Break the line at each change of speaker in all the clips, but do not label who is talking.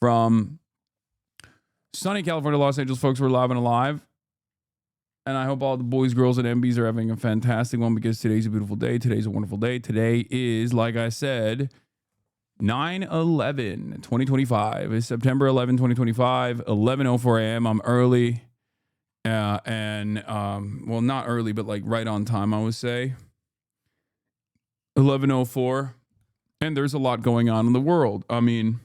from sunny California, Los Angeles, folks. We're live and alive. And I hope all the boys, girls, and MBs are having a fantastic one because today's a beautiful day. Today's a wonderful day. Today is, like I said, 9/11/2025. It's September 11, 2025, 11:04 a.m. I'm early. Well, not early, but like right on time, I would say. 11:04. And there's a lot going on in the world. I mean,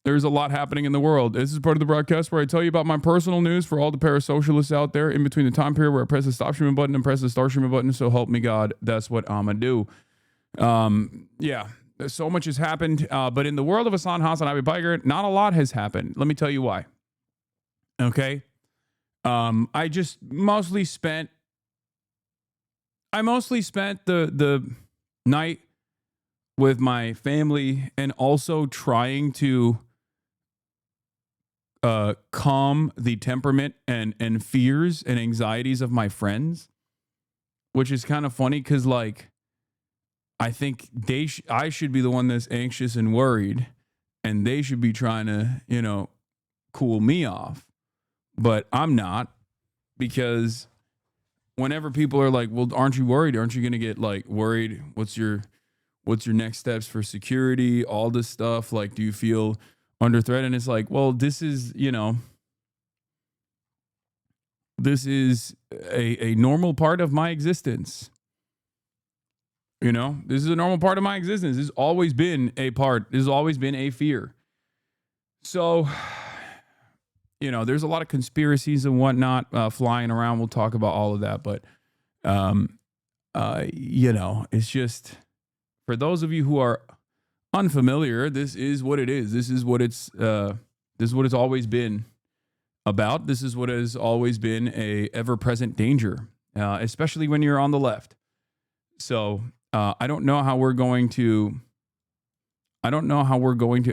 there's a lot happening in the world. This is part of the broadcast where I tell you about my personal news for all the parasocialists out there in between the time period where I press the stop streaming button and press the start streaming button. So help me God, that's what I'm going to do. Yeah, so much has happened. But in the world of HasanAbi Piker, not a lot has happened. Let me tell you why. Okay. I mostly spent the night with my family and also trying to calm the temperament and fears and anxieties of my friends, which is kind of funny because, like, I think I should be the one that's anxious and worried, and they should be trying to, cool me off. But I'm not, because whenever people are like, well, aren't you worried? Aren't you going to get, like, worried? What's your next steps for security? All this stuff. Like, do you feel under threat? And it's like, well, this is a normal part of my existence. This is a normal part of my existence. This has always been a part. This has always been a fear. So, there's a lot of conspiracies and whatnot flying around. We'll talk about all of that. But, it's just, for those of you who are unfamiliar, this is what it is. This is what it's always been about. This is what has always been a ever-present danger, especially when you're on the left. So I don't know how we're going to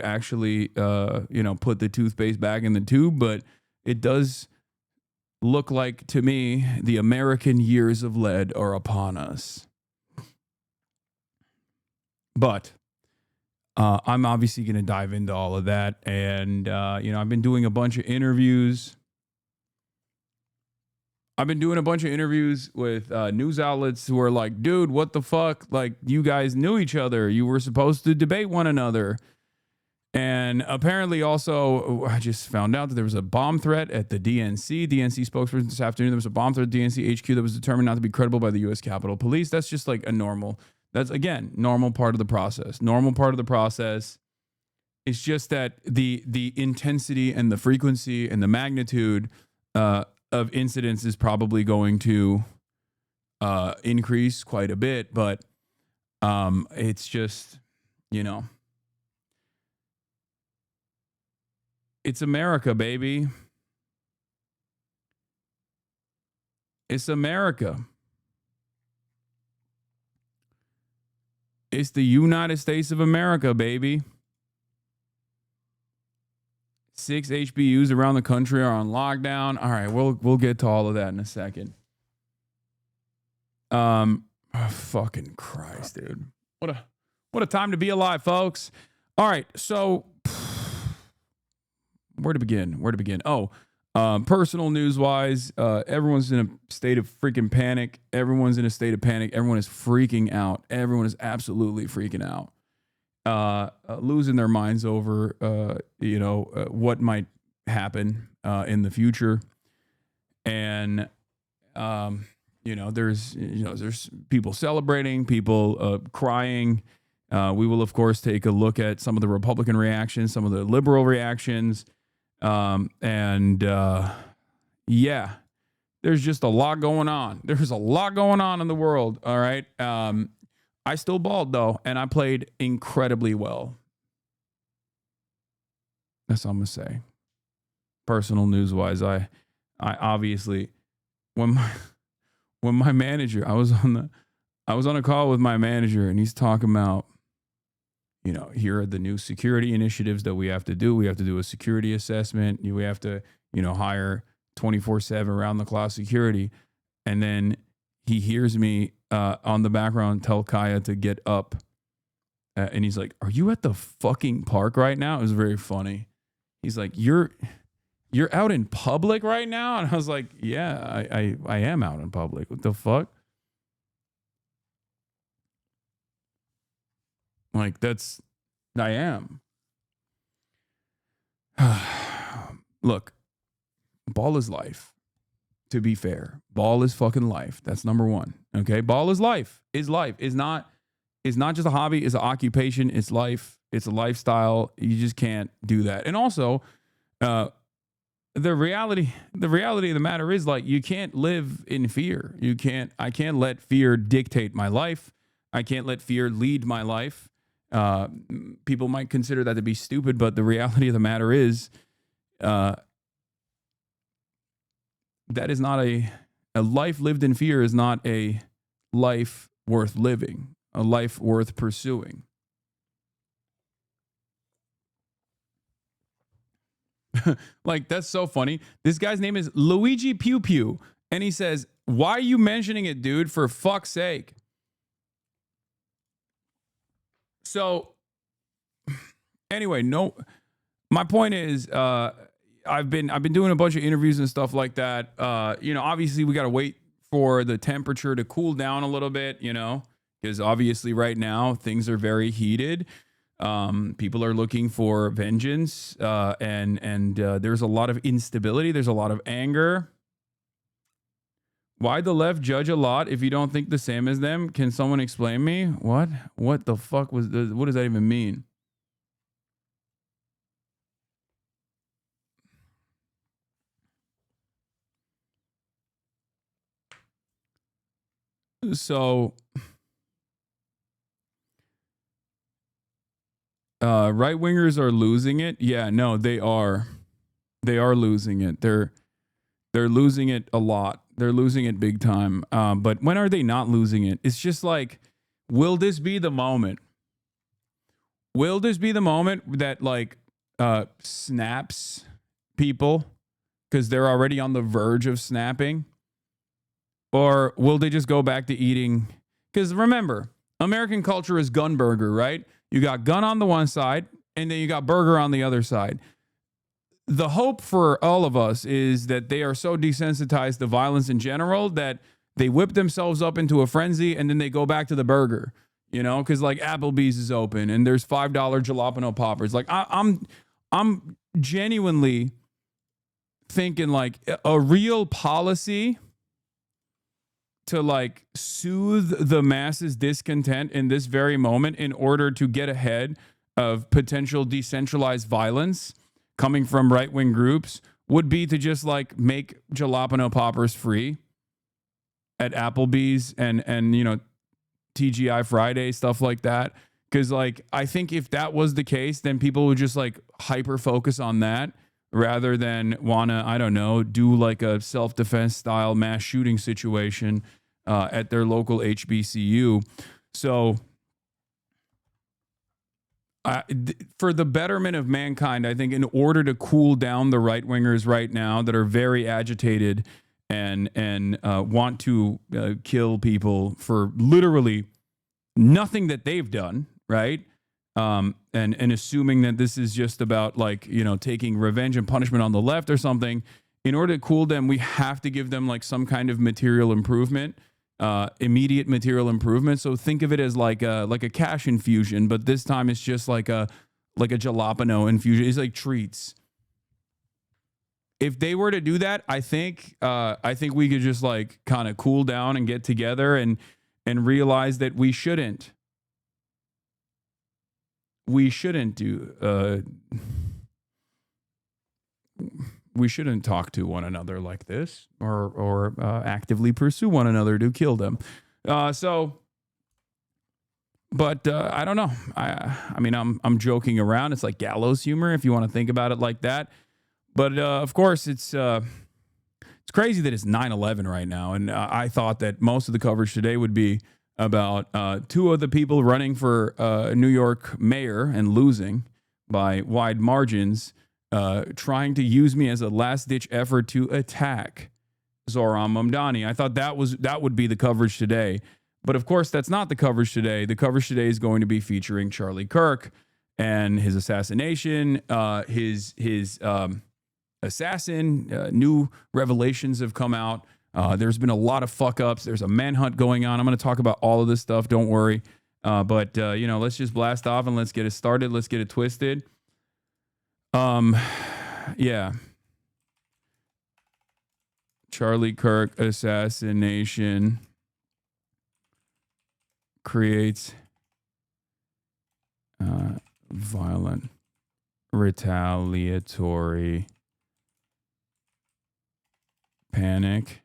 actually put the toothpaste back in the tube, but it does look like to me the American years of lead are upon us. But I'm obviously going to dive into all of that. And, I've been doing a bunch of interviews. With news outlets who are like, dude, what the fuck? Like, you guys knew each other. You were supposed to debate one another. And apparently also, I just found out that there was a bomb threat at the DNC. DNC spokesperson this afternoon, there was a bomb threat at DNC HQ that was determined not to be credible by the U.S. Capitol Police. That's just like that's, again, normal part of the process. Normal part of the process. It's just that the intensity and the frequency and the magnitude of incidents is probably going to increase quite a bit. But it's just, it's America, baby. It's America. It's the United States of America, baby. 6 HBUs around the country are on lockdown. All right, we'll get to all of that in a second. Fucking Christ, dude. What a time to be alive, folks. All right, so where to begin? Personal news wise, everyone's in a state of freaking panic. Everyone is freaking out. Everyone is absolutely freaking out. Losing their minds over, what might happen in the future. And, there's people celebrating, people crying. We will, of course, take a look at some of the Republican reactions, some of the liberal reactions. There's just a lot going on. There's a lot going on in the world. All right. I still balled though, and I played incredibly well. That's all I'm gonna say. Personal news wise, I obviously, when my manager, I was on a call with my manager, and he's talking about, here are the new security initiatives that we have to do. We have to do a security assessment. We have to, hire 24/7 around the clock security. And then he hears me on the background tell Kaya to get up and he's like, "Are you at the fucking park right now?" It was very funny. He's like, "You're out in public right now?" And I was like, "Yeah, I am out in public. What the fuck?" Like, I am. Look, ball is life. To be fair, ball is fucking life. That's number one. Okay, ball is life. Is life. Is not just a hobby. It's an occupation. It's life. It's a lifestyle. You just can't do that. And also, the reality of the matter is, like, you can't live in fear. I can't let fear dictate my life. I can't let fear lead my life. People might consider that to be stupid, but the reality of the matter is, that is not a life lived in fear is not a life worth living, a life worth pursuing. Like, that's so funny. This guy's name is Luigi Pew Pew, and he says, "Why are you mentioning it, dude? For fuck's sake." So, anyway, no. My point is, I've been doing a bunch of interviews and stuff like that. Obviously, we got to wait for the temperature to cool down a little bit. Because obviously, right now things are very heated. People are looking for vengeance, and there's a lot of instability. There's a lot of anger. Why the left judge a lot if you don't think the same as them? Can someone explain me? What? What the fuck what does that even mean? So, right wingers are losing it. Yeah, no, they are. They are losing it. They're losing it a lot. They're losing it big time. But when are they not losing it? It's just like, will this be the moment? Will this be the moment that, like, snaps people because they're already on the verge of snapping? Or will they just go back to eating? Because remember, American culture is gun burger, right? You got gun on the one side, and then you got burger on the other side. The hope for all of us is that they are so desensitized to violence in general that they whip themselves up into a frenzy, and then they go back to the burger, because, like, Applebee's is open and there's $5 jalapeno poppers. Like, I'm genuinely thinking, like, a real policy to, like, soothe the masses' discontent in this very moment in order to get ahead of potential decentralized violence coming from right-wing groups would be to just, like, make jalapeno poppers free at Applebee's and TGI Friday, stuff like that. Because, like, I think if that was the case, then people would just, like, hyper focus on that rather than wanna, I don't know, do like a self-defense style mass shooting situation at their local HBCU. So, for the betterment of mankind, I think in order to cool down the right wingers right now that are very agitated and want to kill people for literally nothing that they've done, right? And assuming that this is just about, like, taking revenge and punishment on the left or something. In order to cool them, we have to give them, like, some kind of material improvement, immediate material improvement. So think of it as like a cash infusion, but this time it's just like a jalapeno infusion. It's like treats. If they were to do that, I think we could just, like, kind of cool down and get together and realize that we shouldn't do we shouldn't talk to one another like this or actively pursue one another to kill them. But I don't know. I mean, I'm joking around. It's like gallows humor if you want to think about it like that. But of course, it's crazy that it's 9/11 right now, and I thought that most of the coverage today would be about two of the people running for New York mayor and losing by wide margins, trying to use me as a last-ditch effort to attack Zohran Mamdani. I thought that would be the coverage today. But of course, that's not the coverage today. The coverage today is going to be featuring Charlie Kirk and his assassination, his assassin. New revelations have come out. There's been a lot of fuck ups. There's a manhunt going on. I'm going to talk about all of this stuff. Don't worry. But let's just blast off and let's get it started. Let's get it twisted. Yeah. Charlie Kirk assassination creates violent, retaliatory panic.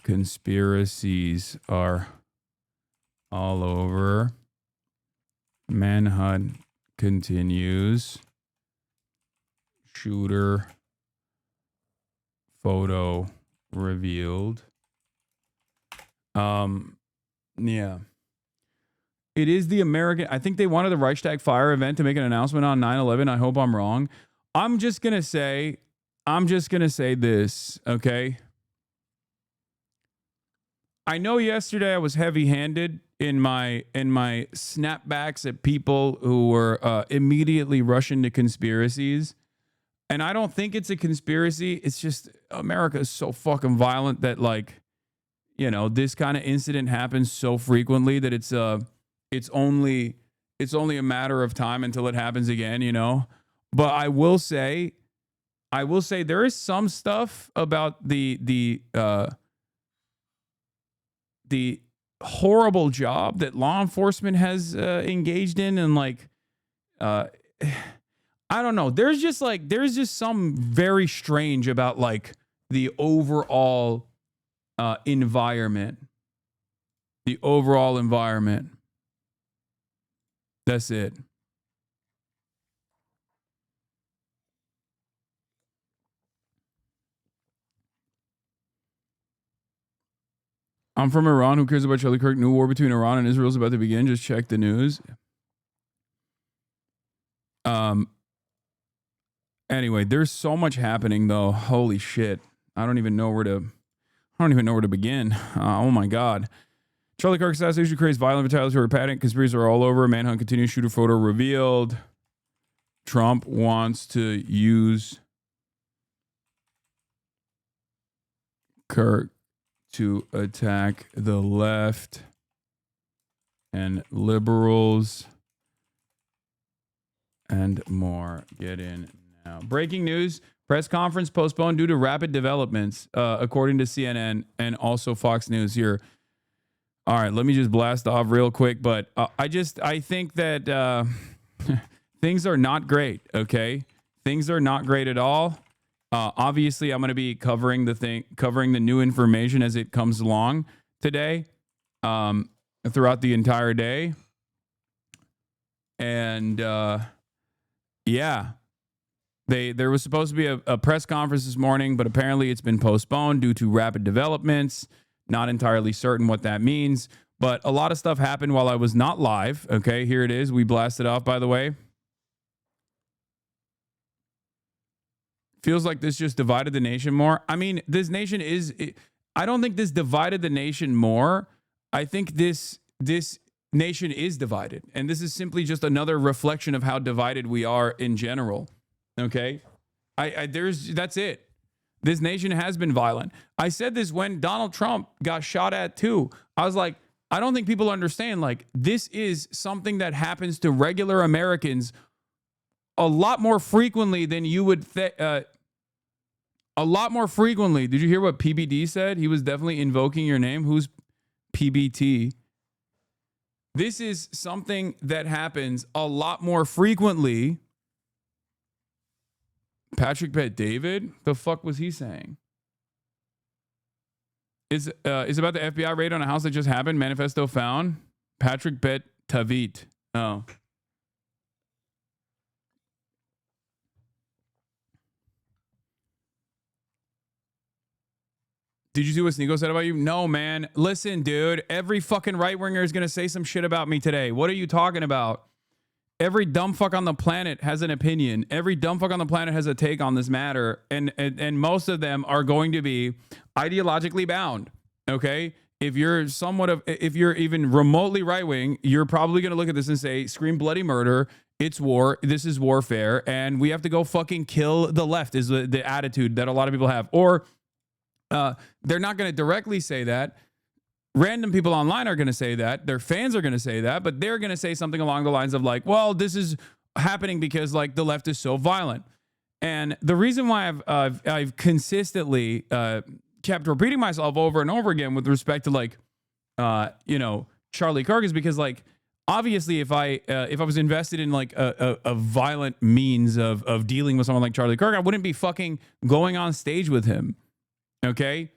Conspiracies are all over. Manhunt continues. Shooter photo revealed. Yeah. It is the American. I think they wanted the Reichstag fire event to make an announcement on 9/11. I hope I'm wrong. I'm just going to say this, okay? I know yesterday I was heavy-handed in my snapbacks at people who were immediately rushing to conspiracies. And I don't think it's a conspiracy. It's just America is so fucking violent that, like, this kind of incident happens so frequently that it's only a matter of time until it happens again, But I will say there is some stuff about the horrible job that law enforcement has engaged in, and I don't know. There's just some very strange about like the overall environment. The overall environment. That's it. I'm from Iran. Who cares about Charlie Kirk? New war between Iran and Israel is about to begin. Just check the news. Anyway, there's so much happening though. Holy shit. I don't even know where to begin. Oh my God. Charlie Kirk assassination creates violent retaliatory panic. Conspiracies are all over. Manhunt continues. Shooter photo revealed. Trump wants to use Kirk to attack the left and liberals and more. Get in now. Breaking news. Press conference postponed due to rapid developments, according to CNN and also Fox News here. All right, let me just blast off real quick. But I think that things are not great, okay? Things are not great at all. Obviously, I'm going to be covering the new information as it comes along today, throughout the entire day. And yeah, there was supposed to be a press conference this morning, but apparently it's been postponed due to rapid developments. Not entirely certain what that means, but a lot of stuff happened while I was not live. Okay, here it is. We blasted off, by the way. Feels like this just divided the nation more. I mean, this nation is... I don't think this divided the nation more. I think this nation is divided. And this is simply just another reflection of how divided we are in general. Okay? That's it. This nation has been violent. I said this when Donald Trump got shot at too. I was like, I don't think people understand. Like, this is something that happens to regular Americans a lot more frequently than you would think. A lot more frequently. Did you hear what PBD said? He was definitely invoking your name. Who's PBT? This is something that happens a lot more frequently. Patrick Bet David? The fuck was he saying? Is about the FBI raid on a house that just happened? Manifesto found. Patrick Bet Tavit. Oh. Did you see what Sneeko said about you? No, man. Listen, dude. Every fucking right-winger is going to say some shit about me today. What are you talking about? Every dumb fuck on the planet has an opinion. Every dumb fuck on the planet has a take on this matter. And most of them are going to be ideologically bound. Okay? if you're if you're even remotely right wing, you're probably going to look at this and say, scream bloody murder. It's war. This is warfare. And we have to go fucking kill the left is the attitude that a lot of people have. Or they're not going to directly say that. Random people online are going to say that. Their fans are going to say that. But they're going to say something along the lines of like, well, this is happening because like the left is so violent. And the reason why I've consistently kept repeating myself over and over again with respect to like, Charlie Kirk is because like, obviously if I was invested in like a violent means of dealing with someone like Charlie Kirk, I wouldn't be fucking going on stage with him. Okay.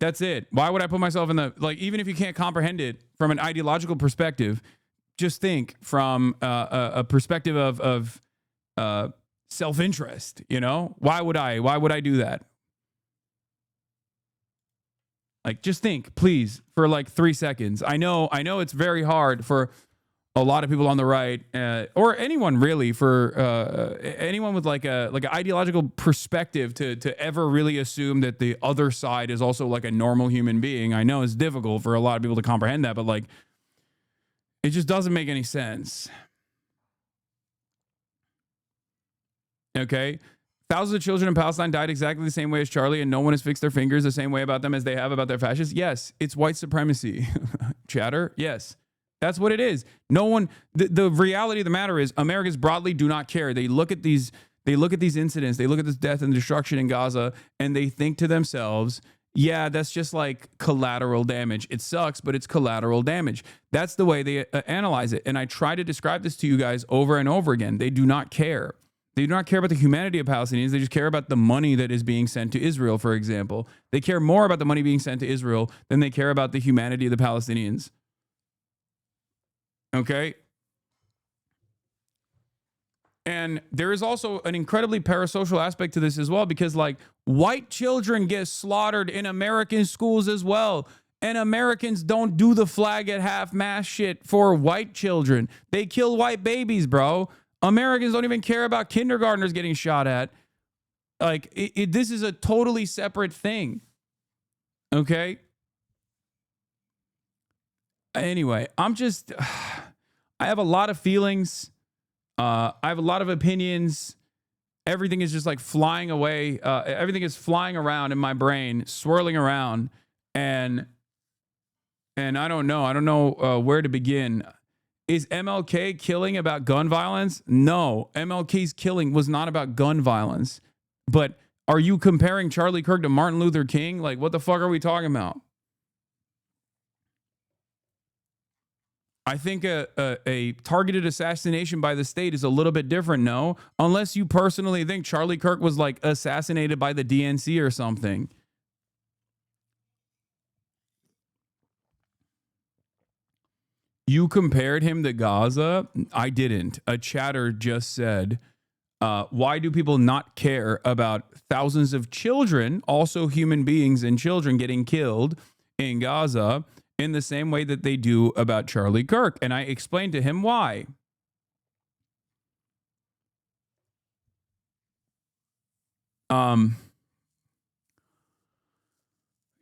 That's it. Why would I put myself in the, like, even if you can't comprehend it from an ideological perspective, just think from a perspective of self-interest, why would I do that? Like, just think, please, for like 3 seconds. I know it's very hard for a lot of people on the right, or anyone really, for anyone with like an ideological perspective to ever really assume that the other side is also like a normal human being. I know it's difficult for a lot of people to comprehend that, but like, it just doesn't make any sense. Okay. Thousands of children in Palestine died exactly the same way as Charlie, and no one has fixed their fingers the same way about them as they have about their fascists. Yes, it's white supremacy. Chatter. Yes, that's what it is. No one. The reality of the matter is, Americans broadly do not care. They look at these. They look at these incidents. They look at this death and destruction in Gaza, and they think to themselves, "Yeah, that's just like collateral damage. It sucks, but it's collateral damage." That's the way they analyze it. And I try to describe this to you guys over and over again. They do not care. They do not care about the humanity of Palestinians. They just care about the money that is being sent to Israel, for example. They care more about the money being sent to Israel than they care about the humanity of the Palestinians. Okay? And there is also an incredibly parasocial aspect to this as well, because like white children get slaughtered in American schools as well. And Americans don't do the flag at half-mast shit for white children. They kill white babies, bro. Americans don't even care about kindergartners getting shot at. Like, this is a totally separate thing. Okay? Anyway, I have a lot of feelings. I have a lot of opinions. Everything is just like flying away. Everything is flying around in my brain, swirling around. And I don't know. I don't know where to begin. Is MLK killing about gun violence? No, MLK's killing was not about gun violence. But are you comparing Charlie Kirk to Martin Luther King? Like, what the fuck are we talking about? I think a targeted assassination by the state is a little bit different, no? Unless you personally think Charlie Kirk was like assassinated by the DNC or something. You compared him to Gaza? I didn't. A chatter just said, why do people not care about thousands of children, also human beings and children, getting killed in Gaza in the same way that they do about Charlie Kirk? And I explained to him why.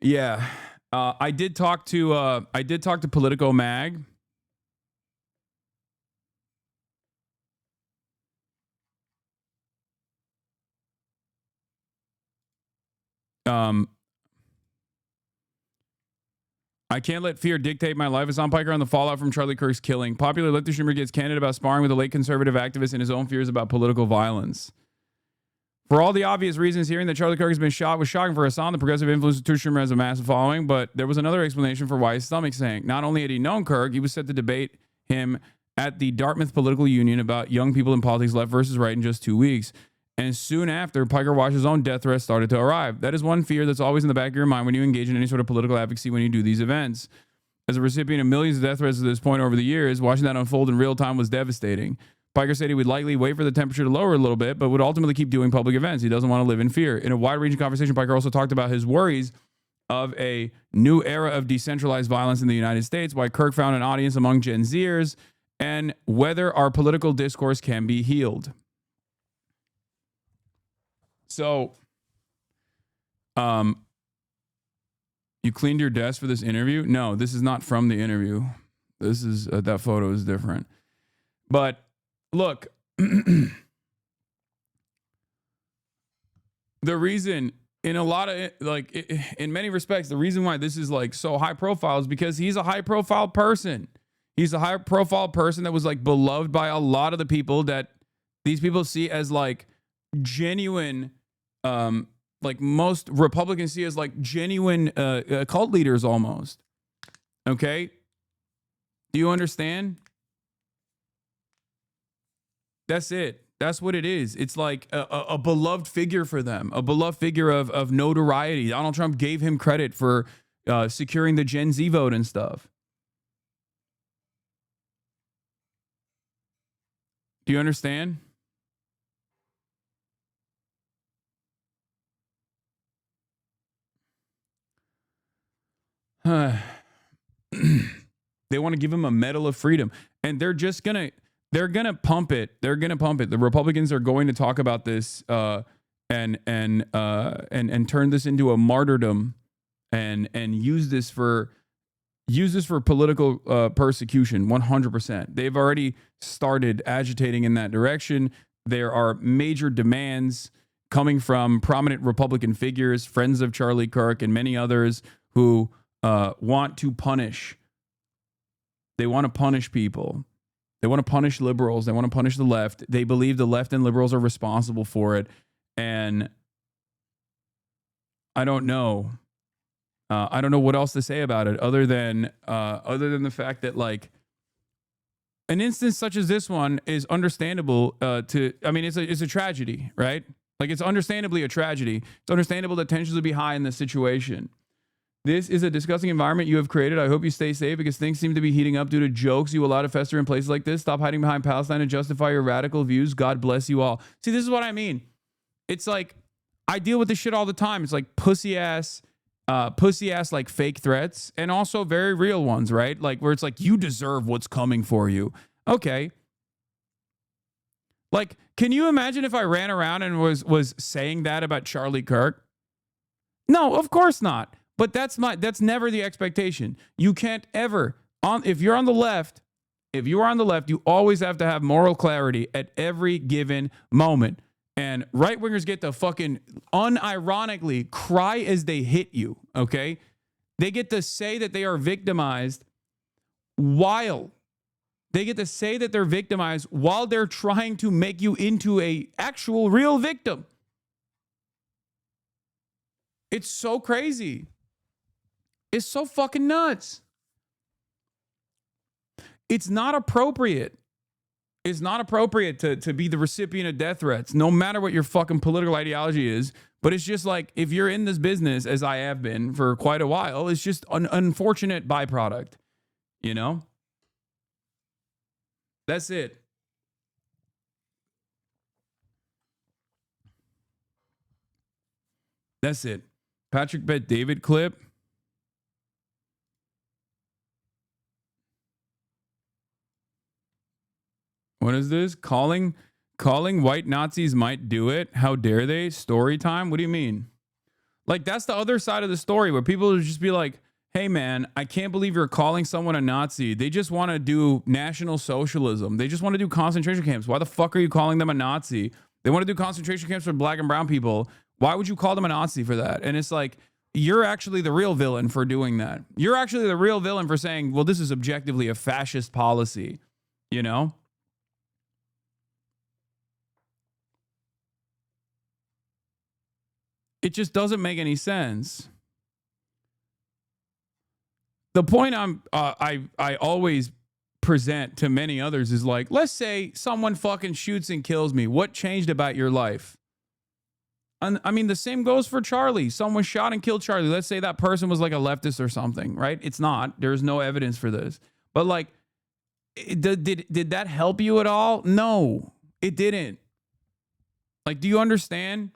Yeah. I did talk to Politico Mag. I can't let fear dictate my life. Hasan Piker on the fallout from Charlie Kirk's killing. Popular elected streamer gets candid about sparring with a late conservative activist and his own fears about political violence. For all the obvious reasons, hearing that Charlie Kirk has been shot was shocking for Hasan. The progressive influencer Twitter streamer has a massive following, but there was another explanation for why his stomach sank. Not only had he known Kirk, he was set to debate him at the Dartmouth Political Union about young people in politics, left versus right, in just 2 weeks. And soon after, Piker watched his own death threats started to arrive. That is one fear that's always in the back of your mind when you engage in any sort of political advocacy when you do these events. As a recipient of millions of death threats at this point over the years, watching that unfold in real time was devastating. Piker said he would likely wait for the temperature to lower a little bit, but would ultimately keep doing public events. He doesn't want to live in fear. In a wide-ranging conversation, Piker also talked about his worries of a new era of decentralized violence in the United States, why Kirk found an audience among Gen Zers, and whether our political discourse can be healed. So, You cleaned your desk for this interview? No, this is not from the interview. This is that photo is different. But look, the reason in a lot of like in many respects, the reason why this is like so high profile is because he's a high profile person. He's a high profile person that was like beloved by a lot of the people that these people see as like genuine, like most Republicans see as like genuine cult leaders almost. Okay. Do you understand? That's it. That's what it is. It's like a beloved figure for them, a beloved figure of notoriety. Donald Trump gave him credit for securing the Gen Z vote and stuff. Do you understand? They want to give him a Medal of Freedom, and they're gonna pump it. They're gonna pump it. The Republicans are going to talk about this and turn this into a martyrdom and use this for political persecution. 100%. They've already started agitating in that direction. There are major demands coming from prominent Republican figures, friends of Charlie Kirk, and many others who want to punish. They want to punish people. They want to punish liberals. They want to punish the left. They believe the left and liberals are responsible for it. And I don't know. I don't know what else to say about it other than the fact that like an instance such as this one is understandable. It's a tragedy, right? Like it's understandably a tragedy. It's understandable that tensions would be high in this situation. This is a disgusting environment you have created. I hope you stay safe because things seem to be heating up due to jokes you allow to fester in places like this. Stop hiding behind Palestine and justify your radical views. God bless you all. See, this is what I mean. It's like I deal with this shit all the time. It's like pussy ass like fake threats and also very real ones, right? Like where it's like you deserve what's coming for you. Okay. Like, can you imagine if I ran around and was saying that about Charlie Kirk? No, of course not. But that's never the expectation. You can't ever if you're on the left, you always have to have moral clarity at every given moment. And right wingers get to fucking unironically cry as they hit you, okay? They get to say that they are victimized while they're trying to make you into a actual real victim. It's so crazy. It's so fucking nuts. It's not appropriate. It's not appropriate to be the recipient of death threats, no matter what your fucking political ideology is. But it's just like, if you're in this business, as I have been for quite a while, it's just an unfortunate byproduct, you know? That's it. That's it. Patrick Bet David clip. What is this? Calling white Nazis might do it. How dare they? Story time? What do you mean? Like, that's the other side of the story where people would just be like, hey, man, I can't believe you're calling someone a Nazi. They just want to do National Socialism. They just want to do concentration camps. Why the fuck are you calling them a Nazi? They want to do concentration camps for black and brown people. Why would you call them a Nazi for that? And it's like, you're actually the real villain for doing that. You're actually the real villain for saying, well, this is objectively a fascist policy, you know? It just doesn't make any sense. The point I always present to many others is like, let's say someone fucking shoots and kills me. What changed about your life? And I mean, the same goes for Charlie. Someone shot and killed Charlie. Let's say that person was like a leftist or something, right? It's not. There's no evidence for this. But like, did that help you at all? No, it didn't. Like, do you understand?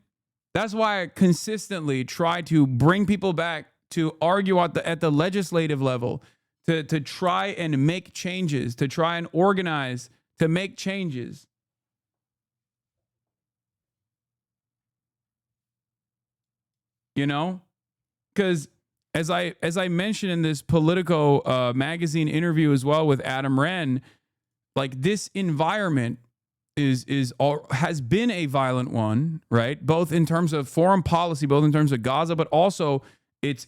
That's why I consistently try to bring people back to argue at the legislative level, to try and make changes, to try and organize, to make changes. You know? Because as I mentioned in this Politico magazine interview as well with Adam Wren, like this environment has been a violent one, right? Both in terms of foreign policy, both in terms of Gaza, but also it's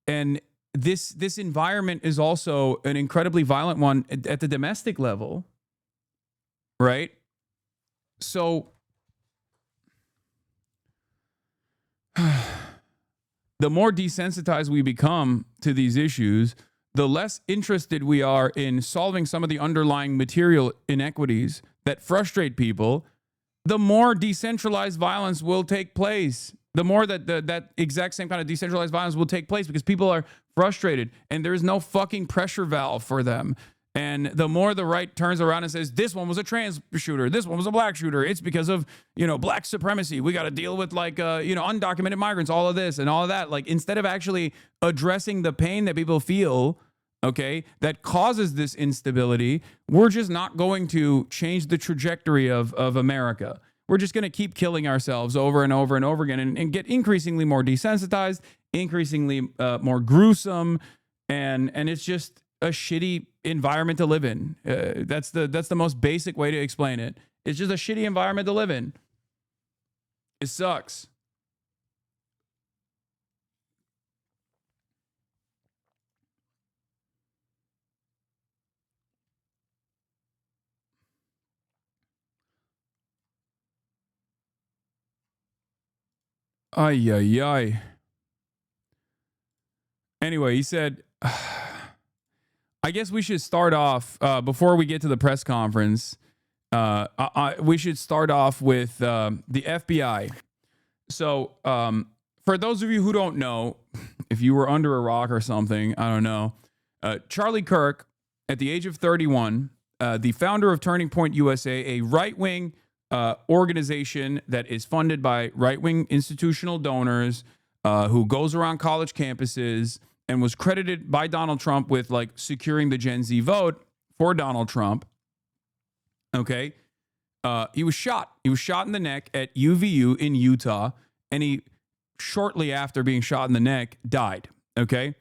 and this environment is also an incredibly violent one at the domestic level, right? So the more desensitized we become to these issues, the less interested we are in solving some of the underlying material inequities that frustrate people, the more decentralized violence will take place. The more that exact same kind of decentralized violence will take place because people are frustrated and there's no fucking pressure valve for them. And the more the right turns around and says, this one was a trans shooter, this one was a black shooter, it's because of, black supremacy. We got to deal with undocumented migrants, all of this and all of that. Like, instead of actually addressing the pain that people feel, okay, that causes this instability, we're just not going to change the trajectory of America. We're just going to keep killing ourselves over and over and over again and get increasingly more desensitized, increasingly more gruesome. And it's just a shitty environment to live in. That's the most basic way to explain it. It's just a shitty environment to live in. It sucks. Ay, ay, ay. Anyway, he said, I guess we should start off, before we get to the press conference, we should start off with the FBI. So, for those of you who don't know, if you were under a rock or something, I don't know, Charlie Kirk, at the age of 31, the founder of Turning Point USA, a right-wing organization that is funded by right-wing institutional donors, who goes around college campuses and was credited by Donald Trump with like securing the Gen Z vote for Donald Trump. Okay. He was shot. He was shot in the neck at UVU in Utah, and he, shortly after being shot in the neck, died. Okay.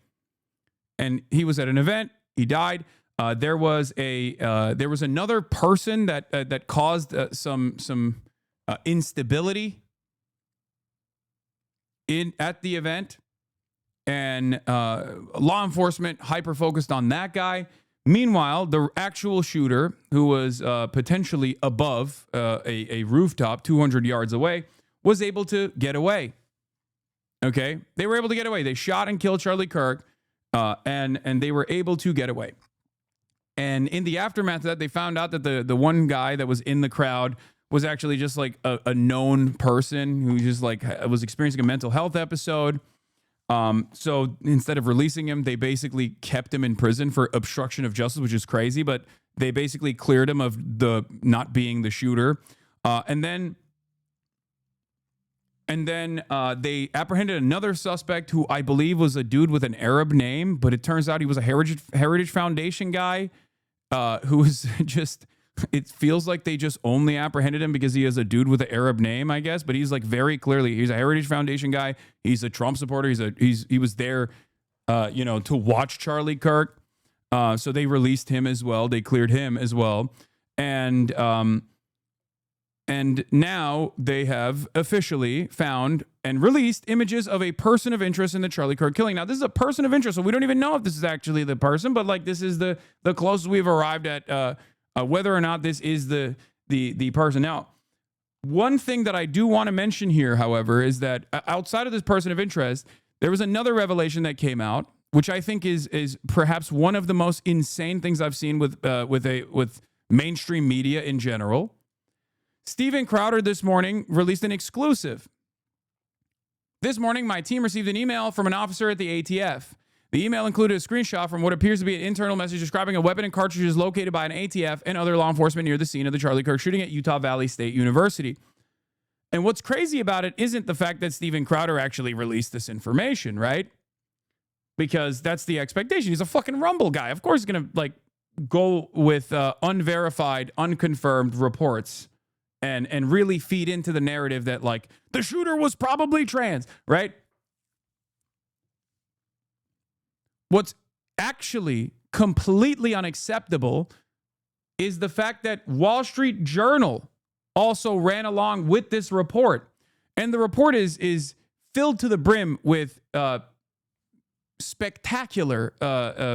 And he was at an event. He died. There was another person that caused some instability at the event, and law enforcement hyper focused on that guy. Meanwhile, the actual shooter, who was potentially above a rooftop 200 yards away, was able to get away. Okay, they were able to get away. They shot and killed Charlie Kirk, and they were able to get away. And in the aftermath of that, they found out that the one guy that was in the crowd was actually just like a known person who just like was experiencing a mental health episode. So instead of releasing him, they basically kept him in prison for obstruction of justice, which is crazy, but they basically cleared him of the not being the shooter. And then they apprehended another suspect who I believe was a dude with an Arab name, but it turns out he was a Heritage Foundation guy, who was just, it feels like they just only apprehended him because he is a dude with an Arab name, I guess. But he's like very clearly, he's a Heritage Foundation guy. He's a Trump supporter. He was there, to watch Charlie Kirk. So they released him as well. They cleared him as well. And now they have officially found and released images of a person of interest in the Charlie Kirk killing. Now, this is a person of interest, so we don't even know if this is actually the person, but like this is the closest we've arrived at whether or not this is the person. Now, one thing that I do want to mention here, however, is that outside of this person of interest, there was another revelation that came out, which I think is perhaps one of the most insane things I've seen with mainstream media in general. Steven Crowder this morning released an exclusive. This morning, my team received an email from an officer at the ATF. The email included a screenshot from what appears to be an internal message describing a weapon and cartridges located by an ATF and other law enforcement near the scene of the Charlie Kirk shooting at Utah Valley State University. And what's crazy about it isn't the fact that Steven Crowder actually released this information, right? Because that's the expectation. He's a fucking Rumble guy. Of course he's going to go with unverified, unconfirmed reports and really feed into the narrative that like the shooter was probably trans, right? What's actually completely unacceptable is the fact that Wall Street Journal also ran along with this report. And the report is filled to the brim with spectacular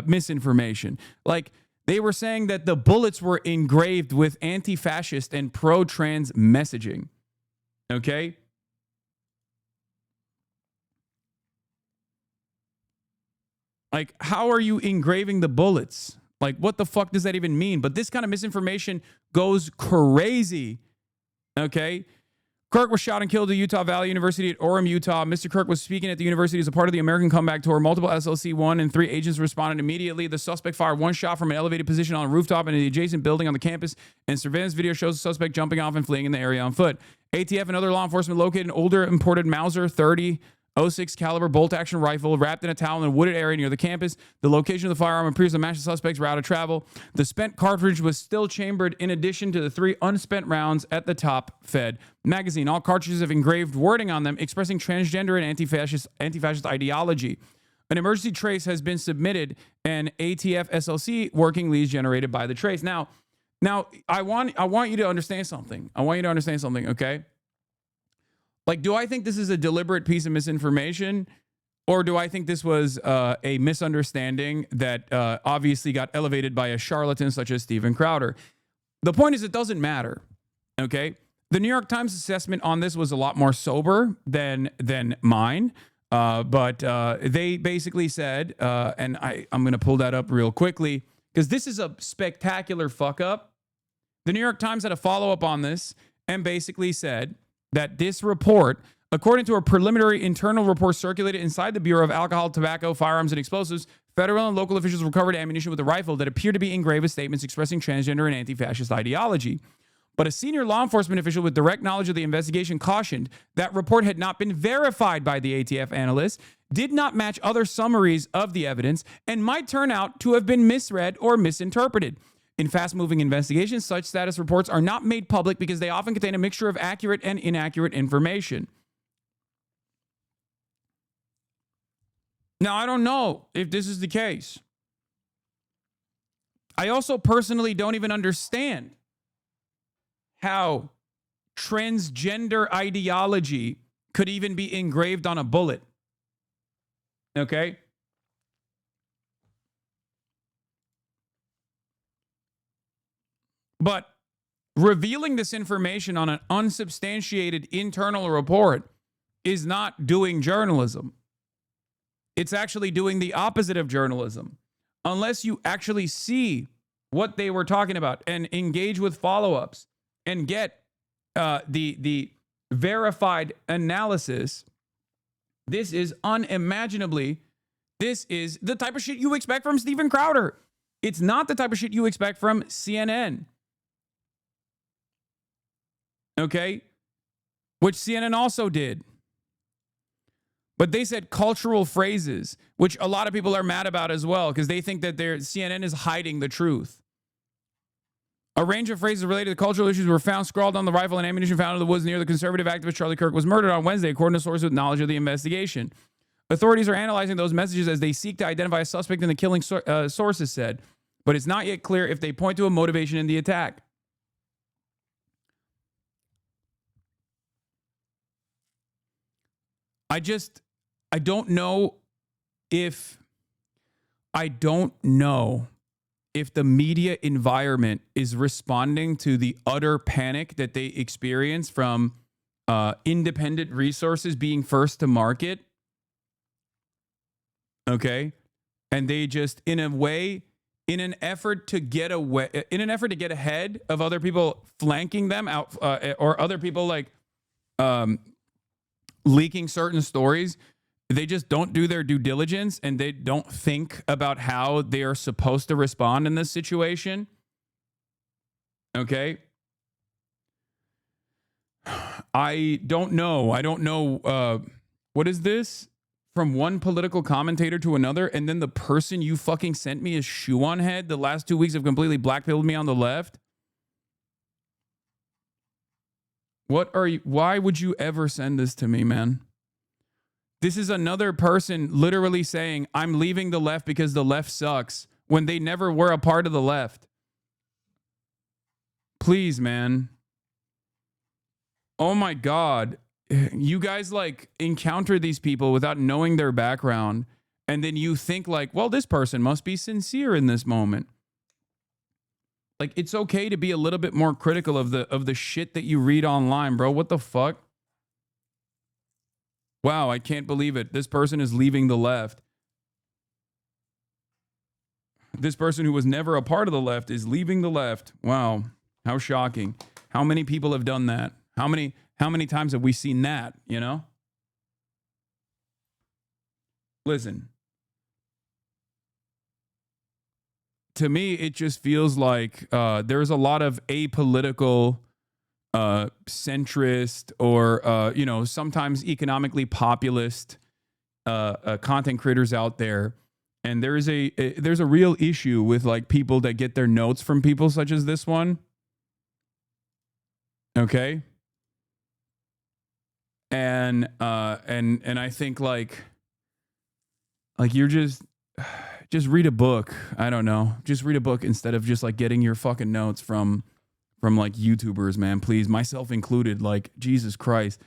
misinformation. Like, they were saying that the bullets were engraved with anti-fascist and pro-trans messaging. Okay? Like, how are you engraving the bullets? Like, what the fuck does that even mean? But this kind of misinformation goes crazy. Okay? Kirk was shot and killed at Utah Valley University at Orem, Utah. Mr. Kirk was speaking at the university as a part of the American Comeback Tour. Multiple SLC 1 and 3 agents responded immediately. The suspect fired one shot from an elevated position on a rooftop in the adjacent building on the campus, and surveillance video shows the suspect jumping off and fleeing in the area on foot. ATF and other law enforcement located an older imported Mauser 30 .06 caliber bolt-action rifle wrapped in a towel in a wooded area near the campus. The location of the firearm appears to match the suspect's route of travel. The spent cartridge was still chambered in addition to the 3 unspent rounds at the top-fed magazine. All cartridges have engraved wording on them expressing transgender and anti-fascist ideology. An emergency trace has been submitted, and ATF SLC working leads generated by the trace. Now, I want you to understand something. Okay? Like, do I think this is a deliberate piece of misinformation, or do I think this was a misunderstanding that obviously got elevated by a charlatan such as Steven Crowder? The point is, it doesn't matter, okay? The New York Times assessment on this was a lot more sober than mine, but they basically said, and I'm going to pull that up real quickly, because this is a spectacular fuck-up. The New York Times had a follow-up on this and basically said that this report, according to a preliminary internal report circulated inside the Bureau of Alcohol, Tobacco, Firearms, and Explosives, federal and local officials recovered ammunition with a rifle that appeared to be engraved with statements expressing transgender and anti-fascist ideology. But a senior law enforcement official with direct knowledge of the investigation cautioned that report had not been verified by the ATF analysts, did not match other summaries of the evidence, and might turn out to have been misread or misinterpreted. In fast-moving investigations, such status reports are not made public because they often contain a mixture of accurate and inaccurate information. Now, I don't know if this is the case. I also personally don't even understand how transgender ideology could even be engraved on a bullet. Okay? But revealing this information on an unsubstantiated internal report is not doing journalism. It's actually doing the opposite of journalism. Unless you actually see what they were talking about and engage with follow-ups and get the verified analysis, this is unimaginably, this is the type of shit you expect from Steven Crowder. It's not the type of shit you expect from CNN. Okay? Which CNN also did. But they said cultural phrases, which a lot of people are mad about as well, because they think that CNN is hiding the truth. A range of phrases related to cultural issues were found scrawled on the rifle and ammunition found in the woods near the conservative activist Charlie Kirk was murdered on Wednesday, according to sources with knowledge of the investigation. Authorities are analyzing those messages as they seek to identify a suspect in the killing, sources said. But it's not yet clear if they point to a motivation in the attack. I don't know if the media environment is responding to the utter panic that they experience from independent resources being first to market. Okay? And they just, in an effort to get ahead of other people flanking them out, or other people like leaking certain stories, they just don't do their due diligence and they don't think about how they are supposed to respond in this situation. Okay? I don't know. What is this? From one political commentator to another, and then the person you fucking sent me is shoe on head. The last 2 weeks have completely blackpilled me on the left. Why would you ever send this to me, man? This is another person literally saying, I'm leaving the left because the left sucks, when they never were a part of the left. Please, man. Oh my God. You guys like encounter these people without knowing their background. And then you think like, well, this person must be sincere in this moment. Like, it's okay to be a little bit more critical of the shit that you read online, bro. What the fuck? Wow, I can't believe it. This person is leaving the left. This person who was never a part of the left is leaving the left. Wow, how shocking. How many people have done that? How many times have we seen that, you know? Listen. To me, it just feels like there's a lot of apolitical, centrist, or sometimes economically populist content creators out there, and there's a real issue with like people that get their notes from people such as this one. Okay, and I think like you're just read a book. I don't know. Just read a book instead of just like getting your fucking notes from like YouTubers, man. Please, myself included. Like, Jesus Christ.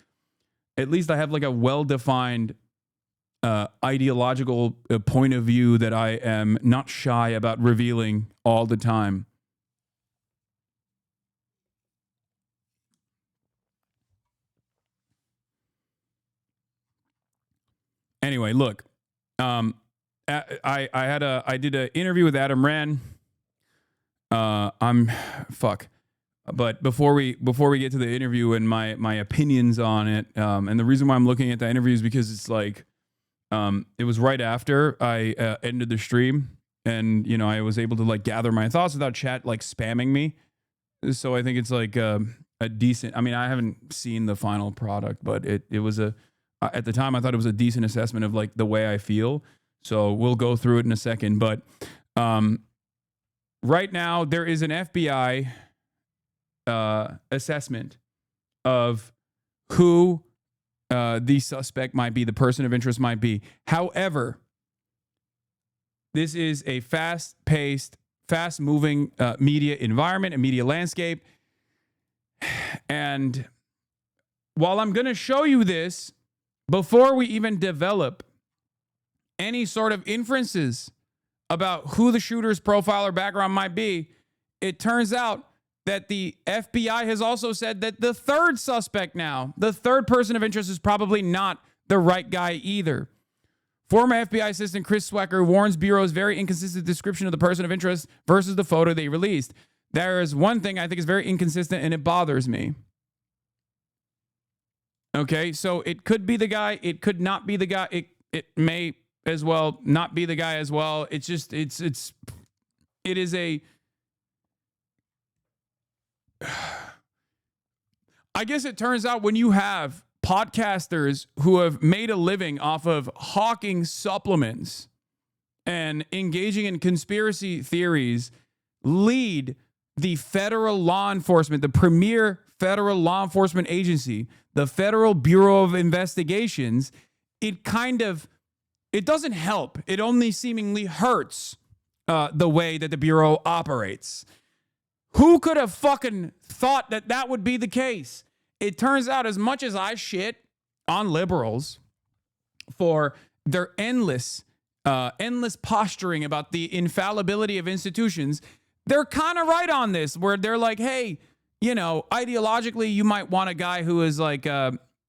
At least I have like a well-defined ideological point of view that I am not shy about revealing all the time. Anyway, look. I did an interview with Adam Rand. But before we get to the interview and my opinions on it, and the reason why I'm looking at the interview is because it's like, it was right after I ended the stream, and I was able to like gather my thoughts without chat like spamming me. So I think it's like a decent. I mean, I haven't seen the final product, but it was at the time I thought it was a decent assessment of like the way I feel. So we'll go through it in a second. But right now, there is an FBI assessment of who the suspect might be, the person of interest might be. However, this is a fast-paced, fast-moving media environment, a media landscape. And while I'm going to show you this, before we even develop any sort of inferences about who the shooter's profile or background might be, it turns out that the FBI has also said that the third suspect now, the third person of interest, is probably not the right guy either. Former FBI Assistant Chris Swecker warns Bureau's very inconsistent description of the person of interest versus the photo they released. There is one thing I think is very inconsistent, and it bothers me. Okay, so it could be the guy. It could not be the guy. It may as well not be the guy as well. It's just, it is a, I guess it turns out when you have podcasters who have made a living off of hawking supplements and engaging in conspiracy theories lead the federal law enforcement, the premier federal law enforcement agency, the Federal Bureau of Investigations, it doesn't help. It only seemingly hurts the way that the Bureau operates. Who could have fucking thought that that would be the case? It turns out, as much as I shit on liberals for their endless posturing about the infallibility of institutions, they're kind of right on this, where they're like, hey, ideologically, you might want a guy who is like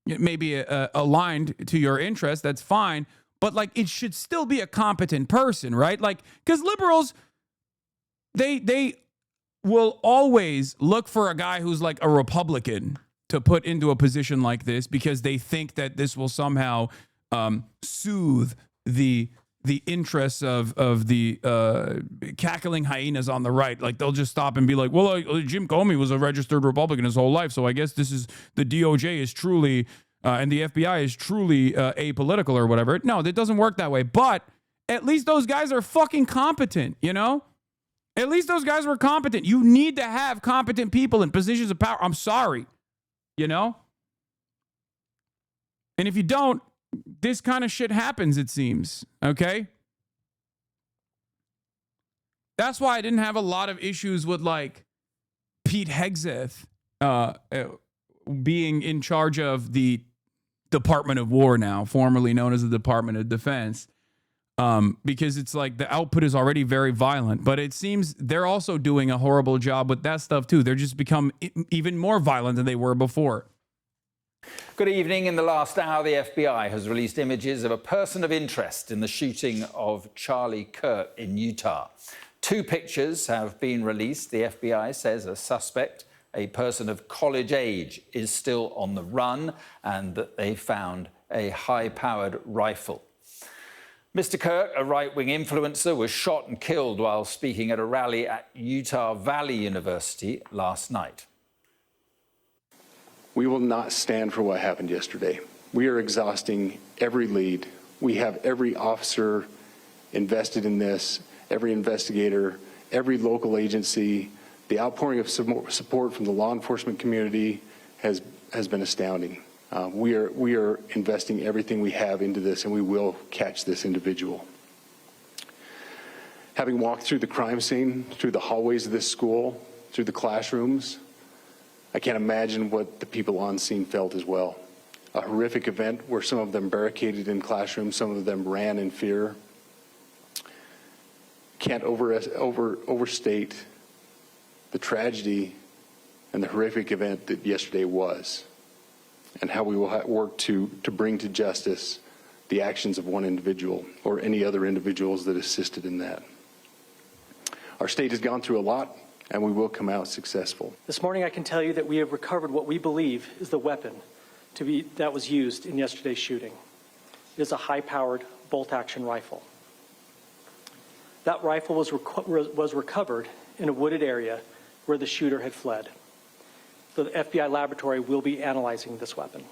maybe aligned to your interest. That's fine. But like, it should still be a competent person, right? Like, because liberals, they will always look for a guy who's like a Republican to put into a position like this, because they think that this will somehow soothe the interests of the cackling hyenas on the right. Like, they'll just stop and be like, well, Jim Comey was a registered Republican his whole life, so I guess this is, the DOJ is truly and the FBI is truly apolitical or whatever. No, that doesn't work that way. But at least those guys are fucking competent, At least those guys were competent. You need to have competent people in positions of power. I'm sorry. you know? And if you don't, this kind of shit happens, it seems, okay? That's why I didn't have a lot of issues with, like, Pete Hegseth being in charge of the Department of War now, formerly known as the Department of Defense, because it's like the output is already very violent. But it seems they're also doing a horrible job with that stuff, too. They're just become even more violent than they were before.
Good evening. In the last hour, the FBI has released images of a person of interest in the shooting of Charlie Kirk in Utah. 2 pictures have been released. The FBI says a suspect, a person of college age, is still on the run and that they found a high-powered rifle. Mr. Kirk, a right-wing influencer, was shot and killed while speaking at a rally at Utah Valley University last night.
We will not stand for what happened yesterday. We are exhausting every lead. We have every officer invested in this, every investigator, every local agency. The outpouring of support from the law enforcement community has been astounding. We are investing everything we have into this, and we will catch this individual. Having walked through the crime scene, through the hallways of this school, through the classrooms, I can't imagine what the people on scene felt as well. A horrific event where some of them barricaded in classrooms, some of them ran in fear. Can't overstate the tragedy and the horrific event that yesterday was, and how we will work to bring to justice the actions of one individual or any other individuals that assisted in that. Our state has gone through a lot, and we will come out successful.
This morning I can tell you that we have recovered what we believe is the weapon that was used in yesterday's shooting. It is a high-powered bolt-action rifle. That rifle was recovered in a wooded area where the shooter had fled. The FBI laboratory will be analyzing this weapon.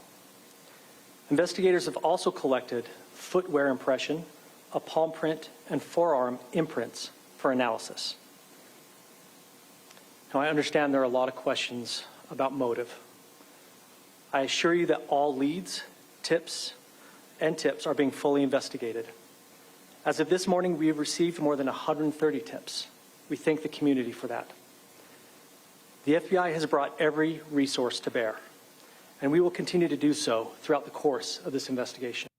Investigators have also collected footwear impression, a palm print, and forearm imprints for analysis. Now, I understand there are a lot of questions about motive. I assure you that all leads, tips are being fully investigated. As of this morning, we have received more than 130 tips. We thank the community for that. The FBI has brought every resource to bear, and we will continue to do so throughout the course of this investigation.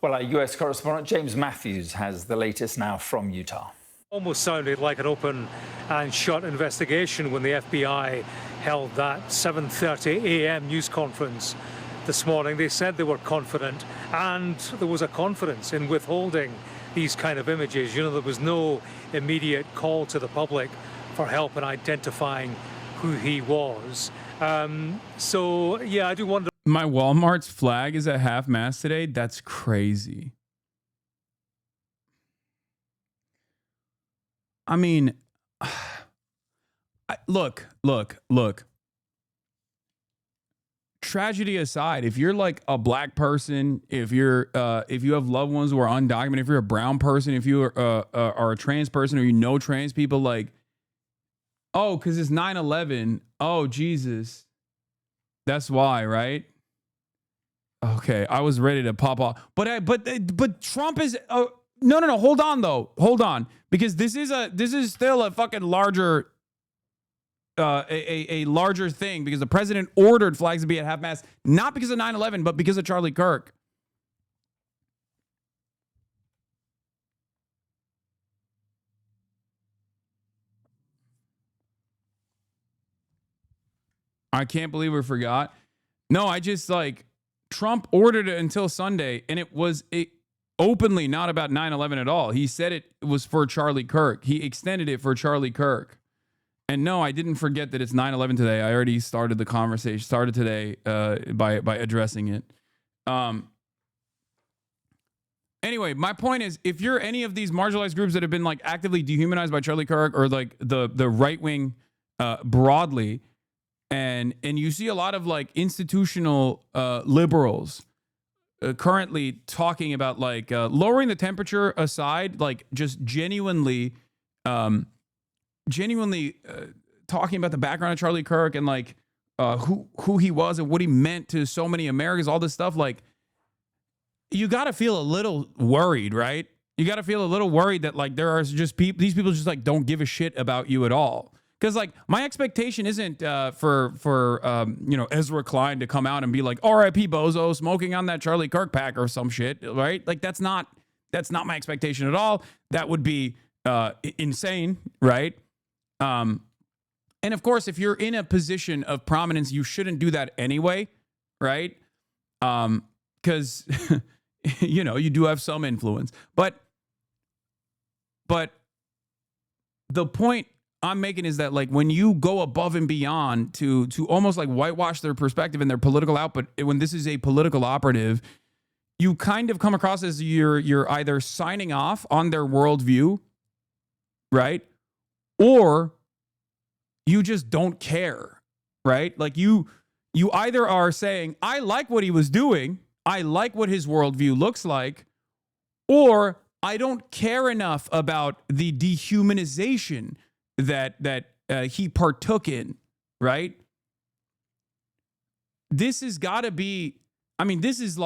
Well, our US correspondent James Matthews has the latest now from Utah.
Almost sounded like an open and shut investigation when the FBI held that 7:30 a.m. news conference this morning. They said they were confident, and there was a confidence in withholding these kind of images. You know, there was no immediate call to the public for help in identifying who he was. So, yeah, I do wonder.
My Walmart's flag is at half-mast today. That's crazy. I mean, look. Tragedy aside, if you're like a black person, if you have loved ones who are undocumented, if you're a brown person, if you are a trans person or you know trans people, like, oh, because it's 9/11. Oh, Jesus. That's why, right? Okay, I was ready to pop off. But Trump is... No. Hold on, though. Hold on. Because this is still a fucking larger... a larger thing, because the president ordered flags to be at half-mast, not because of 9/11, but because of Charlie Kirk. I can't believe we forgot. No, I just Trump ordered it until Sunday, and it was openly not about 9/11 at all. He said it was for Charlie Kirk. He extended it for Charlie Kirk. And no, I didn't forget that it's 9/11 today. I already started the conversation, today by addressing it. Anyway, my point is, if you're any of these marginalized groups that have been actively dehumanized by Charlie Kirk, or the right wing broadly, and you see a lot of institutional liberals currently talking about lowering the temperature aside, just genuinely talking about the background of Charlie Kirk and who he was and what he meant to so many Americans, all this stuff, like, you got to feel a little worried, right? You got to feel a little worried that, like, there are just these people just, like, don't give a shit about you at all. Because, like, my expectation isn't for Ezra Klein to come out and be like, R.I.P. Bozo, smoking on that Charlie Kirk pack or some shit, right? Like, that's not my expectation at all. That would be insane, right? And of course, if you're in a position of prominence, you shouldn't do that anyway, right? Because you do have some influence, but the point I'm making is that, like, when you go above and beyond to almost like whitewash their perspective and their political output, when this is a political operative, you kind of come across as you're either signing off on their worldview, right? Or you just don't care, right? Like, you either are saying, I like what he was doing, I like what his worldview looks like, or I don't care enough about the dehumanization that he partook in, right? This has got to be, this has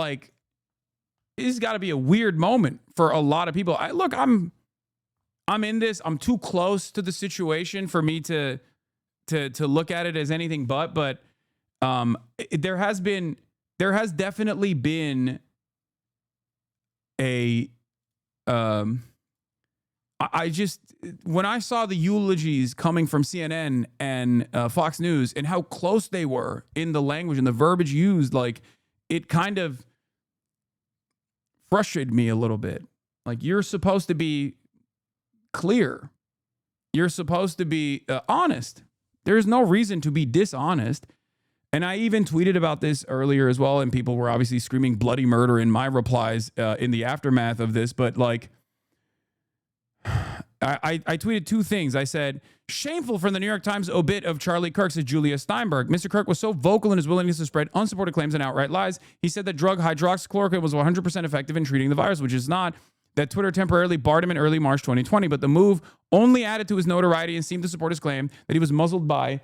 got to be a weird moment for a lot of people. I'm in this. I'm too close to the situation for me to look at it as anything but there has definitely been a when I saw the eulogies coming from CNN and Fox News and how close they were in the language and the verbiage used, like, it kind of frustrated me a little bit. Like, you're supposed to be clear. You're supposed to be honest. There's no reason to be dishonest. And I even tweeted about this earlier as well, and people were obviously screaming bloody murder in my replies in the aftermath of this. But, like, I tweeted two things. I said, shameful for the New York Times obit of Charlie Kirk, says Julia Steinberg. Mr. Kirk was so vocal in his willingness to spread unsupported claims and outright lies. He said that drug hydroxychloroquine was 100% effective in treating the virus, which is not. That Twitter temporarily barred him in early March 2020, but the move only added to his notoriety and seemed to support his claim that he was muzzled by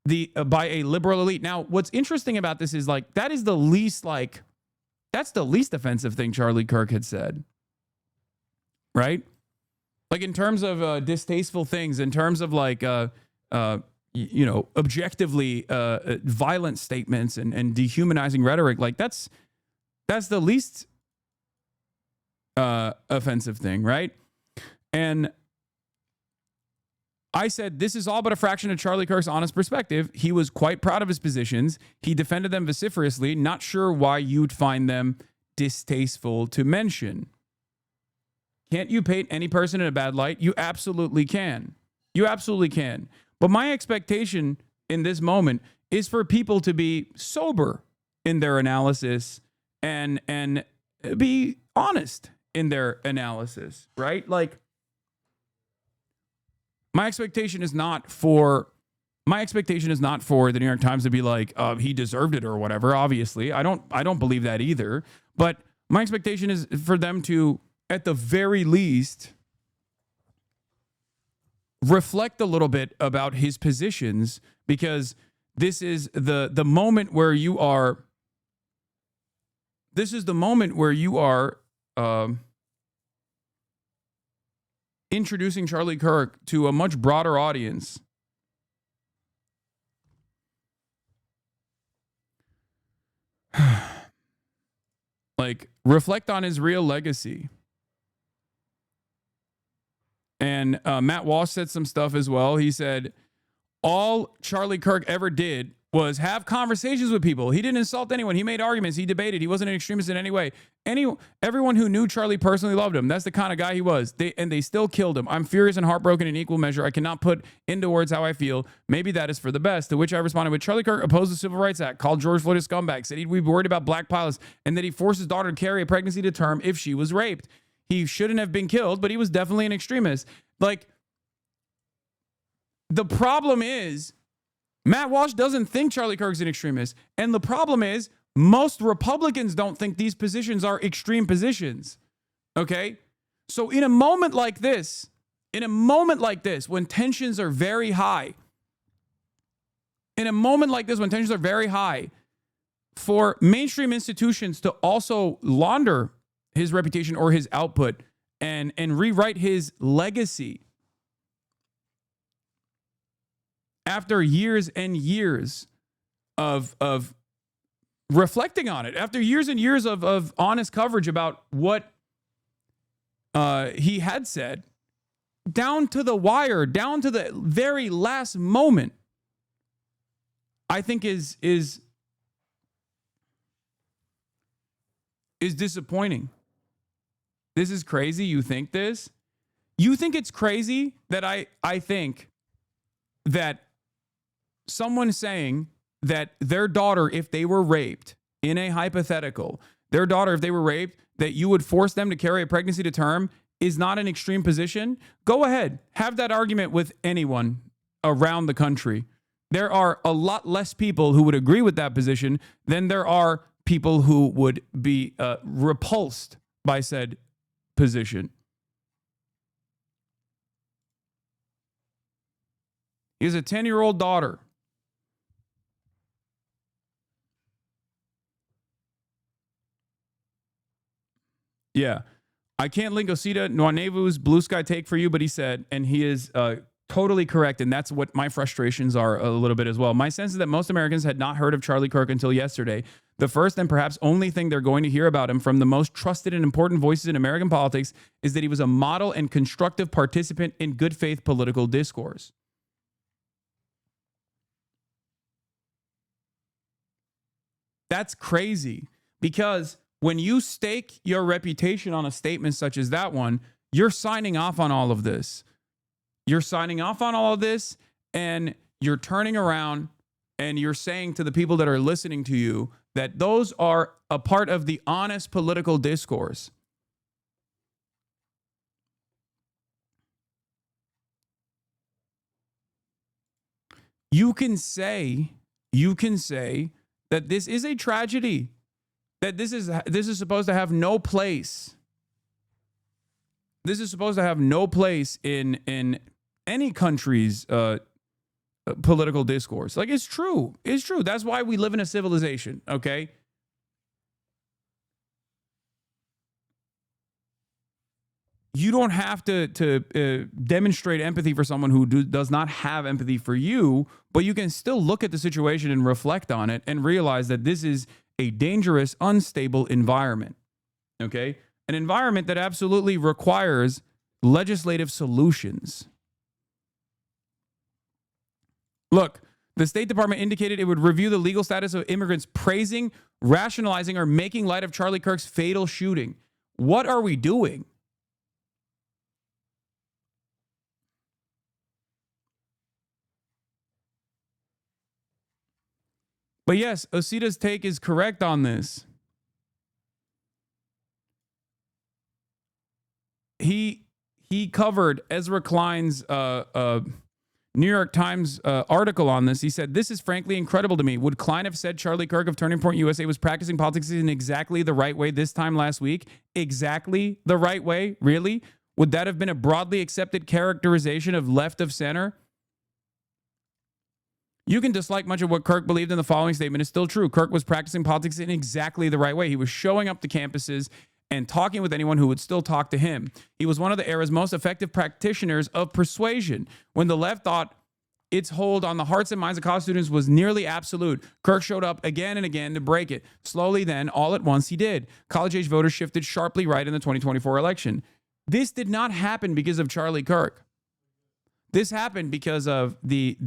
a liberal elite. Now, what's interesting about this is, like, that's the least offensive thing Charlie Kirk had said, right? Like, in terms of distasteful things, in terms of, like, objectively violent statements and dehumanizing rhetoric, like, that's the least offensive thing, right? And I said, this is all but a fraction of Charlie Kirk's honest perspective. He was quite proud of his positions. He defended them vociferously. Not sure why you'd find them distasteful to mention. Can't you paint any person in a bad light? You absolutely can. You absolutely can. But my expectation in this moment is for people to be sober in their analysis and be honest in their analysis, right? Like, my expectation is not for the New York Times to be like, he deserved it or whatever. Obviously, I don't believe that either. But my expectation is for them to, at the very least, reflect a little bit about his positions, because this is the moment where you are. This is the moment where you are introducing Charlie Kirk to a much broader audience. Like, reflect on his real legacy. And Matt Walsh said some stuff as well. He said, all Charlie Kirk ever did was have conversations with people. He didn't insult anyone. He made arguments. He debated. He wasn't an extremist in any way. Everyone who knew Charlie personally loved him. That's the kind of guy he was. They still killed him. I'm furious and heartbroken in equal measure. I cannot put into words how I feel. Maybe that is for the best. To which I responded with, Charlie Kirk opposed the Civil Rights Act, called George Floyd a scumbag, said he'd be worried about black pilots, and that he forced his daughter to carry a pregnancy to term if she was raped. He shouldn't have been killed, but he was definitely an extremist. Like, the problem is, Matt Walsh doesn't think Charlie Kirk's an extremist. And the problem is, most Republicans don't think these positions are extreme positions. Okay? So in a moment like this, when tensions are very high, in a moment like this when tensions are very high, for mainstream institutions to also launder his reputation or his output and rewrite his legacy after years and years of reflecting on it, after years and years of honest coverage about what he had said, down to the wire, down to the very last moment, I think is disappointing. This is crazy. You think this? You think it's crazy that I think that someone saying that their daughter, if they were raped in a hypothetical, their daughter, if they were raped, that you would force them to carry a pregnancy to term is not an extreme position? Go ahead. Have that argument with anyone around the country. There are a lot less people who would agree with that position than there are people who would be repulsed by said position. He has a 10-year-old daughter. Yeah. I can't link Osita Nwanevu's blue sky take for you, but he said, and he is totally correct, and that's what my frustrations are a little bit as well. My sense is that most Americans had not heard of Charlie Kirk until yesterday. The first and perhaps only thing they're going to hear about him from the most trusted and important voices in American politics is that he was a model and constructive participant in good faith political discourse. That's crazy, because when you stake your reputation on a statement such as that one, you're signing off on all of this. You're signing off on all of this, and you're turning around and you're saying to the people that are listening to you that those are a part of the honest political discourse. You can say that this is a tragedy, that this is supposed to have no place. This is supposed to have no place in any country's political discourse. Like, it's true. It's true. That's why we live in a civilization, okay? You don't have to demonstrate empathy for someone who does not have empathy for you, but you can still look at the situation and reflect on it and realize that this is a dangerous, unstable environment, okay? An environment that absolutely requires legislative solutions. Look, the State Department indicated it would review the legal status of immigrants praising, rationalizing, or making light of Charlie Kirk's fatal shooting. What are we doing? But yes, Osita's take is correct on this. He covered Ezra Klein's New York Times article on this. He said, "This is frankly incredible to me. Would Klein have said Charlie Kirk of Turning Point USA was practicing politics in exactly the right way this time last week? Exactly the right way? Really? Would that have been a broadly accepted characterization of left of center?" You can dislike much of what Kirk believed in the following statement. It's still true. Kirk was practicing politics in exactly the right way. He was showing up to campuses and talking with anyone who would still talk to him. He was one of the era's most effective practitioners of persuasion. When the left thought its hold on the hearts and minds of college students was nearly absolute, Kirk showed up again and again to break it. Slowly then, all at once, he did. College-age voters shifted sharply right in the 2024 election. This did not happen because of Charlie Kirk. This happened because of the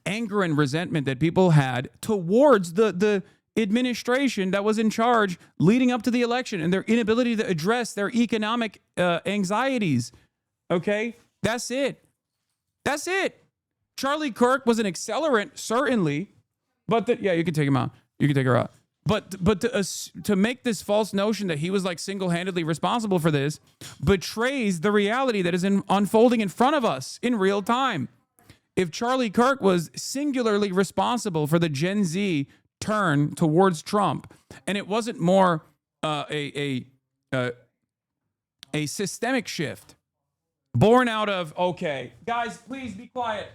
anger and resentment that people had towards the administration that was in charge leading up to the election, and their inability to address their economic anxieties. Okay? That's it. That's it. Charlie Kirk was an accelerant, certainly, but yeah, you can take him out. You can take her out. But to make this false notion that he was like single-handedly responsible for this betrays the reality that is unfolding in front of us in real time. If Charlie Kirk was singularly responsible for the Gen Z turn towards Trump, and it wasn't more a systemic shift born out of, okay, guys, please be quiet.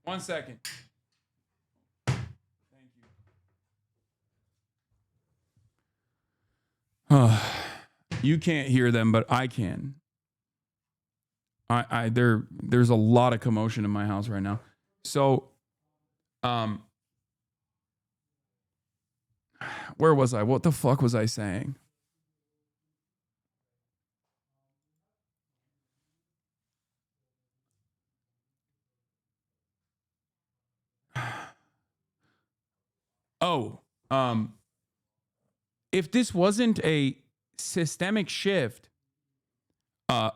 1 second. Thank you. You can't hear them, but I can. There's a lot of commotion in my house right now. So, where was I? What the fuck was I saying? Oh, if this wasn't a systemic shift,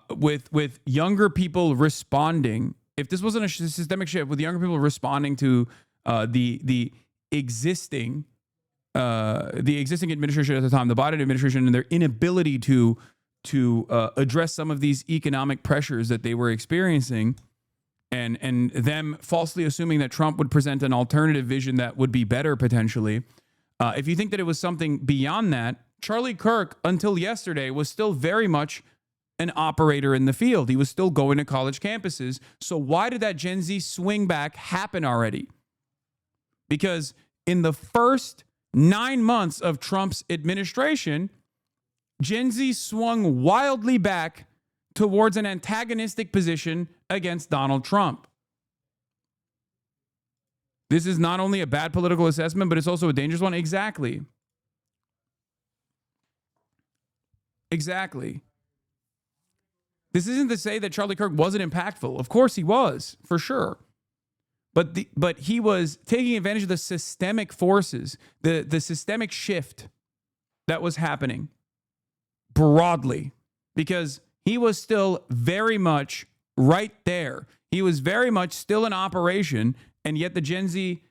with younger people responding, if this wasn't a systemic shift with younger people responding to the existing administration at the time, the Biden administration, and their inability to address some of these economic pressures that they were experiencing, and them falsely assuming that Trump would present an alternative vision that would be better potentially. If you think that it was something beyond that, Charlie Kirk, until yesterday, was still very much an operator in the field. He was still going to college campuses. So why did that Gen Z swing back happen already? Because in the first 9 months of Trump's administration, Gen Z swung wildly back towards an antagonistic position against Donald Trump. This is not only a bad political assessment, but it's also a dangerous one. Exactly. This isn't to say that Charlie Kirk wasn't impactful. Of course he was, for sure. But he was taking advantage of the systemic forces, the systemic shift that was happening broadly, because he was still very much right there. He was very much still in operation, and yet the Gen Z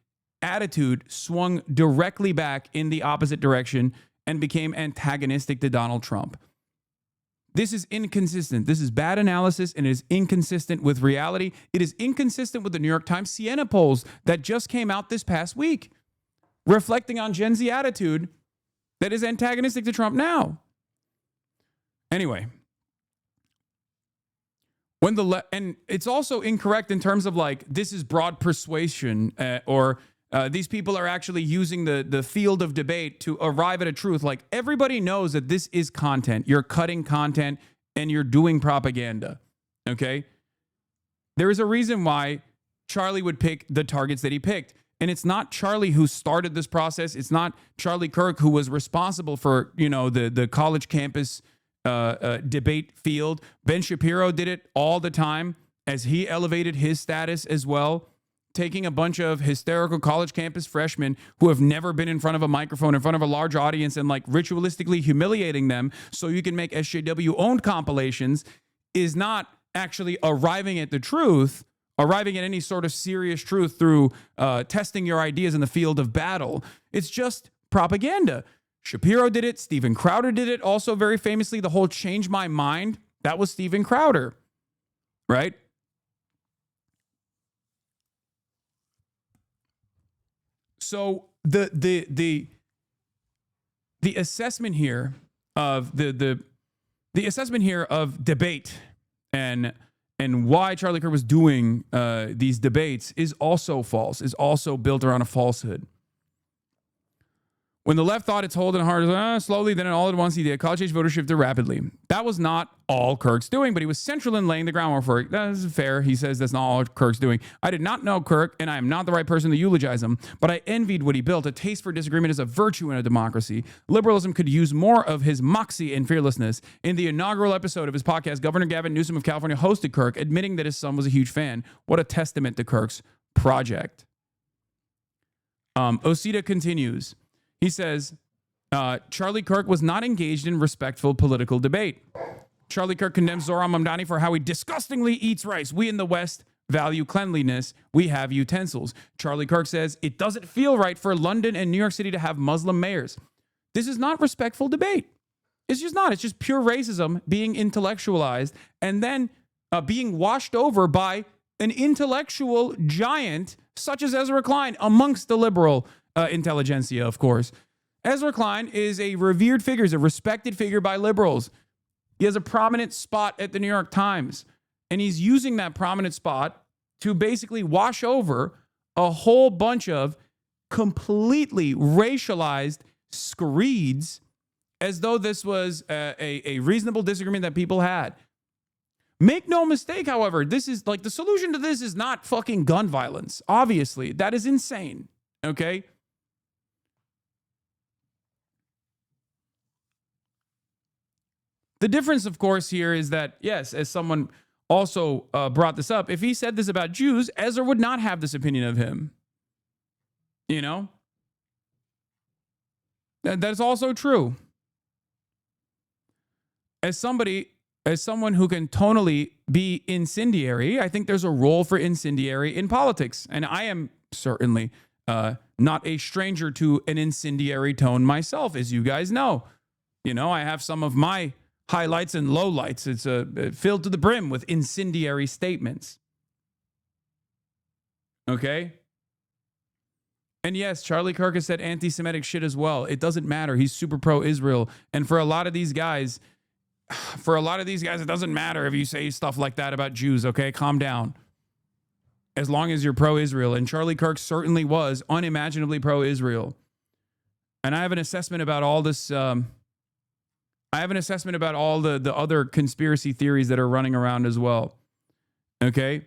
attitude swung directly back in the opposite direction and became antagonistic to Donald Trump. This is inconsistent. This is bad analysis, and it is inconsistent with reality. It is inconsistent with the New York Times Siena polls that just came out this past week, reflecting on Gen Z attitude that is antagonistic to Trump now. Anyway, and it's also incorrect in terms of like, this is broad persuasion, or these people are actually using the field of debate to arrive at a truth. Like, everybody knows that this is content. You're cutting content and you're doing propaganda. Okay? There is a reason why Charlie would pick the targets that he picked. And it's not Charlie who started this process. It's not Charlie Kirk who was responsible for, the college campus debate field. Ben Shapiro did it all the time as he elevated his status as well, taking a bunch of hysterical college campus freshmen who have never been in front of a microphone, in front of a large audience, and like ritualistically humiliating them so you can make SJW-owned compilations, is not actually arriving at the truth, arriving at any sort of serious truth through testing your ideas in the field of battle. It's just propaganda. Shapiro did it. Steven Crowder did it also very famously. The whole change my mind, that was Steven Crowder, right? So the assessment here of the assessment here of debate and why Charlie Kirk was doing these debates is also false, is also built around a falsehood. When the left thought it's holding hard, slowly, then all at once he did. College-age voters shifted rapidly. That was not all Kirk's doing, but he was central in laying the groundwork for it. That is fair. He says that's not all Kirk's doing. I did not know Kirk, and I am not the right person to eulogize him, but I envied what he built. A taste for disagreement is a virtue in a democracy. Liberalism could use more of his moxie and fearlessness. In the inaugural episode of his podcast, Governor Gavin Newsom of California hosted Kirk, admitting that his son was a huge fan. What a testament to Kirk's project. Osita continues. He says, Charlie Kirk was not engaged in respectful political debate. Charlie Kirk condemns Zohran Mamdani for how he disgustingly eats rice. We in the West value cleanliness. We have utensils. Charlie Kirk says, it doesn't feel right for London and New York City to have Muslim mayors. This is not respectful debate. It's just not. It's just pure racism being intellectualized and then being washed over by an intellectual giant such as Ezra Klein amongst the liberal intelligentsia, of course. Ezra Klein is a revered figure, is a respected figure by liberals. He has a prominent spot at the New York Times, and he's using that prominent spot to basically wash over a whole bunch of completely racialized screeds as though this was a reasonable disagreement that people had. Make no mistake, however, this is like the solution to this is not fucking gun violence. Obviously, that is insane. Okay? The difference, of course, here is that, yes, as someone also brought this up, if he said this about Jews, Ezra would not have this opinion of him. You know? That's also true. As someone who can tonally be incendiary, I think there's a role for incendiary in politics. And I am certainly not a stranger to an incendiary tone myself, as you guys know. You know, I have some of my highlights and lowlights. It's filled to the brim with incendiary statements. Okay? And yes, Charlie Kirk has said anti-Semitic shit as well. It doesn't matter. He's super pro-Israel. And for a lot of these guys, it doesn't matter if you say stuff like that about Jews, okay? Calm down. As long as you're pro-Israel. And Charlie Kirk certainly was unimaginably pro-Israel. And I have an assessment about all this. I have an assessment about all the other conspiracy theories that are running around as well. Okay?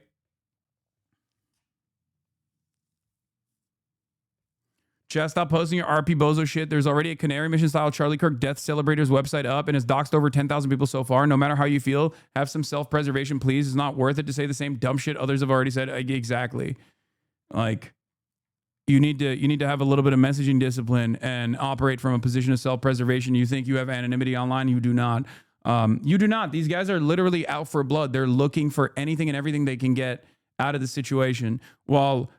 Just stop posting your RP Bozo shit. There's already a Canary Mission style Charlie Kirk Death Celebrators website up and has doxed over 10,000 people so far. No matter how you feel, have some self-preservation, please. It's not worth it to say the same dumb shit others have already said. Exactly. Like, you need to have a little bit of messaging discipline and operate from a position of self-preservation. You think you have anonymity online. You do not. You do not. These guys are literally out for blood. They're looking for anything and everything they can get out of the situation. While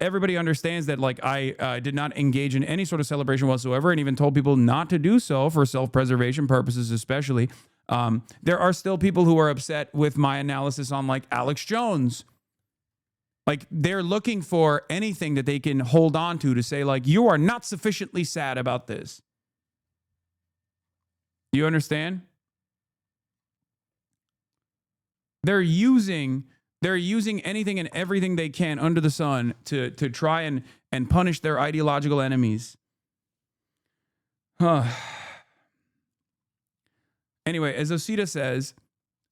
everybody understands that, like, I did not engage in any sort of celebration whatsoever and even told people not to do so for self-preservation purposes especially. There are still people who are upset with my analysis on, like, Alex Jones. Like, they're looking for anything that they can hold on to say, like, you are not sufficiently sad about this. You understand? They're using anything and everything they can under the sun to try and punish their ideological enemies. Anyway, as Osita says,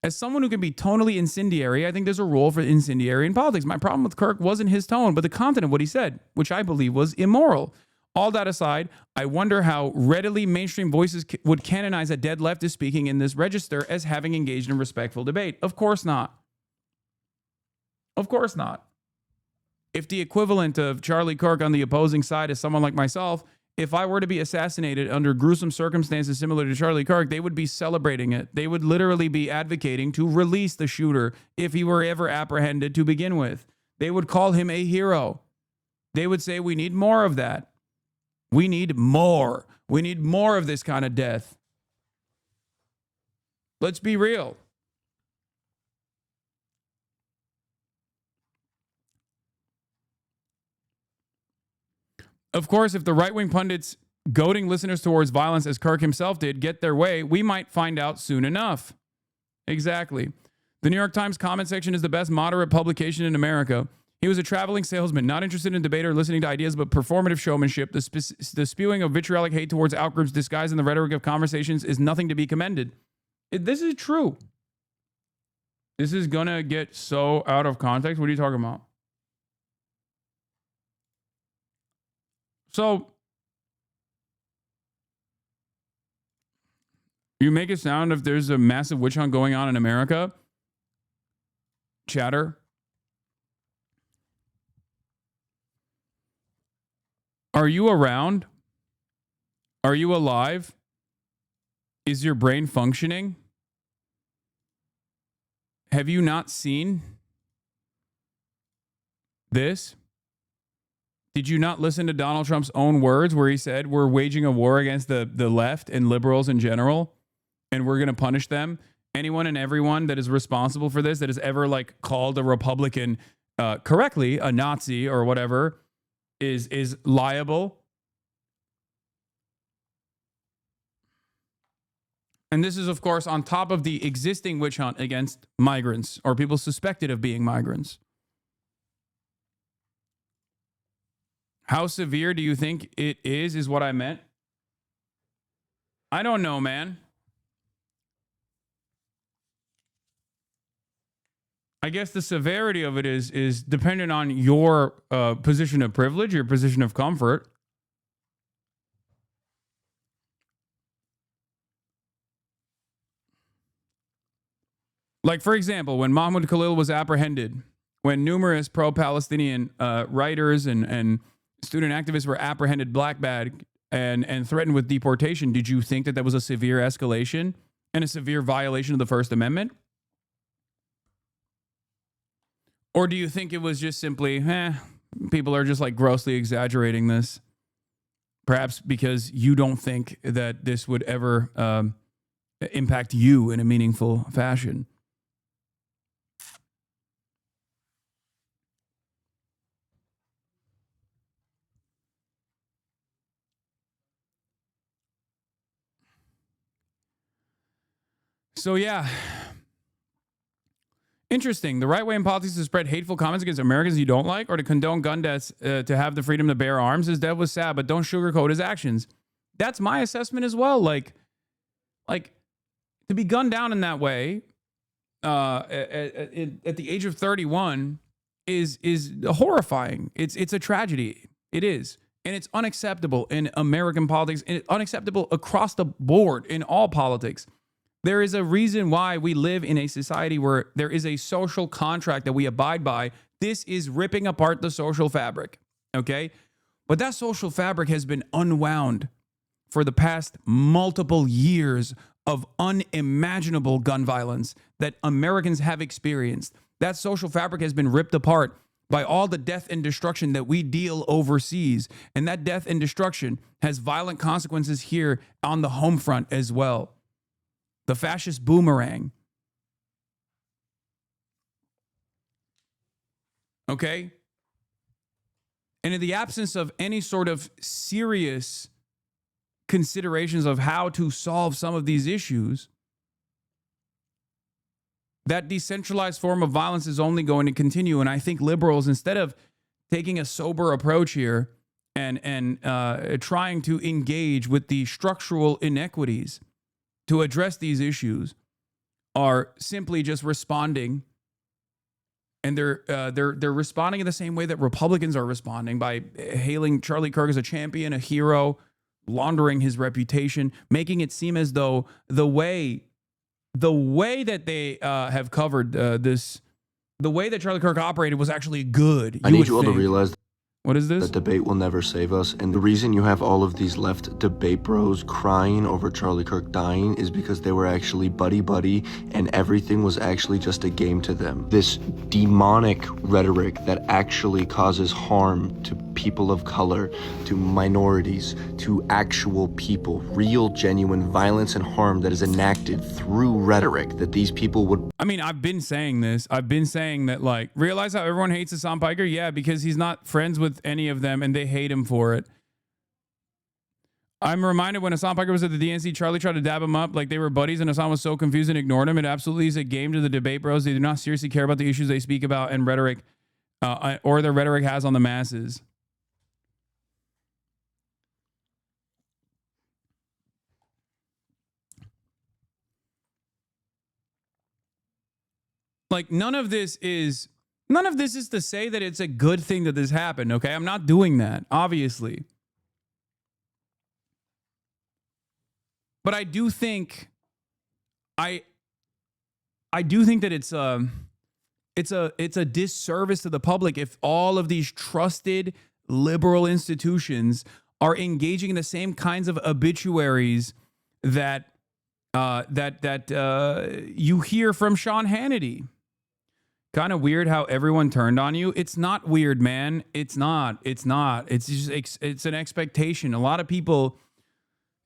as someone who can be tonally incendiary, I think there's a role for incendiary in politics. My problem with Kirk wasn't his tone, but the content of what he said, which I believe was immoral. All that aside, I wonder how readily mainstream voices would canonize a dead leftist speaking in this register as having engaged in respectful debate. Of course not. Of course not. If the equivalent of Charlie Kirk on the opposing side is someone like myself, if I were to be assassinated under gruesome circumstances similar to Charlie Kirk, they would be celebrating it. They would literally be advocating to release the shooter if he were ever apprehended to begin with. They would call him a hero. They would say, we need more of that. We need more. We need more of this kind of death. Let's be real. Of course, if the right-wing pundits goading listeners towards violence, as Kirk himself did, get their way, we might find out soon enough. Exactly. The New York Times comment section is the best moderate publication in America. He was a traveling salesman, not interested in debate or listening to ideas, but performative showmanship. The spewing of vitriolic hate towards outgroups disguised in the rhetoric of conversations is nothing to be commended. This is true. This is going to get so out of context. What are you talking about? So, you make it sound if there's a massive witch hunt going on in America. Chatter. Are you around? Are you alive? Is your brain functioning? Have you not seen this? Did you not listen to Donald Trump's own words where he said we're waging a war against the left and liberals in general, and we're going to punish them? Anyone and everyone that is responsible for this, that has ever, like, called a Republican correctly a Nazi or whatever, is liable. And this is, of course, on top of the existing witch hunt against migrants or people suspected of being migrants. How severe do you think it is what I meant. I don't know, man. I guess the severity of it is dependent on your position of privilege, your position of comfort. Like, for example, when Mahmoud Khalil was apprehended, when numerous pro-Palestinian writers and student activists were apprehended black bag and threatened with deportation, did you think that was a severe escalation and a severe violation of the First Amendment? Or do you think it was just simply, people are just like grossly exaggerating this? Perhaps because you don't think that this would ever impact you in a meaningful fashion. So, yeah. Interesting. The right way in politics is to spread hateful comments against Americans you don't like or to condone gun deaths to have the freedom to bear arms. His death was sad, but don't sugarcoat his actions. That's my assessment as well. Like to be gunned down in that way at the age of 31 is horrifying. It's a tragedy. It is. And it's unacceptable in American politics, and it's unacceptable across the board in all politics. There is a reason why we live in a society where there is a social contract that we abide by. This is ripping apart the social fabric, okay? But that social fabric has been unwound for the past multiple years of unimaginable gun violence that Americans have experienced. That social fabric has been ripped apart by all the death and destruction that we deal overseas. And that death and destruction has violent consequences here on the home front as well. The fascist boomerang. Okay? And in the absence of any sort of serious considerations of how to solve some of these issues, that decentralized form of violence is only going to continue. And I think liberals, instead of taking a sober approach here and trying to engage with the structural inequities to address these issues, are simply just responding, and they're responding in the same way that Republicans are responding, by hailing Charlie Kirk as a champion, a hero, laundering his reputation, making it seem as though the way that they have covered this, the way that Charlie Kirk operated was actually good.
I need you all to realize
what is this?
that debate will never save us. And the reason you have all of these left debate bros crying over Charlie Kirk dying is because they were actually buddy-buddy and everything was actually just a game to them. This demonic rhetoric that actually causes harm to people of color, to minorities, to actual people, real, genuine violence and harm that is enacted through rhetoric that these people would...
I mean, I've been saying this. I've been saying that, like, realize how everyone hates Hasan Piker? Yeah, because he's not friends with any of them and they hate him for it. I'm reminded when Hasan Piker was at the DNC, Charlie tried to dab him up like they were buddies, and Hasan was so confused and ignored him. It absolutely is a game to the debate bros. They do not seriously care about the issues they speak about and rhetoric, or their rhetoric has on the masses. Like, none of this is to say that it's a good thing that this happened, okay? I'm not doing that, obviously. But I do think I do think that it's a disservice to the public if all of these trusted liberal institutions are engaging in the same kinds of obituaries that you hear from Sean Hannity. Kind of weird how everyone turned on you. It's not weird, man. It's not. It's just, it's an expectation. A lot of people,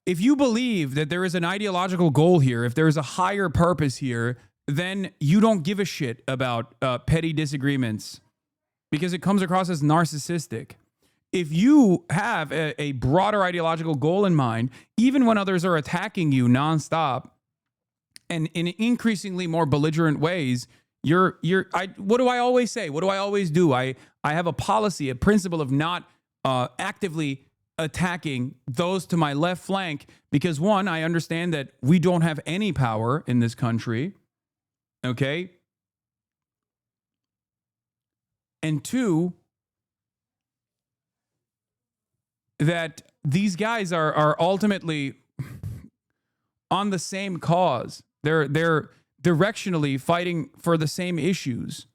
if you believe that there is an ideological goal here, if there is a higher purpose here, then you don't give a shit about petty disagreements because it comes across as narcissistic. If you have a broader ideological goal in mind, even when others are attacking you nonstop and in increasingly more belligerent ways, what do I always say? What do I always do? I have a policy, a principle of not actively attacking those to my left flank because, one, I understand that we don't have any power in this country, okay? And two, that these guys are ultimately on the same cause. They're directionally fighting for the same issues.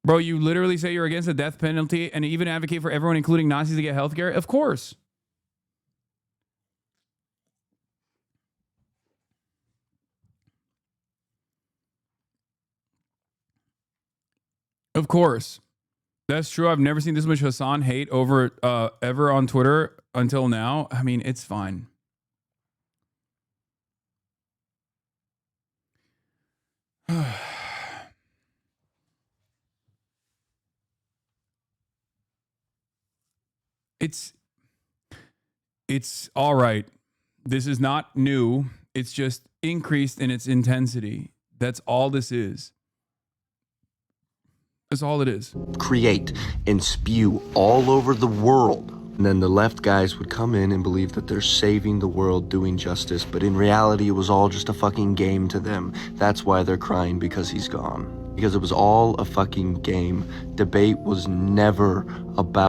Bro, you literally say you're against the death penalty and even advocate for everyone, including Nazis, to get health care? Of course. Of course. That's true. I've never seen this much Hasan hate over ever on Twitter until now. I mean, it's fine. It's all right. This is not new. It's just increased in its intensity. That's all this is. That's all it is.
Create and spew all over the world. And then the left guys would come in and believe that they're saving the world, doing justice. But in reality, it was all just a fucking game to them. That's why they're crying because he's gone. Because it was all a fucking game. Debate was never about...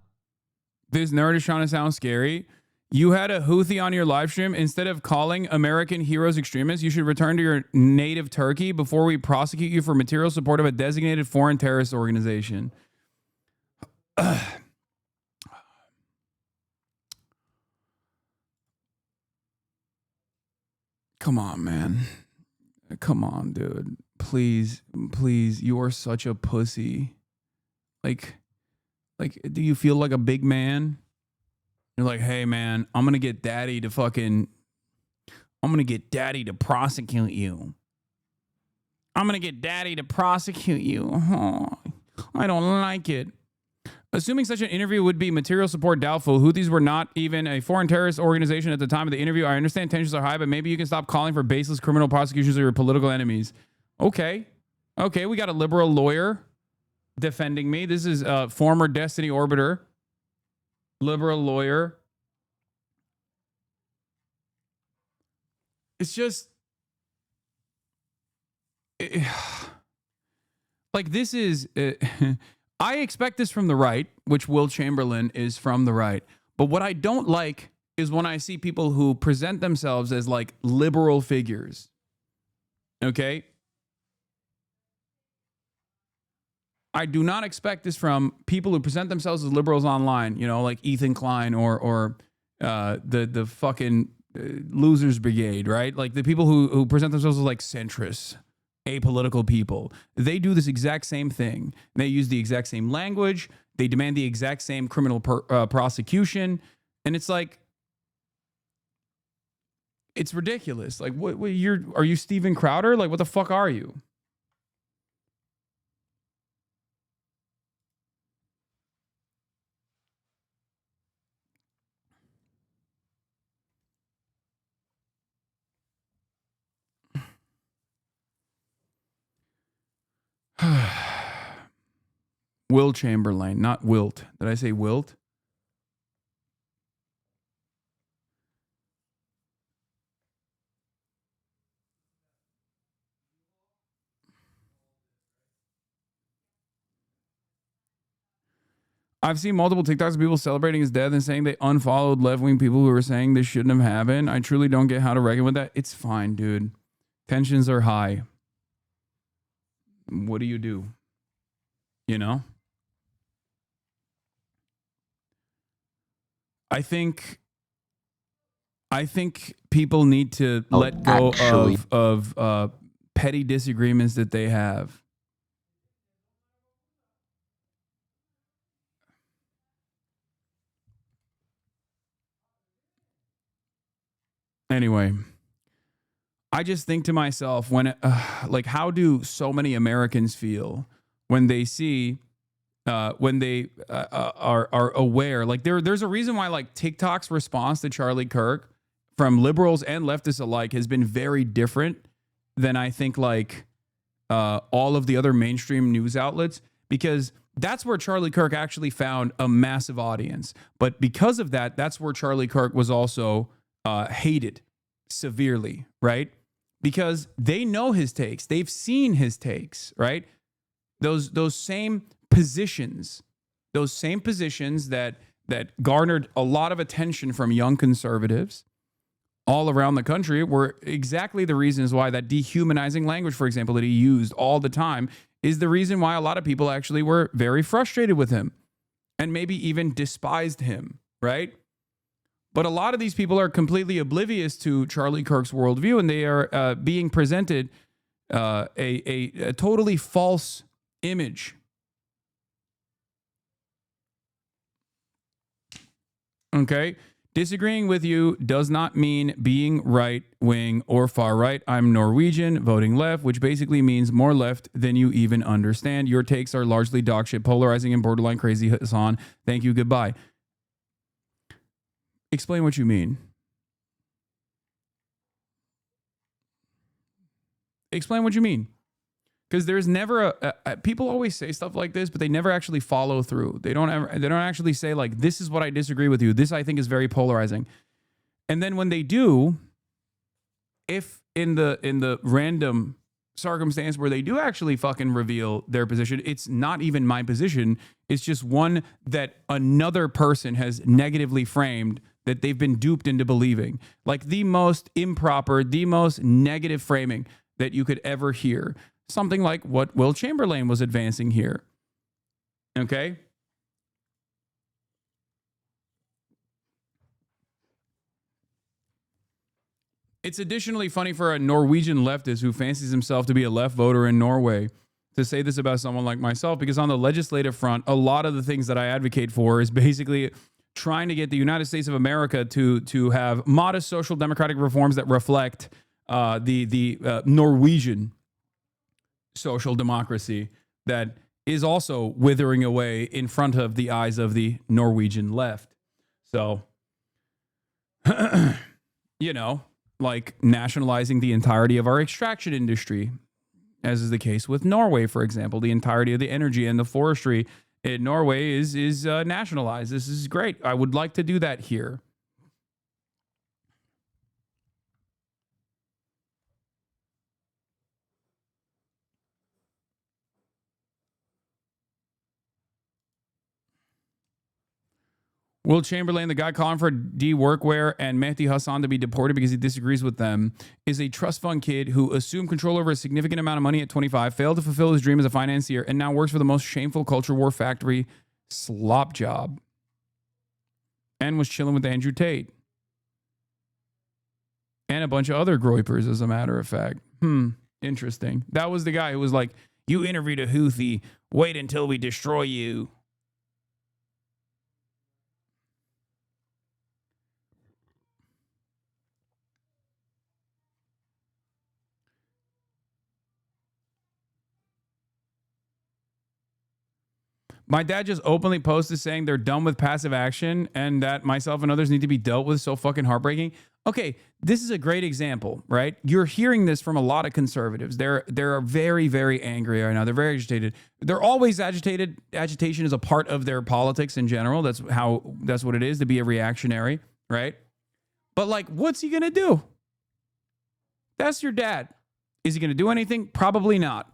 This nerd is trying to sound scary. You had a Houthi on your live stream. Instead of calling American heroes extremists, you should return to your native Turkey before we prosecute you for material support of a designated foreign terrorist organization. Come on, man. Come on, dude. Please, please. You are such a pussy. Like, do you feel like a big man? You're like, hey, man, I'm going to get daddy to prosecute you. I'm going to get daddy to prosecute you. Oh, I don't like it. Assuming such an interview would be material support doubtful, Houthis were not even a foreign terrorist organization at the time of the interview. I understand tensions are high, but maybe you can stop calling for baseless criminal prosecutions of your political enemies. Okay, we got a liberal lawyer defending me. This is a former Destiny Orbiter. Liberal lawyer. It's just like this is I expect this from the right, which Will Chamberlain is from the right. But what I don't like is when I see people who present themselves as like liberal figures. Okay? I do not expect this from people who present themselves as liberals online, you know, like Ethan Klein or the fucking losers brigade, right? Like the people who present themselves as like centrists, apolitical people. They do this exact same thing. They use the exact same language. They demand the exact same criminal prosecution. And it's like, it's ridiculous. Like, what are you Steven Crowder? Like, what the fuck are you? Will Chamberlain, not Wilt. Did I say Wilt? I've seen multiple TikToks of people celebrating his death and saying they unfollowed left-wing people who were saying this shouldn't have happened. I truly don't get how to reckon with that. It's fine, dude. Tensions are high. What do? You know? I think people need to let go of petty disagreements that they have. Anyway, I just think to myself, when like, how do so many Americans feel when they see, when they are aware? Like, there's a reason why like TikTok's response to Charlie Kirk from liberals and leftists alike has been very different than I think like all of the other mainstream news outlets, because that's where Charlie Kirk actually found a massive audience. But because of that, that's where Charlie Kirk was also hated severely, right? Because they know his takes. They've seen his takes, right? Those same positions that garnered a lot of attention from young conservatives all around the country were exactly the reasons why that dehumanizing language, for example, that he used all the time is the reason why a lot of people actually were very frustrated with him and maybe even despised him, right? But a lot of these people are completely oblivious to Charlie Kirk's worldview, and they are being presented a totally false image. Okay? Disagreeing with you does not mean being right wing or far right. I'm Norwegian, voting left, which basically means more left than you even understand. Your takes are largely dogshit, polarizing, and borderline crazy, Hasan. Thank you. Goodbye. Explain what you mean. Explain what you mean. Because there's never people always say stuff like this, but they never actually follow through. They don't actually say like, this is what I disagree with you. This I think is very polarizing. And then when they do, if in the random circumstance where they do actually fucking reveal their position, it's not even my position. It's just one that another person has negatively framed that they've been duped into believing. Like the most improper, the most negative framing that you could ever hear. Something like what Will Chamberlain was advancing here. Okay? It's additionally funny for a Norwegian leftist who fancies himself to be a left voter in Norway to say this about someone like myself, because on the legislative front, a lot of the things that I advocate for is basically trying to get the United States of America to have modest social democratic reforms that reflect the Norwegian social democracy that is also withering away in front of the eyes of the Norwegian left. So, you know, like nationalizing the entirety of our extraction industry, as is the case with Norway, for example. The entirety of the energy and the forestry in Norway is nationalized. This is great. I would like to do that here. Will Chamberlain, the guy calling for D workwear and Mehdi Hasan to be deported because he disagrees with them, is a trust fund kid who assumed control over a significant amount of money at 25, failed to fulfill his dream as a financier, and now works for the most shameful culture war factory slop job. And was chilling with Andrew Tate. And a bunch of other groypers, as a matter of fact. Interesting. That was the guy who was like, you interviewed a Houthi, wait until we destroy you. My dad just openly posted saying they're done with passive action and that myself and others need to be dealt with. So fucking heartbreaking. Okay, this is a great example, right? You're hearing this from a lot of conservatives. They're very, very angry right now. They're very agitated. They're always agitated. Agitation is a part of their politics in general. That's what it is to be a reactionary, right? But like, what's he gonna do? That's your dad. Is he gonna do anything? Probably not.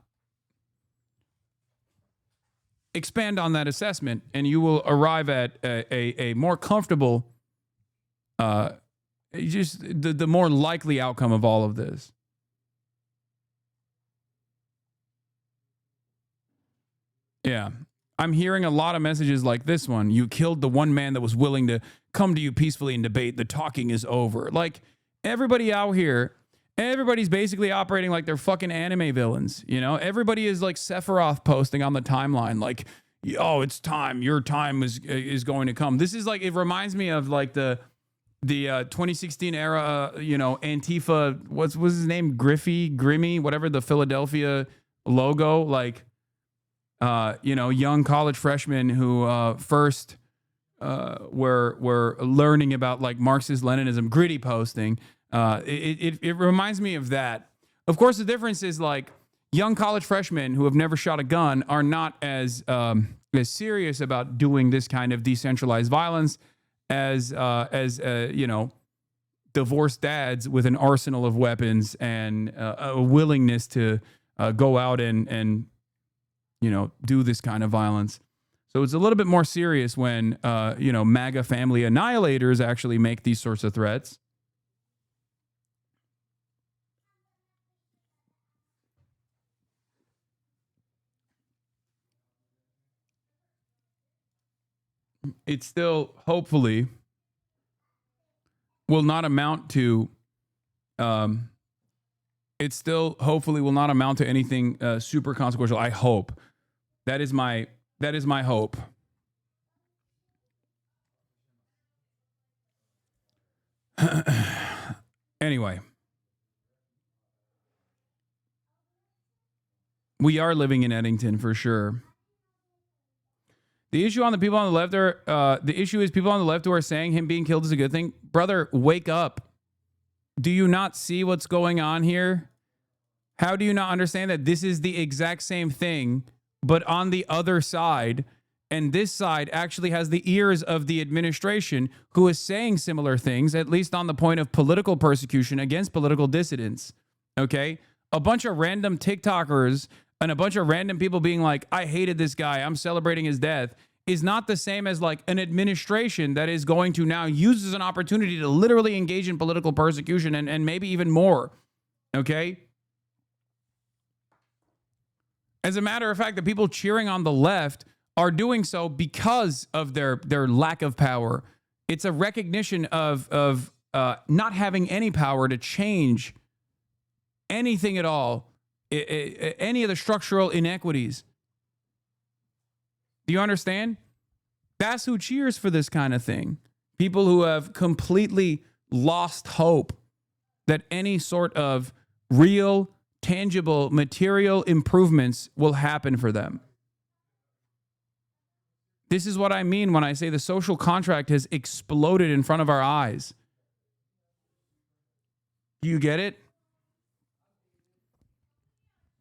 Expand on that assessment and you will arrive at a more comfortable, just the more likely outcome of all of this. Yeah. I'm hearing a lot of messages like this one. You killed the one man that was willing to come to you peacefully and debate. The talking is over. Like everybody out here, everybody's basically operating like they're fucking anime villains. You know, everybody is like Sephiroth posting on the timeline, like, oh, it's time. Your time is going to come. This is like, it reminds me of like the 2016 era, Antifa, what's his name? Grimmy, whatever, the Philadelphia logo, like, young college freshmen who first were learning about like Marxist Leninism, gritty posting. It reminds me of that. Of course, the difference is like, young college freshmen who have never shot a gun are not as serious about doing this kind of decentralized violence as you know, divorced dads with an arsenal of weapons and a willingness to go out and you know, do this kind of violence. So it's a little bit more serious when you know, MAGA family annihilators actually make these sorts of threats. It still hopefully will not amount to it still hopefully will not amount to anything super consequential. I hope. That is my hope. Anyway, we are living in Eddington for sure. The issue on the people on the left are the issue is people on the left who are saying him being killed is a good thing. Brother, wake up. Do you not see what's going on here? How do you not understand that this is the exact same thing, but on the other side, and this side actually has the ears of the administration who is saying similar things, at least on the point of political persecution against political dissidents, okay? A bunch of random TikTokers and a bunch of random people being like, I hated this guy, I'm celebrating his death, is not the same as like an administration that is going to now use as an opportunity to literally engage in political persecution and maybe even more, okay? As a matter of fact, the people cheering on the left are doing so because of their lack of power. It's a recognition of not having any power to change anything at all, any of the structural inequities. Do you understand? That's who cheers for this kind of thing. People who have completely lost hope that any sort of real, tangible, material improvements will happen for them. This is what I mean when I say the social contract has exploded in front of our eyes. Do you get it?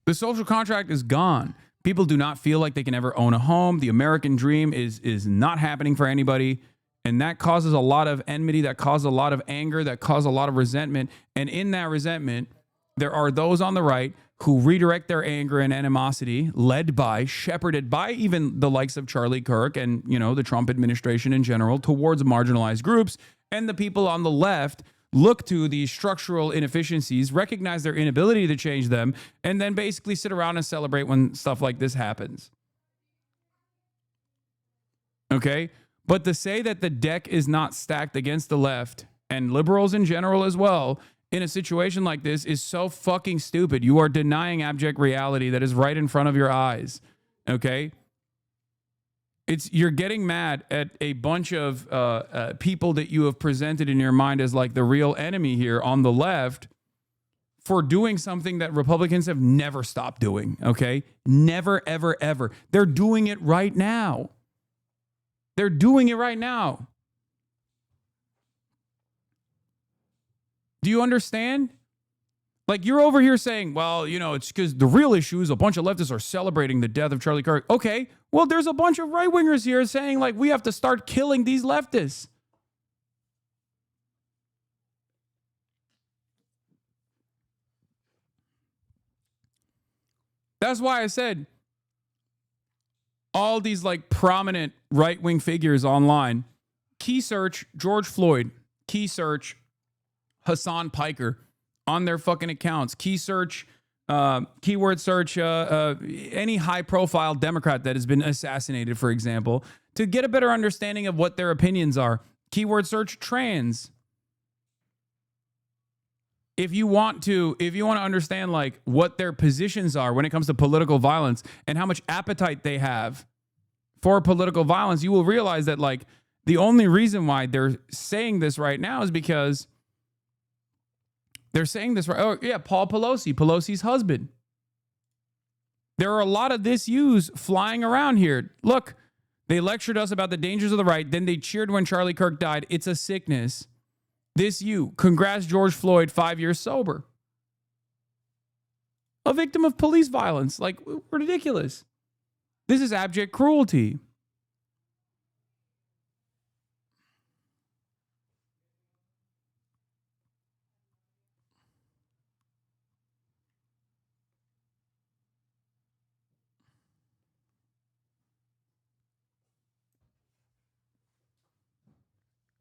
The social contract is gone. People do not feel like they can ever own a home. The American dream is not happening for anybody. And that causes a lot of enmity, that causes a lot of anger, that causes a lot of resentment. And in that resentment, there are those on the right who redirect their anger and animosity, led by, shepherded by even the likes of Charlie Kirk and, you know, the Trump administration in general, towards marginalized groups. And the people on the left look to these structural inefficiencies, recognize their inability to change them, and then basically sit around and celebrate when stuff like this happens. Okay? But to say that the deck is not stacked against the left, and liberals in general as well, in a situation like this is so fucking stupid. You are denying abject reality that is right in front of your eyes. Okay? You're getting mad at a bunch of people that you have presented in your mind as like the real enemy here on the left for doing something that Republicans have never stopped doing, okay? Never, ever, ever. They're doing it right now. They're doing it right now. Do you understand? Like, you're over here saying, well, you know, it's because the real issue is a bunch of leftists are celebrating the death of Charlie Kirk. Okay, well, there's a bunch of right-wingers here saying, like, we have to start killing these leftists. That's why I said all these, like, prominent right-wing figures online, key search George Floyd, key search Hasan Piker on their fucking accounts, key search, keyword search, any high profile Democrat that has been assassinated, for example, to get a better understanding of what their opinions are. Keyword search trans. If you want to understand like what their positions are when it comes to political violence and how much appetite they have for political violence, you will realize that like the only reason why they're saying this right now is because they're saying this right. Oh, yeah, Paul Pelosi, Pelosi's husband. There are a lot of this use flying around here. Look, they lectured us about the dangers of the right. Then they cheered when Charlie Kirk died. It's a sickness. This you. Congrats, George Floyd, 5 years sober. a victim of police violence. Like, ridiculous. This is abject cruelty.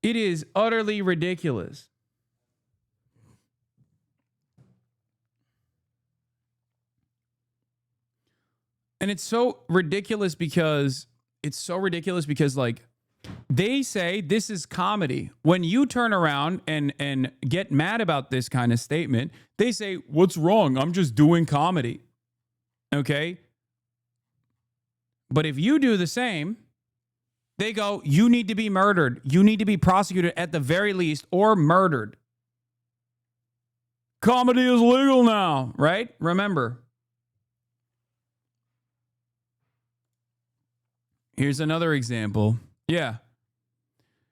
It is utterly ridiculous. And it's so ridiculous because like they say this is comedy. When you turn around and get mad about this kind of statement, they say, "What's wrong? I'm just doing comedy." Okay? But if you do the same, they go, "You need to be murdered. You need to be prosecuted at the very least or murdered." Comedy is legal now, right? Remember. Here's another example. Yeah.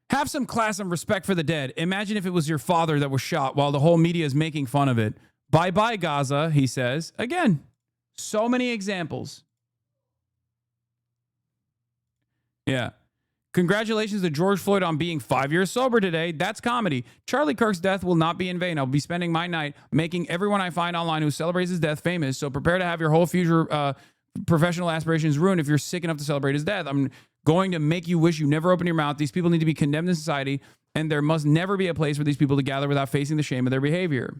Have some class and respect for the dead. Imagine if it was your father that was shot while the whole media is making fun of it. Bye-bye, Gaza, he says. Again, so many examples. Yeah. Congratulations to George Floyd on being 5 years sober today. That's comedy. Charlie Kirk's death will not be in vain. I'll be spending my night making everyone I find online who celebrates his death famous. So prepare to have your whole future professional aspirations ruined if you're sick enough to celebrate his death. I'm going to make you wish you never opened your mouth. These people need to be condemned in society, and there must never be a place for these people to gather without facing the shame of their behavior.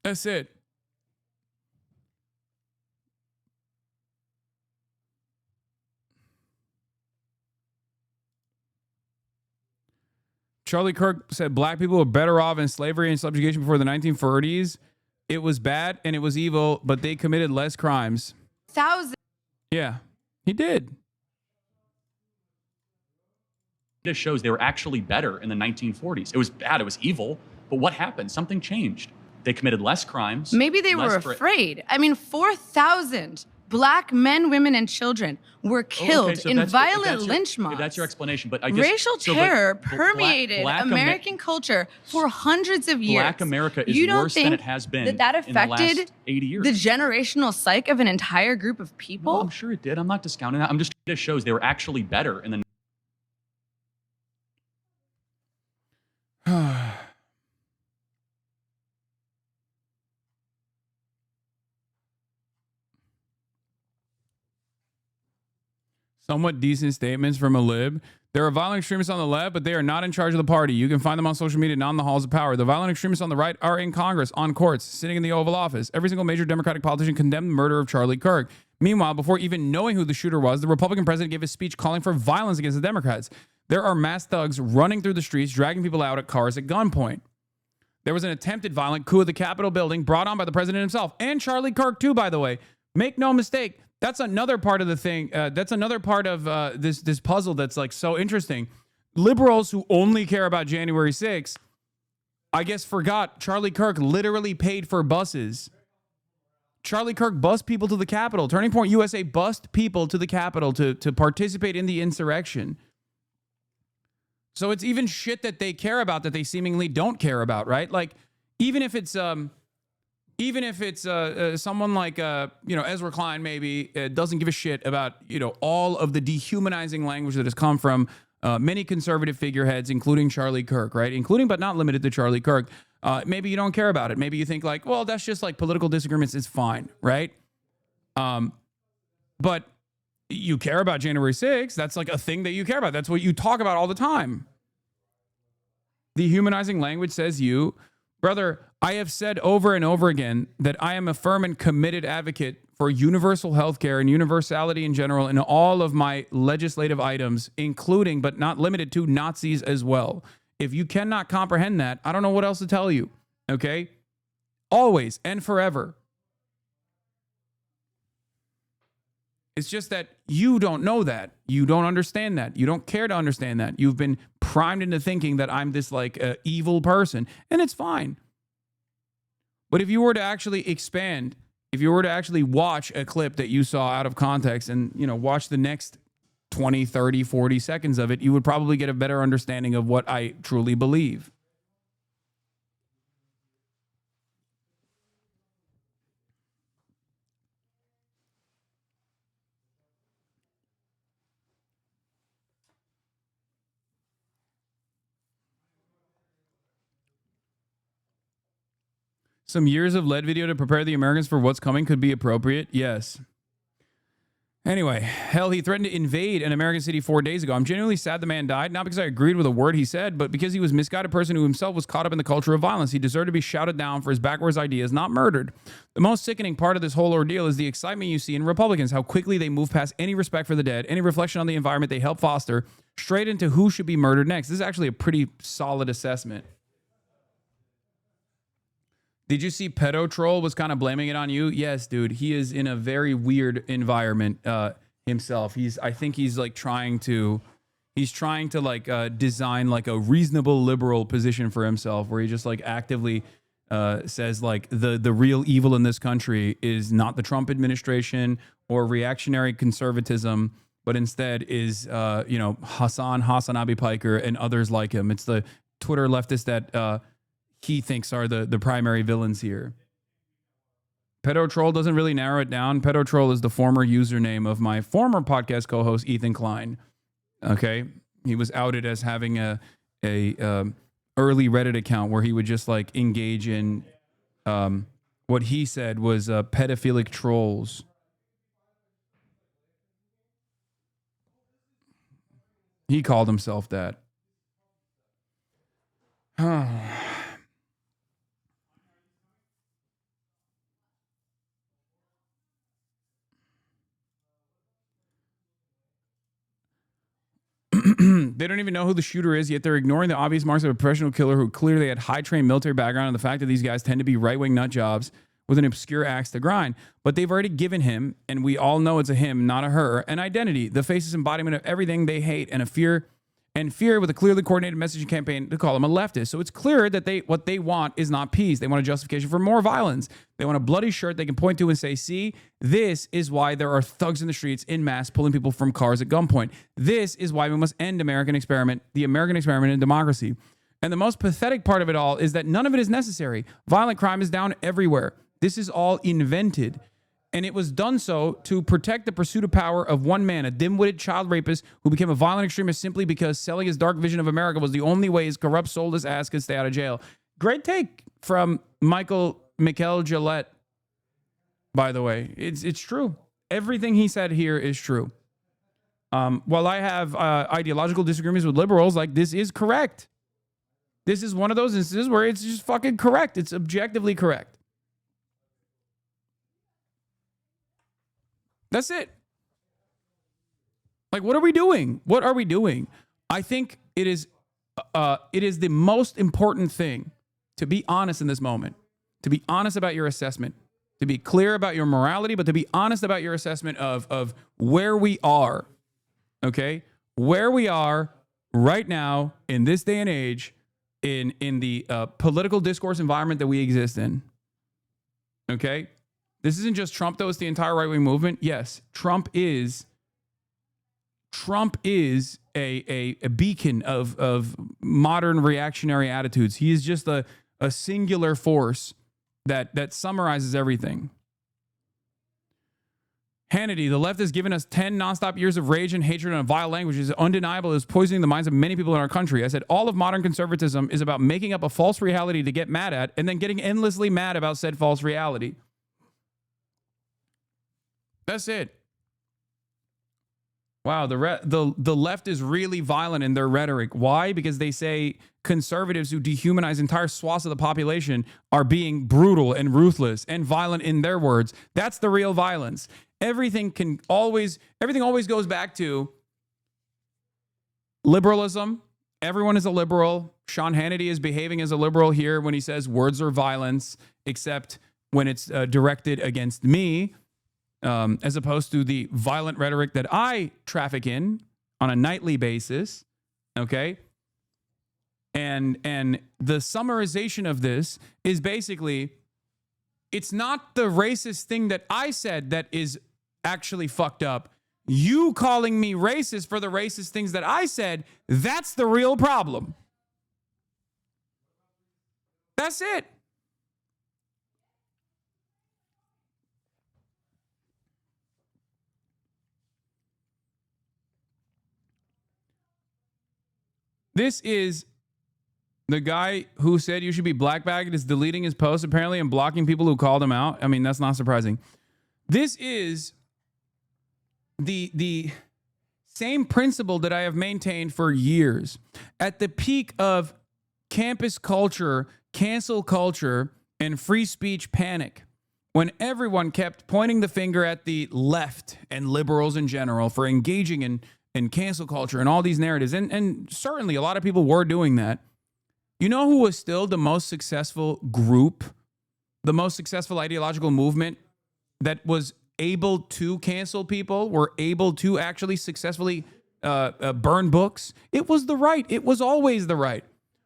That's it. Charlie Kirk said black people were better off in slavery and subjugation before the 1940s. It was bad and it was evil, but they committed less crimes. Yeah, he did.
This shows they were actually better in the 1940s. It was bad, it was evil, but what happened? Something changed. They committed less crimes.
Maybe they were afraid. I mean, 4,000 black men, women, and children were killed in violent lynch mobs.
If that's your explanation, but I guess
racial terror permeated American culture for hundreds of years.
Black America is worse than it has been
that
in the last
affected
80 years.
the generational psyche of an entire group of people?
No, I'm sure it did. I'm not discounting that. I'm just it shows they were actually better in the.
Somewhat decent statements from a lib. There are violent extremists on the left, but they are not in charge of the party. You can find them on social media, not in the halls of power. The violent extremists on the right are in Congress, on courts, sitting in the Oval Office. Every single major Democratic politician condemned the murder of Charlie Kirk. Meanwhile, before even knowing who the shooter was, the Republican president gave a speech calling for violence against the Democrats. There are mass thugs running through the streets, dragging people out at cars at gunpoint. There was an attempted violent coup at the Capitol building brought on by the president himself and Charlie Kirk too, by the way. Make no mistake. That's another part of the thing. That's another part of this puzzle that's like so interesting. Liberals who only care about January 6th, I guess, forgot Charlie Kirk literally paid for buses. Charlie Kirk bussed people to the Capitol. Turning Point USA bussed people to the Capitol to participate in the insurrection. So it's even shit that they care about that they seemingly don't care about, right? Like, even if it's someone like Ezra Klein maybe doesn't give a shit about all of the dehumanizing language that has come from many conservative figureheads, including Charlie Kirk, right? Including but not limited to Charlie Kirk. Maybe you don't care about it. Maybe you think like, well, that's just like political disagreements. It's fine, right? But you care about January 6th. That's like a thing that you care about. That's what you talk about all the time. Dehumanizing language says you, brother, I have said over and over again that I am a firm and committed advocate for universal health care and universality in general in all of my legislative items, including but not limited to Nazis as well. If you cannot comprehend that, I don't know what else to tell you, okay? Always and forever. It's just that you don't know that. You don't understand that. You don't care to understand that. You've been primed into thinking that I'm this like evil person, and it's fine. But if you were to actually expand if you were to actually watch a clip that you saw out of context and, you know, watch the next 20, 30, 40 seconds of it, you would probably get a better understanding of what I truly believe. Some years of lead video to prepare the Americans for what's coming could be appropriate. Yes. Anyway, hell, he threatened to invade an American city 4 days ago. I'm genuinely sad the man died, not because I agreed with a word he said, but because he was a misguided person who himself was caught up in the culture of violence. He deserved to be shouted down for his backwards ideas, not murdered. The most sickening part of this whole ordeal is the excitement you see in Republicans, how quickly they move past any respect for the dead, any reflection on the environment they help foster, straight into who should be murdered next. This is actually a pretty solid assessment. Did you see Pedo Troll was kind of blaming it on you? Yes, dude. He is in a very weird environment himself. I think he's like trying to like design like a reasonable liberal position for himself, where he just like actively says like the real evil in this country is not the Trump administration or reactionary conservatism, but instead is HasanAbi Piker and others like him. It's the Twitter leftists that he thinks are the primary villains here. Pedo Troll doesn't really narrow it down. Pedo Troll is the former username of my former podcast co-host Ethan Klein. Okay, he was outed as having a early Reddit account where he would just like engage in what he said was pedophilic trolls. He called himself that. They don't even know who the shooter is, yet they're ignoring the obvious marks of a professional killer who clearly had high-trained military background and the fact that these guys tend to be right-wing nut jobs with an obscure axe to grind. But they've already given him, and we all know it's a him, not a her, an identity. The faceless embodiment of everything they hate and a fear with a clearly coordinated messaging campaign to call him a leftist. So it's clear that what they want is not peace. They want a justification for more violence. They want a bloody shirt they can point to and say, see, this is why there are thugs in the streets in mass pulling people from cars at gunpoint. This is why we must end the American experiment in democracy. And the most pathetic part of it all is that none of it is necessary. Violent crime is down everywhere. This is all invented. And it was done so to protect the pursuit of power of one man, a dim-witted child rapist who became a violent extremist simply because selling his dark vision of America was the only way his corrupt, soulless ass could stay out of jail. Great take from Michael Gillette, by the way. It's true. Everything he said here is true. While I have ideological disagreements with liberals, like, this is correct. This is one of those instances where it's just fucking correct. It's objectively correct. That's it. Like, what are we doing? What are we doing? I think it is the most important thing to be honest in this moment, to be honest about your assessment, to be clear about your morality, but to be honest about your assessment of where we are, okay? Where we are right now in this day and age in the political discourse environment that we exist in, okay? This isn't just Trump, though. It's the entire right-wing movement. Yes, Trump is a beacon of modern reactionary attitudes. He is just a singular force that summarizes everything. Hannity, the left has given us 10 nonstop years of rage and hatred and a vile language. It is undeniable. It is poisoning the minds of many people in our country. I said all of modern conservatism is about making up a false reality to get mad at and then getting endlessly mad about said false reality. That's it. Wow, the left is really violent in their rhetoric. Why? Because they say conservatives who dehumanize entire swaths of the population are being brutal and ruthless and violent in their words. That's the real violence. Everything always goes back to liberalism. Everyone is a liberal. Sean Hannity is behaving as a liberal here when he says words are violence, except when it's directed against me. As opposed to the violent rhetoric that I traffic in on a nightly basis, okay? And the summarization of this is basically It's not the racist thing that I said that is actually fucked up. You calling me racist for the racist things that I said, that's the real problem. That's it. This is the guy who said you should be blackbagged is deleting his post apparently and blocking people who called him out. I mean, that's not surprising. This is the same principle that I have maintained for years. At the peak of campus culture, cancel culture, and free speech panic, when everyone kept pointing the finger at the left and liberals in general for engaging in cancel culture and all these narratives, and certainly a lot of people were doing that. You know who was still the most successful group, the most successful ideological movement that was able to cancel people, were able to actually successfully burn books? It was the right. It was always the right.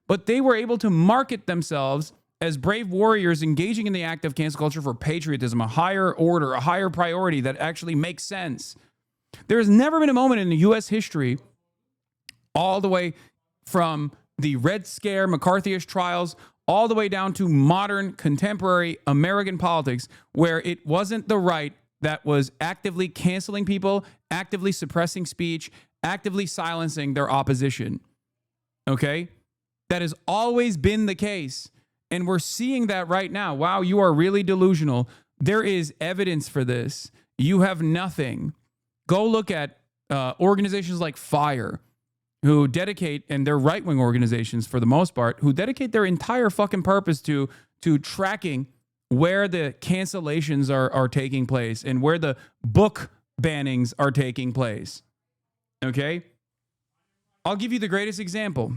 But they were able to market themselves as brave warriors engaging in the act of cancel culture for patriotism, a higher order, a higher priority that actually makes sense. There has never been a moment in U.S. history, all the way from the Red Scare, McCarthyist trials, all the way down to modern, contemporary American politics, where it wasn't the right that was actively canceling people, actively suppressing speech, actively silencing their opposition. Okay? That has always been the case. And we're seeing that right now. Wow, you are really delusional. There is evidence for this. You have nothing. Go look at organizations like FIRE, who dedicate, and they're right-wing organizations for the most part, who dedicate their entire fucking purpose to tracking where the cancellations are taking place and where the book bannings are taking place. Okay? I'll give you the greatest example.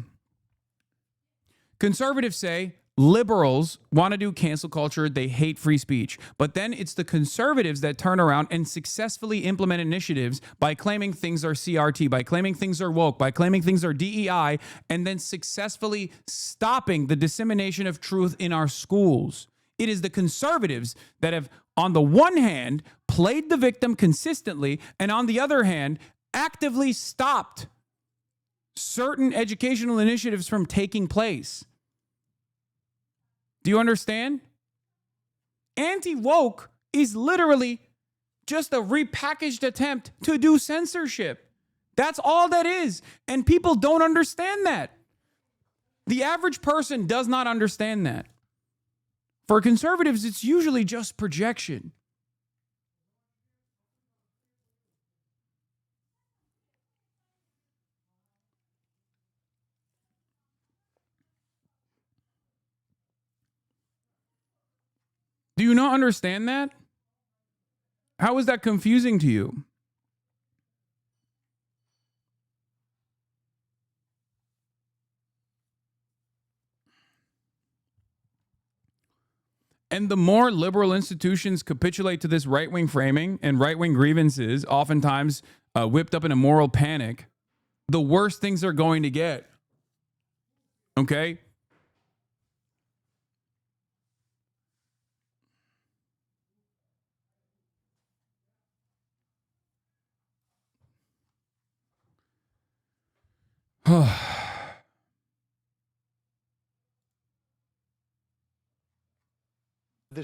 Conservatives say liberals want to do cancel culture. They hate free speech. But then it's the conservatives that turn around and successfully implement initiatives by claiming things are CRT, by claiming things are woke, by claiming things are DEI, and then successfully stopping the dissemination of truth in our schools. It is the conservatives that have, on the one hand, played the victim consistently, and on the other hand, actively stopped certain educational initiatives from taking place. Do you understand? Anti-woke is literally just a repackaged attempt to do censorship. That's all that is. And people don't understand that. The average person does not understand that. For conservatives, it's usually just projection. Do you not understand that? How is that confusing to you? And the more liberal institutions capitulate to this right-wing framing and right-wing grievances, oftentimes whipped up in a moral panic, the worse things are going to get. Okay?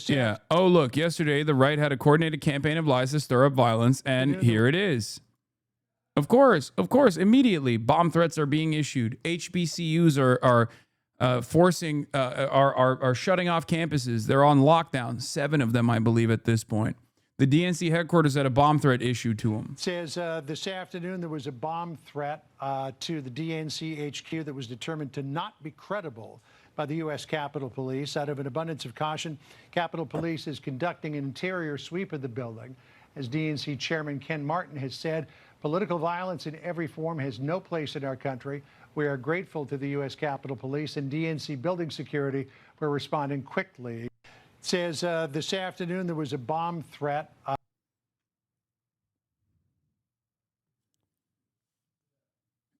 Yeah. Oh, look, yesterday the right had a coordinated campaign of lies to stir up violence, and here it is. Of course, immediately bomb threats are being issued. HBCUs are forcing, are shutting off campuses. They're on lockdown. 7 of them, I believe, at this point. The DNC headquarters had a bomb threat issued to them.
It says this afternoon there was a bomb threat to the DNC HQ that was determined to not be credible by the U.S. Capitol Police. Out of an abundance of caution, Capitol Police is conducting an interior sweep of the building. As DNC Chairman Ken Martin has said, political violence in every form has no place in our country. We are grateful to the U.S. Capitol Police and DNC building security for responding quickly. It says this afternoon there was a bomb threat.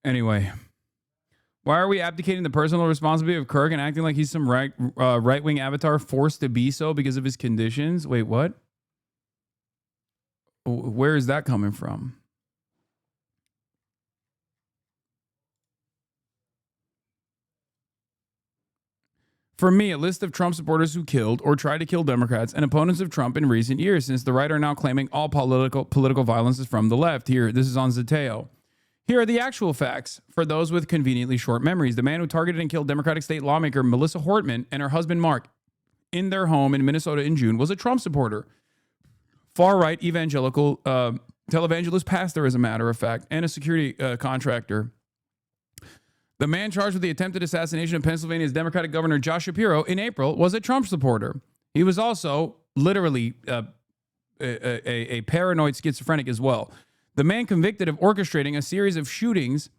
Anyway, Why are we abdicating the personal responsibility of Kirk and acting like he's some right-wing avatar forced to be so because of his conditions? Wait, what? Where is that coming from? For me, a list of Trump supporters who killed or tried to kill Democrats and opponents of Trump in recent years, since the right are now claiming all political violence is from the left. Here, this is on Zateo. Here are the actual facts for those with conveniently short memories. The man who targeted and killed Democratic state lawmaker Melissa Hortman and her husband Mark in their home in Minnesota in June was a Trump supporter. Far-right evangelical televangelist pastor, as a matter of fact, and a security contractor. The man charged with the attempted assassination of Pennsylvania's Democratic Governor Josh Shapiro in April was a Trump supporter. He was also literally a paranoid schizophrenic as well. The man convicted of orchestrating a series of shootings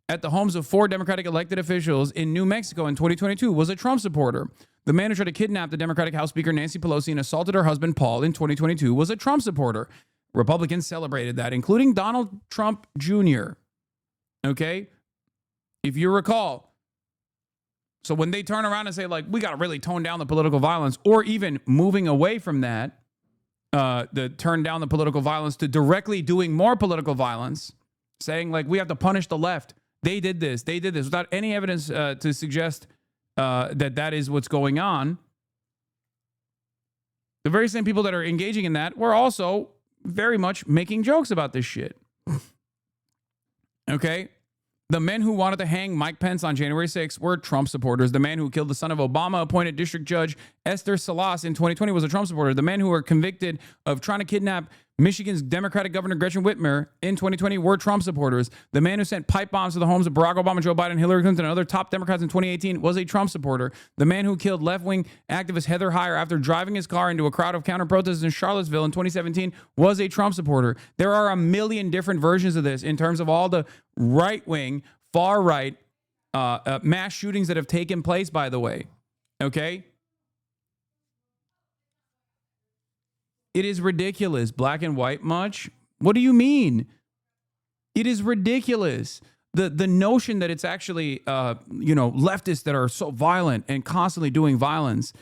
at the homes of 4 Democratic elected officials in New Mexico in 2022 was a Trump supporter. The man who tried to kidnap the Democratic House Speaker Nancy Pelosi and assaulted her husband Paul in 2022 was a Trump supporter. Republicans celebrated that, including Donald Trump Jr. Okay? If you recall. So when they turn around and say, like, we got to really tone down the political violence, or even moving away from that, turn down the political violence to directly doing more political violence, saying, like, we have to punish the left. They did this, without any evidence to suggest that is what's going on. The very same people that are engaging in that were also very much making jokes about this shit. Okay? The men who wanted to hang Mike Pence on January 6th were Trump supporters. The man who killed the son of Obama-appointed district judge Esther Salas in 2020 was a Trump supporter. The men who were convicted of trying to kidnap Michigan's Democratic Governor Gretchen Whitmer in 2020 were Trump supporters. The man who sent pipe bombs to the homes of Barack Obama, Joe Biden, Hillary Clinton, and other top Democrats in 2018 was a Trump supporter. The man who killed left-wing activist Heather Heyer after driving his car into a crowd of counter-protesters in Charlottesville in 2017 was a Trump supporter. There are a million different versions of this in terms of all the right-wing, far-right mass shootings that have taken place, by the way. Okay? It is ridiculous. Black and white much? What do you mean? It is ridiculous. The notion that it's actually, leftists that are so violent and constantly doing violence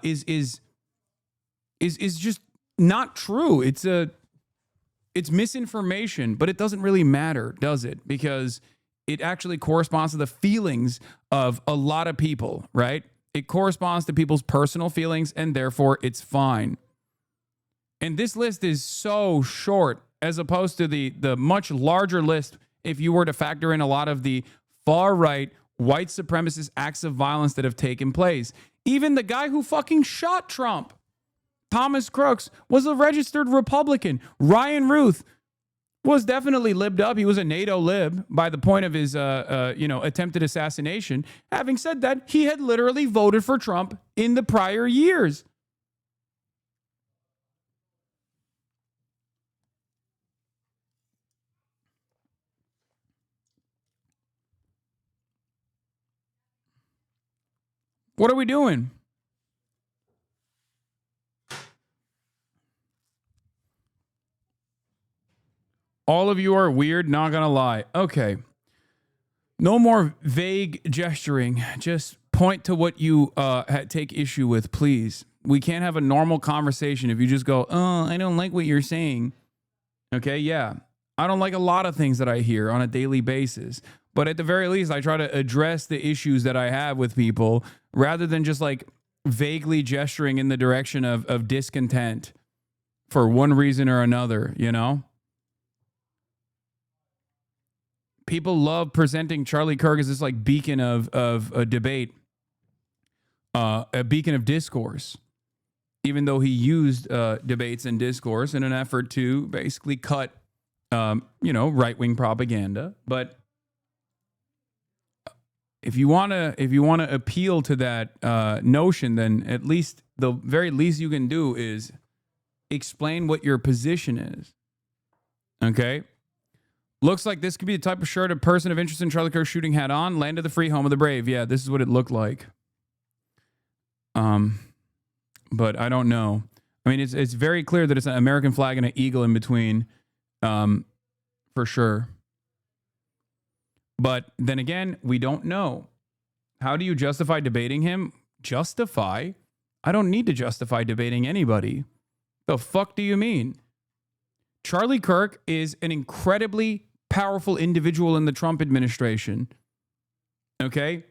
is just not true. It's misinformation, but it doesn't really matter, does it? Because it actually corresponds to the feelings of a lot of people, right? It corresponds to people's personal feelings, and therefore it's fine. And this list is so short as opposed to the much larger list if you were to factor in a lot of the far-right white supremacist acts of violence that have taken place. Even the guy who fucking shot Trump, Thomas Crooks, was a registered Republican. Ryan Ruth was definitely libbed up. He was a NATO lib by the point of his attempted assassination. Having said that, he had literally voted for Trump in the prior years. What are we doing? All of you are weird, not gonna lie. Okay. No more vague gesturing. Just point to what you take issue with, please. We can't have a normal conversation if you just go, oh, I don't like what you're saying. Okay, yeah. I don't like a lot of things that I hear on a daily basis. But at the very least, I try to address the issues that I have with people rather than just like vaguely gesturing in the direction of discontent for one reason or another, you know? People love presenting Charlie Kirk as this like beacon of a debate, a beacon of discourse, even though he used debates and discourse in an effort to basically cut, right-wing propaganda. But if you want to appeal to that notion, then at least the very least you can do is explain what your position is. Okay? Looks like this could be the type of shirt a person of interest in Charlie Kirk's shooting had on. Land of the free, home of the brave. Yeah, this is what it looked like. But I don't know. I mean, it's very clear that it's an American flag and an eagle in between, for sure. But then again, we don't know. How do you justify debating him? Justify? I don't need to justify debating anybody. The fuck do you mean? Charlie Kirk is an incredibly powerful individual in the Trump administration. Okay?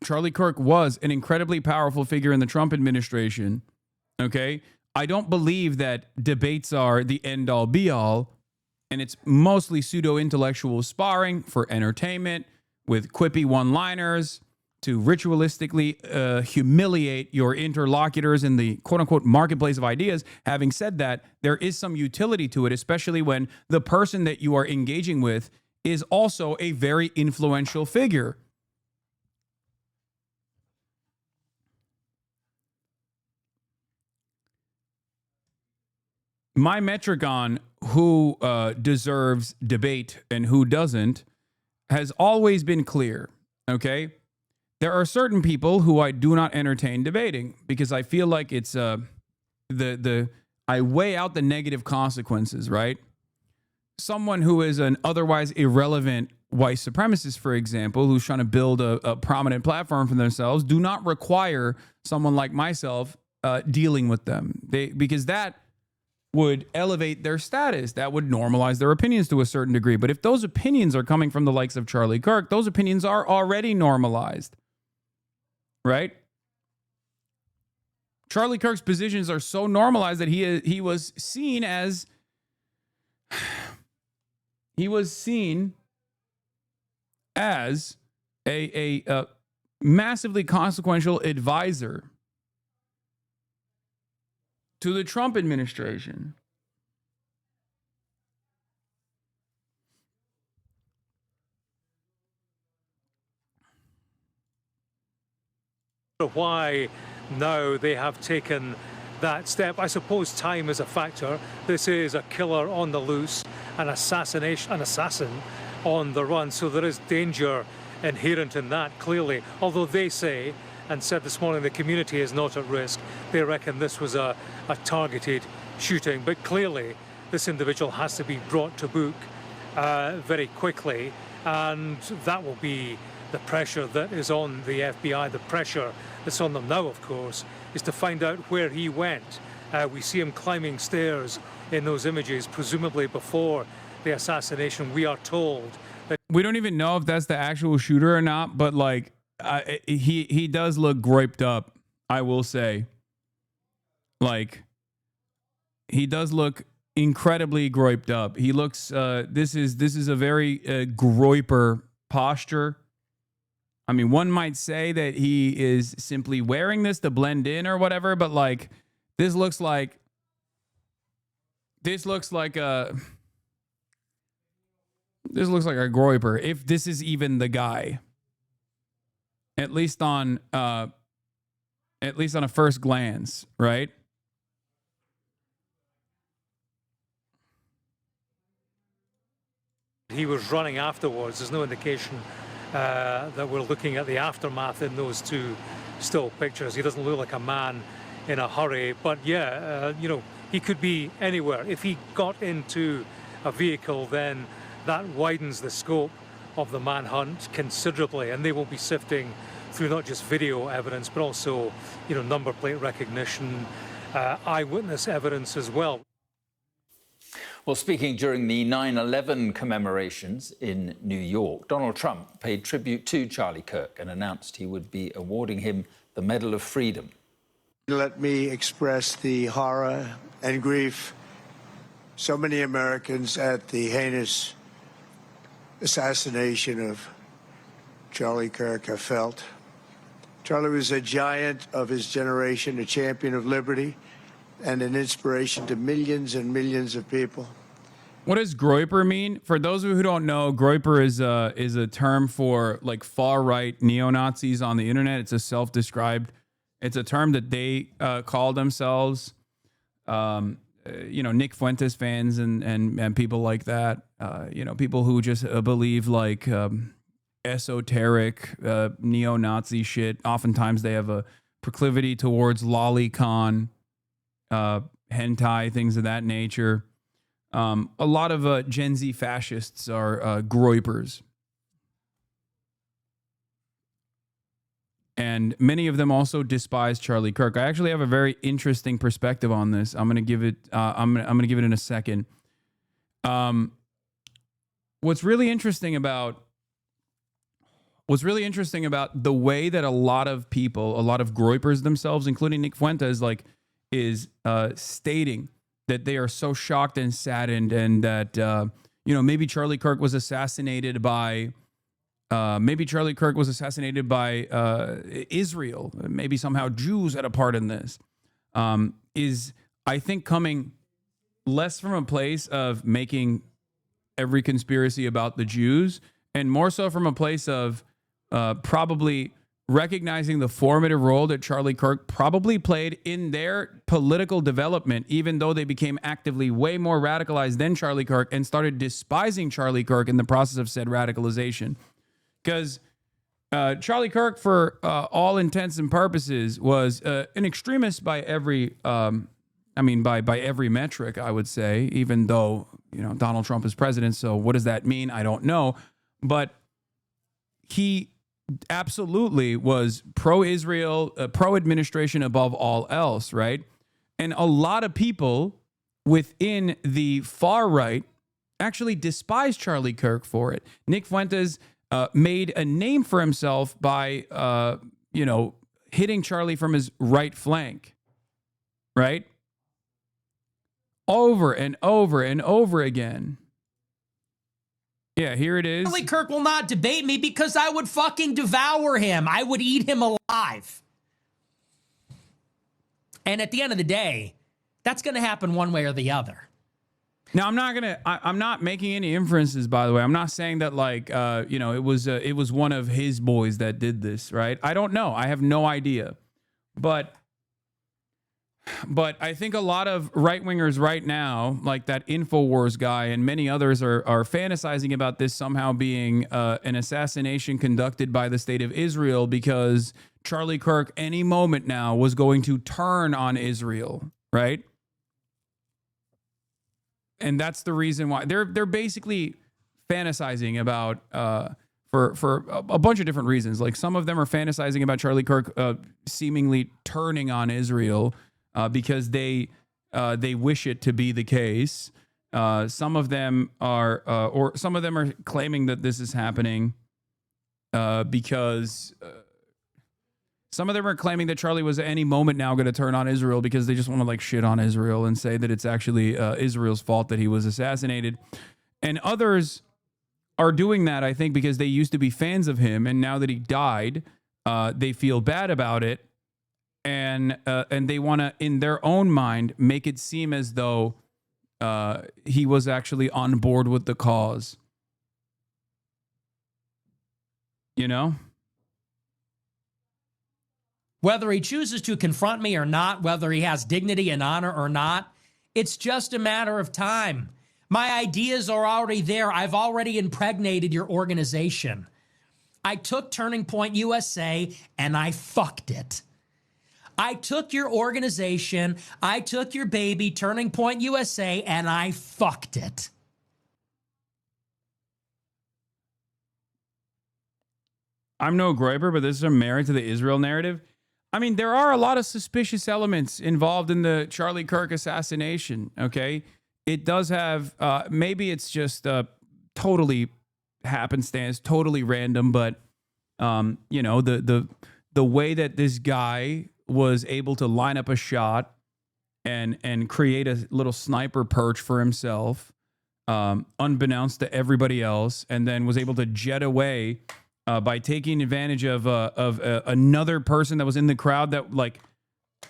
Charlie Kirk was an incredibly powerful figure in the Trump administration. Okay? I don't believe that debates are the end all be all, and it's mostly pseudo intellectual sparring for entertainment with quippy one-liners to ritualistically humiliate your interlocutors in the quote unquote marketplace of ideas. Having said that, there is some utility to it, especially when the person that you are engaging with is also a very influential figure. My metric on who deserves debate and who doesn't has always been clear, okay? There are certain people who I do not entertain debating because I feel like it's I weigh out the negative consequences, right? Someone who is an otherwise irrelevant white supremacist, for example, who's trying to build a prominent platform for themselves, do not require someone like myself dealing with them. Because that would elevate their status. That would normalize their opinions to a certain degree. But if those opinions are coming from the likes of Charlie Kirk, those opinions are already normalized, right? Charlie Kirk's positions are so normalized that he was seen as a massively consequential advisor to the Trump administration.
Why now they have taken that step? I suppose time is a factor. This is a killer on the loose, an assassin on the run, so there is danger inherent in that, clearly. Although they say, and said this morning, the community is not at risk. They reckon this was a targeted shooting. But clearly, this individual has to be brought to book very quickly. And that will be the pressure that is on the FBI. The pressure that's on them now, of course, is to find out where he went. We see him climbing stairs in those images, presumably before the assassination. We are told that...
We don't even know if that's the actual shooter or not, but like, he does look groiped up, I will say. Like, he does look incredibly groiped up. He looks this is a very groiper posture. I mean, one might say that he is simply wearing this to blend in or whatever, but like this looks like a groiper, if this is even the guy. At least on a first glance, right?
He was running afterwards. There's no indication that we're looking at the aftermath in those two still pictures. He doesn't look like a man in a hurry, but yeah, he could be anywhere. If he got into a vehicle, then that widens the scope of the manhunt considerably, and they will be sifting through not just video evidence, but also, number plate recognition, eyewitness evidence as well.
Well, speaking during the 9/11 commemorations in New York, Donald Trump paid tribute to Charlie Kirk and announced he would be awarding him the Medal of Freedom.
Let me express the horror and grief so many Americans at the heinous assassination of Charlie Kirk have felt. Charlie was a giant of his generation, a champion of liberty, and an inspiration to millions and millions of people.
What does groiper mean? For those of you who don't know, groiper is a term for like far-right neo-Nazis on the internet. It's a self-described. It's a term that they call themselves. Nick Fuentes fans and people like that. People who just believe like esoteric neo-Nazi shit. Oftentimes they have a proclivity towards lolicon hentai, things of that nature. A lot of Gen Z fascists are groypers. And many of them also despise Charlie Kirk. I actually have a very interesting perspective on this. I'm going to give it. I'm going to give it in a second. What's really interesting about the way that a lot of people, a lot of groypers themselves, including Nick Fuentes, is stating that they are so shocked and saddened, and that maybe Charlie Kirk was assassinated by. Israel. Maybe somehow Jews had a part in this. Is, I think, coming less from a place of making every conspiracy about the Jews, and more so from a place of probably recognizing the formative role that Charlie Kirk probably played in their political development, even though they became actively way more radicalized than Charlie Kirk and started despising Charlie Kirk in the process of said radicalization. Because Charlie Kirk, for all intents and purposes, was an extremist by every, by every metric, I would say. Even though Donald Trump is president, so what does that mean? I don't know, but he absolutely was pro-Israel, pro-administration above all else, right? And a lot of people within the far right actually despise Charlie Kirk for it. Nick Fuentes made a name for himself by, hitting Charlie from his right flank, right? Over and over and over again. Yeah, here it is.
Charlie Kirk will not debate me because I would fucking devour him. I would eat him alive. And at the end of the day, that's going to happen one way or the other.
Now, I'm not making any inferences, by the way. I'm not saying that it was one of his boys that did this, right? I don't know. I have no idea. But I think a lot of right-wingers right now, like that InfoWars guy and many others, are fantasizing about this somehow being an assassination conducted by the state of Israel, because Charlie Kirk any moment now was going to turn on Israel, right? And that's the reason why they're basically fantasizing about for a bunch of different reasons. Like, some of them are fantasizing about Charlie Kirk seemingly turning on Israel because they wish it to be the case. Some of them are claiming that this is happening because. Some of them are claiming that Charlie was at any moment now going to turn on Israel because they just want to shit on Israel and say that it's actually Israel's fault that he was assassinated. And others are doing that, I think, because they used to be fans of him, and now that he died, they feel bad about it, and they want to, in their own mind, make it seem as though he was actually on board with the cause. You know?
Whether he chooses to confront me or not, whether he has dignity and honor or not, it's just a matter of time. My ideas are already there. I've already impregnated your organization. I took Turning Point USA and I fucked it. I took your organization, I took your baby, Turning Point USA, and I fucked it.
I'm no groyper, but this is a merit to the Israel narrative. I mean, there are a lot of suspicious elements involved in the Charlie Kirk assassination, okay? It does have, maybe it's just totally happenstance, totally random, but, the way that this guy was able to line up a shot and create a little sniper perch for himself, unbeknownst to everybody else, and then was able to jet away by taking advantage of another person that was in the crowd that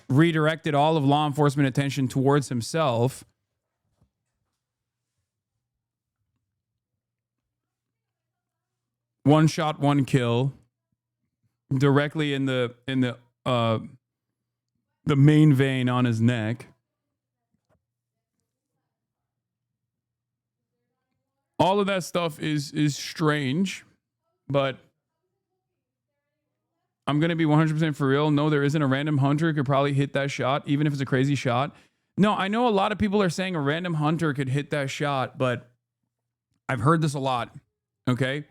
redirected all of law enforcement attention towards himself. One shot, one kill, directly in the main vein on his neck. All of that stuff is strange, but I'm going to be 100% for real. No, there isn't a random hunter who could probably hit that shot, even if it's a crazy shot. No, I know a lot of people are saying a random hunter could hit that shot, but I've heard this a lot, okay?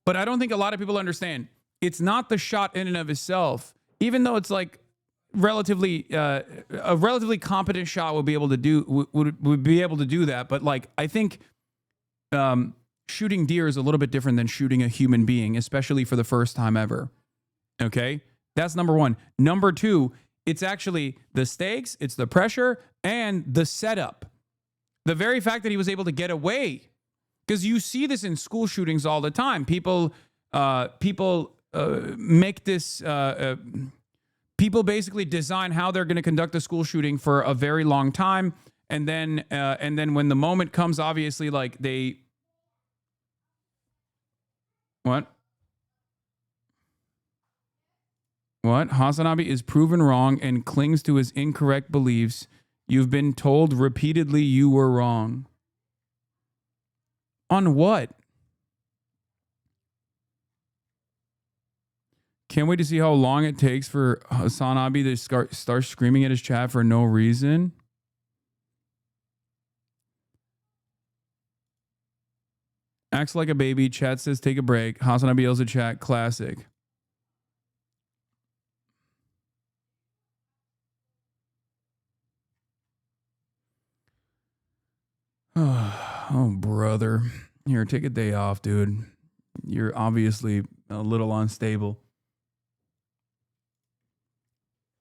But I don't think a lot of people understand. It's not the shot in and of itself, even though it's like relatively a relatively competent shot would be able to do would be able to do that. But like I think shooting deer is a little bit different than shooting a human being, especially for the first time ever. Okay, that's number one. Number two, it's actually the stakes, it's the pressure, and the setup. The very fact that he was able to get away, because you see this in school shootings all the time. People make this. People basically design how they're going to conduct a school shooting for a very long time, and then when the moment comes, obviously, like they. What? HasanAbi is proven wrong and clings to his incorrect beliefs. You've been told repeatedly you were wrong. On what? Can't wait to see how long it takes for HasanAbi to start screaming at his chat for no reason. Acts like a baby. Chat says take a break. HasanAbi yells at chat. Classic. Oh, brother. Here, take a day off, dude. You're obviously a little unstable.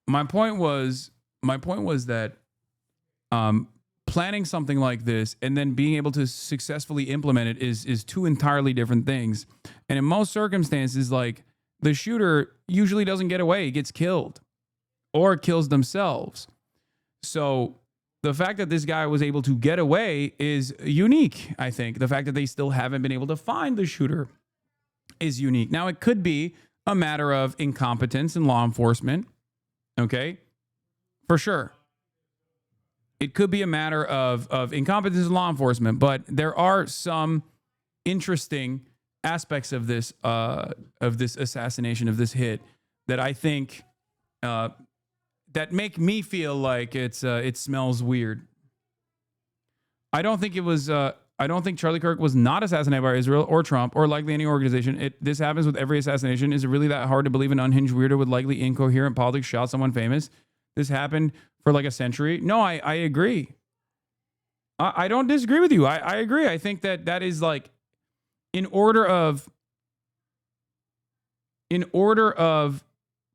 My point was that planning something like this and then being able to successfully implement it is two entirely different things. And in most circumstances, like the shooter usually doesn't get away, he gets killed or kills themselves. So the fact that this guy was able to get away is unique, I think. The fact that they still haven't been able to find the shooter is unique. Now, it could be a matter of incompetence in law enforcement, okay? For sure. It could be a matter of incompetence in law enforcement, but there are some interesting aspects of this assassination, of this hit, that I think that make me feel like it smells weird. I don't think it was. I don't think Charlie Kirk was not assassinated by Israel or Trump or likely any organization. This happens with every assassination. Is it really that hard to believe an unhinged weirdo with likely incoherent politics shot someone famous? This happened for like a century. No, I agree. I don't disagree with you. I agree. I think that is like in order of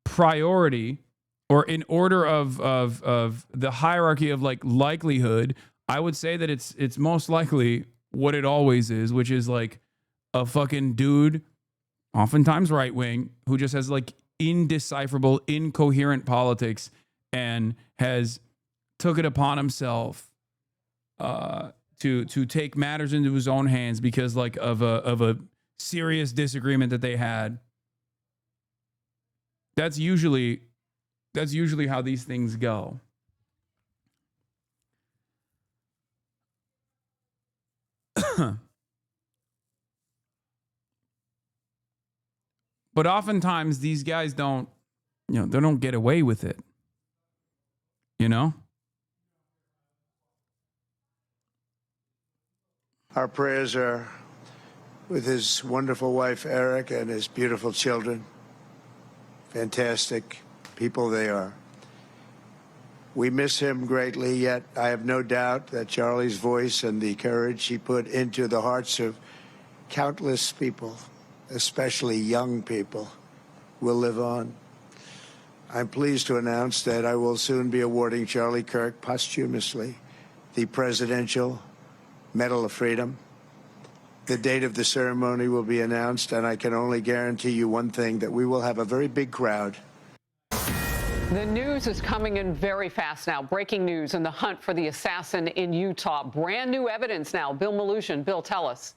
priority, or in order of the hierarchy of like likelihood, I would say that it's most likely what it always is, which is like a fucking dude, oftentimes right wing, who just has like indecipherable, incoherent politics and has took it upon himself to take matters into his own hands because like of a serious disagreement that they had. That's usually how these things go. But oftentimes these guys don't get away with it. You know?
Our prayers are with his wonderful wife, Eric, and his beautiful children. Fantastic people they are. We miss him greatly, yet I have no doubt that Charlie's voice and the courage he put into the hearts of countless people, especially young people, will live on. I'm pleased to announce that I will soon be awarding Charlie Kirk posthumously the Presidential Medal of Freedom. The date of the ceremony will be announced, and I can only guarantee you one thing, that we will have a very big crowd.
The news is coming in very fast now. Breaking news in the hunt for the assassin in Utah. Brand new evidence now. Bill Malutian. Bill, tell us.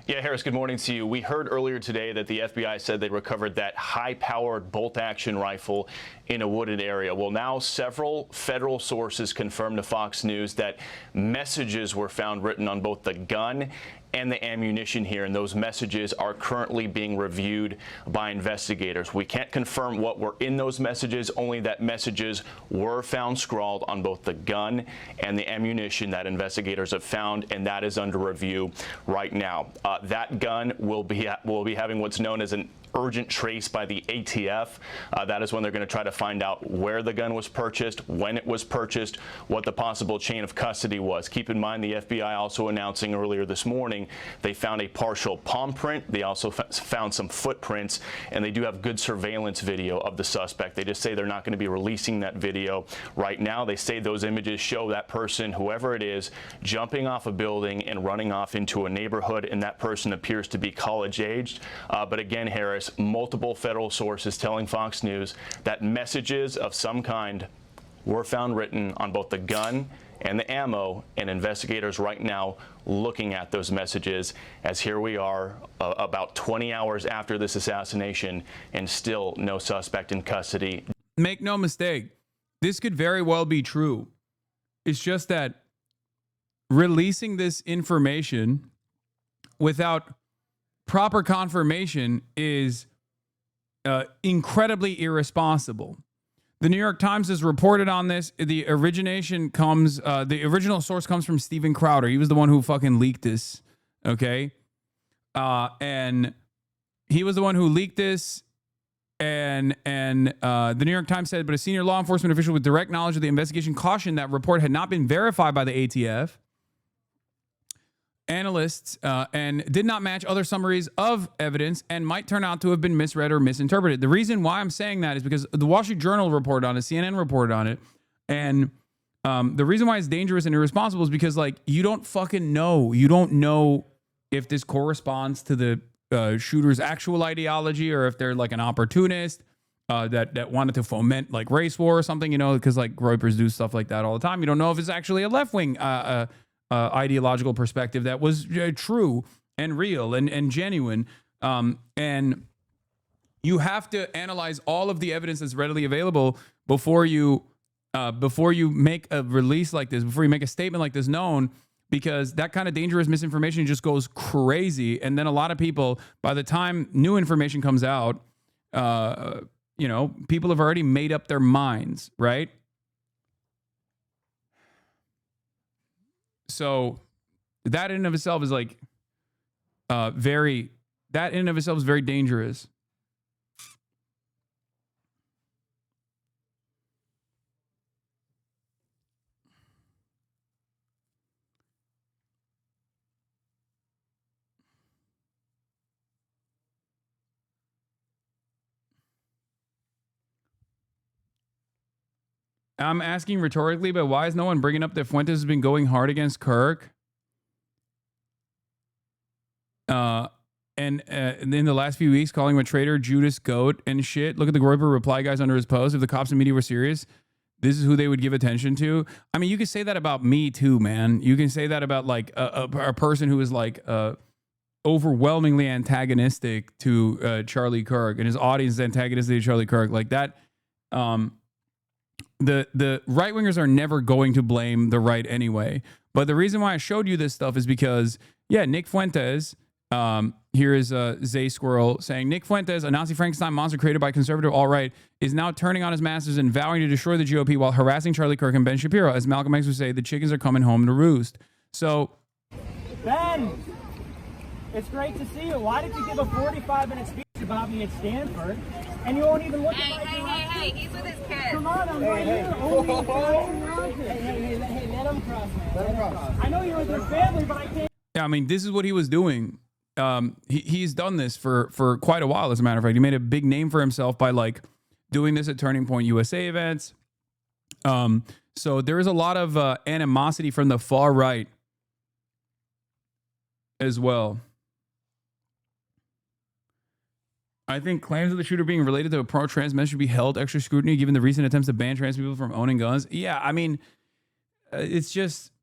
Yeah, Harris, good morning to you. We heard earlier today that the FBI said they recovered that high-powered bolt-action rifle in a wooded area. Well, now several federal sources confirmed to Fox News that messages were found written on both the gun and the ammunition here, and those messages are currently being reviewed by investigators. We can't confirm what were in those messages, only that messages were found scrawled on both the gun and the ammunition that investigators have found, and that is under review right now. That gun will be having what's known as an urgent trace by the ATF. That is when they're going to try to find out where the gun was purchased, when it was purchased, what the possible chain of custody was. Keep in mind, the FBI also announcing earlier this morning they found a partial palm print. They also found some footprints, and they do have good surveillance video of the suspect. They just say they're not going to be releasing that video right now. They say those images show that person, whoever it is, jumping off a building and running off into a neighborhood, and that person appears to be college-aged. But again, Harris, multiple federal sources telling Fox News that messages of some kind were found written on both the gun and the ammo, and investigators right now looking at those messages, as here we are about 20 hours after this assassination and still no suspect in custody.
Make no mistake, this could very well be true. It's just that releasing this information without proper confirmation is incredibly irresponsible. The New York Times has reported on this. The original source comes from Steven Crowder. He was the one who fucking leaked this. Okay. And he was the one who leaked this. And the New York Times said, but a senior law enforcement official with direct knowledge of the investigation cautioned that report had not been verified by the ATF. Analysts and did not match other summaries of evidence and might turn out to have been misread or misinterpreted. The reason why I'm saying that is because the Wall Street Journal reported on it, CNN reported on it, and the reason why it's dangerous and irresponsible is because, like, you don't fucking know. You don't know if this corresponds to the shooter's actual ideology or if they're like an opportunist that wanted to foment like race war or something, you know, because like Reuters do stuff like that all the time. You don't know if it's actually a left-wing ideological perspective that was true and real and genuine. And you have to analyze all of the evidence that's readily available before you make a release like this, before you make a statement like this known, because that kind of dangerous misinformation just goes crazy. And then a lot of people, by the time new information comes out, you know, people have already made up their minds, right? So that in and of itself is like very dangerous. I'm asking rhetorically, but why is no one bringing up that Fuentes has been going hard against Kirk? And in the last few weeks, calling him a traitor, Judas, goat, and shit. Look at the Groyper reply guys under his post. If the cops and media were serious, this is who they would give attention to. I mean, you can say that about me too, man. You can say that about like a person who is like overwhelmingly antagonistic to Charlie Kirk, and his audience is antagonistic to Charlie Kirk. Like that. The right-wingers are never going to blame the right anyway. But the reason why I showed you this stuff is because, yeah, Nick Fuentes, here is Zay Squirrel saying, Nick Fuentes, a Nazi Frankenstein monster created by conservative alt-right, is now turning on his masters and vowing to destroy the GOP while harassing Charlie Kirk and Ben Shapiro. As Malcolm X would say, the chickens are coming home to roost. So,
Ben, it's great to see you. Why did you give a 45-minute speech about me at Stanford? And you won't even look at my
Hey, he's with his kids.
Come on, I'm right here. Hey, let him cross, man. Let him cross. I know you're with your family, but I can't.
Yeah, I mean, this is what he was doing. He's done this for quite a while, as a matter of fact. He made a big name for himself by, like, doing this at Turning Point USA events. So there is a lot of animosity from the far right as well. I think claims of the shooter being related to a pro-trans men should be held extra scrutiny given the recent attempts to ban trans people from owning guns. Yeah, I mean, it's just...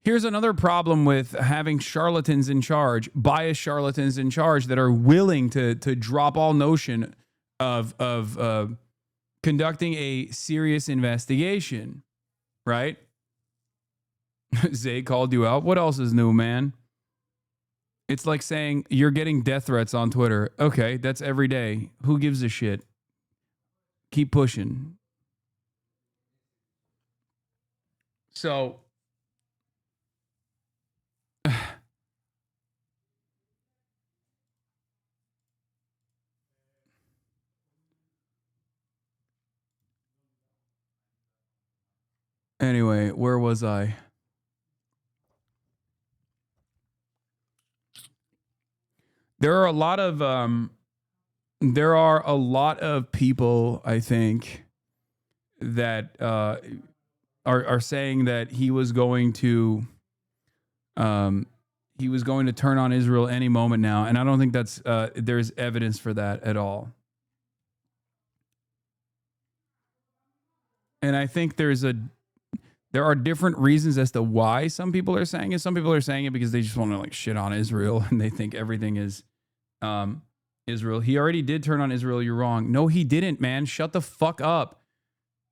Here's another problem with having charlatans in charge, biased charlatans in charge that are willing to drop all notion of conducting a serious investigation, right? Zay called you out. What else is new, man? It's like saying you're getting death threats on Twitter. Okay, that's every day. Who gives a shit? Keep pushing. So anyway, where was I? There are a lot of people, I think, that are saying that he was going to turn on Israel any moment now, and I don't think that's there's evidence for that at all. And I think there are different reasons as to why some people are saying it. Some people are saying it because they just want to like shit on Israel and they think everything is Israel. He already did turn on Israel. You're wrong. No, he didn't, man. Shut the fuck up.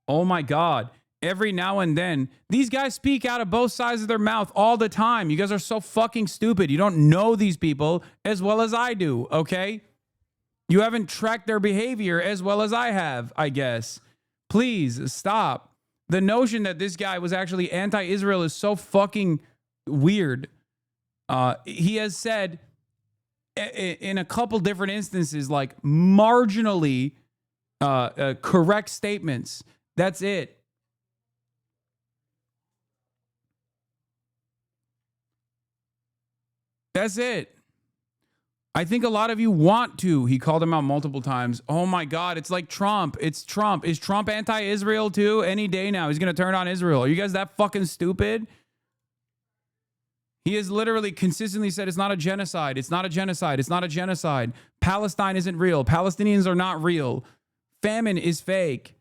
Oh my God. Every now and then, these guys speak out of both sides of their mouth all the time. You guys are so fucking stupid. You don't know these people as well as I do, okay? You haven't tracked their behavior as well as I have, I guess. Please stop. The notion that this guy was actually anti-Israel is so fucking weird. He has said in a couple different instances, like marginally correct statements. That's it. That's it. I think a lot of you want to. He called him out multiple times. Oh my God, it's like Trump. It's Trump. Is Trump anti-Israel too? Any day now, he's going to turn on Israel. Are you guys that fucking stupid? He has literally consistently said it's not a genocide. It's not a genocide. It's not a genocide. Palestine isn't real. Palestinians are not real. Famine is fake.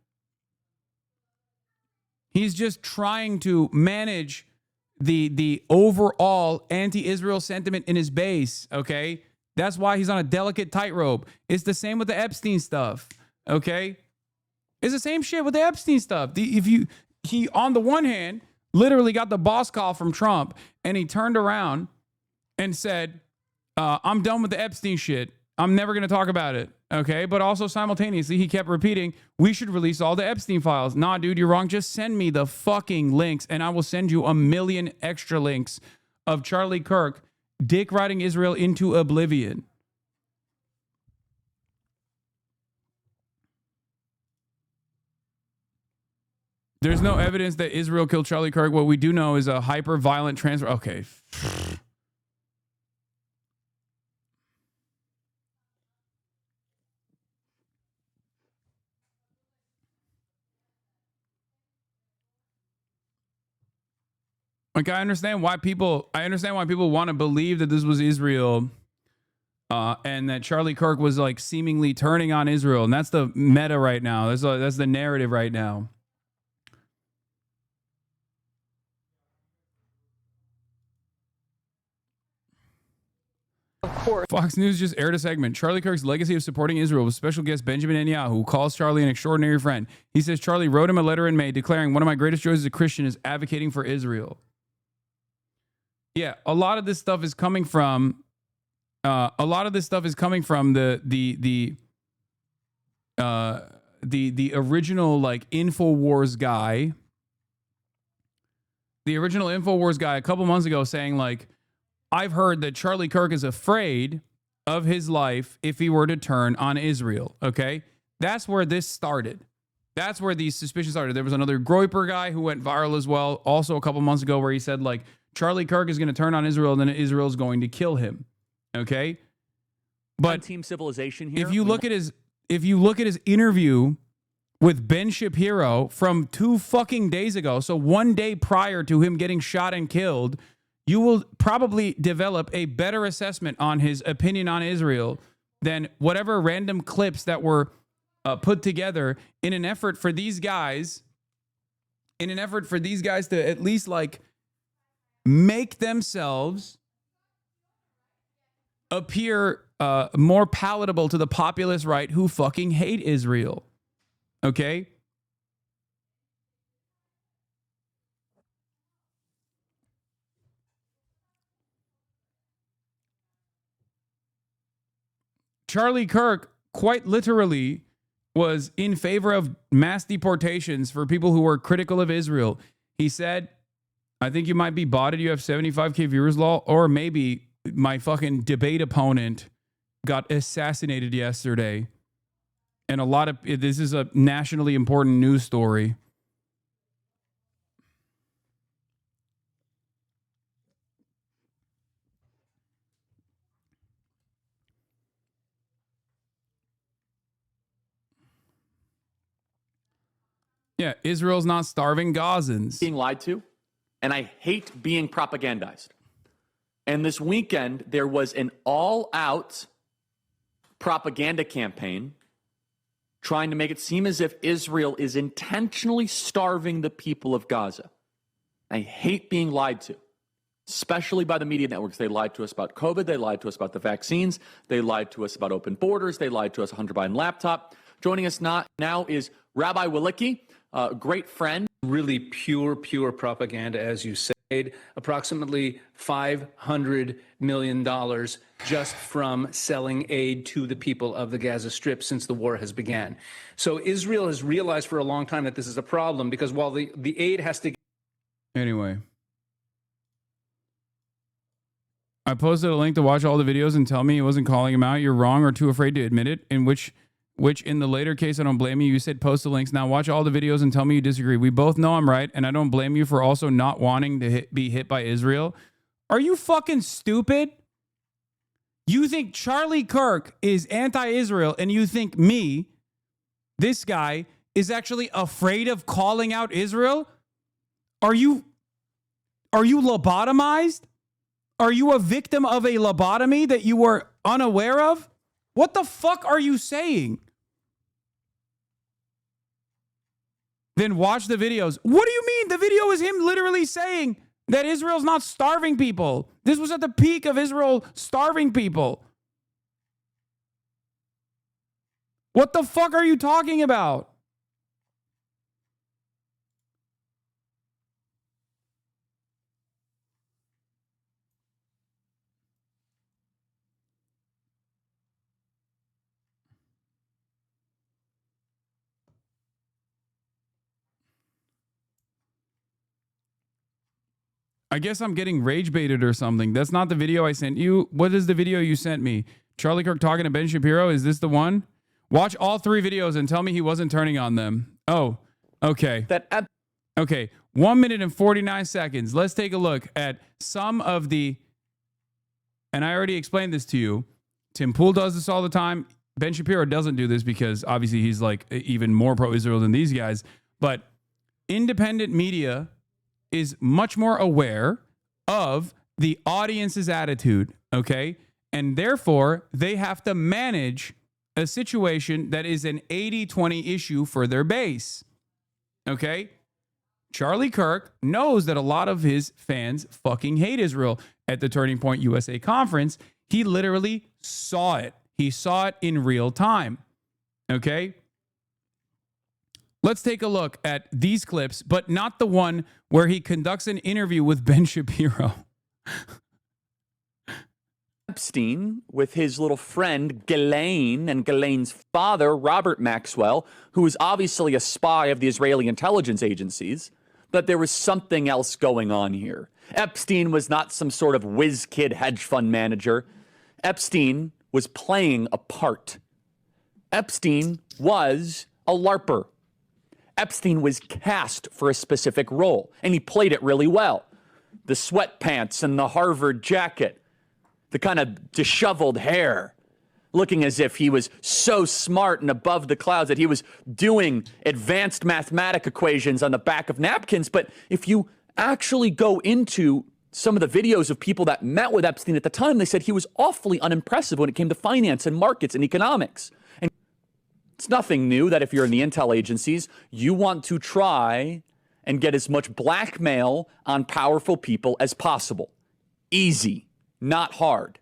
He's just trying to manage the overall anti-Israel sentiment in his base, okay? That's why he's on a delicate tightrope. It's the same with the Epstein stuff, okay? It's the same shit with the Epstein stuff. He on the one hand literally got the boss call from Trump, and he turned around and said, I'm done with the Epstein shit. I'm never going to talk about it, okay? But also simultaneously, he kept repeating, we should release all the Epstein files. Nah, dude, you're wrong. Just send me the fucking links, and I will send you 1 million extra links of Charlie Kirk dick riding Israel into oblivion. There's no evidence that Israel killed Charlie Kirk. What we do know is a hyper-violent transfer. Okay. Like, I understand why people want to believe that this was Israel, and that Charlie Kirk was like seemingly turning on Israel, and that's the meta right now. That's the narrative right now.
Of course.
Fox News just aired a segment. Charlie Kirk's legacy of supporting Israel with special guest Benjamin Netanyahu, who calls Charlie an extraordinary friend. He says Charlie wrote him a letter in May declaring, one of my greatest joys as a Christian is advocating for Israel. Yeah, a lot of this stuff is coming from the original like InfoWars guy. The original InfoWars guy a couple months ago saying like, I've heard that Charlie Kirk is afraid of his life if he were to turn on Israel. Okay, that's where this started. That's where these suspicions started. There was another Groyper guy who went viral as well, also a couple months ago, where he said like Charlie Kirk is going to turn on Israel and then Israel's going to kill him. Okay, but
Team Civilization here.
If you look at his interview with Ben Shapiro from 2 fucking days ago, so 1 day prior to him getting shot and killed, you will probably develop a better assessment on his opinion on Israel than whatever random clips that were put together in an effort for these guys to at least like make themselves appear more palatable to the populist right who fucking hate Israel. Okay? Charlie Kirk quite literally was in favor of mass deportations for people who were critical of Israel. He said, I think you might be botted. You have 75K viewers, law, or maybe my fucking debate opponent got assassinated yesterday. And this is a nationally important news story. Yeah, Israel's not starving Gazans.
Being lied to, and I hate being propagandized. And this weekend, there was an all-out propaganda campaign trying to make it seem as if Israel is intentionally starving the people of Gaza. I hate being lied to, especially by the media networks. They lied to us about COVID. They lied to us about the vaccines. They lied to us about open borders. They lied to us Hunter Biden laptop. Joining us now is Rabbi Walicki, a great friend.
Really pure propaganda, as you said. Approximately $500 million just from selling aid to the people of the Gaza Strip since the war has began. So Israel has realized for a long time that this is a problem, because while the aid has to...
Anyway. I posted a link to watch all the videos and tell me he wasn't calling him out. You're wrong or too afraid to admit it, in which in the later case, I don't blame you. You said post the links. Now watch all the videos and tell me you disagree. We both know I'm right, and I don't blame you for also not wanting to be hit by Israel. Are you fucking stupid? You think Charlie Kirk is anti-Israel, and you think me, this guy, is actually afraid of calling out Israel? Are you lobotomized? Are you a victim of a lobotomy that you were unaware of? What the fuck are you saying? Then watch the videos. What do you mean? The video is him literally saying that Israel's not starving people. This was at the peak of Israel starving people. What the fuck are you talking about? I guess I'm getting rage baited or something. That's not the video I sent you. What is the video you sent me? Charlie Kirk talking to Ben Shapiro? Is this the one? Watch all 3 videos and tell me he wasn't turning on them. Oh, okay. Okay, 1 minute and 49 seconds. Let's take a look at some of the... And I already explained this to you. Tim Pool does this all the time. Ben Shapiro doesn't do this because obviously he's like even more pro-Israel than these guys. But independent media is much more aware of the audience's attitude, okay? And therefore, they have to manage a situation that is an 80-20 issue for their base, okay? Charlie Kirk knows that a lot of his fans fucking hate Israel. At the Turning Point USA conference, he literally saw it. He saw it in real time, okay? Let's take a look at these clips, but not the one where he conducts an interview with Ben Shapiro.
Epstein with his little friend Ghislaine and Ghislaine's father, Robert Maxwell, who is obviously a spy of the Israeli intelligence agencies, but there was something else going on here. Epstein was not some sort of whiz kid hedge fund manager. Epstein was playing a part. Epstein was a LARPer. Epstein was cast for a specific role, and he played it really well. The sweatpants and the Harvard jacket, the kind of disheveled hair, looking as if he was so smart and above the clouds that he was doing advanced mathematic equations on the back of napkins. But if you actually go into some of the videos of people that met with Epstein at the time, they said he was awfully unimpressive when it came to finance and markets and economics. And it's nothing new that if you're in the intel agencies, you want to try and get as much blackmail on powerful people as possible. Easy, not hard.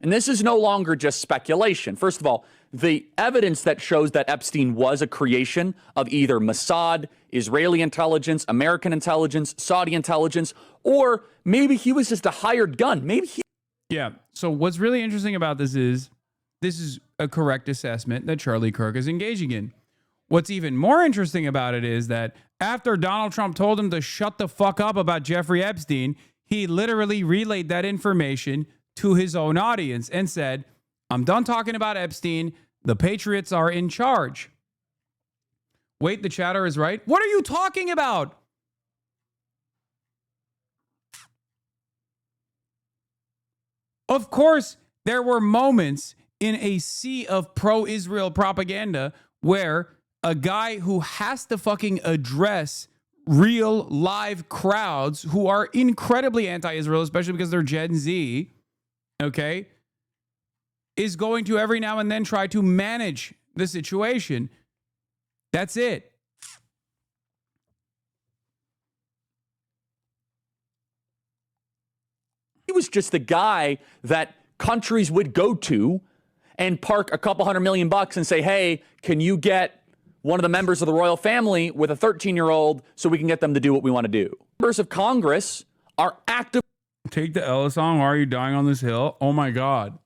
And this is no longer just speculation. First of all, the evidence that shows that Epstein was a creation of either Mossad, Israeli intelligence, American intelligence, Saudi intelligence, or maybe he was just a hired gun. Maybe he...
Yeah. So what's really interesting about this is this is a correct assessment that Charlie Kirk is engaging in. What's even more interesting about it is that after Donald Trump told him to shut the fuck up about Jeffrey Epstein, he literally relayed that information to his own audience and said, I'm done talking about Epstein. The Patriots are in charge. Wait, the chatter is right. What are you talking about? Of course, there were moments in a sea of pro-Israel propaganda where a guy who has to fucking address real live crowds who are incredibly anti-Israel, especially because they're Gen Z, okay, is going to every now and then try to manage the situation. That's it.
He was just the guy that countries would go to and park a couple $100 million and say, hey, can you get one of the members of the royal family with a 13-year-old so we can get them to do what we want to do? Members of Congress are active.
Take the Ella song. Why are you dying on this hill? Oh my God.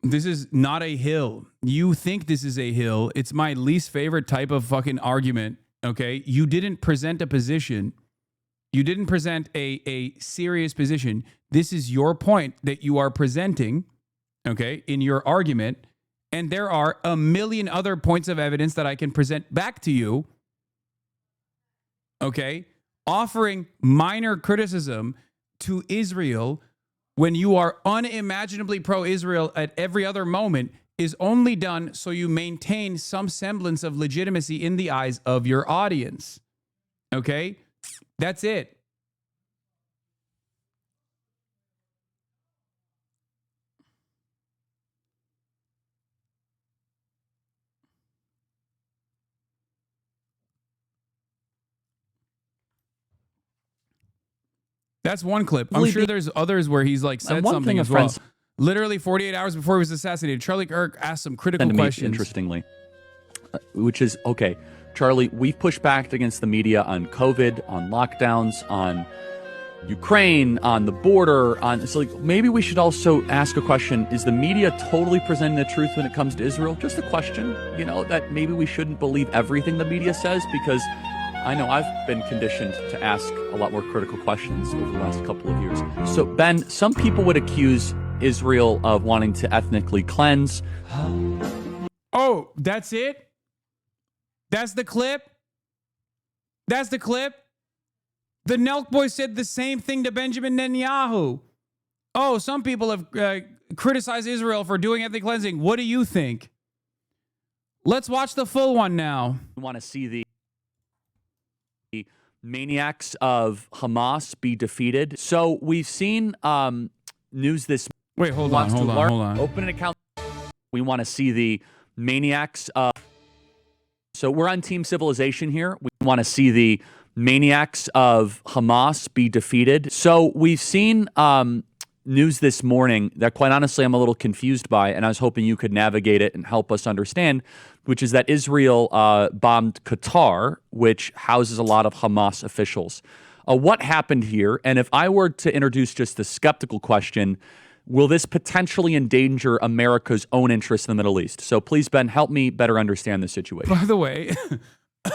This is not a hill. You think this is a hill. It's my least favorite type of fucking argument. Okay. You didn't present a position. You didn't present a serious position. This is your point that you are presenting, okay, in your argument. And there are a million other points of evidence that I can present back to you, okay, offering minor criticism to Israel when you are unimaginably pro-Israel at every other moment is only done so you maintain some semblance of legitimacy in the eyes of your audience, okay? That's it. That's one clip. I'm sure there's others where he's like said something as well. Literally 48 hours before he was assassinated, Charlie Kirk asked some critical questions.
Interestingly, which is, okay, Charlie, we've pushed back against the media on COVID, on lockdowns, on Ukraine, on the border, on, so like, maybe we should also ask a question. Is the media totally presenting the truth when it comes to Israel? Just a question, you know, that maybe we shouldn't believe everything the media says, because I know I've been conditioned to ask a lot more critical questions over the last couple of years. So, Ben, some people would accuse Israel of wanting to ethnically cleanse.
Oh, that's it? That's the clip? That's the clip? The Nelk boy said the same thing to Benjamin Netanyahu. Oh, some people have criticized Israel for doing ethnic cleansing. What do you think? Let's watch the full one now.
We want to see the maniacs of Hamas be defeated. So we've seen news this.
Wait, hold on.
Open an account. We want to see the maniacs. So we're on Team Civilization here. We want to see the maniacs of Hamas be defeated. So we've seen news this morning that, quite honestly, I'm a little confused by, and I was hoping you could navigate it and help us understand, which is that Israel bombed Qatar, which houses a lot of Hamas officials. What happened here? And if I were to introduce just the skeptical question, will this potentially endanger America's own interests in the Middle East? So please, Ben, help me better understand the situation.
By the way,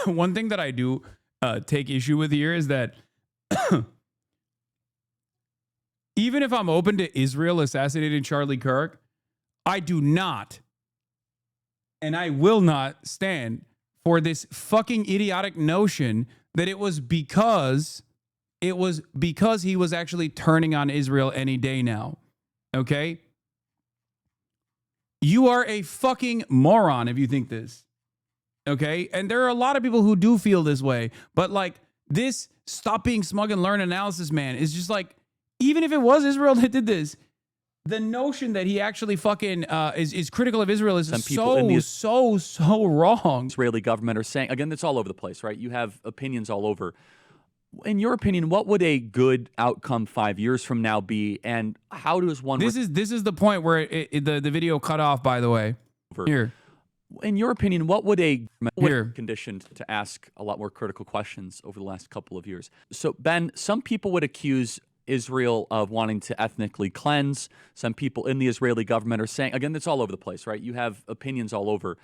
one thing that I do take issue with here is that even if I'm open to Israel assassinating Charlie Kirk, I do not, and I will not stand for this fucking idiotic notion that it was because he was actually turning on Israel any day now. Okay? You are a fucking moron if you think this. Okay? And there are a lot of people who do feel this way. But like this stop being smug and learn analysis, man, is just like, even if it was Israel that did this, the notion that he actually fucking is critical of Israel is so wrong.
Israeli government are saying, again, it's all over the place, right? You have opinions all over. In your opinion, what would a good outcome 5 years from now be, and how does one?
This is the point where the video cut off. By the way, here.
In your opinion, what would conditioned to ask a lot more critical questions over the last couple of years? So, Ben, some people would accuse Israel of wanting to ethnically cleanse. Some people in the Israeli government are saying, again, it's all over the place, right? You have opinions all over.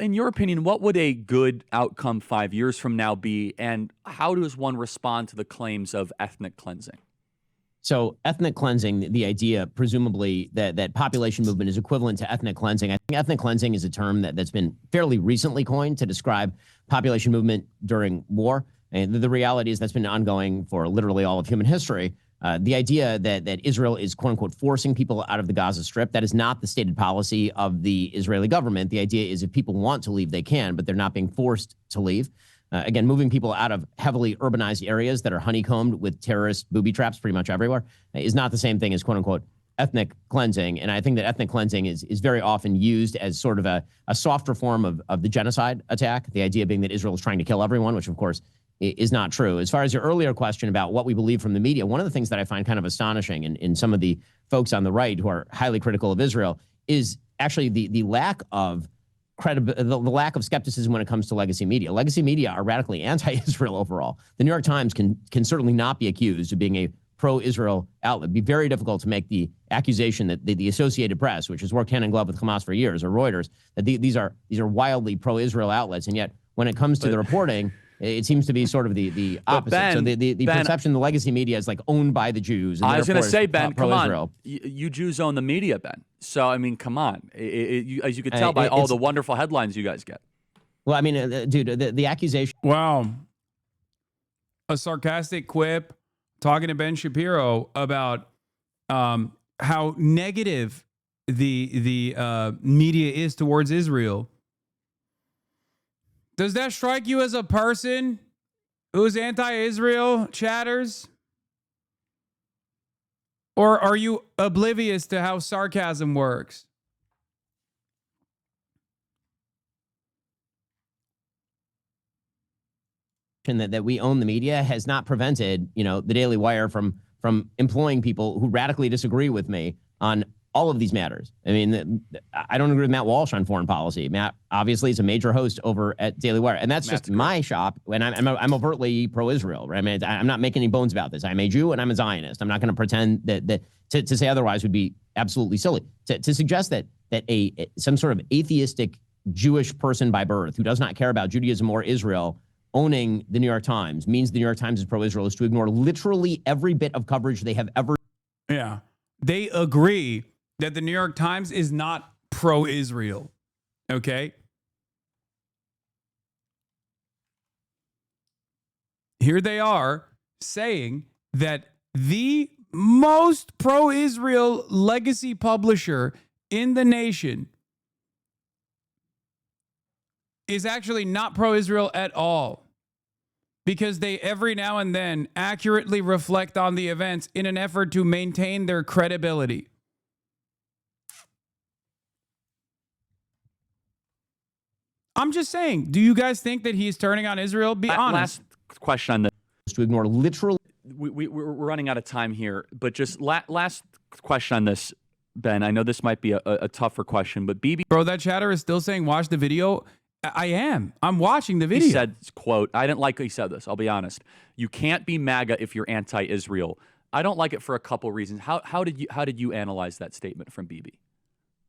In your opinion, what would a good outcome 5 years from now be, and how does one respond to the claims of ethnic cleansing?
So ethnic cleansing, the idea, presumably, that population movement is equivalent to ethnic cleansing. I think ethnic cleansing is a term that's been fairly recently coined to describe population movement during war. And the reality is that's been ongoing for literally all of human history. The idea that Israel is, quote unquote, forcing people out of the Gaza Strip, that is not the stated policy of the Israeli government. The idea is if people want to leave, they can, but they're not being forced to leave. Again, moving people out of heavily urbanized areas that are honeycombed with terrorist booby traps pretty much everywhere is not the same thing as, quote unquote, ethnic cleansing. And I think that ethnic cleansing is very often used as sort of a softer form of the genocide attack, the idea being that Israel is trying to kill everyone, which of course is not true. As far as your earlier question about what we believe from the media, one of the things that I find kind of astonishing in some of the folks on the right who are highly critical of Israel is actually the lack of the lack of skepticism when it comes to legacy media. Legacy media are radically anti-Israel overall. The New York Times can certainly not be accused of being a pro-Israel outlet. It'd be very difficult to make the accusation that the Associated Press, which has worked hand in glove with Hamas for years, or Reuters, that these are wildly pro-Israel outlets. And yet, when it comes to the reporting, it seems to be sort of the opposite.
Ben,
so the
Ben,
perception the legacy media is like owned by the Jews. And
I was going to say, Ben, come
pro-Israel.
on. You Jews own the media, Ben. So, I mean, come on. As you could tell by all the wonderful headlines you guys get.
Well, I mean, dude, the accusation.
Wow. A sarcastic quip talking to Ben Shapiro about how negative the media is towards Israel. Does that strike you as a person who's anti-Israel, Chatters? Or are you oblivious to how sarcasm works?
That we own the media has not prevented, the Daily Wire from employing people who radically disagree with me on all of these matters. I mean, I don't agree with Matt Walsh on foreign policy. Matt obviously is a major host over at Daily Wire, and that's just my shop. And I'm overtly pro-Israel. Right? I mean, I'm not making any bones about this. I'm a Jew and I'm a Zionist. I'm not going to pretend that to say otherwise would be absolutely silly. To suggest that some sort of atheistic Jewish person by birth who does not care about Judaism or Israel owning the New York Times means the New York Times is pro-Israel is to ignore literally every bit of coverage they have ever.
Yeah, they agree that the New York Times is not pro-Israel, okay? Here they are saying that the most pro-Israel legacy publisher in the nation is actually not pro-Israel at all, because they every now and then accurately reflect on the events in an effort to maintain their credibility. I'm just saying, do you guys think that he's turning on Israel? Be honest.
Last question on this.
To ignore literal.
We're running out of time here, but just last question on this, Ben. I know this might be a tougher question, but BB.
Bro, that chatter is still saying watch the video. I am. I'm watching the video.
He said, quote, I didn't like he said this. I'll be honest. You can't be MAGA if you're anti-Israel. I don't like it for a couple reasons. How did you analyze that statement from BB?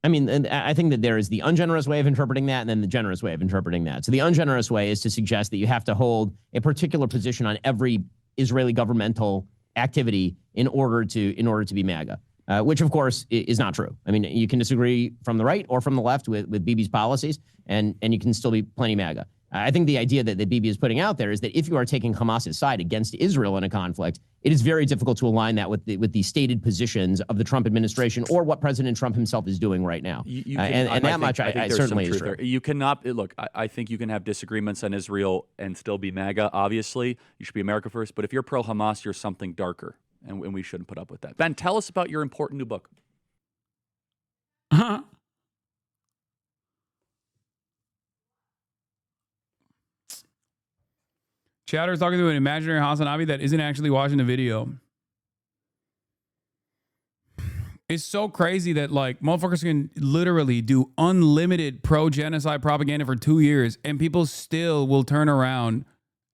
I mean, and I think that there is the ungenerous way of interpreting that and then the generous way of interpreting that. So the ungenerous way is to suggest that you have to hold a particular position on every Israeli governmental activity in order to be MAGA, which of course is not true. I mean, you can disagree from the right or from the left with Bibi's policies, and you can still be plenty MAGA. I think the idea that Bibi is putting out there is that if you are taking Hamas's side against Israel in a conflict, it is very difficult to align that with the stated positions of the Trump administration or what President Trump himself is doing right now. And that much I certainly is true.
You cannot look. I think you can have disagreements on Israel and still be MAGA. Obviously, you should be America first. But if you're pro Hamas, you're something darker, and we shouldn't put up with that. Ben, tell us about your important new book.
Chatter is talking to an imaginary HasanAbi that isn't actually watching the video. It's so crazy that like motherfuckers can literally do unlimited pro-genocide propaganda for 2 years and people still will turn around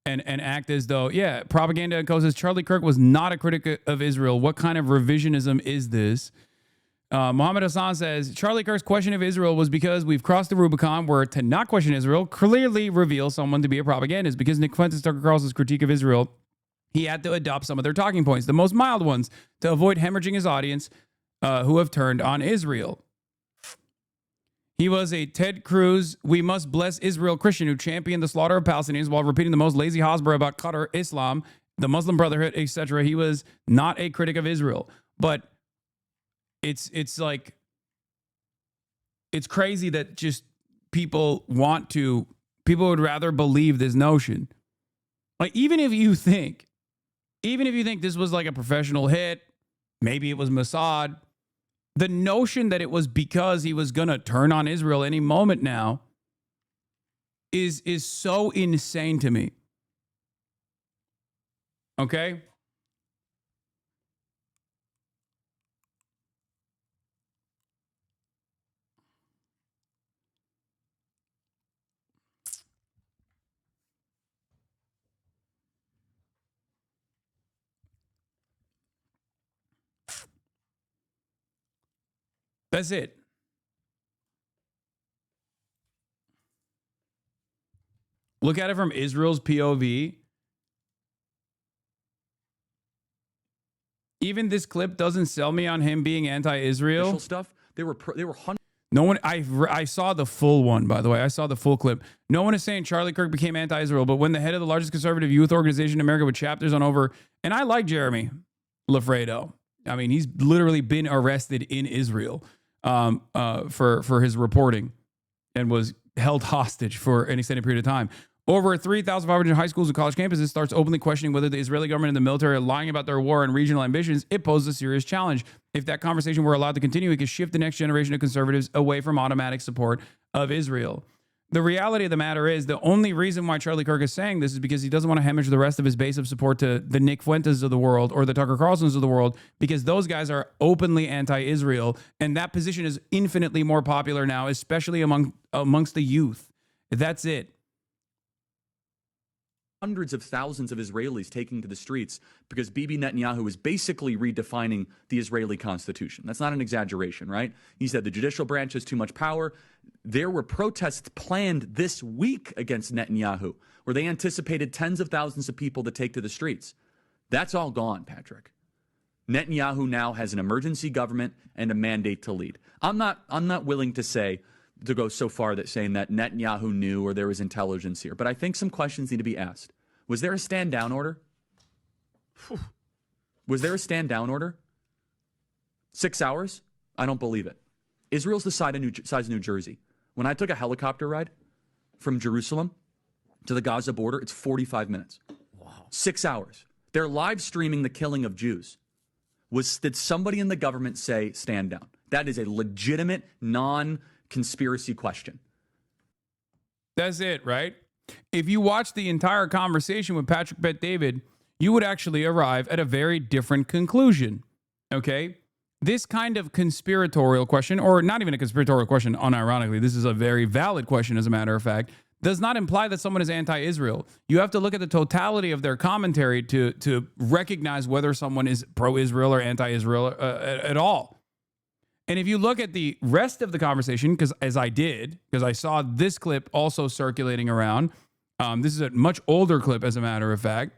and act as though, yeah, propaganda says Charlie Kirk was not a critic of Israel. What kind of revisionism is this? Mohammed Hasan says, Charlie Kirk's question of Israel was because we've crossed the Rubicon where to not question Israel clearly reveals someone to be a propagandist. Because Nick Fuentes, Tucker Carlson's critique of Israel, he had to adopt some of their talking points, the most mild ones, to avoid hemorrhaging his audience who have turned on Israel. He was a Ted Cruz, we must bless Israel Christian who championed the slaughter of Palestinians while repeating the most lazy Hasbara about Qatar, Islam, the Muslim Brotherhood, etc. He was not a critic of Israel. But it's like, it's crazy that just people would rather believe this notion. Like, even if you think this was like a professional hit, maybe it was Mossad, the notion that it was because he was going to turn on Israel any moment now is so insane to me. Okay? That's it. Look at it from Israel's POV. Even this clip doesn't sell me on him being anti-Israel.
Stuff. They were hundreds.
No one. I saw the full one, by the way. I saw the full clip. No one is saying Charlie Kirk became anti-Israel, but when the head of the largest conservative youth organization in America with chapters on over, and I like Jeremy Lafredo. I mean, he's literally been arrested in Israel for his reporting and was held hostage for an extended period of time. Over 3,500 high schools and college campuses starts openly questioning whether the Israeli government and the military are lying about their war and regional ambitions. It poses a serious challenge. If that conversation were allowed to continue, it could shift the next generation of conservatives away from automatic support of Israel. The reality of the matter is the only reason why Charlie Kirk is saying this is because he doesn't want to hemorrhage the rest of his base of support to the Nick Fuentes of the world or the Tucker Carlsons of the world, because those guys are openly anti-Israel, and that position is infinitely more popular now, especially amongst the youth. That's it.
Hundreds of thousands of Israelis taking to the streets because Bibi Netanyahu is basically redefining the Israeli constitution. That's not an exaggeration, right? He said the judicial branch has too much power. There were protests planned this week against Netanyahu where they anticipated tens of thousands of people to take to the streets. That's all gone, Patrick. Netanyahu now has an emergency government and a mandate to lead. I'm not willing to go so far that saying that Netanyahu knew or there was intelligence here, but I think some questions need to be asked. Was there a stand down order? Was there a stand down order? 6 hours? I don't believe it. Israel's the size of New Jersey. When I took a helicopter ride from Jerusalem to the Gaza border, it's 45 minutes. Wow. 6 hours. They're live streaming the killing of Jews. Did somebody in the government say stand down? That is a legitimate, non-conspiracy question.
That's it, right? If you watch the entire conversation with Patrick Bet-David, you would actually arrive at a very different conclusion, okay? This kind of conspiratorial question, or not even a conspiratorial question, unironically, this is a very valid question, as a matter of fact, does not imply that someone is anti-Israel. You have to look at the totality of their commentary to recognize whether someone is pro-Israel or anti-Israel at all. And if you look at the rest of the conversation, because I saw this clip also circulating around. This is a much older clip, as a matter of fact.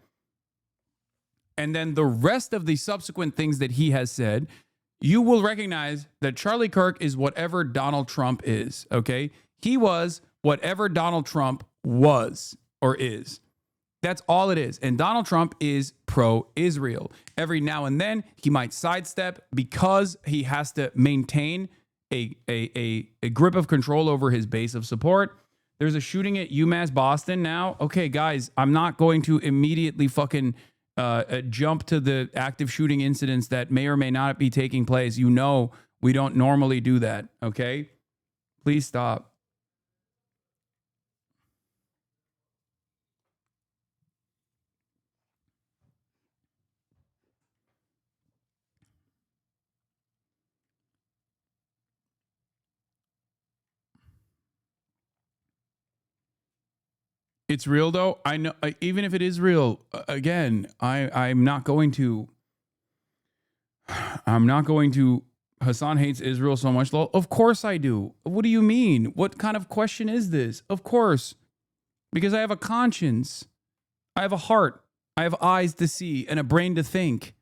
And then the rest of the subsequent things that he has said, you will recognize that Charlie Kirk is whatever Donald Trump is, okay? He was whatever Donald Trump was or is. That's all it is. And Donald Trump is pro-Israel. Every now and then, he might sidestep because he has to maintain a grip of control over his base of support. There's a shooting at UMass Boston now. Okay, guys, I'm not going to immediately fucking jump to the active shooting incidents that may or may not be taking place. You know, we don't normally do that, okay? Please stop. It's real though. I know. Even if it is real, again, I'm not going to. Hasan hates Israel so much. Of course I do. What do you mean? What kind of question is this? Of course, because I have a conscience. I have a heart. I have eyes to see and a brain to think.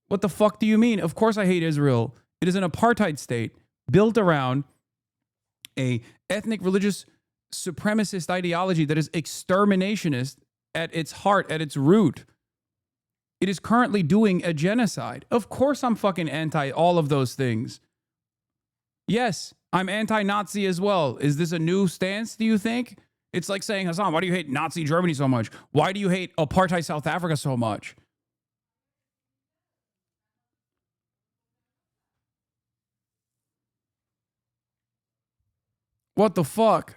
What the fuck do you mean? Of course I hate Israel. It is an apartheid state built around a ethnic religious supremacist ideology that is exterminationist at its heart, at its root. It is currently doing a genocide. Of course I'm fucking anti all of those things. Yes, I'm anti-Nazi as well. Is this a new stance, do you think? It's like saying, Hasan, why do you hate Nazi Germany so much? Why do you hate apartheid South Africa so much? What the fuck?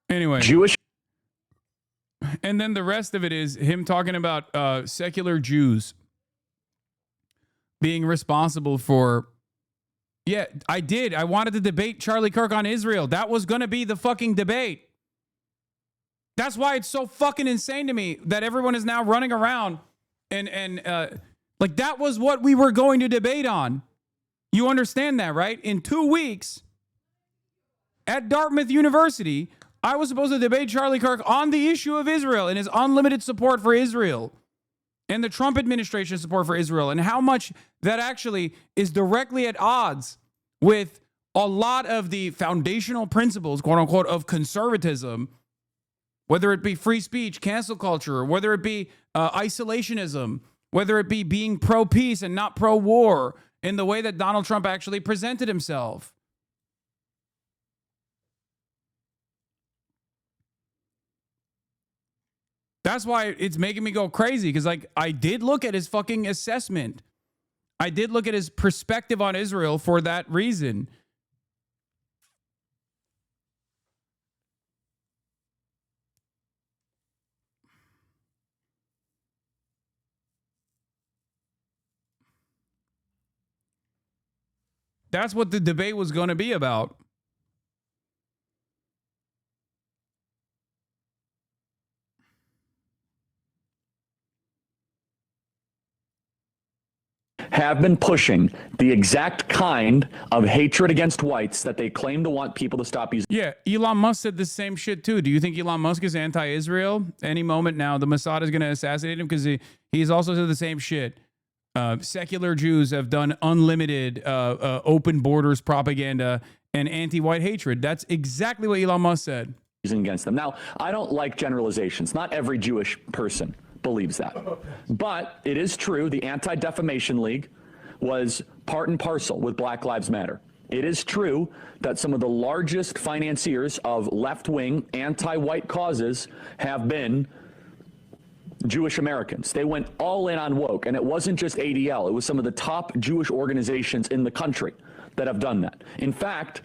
Anyway.
Jewish.
And then the rest of it is him talking about secular Jews being responsible for. Yeah, I did. I wanted to debate Charlie Kirk on Israel. That was going to be the fucking debate. That's why it's so fucking insane to me that everyone is now running around and like that was what we were going to debate on. You understand that, right? In 2 weeks at Dartmouth University, I was supposed to debate Charlie Kirk on the issue of Israel and his unlimited support for Israel and the Trump administration's support for Israel and how much that actually is directly at odds with a lot of the foundational principles, quote unquote, of conservatism, whether it be free speech, cancel culture, whether it be isolationism, whether it be being pro-peace and not pro-war in the way that Donald Trump actually presented himself. That's why it's making me go crazy because, like, I did look at his fucking assessment. I did look at his perspective on Israel for that reason. That's what the debate was going to be about.
Have been pushing the exact kind of hatred against whites that they claim to want people to stop using.
Yeah, Elon Musk said the same shit too. Do you think Elon Musk is anti-Israel? Any moment now, the Mossad is going to assassinate him because he's also said the same shit. Secular Jews have done unlimited open borders propaganda and anti-white hatred. That's exactly what Elon Musk said.
Against them. Now, I don't like generalizations. Not every Jewish person believes that. But it is true the Anti-Defamation League was part and parcel with Black Lives Matter. It is true that some of the largest financiers of left-wing anti-white causes have been Jewish Americans. They went all in on woke, and it wasn't just ADL. It was some of the top Jewish organizations in the country that have done that. In fact,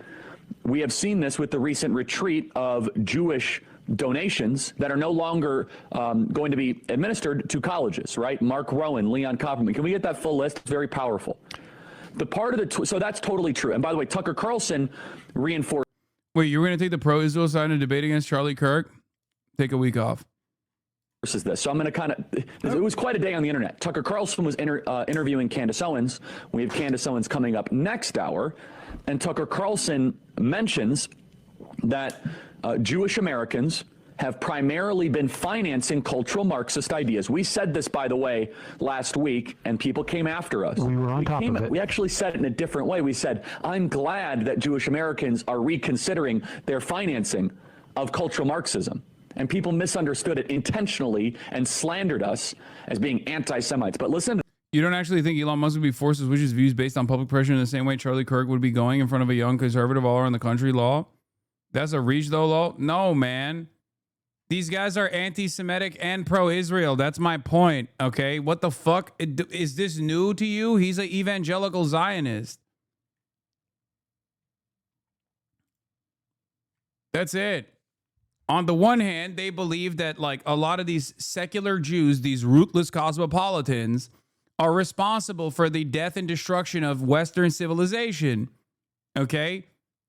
we have seen this with the recent retreat of Jewish donations that are no longer going to be administered to colleges, right? Mark Rowan, Leon Copperman. Can we get that full list? It's very powerful. The part of the, so that's totally true. And by the way, Tucker Carlson reinforced.
Wait, you were going to take the pro-Israel side and debate against Charlie Kirk? Take a week off.
This. So I'm going to kind of, it was quite a day on the internet. Tucker Carlson was interviewing Candace Owens. We have Candace Owens coming up next hour. And Tucker Carlson mentions that Jewish Americans have primarily been financing cultural Marxist ideas. We said this, by the way, last week, and people came after us. We were on top of it. We actually said it in a different way. We said, I'm glad that Jewish Americans are reconsidering their financing of cultural Marxism. And people misunderstood it intentionally and slandered us as being anti-Semites. But listen.
You don't actually think Elon Musk would be forced to switch his views based on public pressure in the same way Charlie Kirk would be going in front of a young conservative all around the country law? That's a reach, though, law? No, man. These guys are anti-Semitic and pro-Israel. That's my point, okay? What the fuck? Is this new to you? He's an evangelical Zionist. That's it. On the one hand, they believe that, like, a lot of these secular Jews, these rootless cosmopolitans, are responsible for the death and destruction of Western civilization. Okay?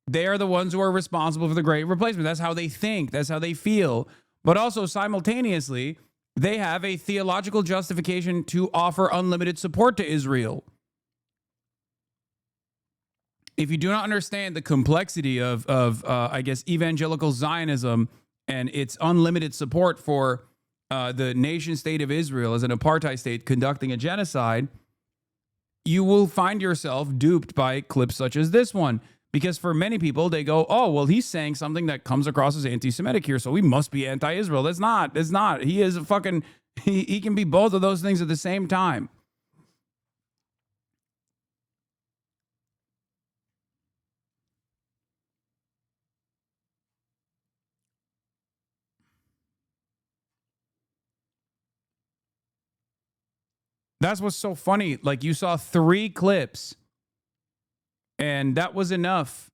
They are the ones who are responsible for the great replacement. That's how they think. That's how they feel. But also simultaneously, they have a theological justification to offer unlimited support to Israel. If you do not understand the complexity of I guess, evangelical Zionism and its unlimited support for the nation state of Israel as an apartheid state conducting a genocide, you will find yourself duped by clips such as this one. Because for many people, they go, oh, well, he's saying something that comes across as anti-Semitic here, so we must be anti-Israel. That's not. It's not. He is a fucking, he can be both of those things at the same time. That's what's so funny. Like, you saw 3 clips, and that was enough.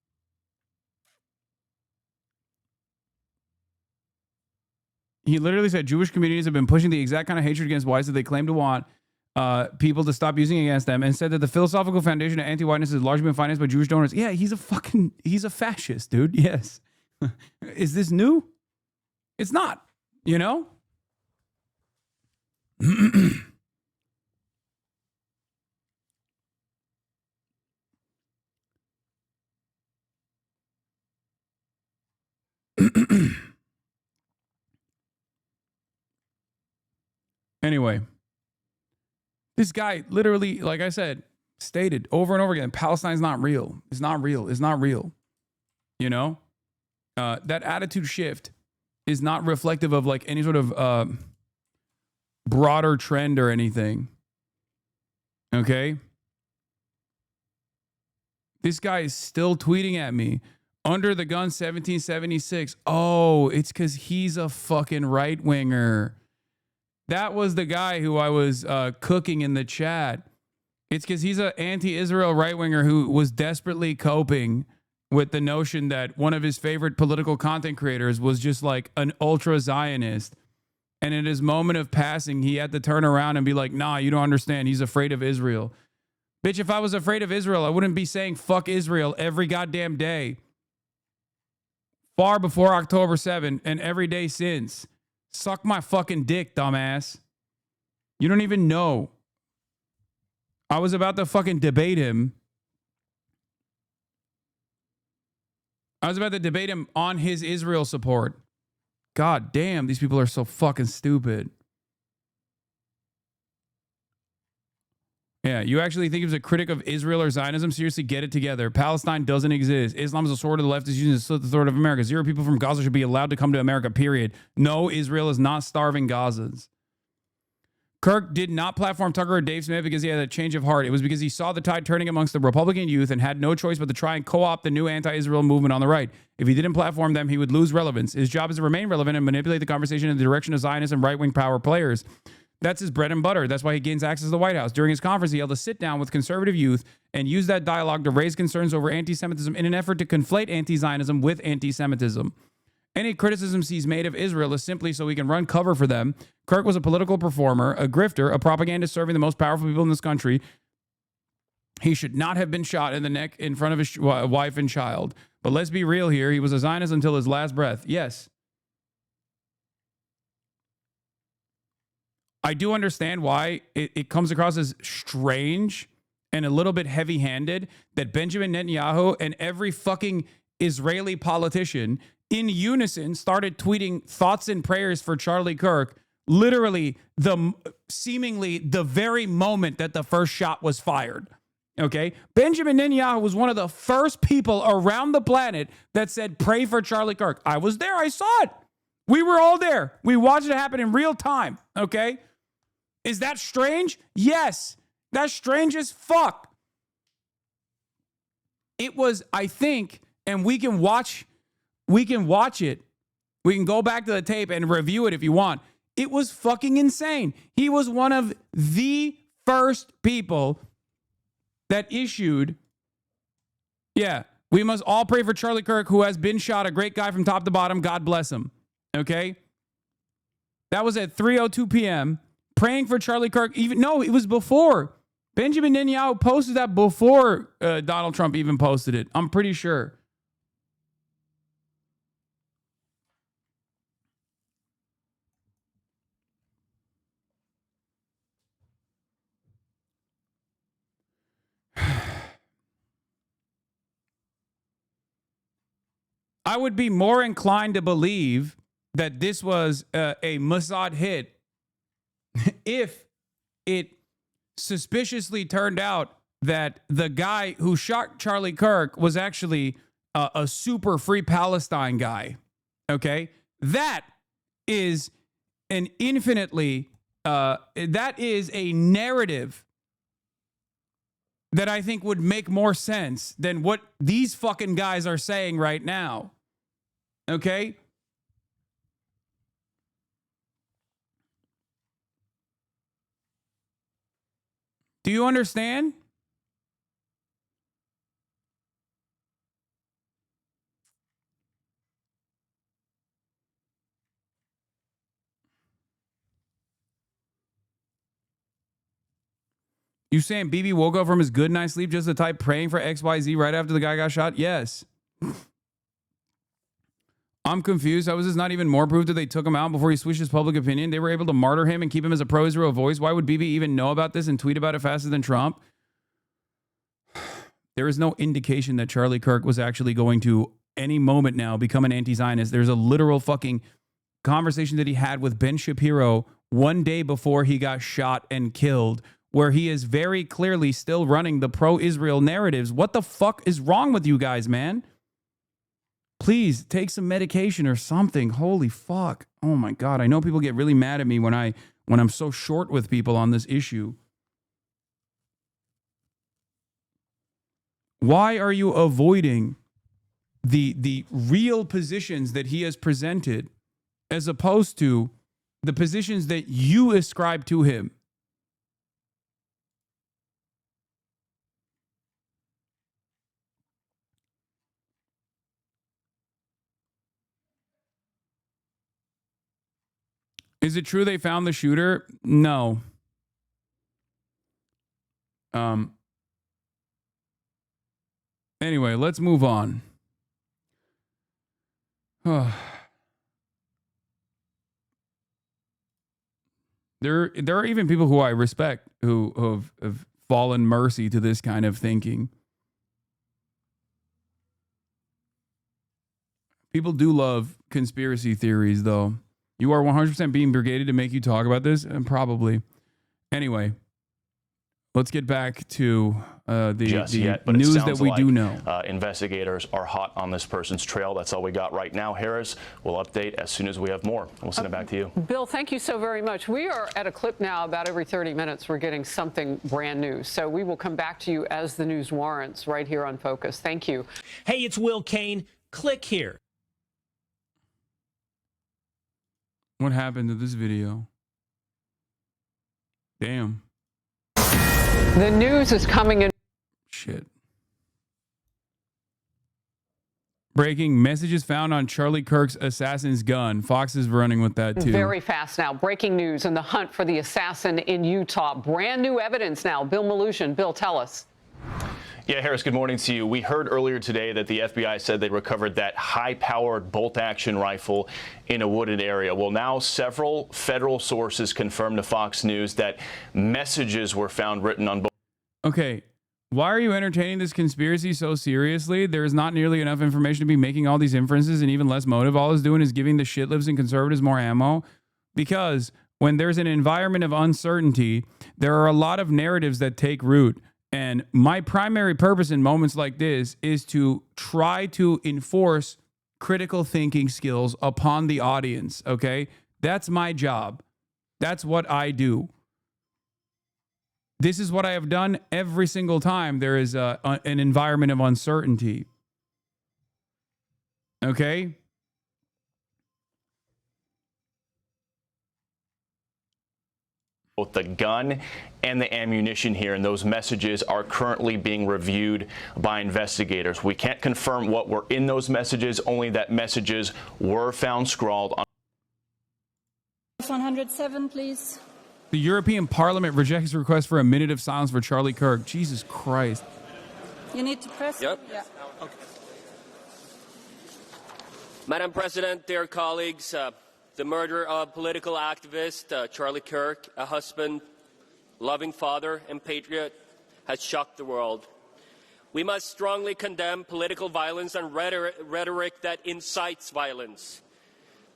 He literally said Jewish communities have been pushing the exact kind of hatred against whites that they claim to want people to stop using against them, and said that the philosophical foundation of anti-whiteness has largely been financed by Jewish donors. Yeah, he's a fascist, dude. Yes. Is this new? It's not, you know? Anyway, this guy literally, like I said, stated over and over again, Palestine's not real. It's not real. It's not real. You know, that attitude shift is not reflective of like any sort of broader trend or anything. Okay. This guy is still tweeting at me. Under the gun 1776. Oh, it's because he's a fucking right winger. That was the guy who I was cooking in the chat. It's because he's an anti-Israel right-winger who was desperately coping with the notion that one of his favorite political content creators was just like an ultra-Zionist. And in his moment of passing, he had to turn around and be like, nah, you don't understand. He's afraid of Israel. Bitch, if I was afraid of Israel, I wouldn't be saying fuck Israel every goddamn day. Far before October 7 and every day since. Suck my fucking dick, dumbass. You don't even know. I was about to fucking debate him. I was about to debate him on his Israel support. God damn, these people are so fucking stupid. Yeah, you actually think he was a critic of Israel or Zionism? Seriously, get it together. Palestine doesn't exist. Islam is a sword of the left is using to slit the throat of America. 0 people from Gaza should be allowed to come to America, period. No, Israel is not starving Gazans. Kirk did not platform Tucker or Dave Smith because he had a change of heart. It was because he saw the tide turning amongst the Republican youth and had no choice but to try and co-opt the new anti-Israel movement on the right. If he didn't platform them, he would lose relevance. His job is to remain relevant and manipulate the conversation in the direction of Zionist and right-wing power players. That's his bread and butter. That's why he gains access to the White House. During his conference, he held a sit-down with conservative youth and used that dialogue to raise concerns over anti-Semitism in an effort to conflate anti-Zionism with anti-Semitism. Any criticisms he's made of Israel is simply so he can run cover for them. Kirk was a political performer, a grifter, a propagandist serving the most powerful people in this country. He should not have been shot in the neck in front of his wife and child. But let's be real here. He was a Zionist until his last breath. Yes. I do understand why it comes across as strange and a little bit heavy-handed that Benjamin Netanyahu and every fucking Israeli politician in unison started tweeting thoughts and prayers for Charlie Kirk literally seemingly the very moment that the first shot was fired. Okay? Benjamin Netanyahu was one of the first people around the planet that said, pray for Charlie Kirk. I was there. I saw it. We were all there. We watched it happen in real time. Okay? Is that strange? Yes. That's strange as fuck. It was, I think, and we can watch it. We can go back to the tape and review it if you want. It was fucking insane. He was one of the first people that issued, we must all pray for Charlie Kirk, who has been shot, a great guy from top to bottom. God bless him. Okay? That was at 3:02 p.m. Praying for Charlie Kirk. It was before. Benjamin Netanyahu posted that before Donald Trump even posted it. I'm pretty sure. I would be more inclined to believe that this was a Mossad hit if it suspiciously turned out that the guy who shot Charlie Kirk was actually a super free Palestine guy. Okay? That is an infinitely, that is a narrative that I think would make more sense than what these fucking guys are saying right now. Okay? Do you understand? You saying BB woke up from his good night's sleep just to type praying for XYZ right after the guy got shot? Yes. I'm confused. How is this not even more proof that they took him out before he switched his public opinion? They were able to martyr him and keep him as a pro-Israel voice. Why would BB even know about this and tweet about it faster than Trump? There is no indication that Charlie Kirk was actually going to, any moment now, become an anti-Zionist. There's a literal fucking conversation that he had with Ben Shapiro one day before he got shot and killed, where he is very clearly still running the pro-Israel narratives. What the fuck is wrong with you guys, man? Please take some medication or something. Holy fuck. Oh my God. I know people get really mad at me when I'm so short with people on this issue. Why are you avoiding the real positions that he has presented as opposed to the positions that you ascribe to him? Is it true they found the shooter? No. Anyway, let's move on. There are even people who I respect who have fallen mercy to this kind of thinking. People do love conspiracy theories, though. You are 100% being brigaded to make you talk about this, and probably. Anyway, let's get back to the news that we do know.
Investigators are hot on this person's trail. That's all we got right now, Harris. We'll update as soon as we have more. We'll send it back to you.
Bill, thank you so very much. We are at a clip now about every 30 minutes. We're getting something brand new. So we will come back to you as the news warrants right here on Focus. Thank you.
Hey, it's Will Kane. Click here.
What happened to this video? Damn.
The news is coming in.
Shit. Breaking messages found on Charlie Kirk's assassin's gun. Fox is running with that too.
Very fast now. Breaking news in the hunt for the assassin in Utah. Brand new evidence now. Bill Malushin. Bill, tell us.
Yeah, Harris, good morning to you. We heard earlier today that the FBI said they recovered that high-powered bolt-action rifle in a wooded area. Well, now several federal sources confirmed to Fox News that messages were found written on both.
Okay, why are you entertaining this conspiracy so seriously? There is not nearly enough information to be making all these inferences and even less motive. All it's doing is giving the shitlibs and conservatives more ammo. Because when there's an environment of uncertainty, there are a lot of narratives that take root. And my primary purpose in moments like this is to try to enforce critical thinking skills upon the audience, okay? That's my job. That's what I do. This is what I have done every single time there is an environment of uncertainty. Okay?
Both the gun and the ammunition here, and those messages are currently being reviewed by investigators. We can't confirm what were in those messages, only that messages were found scrawled on.
107, please.
The European Parliament rejects request for a minute of silence for Charlie Kirk. Jesus Christ.
You need to press.
Yep.
Yeah.
Okay. Madam President, dear colleagues, the murder of political activist Charlie Kirk, a husband, loving father, and patriot, has shocked the world. We must strongly condemn political violence and rhetoric that incites violence.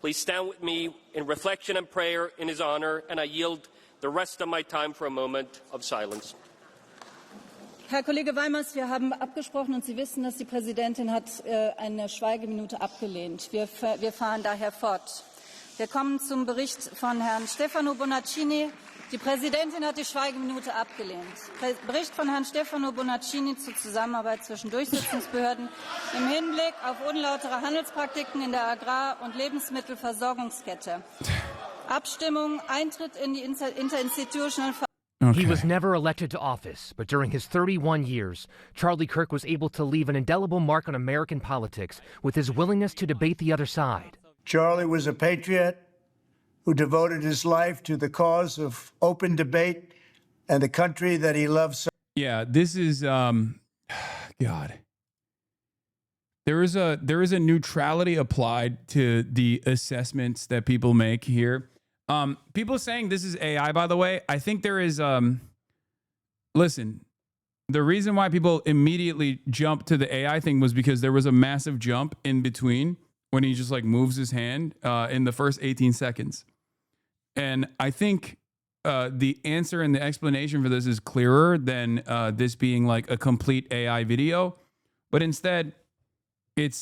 Please stand with me in reflection and prayer in his honor, and I yield the rest of my time for a moment of silence.
Herr Kollege Weimers, wir haben abgesprochen und Sie wissen, dass die Präsidentin hat eine Schweigeminute abgelehnt. Wir fahren daher fort. Wir kommen zum Bericht von Herrn Stefano Bonaccini. Die Präsidentin hat die Schweigeminute abgelehnt. Bericht von Herrn Stefano Bonaccini zur Zusammenarbeit zwischen Durchsetzungsbehörden im Hinblick auf unlautere Handelspraktiken in der Agrar- und Lebensmittelversorgungskette. Abstimmung, Eintritt in die Interinstitutional.
He was never elected to office, but during his 31 years, Charlie Kirk was able to leave an indelible mark on American politics with his willingness to debate the other side.
Charlie was a patriot who devoted his life to the cause of open debate and the country that he loves so.
Yeah, this is God. There is a neutrality applied to the assessments that people make here. People saying this is AI, by the way, I think there is, listen, the reason why people immediately jumped to the AI thing was because there was a massive jump in between when he just like moves his hand in the first 18 seconds. And I think the answer and the explanation for this is clearer than this being like a complete AI video, but instead it's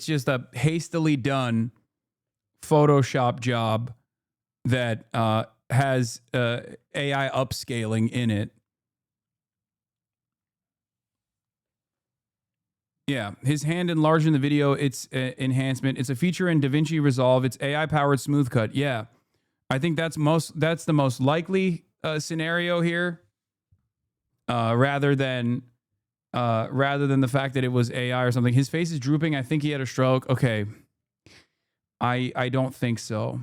just a hastily done Photoshop job that has AI upscaling in it. Yeah, his hand enlarged in the video. It's enhancement. It's a feature in DaVinci Resolve. It's AI powered smooth cut. Yeah, I think that's the most likely scenario here, rather than the fact that it was AI or something. His face is drooping. I think he had a stroke. Okay. I don't think so.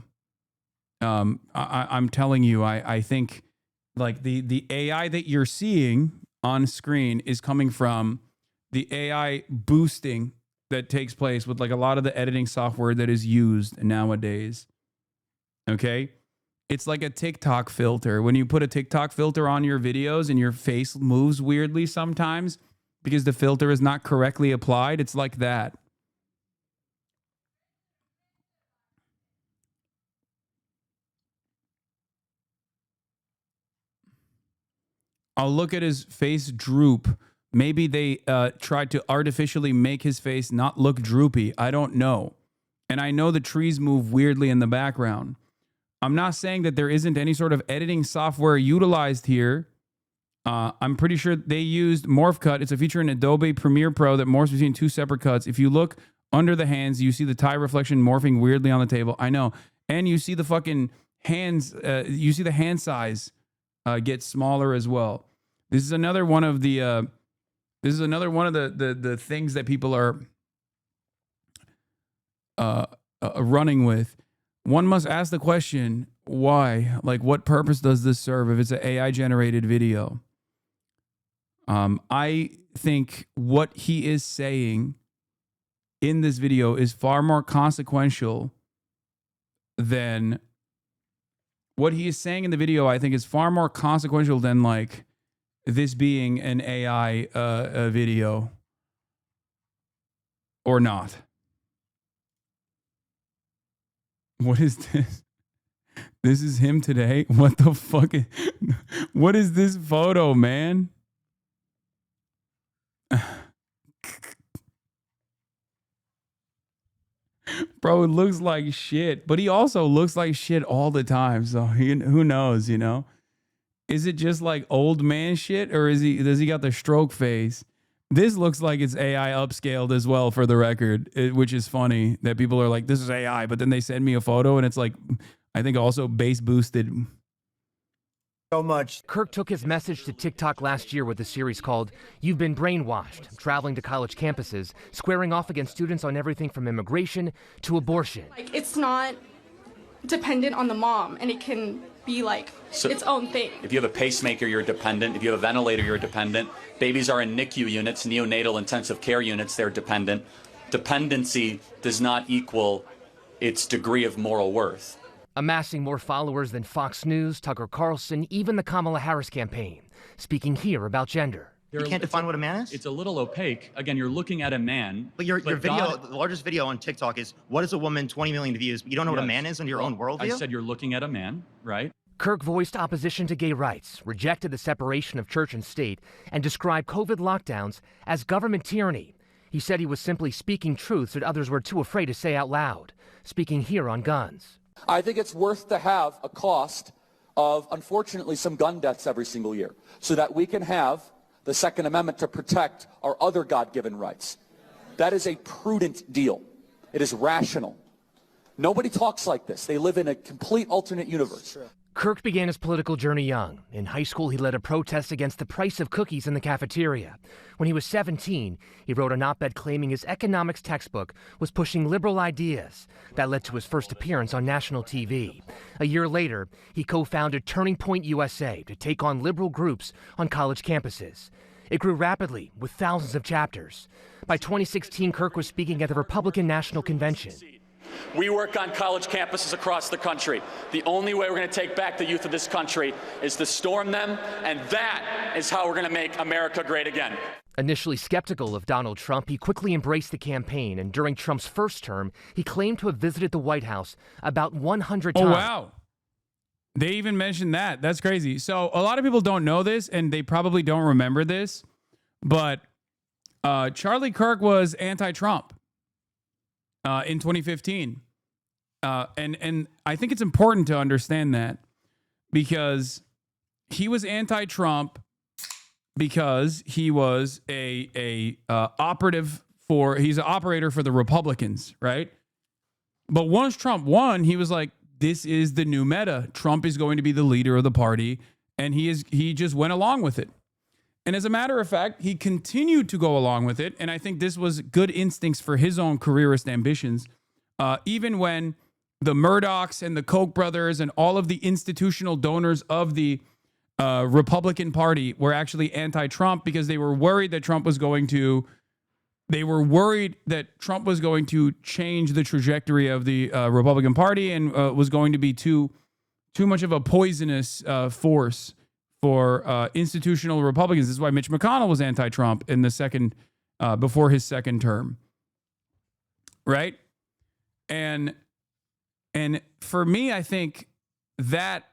I'm telling you, I think like the AI that you're seeing on screen is coming from the AI boosting that takes place with like a lot of the editing software that is used nowadays. Okay? It's like a TikTok filter. When you put a TikTok filter on your videos and your face moves weirdly sometimes because the filter is not correctly applied, it's like that. I'll look at his face droop. Maybe they tried to artificially make his face not look droopy. I don't know. And I know the trees move weirdly in the background. I'm not saying that there isn't any sort of editing software utilized here. I'm pretty sure they used Morph Cut. It's a feature in Adobe Premiere Pro that morphs between two separate cuts. If you look under the hands, you see the tie reflection morphing weirdly on the table. I know. And you see the fucking hands, you see the hand size get smaller as well. This is another one of the the things that people are running with. One must ask the question, why? Like, what purpose does this serve if it's an AI generated video? I think what he is saying in this video is far more consequential than what he is saying in the video. I think is far more consequential than like this being an AI video or not. What is this? This is him today? What the fuck? What is this photo, man? Bro, it looks like shit, but he also looks like shit all the time. So who knows, you know? Is it just like old man shit, or does he got the stroke face? This looks like it's AI upscaled as well, for the record, which is funny that people are like, this is AI, but then they send me a photo and it's like, I think also bass boosted.
So much.
Kirk took his message to TikTok last year with a series called You've Been Brainwashed, traveling to college campuses, squaring off against students on everything from immigration to abortion.
Like, it's not
dependent on the mom, and it can be like its own thing.
If you have a pacemaker, you're dependent. If you have a ventilator, you're dependent. Babies are in NICU units, neonatal intensive care units, they're dependent. Dependency does not equal its degree of moral worth.
Amassing more followers than Fox News, Tucker Carlson, even the Kamala Harris campaign. Speaking here about gender.
You can't define what a man is?
It's a little opaque. Again, you're looking at a man.
But your video,
God,
the largest video on TikTok is, what is a woman, 20 million views, but you don't know what a man is in your own worldview?
I said you're looking at a man, right?
Kirk voiced opposition to gay rights, rejected the separation of church and state, and described COVID lockdowns as government tyranny. He said he was simply speaking truths that others were too afraid to say out loud. Speaking here on guns.
I think it's worth to have a cost of, unfortunately, some gun deaths every single year so that we can have the Second Amendment to protect our other God-given rights. That is a prudent deal. It is rational. Nobody talks like this. They live in a complete alternate universe.
Kirk began his political journey young. In high school, he led a protest against the price of cookies in the cafeteria. When he was 17, he wrote an op-ed claiming his economics textbook was pushing liberal ideas. That led to his first appearance on national TV. A year later, he co-founded Turning Point USA to take on liberal groups on college campuses. It grew rapidly, with thousands of chapters. By 2016, Kirk was speaking at the Republican National Convention.
We work on college campuses across the country. The only way we're going to take back the youth of this country is to storm them, and that is how we're going to make America great again.
Initially skeptical of Donald Trump, he quickly embraced the campaign, and during Trump's first term, he claimed to have visited the White House about 100 times.
Oh, wow. They even mentioned that. That's crazy. So a lot of people don't know this, and they probably don't remember this, but Charlie Kirk was anti-Trump in 2015. And I think it's important to understand that because he was anti-Trump because he was he's an operator for the Republicans, right? But once Trump won, he was like, this is the new meta. Trump is going to be the leader of the party. And he just went along with it. And as a matter of fact, he continued to go along with it. And I think this was good instincts for his own careerist ambitions. Even when the Murdochs and the Koch brothers and all of the institutional donors of the Republican Party were actually anti-Trump because they were worried that Trump was going to change the trajectory of the Republican Party and was going to be too much of a poisonous force for institutional Republicans. This is why Mitch McConnell was anti-Trump in the before his second term, right? And for me, I think that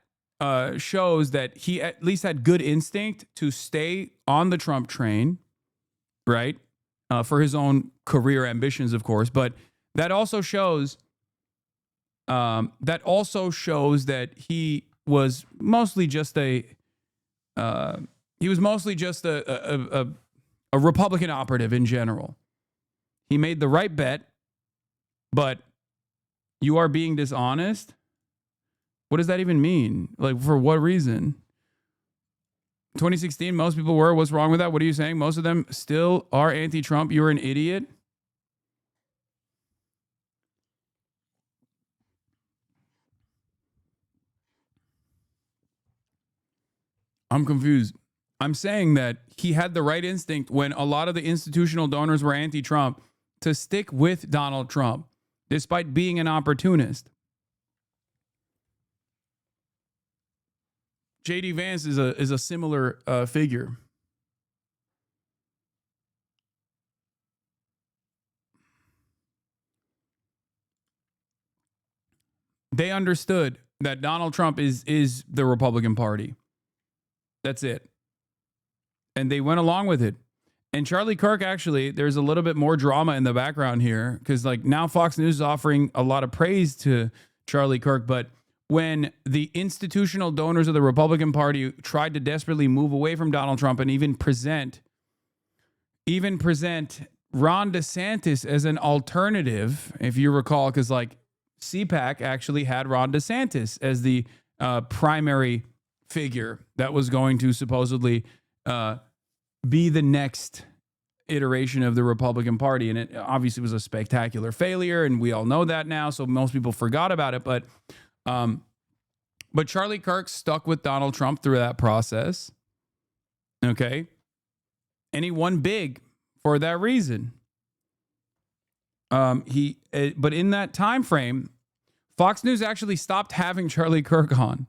shows that he at least had good instinct to stay on the Trump train, right? For his own career ambitions, of course, but that also shows that he was mostly just a Republican operative in general. He made the right bet, but you are being dishonest. What does that even mean? Like, for what reason? 2016, most people were. What's wrong with that? What are you saying? Most of them still are anti-Trump. You're an idiot. I'm confused. I'm saying that he had the right instinct when a lot of the institutional donors were anti-Trump to stick with Donald Trump, despite being an opportunist. J.D. Vance is a similar figure. They understood that Donald Trump is the Republican Party. That's it. And they went along with it. And Charlie Kirk, actually, there's a little bit more drama in the background here because like now Fox News is offering a lot of praise to Charlie Kirk, but when the institutional donors of the Republican Party tried to desperately move away from Donald Trump and even present Ron DeSantis as an alternative, if you recall, because like CPAC actually had Ron DeSantis as the primary figure that was going to supposedly be the next iteration of the Republican Party. And it obviously was a spectacular failure, and we all know that now, so most people forgot about it. But But Charlie Kirk stuck with Donald Trump through that process. Okay. And he won big for that reason. But in that time frame, Fox News actually stopped having Charlie Kirk on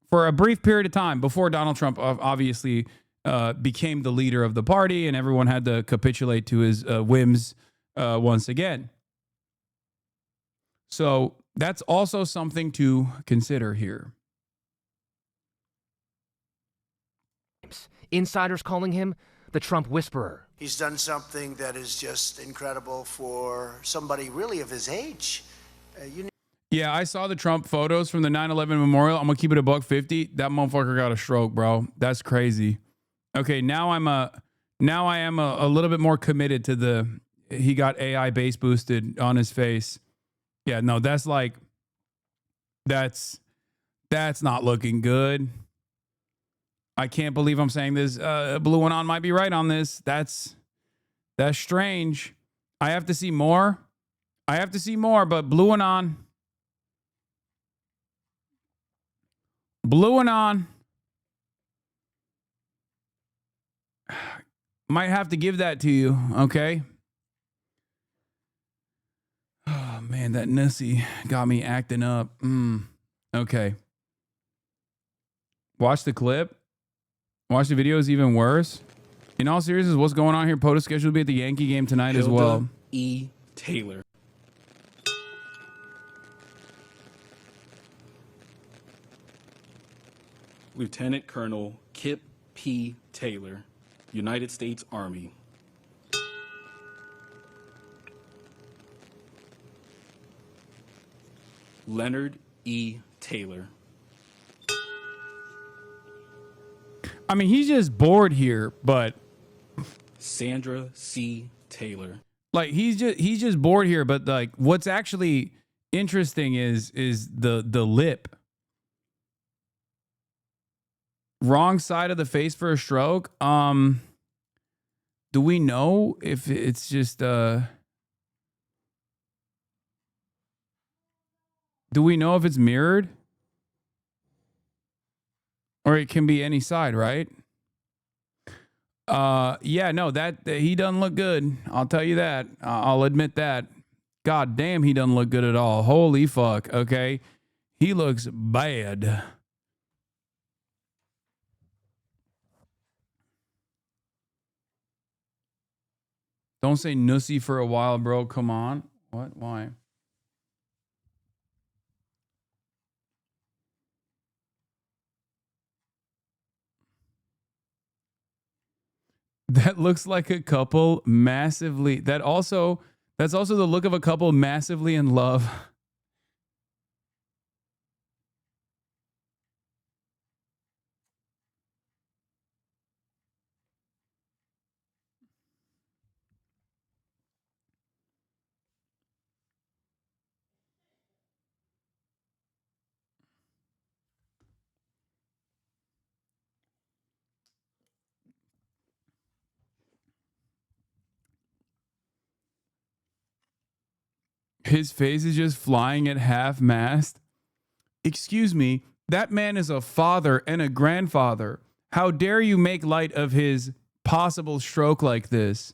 for a brief period of time before Donald Trump obviously became the leader of the party and everyone had to capitulate to his whims once again. So that's also something to consider here.
Insiders calling him the Trump whisperer.
He's done something that is just incredible for somebody really of his age.
Yeah, I saw the Trump photos from the 9/11 memorial. I'm gonna keep it a $150. That motherfucker got a stroke, bro. That's crazy. Okay, now I am a little bit more committed to he got AI base boosted on his face. Yeah, no, that's not looking good. I can't believe I'm saying this. Blue One On might be right on this. That's strange. I have to see more. But Blue One On. Might have to give that to you, okay? Oh, man, that Nussy got me acting up. Okay. Watch the clip. Watch the video is even worse. In all seriousness, what's going on here? POTUS scheduled to be at the Yankee game tonight as well.
E. Taylor. Lieutenant Colonel Kip P. Taylor, United States Army. Leonard E. Taylor.
I mean, he's just bored here, but
Sandra C. Taylor.
Like he's just bored here, but like what's actually interesting is the lip. Wrong side of the face for a stroke. Do we know if it's just do we know if it's mirrored? Or it can be any side, right? Yeah, no, that he doesn't look good. I'll tell you that. I'll admit that. God damn, he doesn't look good at all. Holy fuck, okay? He looks bad. Don't say Nussy for a while, bro. Come on. What? Why? That looks like a couple massively. That's also the look of a couple massively in love. His face is just flying at half mast. Excuse me, that man is a father and a grandfather. How dare you make light of his possible stroke like this?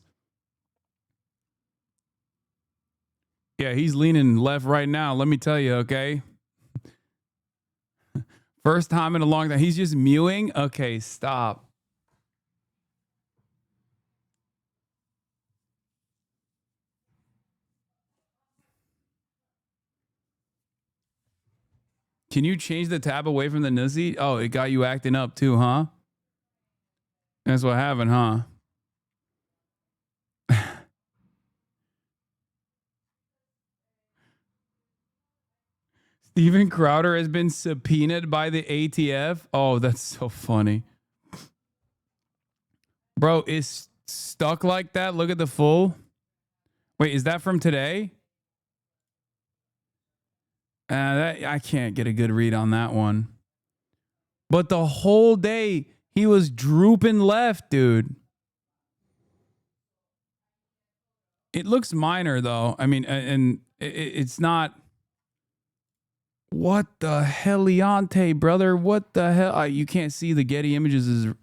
Yeah, he's leaning left right now. Let me tell you, okay? First time in a long time. He's just mewing. Okay, stop. Can you change the tab away from the Nussy? Oh, it got you acting up too, huh? That's what happened, huh? Steven Crowder has been subpoenaed by the ATF. Oh, that's so funny. Bro, it's stuck like that. Look at the full. Wait, is that from today? I can't get a good read on that one. But the whole day, he was drooping left, dude. It looks minor, though. I mean, and it's not... What the heliante, brother? What the hell? You can't see the Getty Images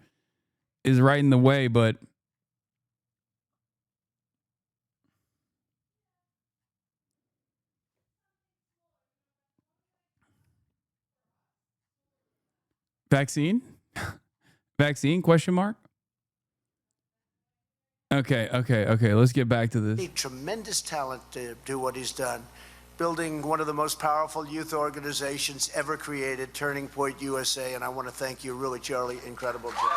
is right in the way, but vaccine? Vaccine? Question mark? Okay. Let's get back to this.
Tremendous talent to do what he's done, building one of the most powerful youth organizations ever created, Turning Point USA. And I want to thank you, really, Charlie. Incredible job.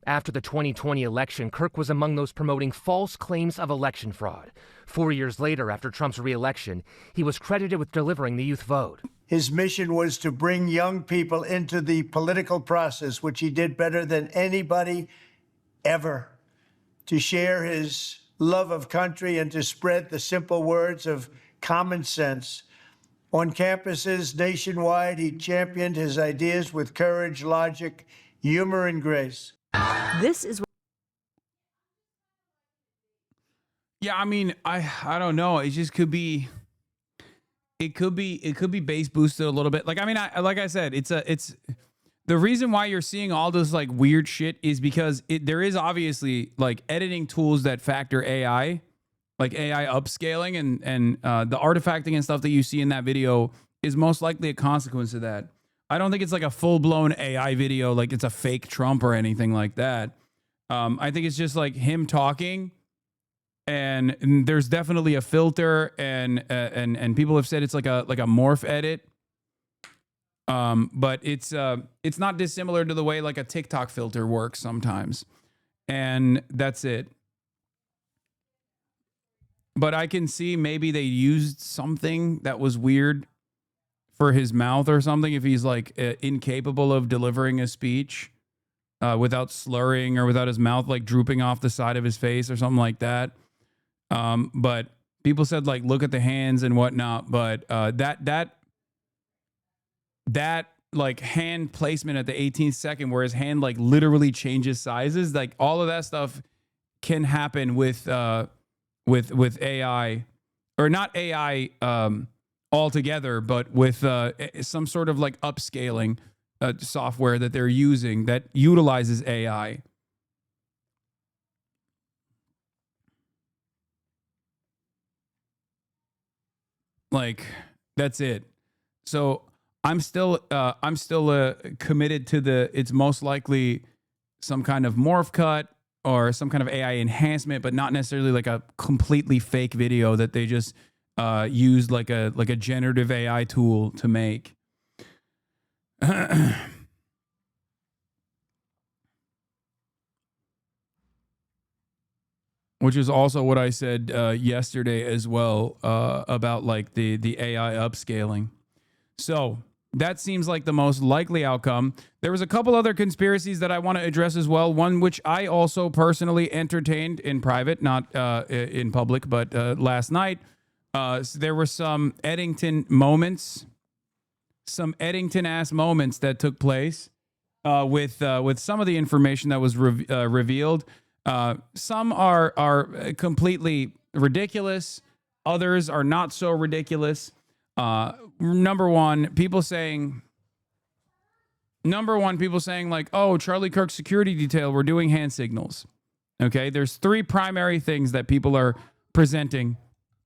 After the 2020 election, Kirk was among those promoting false claims of election fraud. 4 years later, after Trump's re-election, he was credited with delivering the youth vote.
His mission was to bring young people into the political process, which he did better than anybody ever, to share his love of country and to spread the simple words of common sense. On campuses nationwide, he championed his ideas with courage, logic, humor, and grace.
This is
Yeah, I mean, I don't know. It just could be. It could be bass boosted a little bit. Like, I mean, like I said, it's the reason why you're seeing all this like weird shit is because there is obviously like editing tools that factor AI, like AI upscaling and the artifacting and stuff that you see in that video is most likely a consequence of that. I don't think it's like a full blown AI video, like it's a fake Trump or anything like that. I think it's just like him talking. And there's definitely a filter, and people have said it's like a morph edit. But it's not dissimilar to the way like a TikTok filter works sometimes, and that's it. But I can see maybe they used something that was weird for his mouth or something if he's like incapable of delivering a speech without slurring or without his mouth like drooping off the side of his face or something like that. But people said like look at the hands and whatnot, but that like hand placement at the 18th second where his hand like literally changes sizes, like all of that stuff can happen with AI, or not AI altogether, but with some sort of like upscaling software that they're using that utilizes AI. Like, that's it. So I'm still committed to it's most likely some kind of morph cut or some kind of AI enhancement, but not necessarily like a completely fake video that they just used like a generative AI tool to make. Which is also what I said yesterday as well about like the AI upscaling. So that seems like the most likely outcome. There was a couple other conspiracies that I want to address as well. One which I also personally entertained in private, not in public, but last night. So there were some Eddington moments, some Eddington-ass moments that took place with some of the information that was revealed. Some are completely ridiculous. Others are not so ridiculous. Number one, people saying like, oh, Charlie Kirk's security detail, we're doing hand signals. Okay, there's three primary things that people are presenting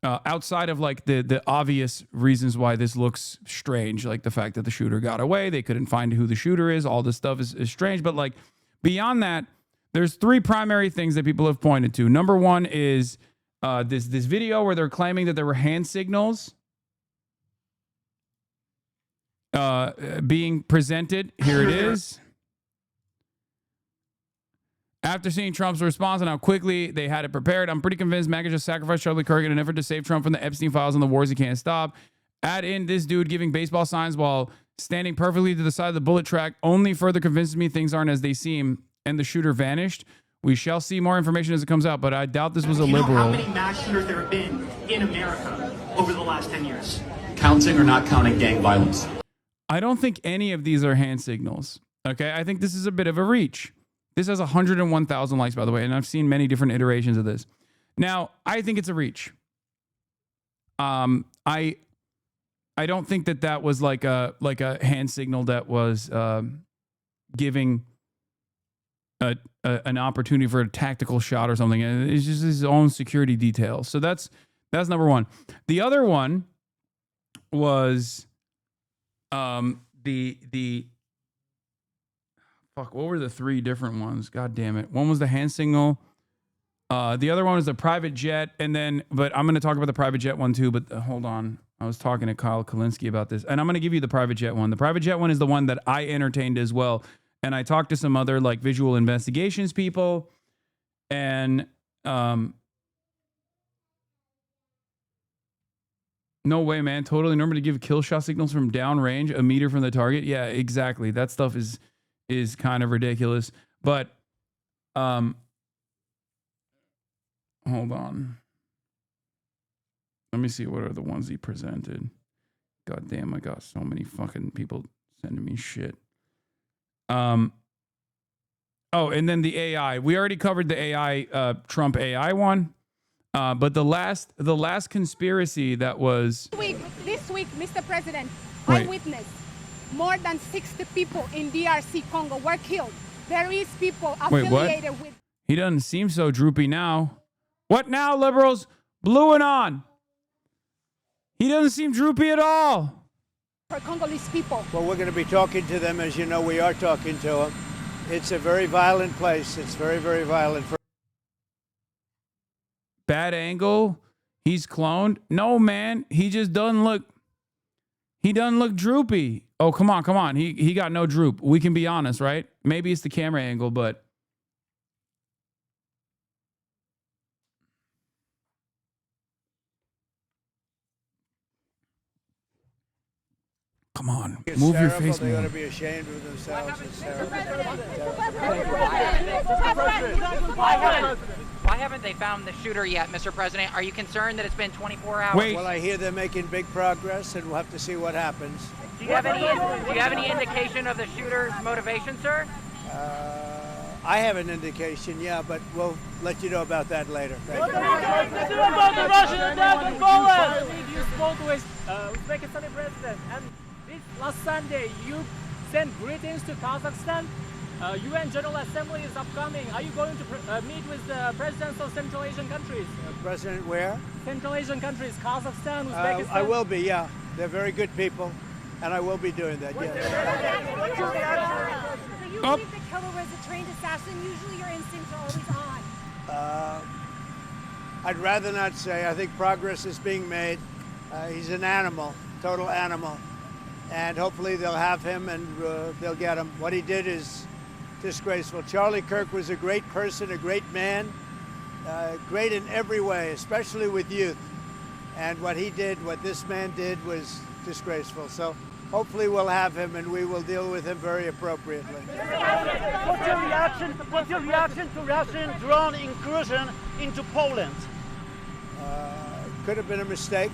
outside of like the obvious reasons why this looks strange, like the fact that the shooter got away, they couldn't find who the shooter is. All this stuff is strange, but like beyond that, there's three primary things that people have pointed to. Number one is this video where they're claiming that there were hand signals being presented. Here it is. After seeing Trump's response and how quickly they had it prepared, I'm pretty convinced MAGA just sacrificed Charlie Kirk in an effort to save Trump from the Epstein files and the wars he can't stop. Add in this dude giving baseball signs while standing perfectly to the side of the bullet track only further convinces me things aren't as they seem, and the shooter vanished. We shall see more information as it comes out, but I doubt this was a liberal.
How many mass shooters there have been in America over the last 10 years?
Counting or not counting gang violence?
I don't think any of these are hand signals. Okay, I think this is a bit of a reach. This has 101,000 likes, by the way, and I've seen many different iterations of this. Now, I think it's a reach. I I don't think that was like a hand signal that was giving an opportunity for a tactical shot or something. It's just his own security details. So that's number one. The other one was the fuck. What were the three different ones? God damn it. One was the hand signal. The other one was the private jet, and then, but I'm going to talk about the private jet one too. But hold on, I was talking to Kyle Kalinske about this, and I'm going to give you the private jet one. The private jet one is the one that I entertained as well, and I talked to some other like visual investigations people, and no way, man, totally normal to give kill shot signals from downrange, a meter from the target. Yeah, exactly. That stuff is kind of ridiculous, but hold on. Let me see what are the ones he presented. God damn, I got so many fucking people sending me shit. Oh, and then the AI. We already covered the AI, Trump AI one. But the last conspiracy that was
This week, Mr. President,
Wait.
I witnessed more than 60 people in DRC Congo were killed. There is people
Wait, what?
affiliated with
He doesn't seem so droopy now. What now, liberals? Blue and on. He doesn't seem droopy at all.
for Congolese people.
Well, we're going to be talking to them. As you know, we are talking to them. It's a very violent place. It's very, very violent.
Bad angle. He's cloned. No, man. He just doesn't look. He doesn't look droopy. Oh, come on, come on. He got no droop. We can be honest, right? Maybe it's the camera angle, but come on,
It's
move your
terrible.
face
They ought
more.
to be ashamed of themselves. It's terrible.
Why haven't they found the shooter yet, Mr. President? Are you concerned that it's been 24 hours?
Well, I hear they're making big progress, and we'll have to see what happens.
Do you have any indication of the shooter's motivation, sir?
I have an indication, yeah, but we'll let you know about that later. Thank you.
About the Russian attack on Poland! You spoke with Uzbekistan president, and this last Sunday you sent greetings to Kazakhstan. UN General Assembly is upcoming. Are you going to meet with the presidents of Central Asian countries?
President where?
Central Asian countries, Kazakhstan, Uzbekistan.
I will be, yeah. They're very good people, and I will be doing that, yes.
So you believe the killer was a trained assassin? Usually your instincts are always on.
I'd rather not say. I think progress is being made. He's an animal, total animal. And hopefully they'll have him and they'll get him. What he did is disgraceful. Charlie Kirk was a great person, a great man, great in every way, especially with youth. And what he did, what this man did, was disgraceful. So hopefully we'll have him and we will deal with him very appropriately.
What's your reaction to Russian drone incursion into Poland?
Could have been a mistake.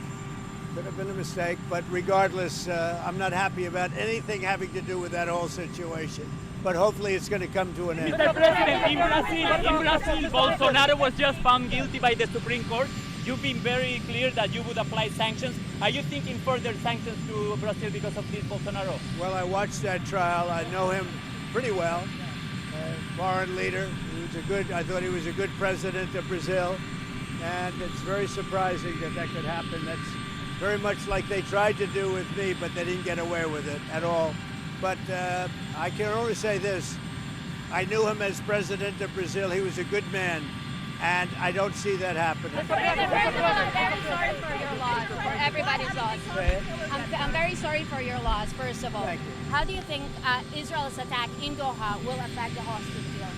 Could have been a mistake. But regardless, I'm not happy about anything having to do with that whole situation. But hopefully it's going to come to an end.
Mr. President, in Brazil, Bolsonaro was just found guilty by the Supreme Court. You've been very clear that you would apply sanctions. Are you thinking further sanctions to Brazil because of this Bolsonaro?
Well, I watched that trial. I know him pretty well. Foreign leader. I thought he was a good president of Brazil. And it's very surprising that that could happen. That's very much like they tried to do with me, but they didn't get away with it at all. But I can only say this. I knew him as president of Brazil. He was a good man. And I don't see that happening.
I'm very sorry for your loss, for everybody's loss. I'm very sorry for your loss, first of all.
Thank you.
How do you think Israel's attack in Doha will affect the hostage deal?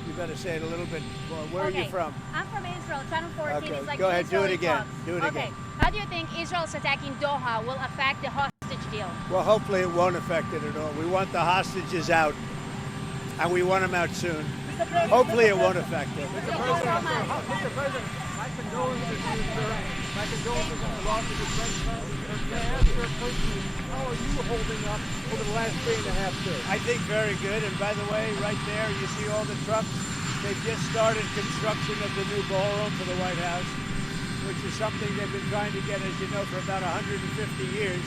You better say it a little bit more. Where are you from?
I'm from Israel. Channel 14
Okay,
is like
go ahead, do it
Israeli
again.
Fox.
Do it again.
How do you think Israel's attack in Doha will affect the hostage deal?
Well, hopefully it won't affect it at all. We want the hostages out, and we want them out soon. Hopefully it won't affect it.
Mr. President, my condolences to you, sir. My condolences on the loss of your friend, Charlie Kirk. May I ask you a question? How are you holding up over the last 3.5 years?
I think very good. And by the way, right there, you see all the trucks. They've just started construction of the new ballroom for the White House. which is something they've been trying to get, as you know, for about 150 years.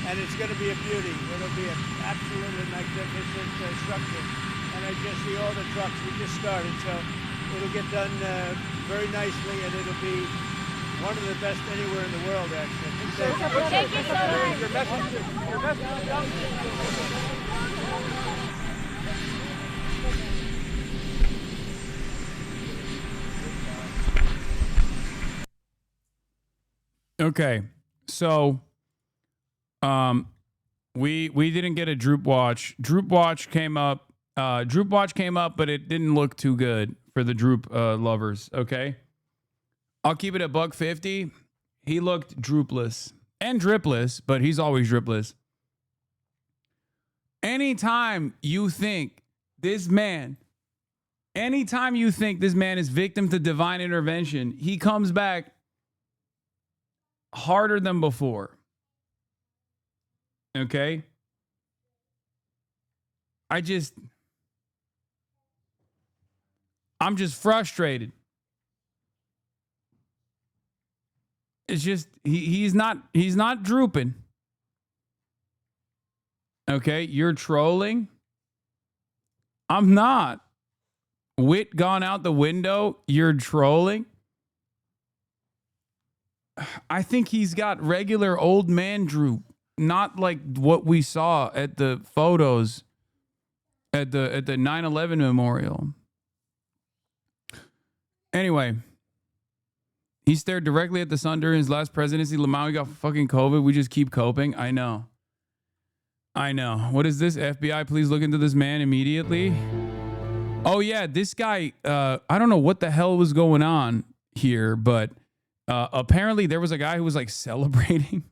And it's going to be a beauty. It'll be an absolutely magnificent structure. And I just see all the trucks. We just started, so it'll get done very nicely, and it'll be one of the best anywhere in the world, actually.
Thank you so much.
Your message is done.
Okay, so we didn't get a Droop Watch. Droop Watch came up. Droop Watch came up, but it didn't look too good for the Droop lovers. Okay, I'll keep it at $150. He looked droopless and dripless, but he's always dripless. Anytime you think this man is victim to divine intervention, he comes back harder than before. Okay? I'm just frustrated. It's just he's not drooping. Okay, you're trolling. I'm not. Wit gone out the window, you're trolling. I think he's got regular old man droop, not like what we saw at the photos at the 9/11 memorial. Anyway, he stared directly at the sun during his last presidency. Lamau got fucking COVID. We just keep coping. I know. What is this? FBI, please look into this man immediately. Oh yeah, this guy, I don't know what the hell was going on here, but apparently there was a guy who was like celebrating.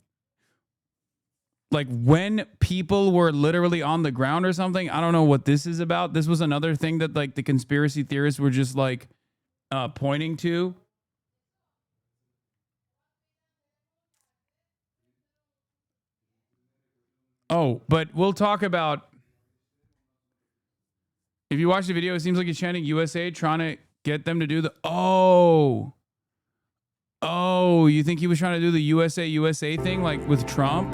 Like when people were literally on the ground or something. I don't know what this is about. This was another thing that like the conspiracy theorists were just like pointing to. Oh, but we'll talk about. If you watch the video, it seems like he's chanting USA, trying to get them to do the. Oh, you think he was trying to do the USA thing like with Trump?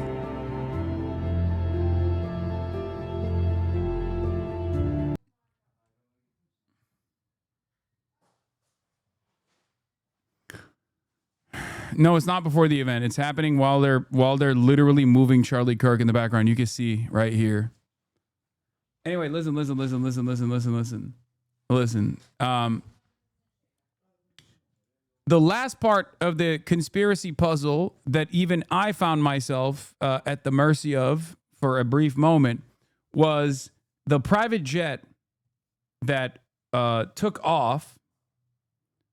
No, it's not before the event. It's happening while they're literally moving Charlie Kirk in the background. You can see right here. Anyway, listen. The last part of the conspiracy puzzle that even I found myself at the mercy of for a brief moment was the private jet that took off.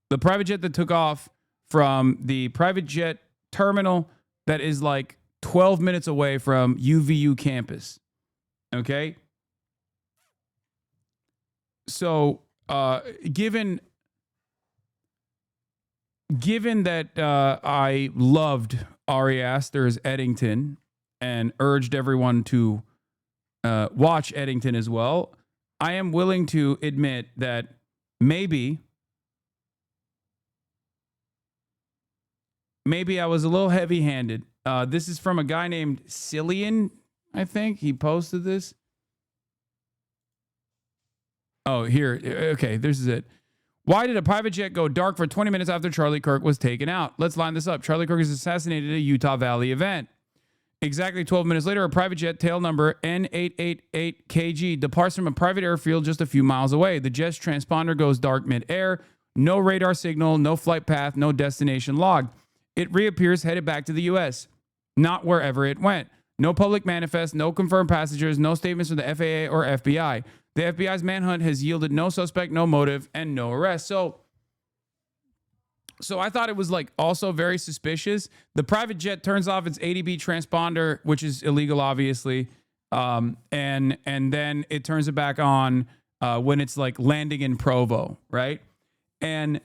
The private jet that took off from the private jet terminal that is like 12 minutes away from UVU campus. Okay? So, given that I loved Ari Aster's Eddington and urged everyone to watch Eddington as well, I am willing to admit that maybe I was a little heavy-handed. This is from a guy named Cillian, I think. He posted this. Oh, here. Okay, this is it. Why did a private jet go dark for 20 minutes after Charlie Kirk was taken out? Let's line this up. Charlie Kirk is assassinated at a Utah Valley event. Exactly 12 minutes later, a private jet tail number N888KG departs from a private airfield just a few miles away. The jet's transponder goes dark mid-air. No radar signal, no flight path, no destination logged. It reappears headed back to the U.S., not wherever it went. No public manifest, no confirmed passengers, no statements from the FAA or FBI. The FBI's manhunt has yielded no suspect, no motive, and no arrest. So I thought it was like also very suspicious. The private jet turns off its ADB transponder, which is illegal, obviously, and then it turns it back on when it's like landing in Provo, right? And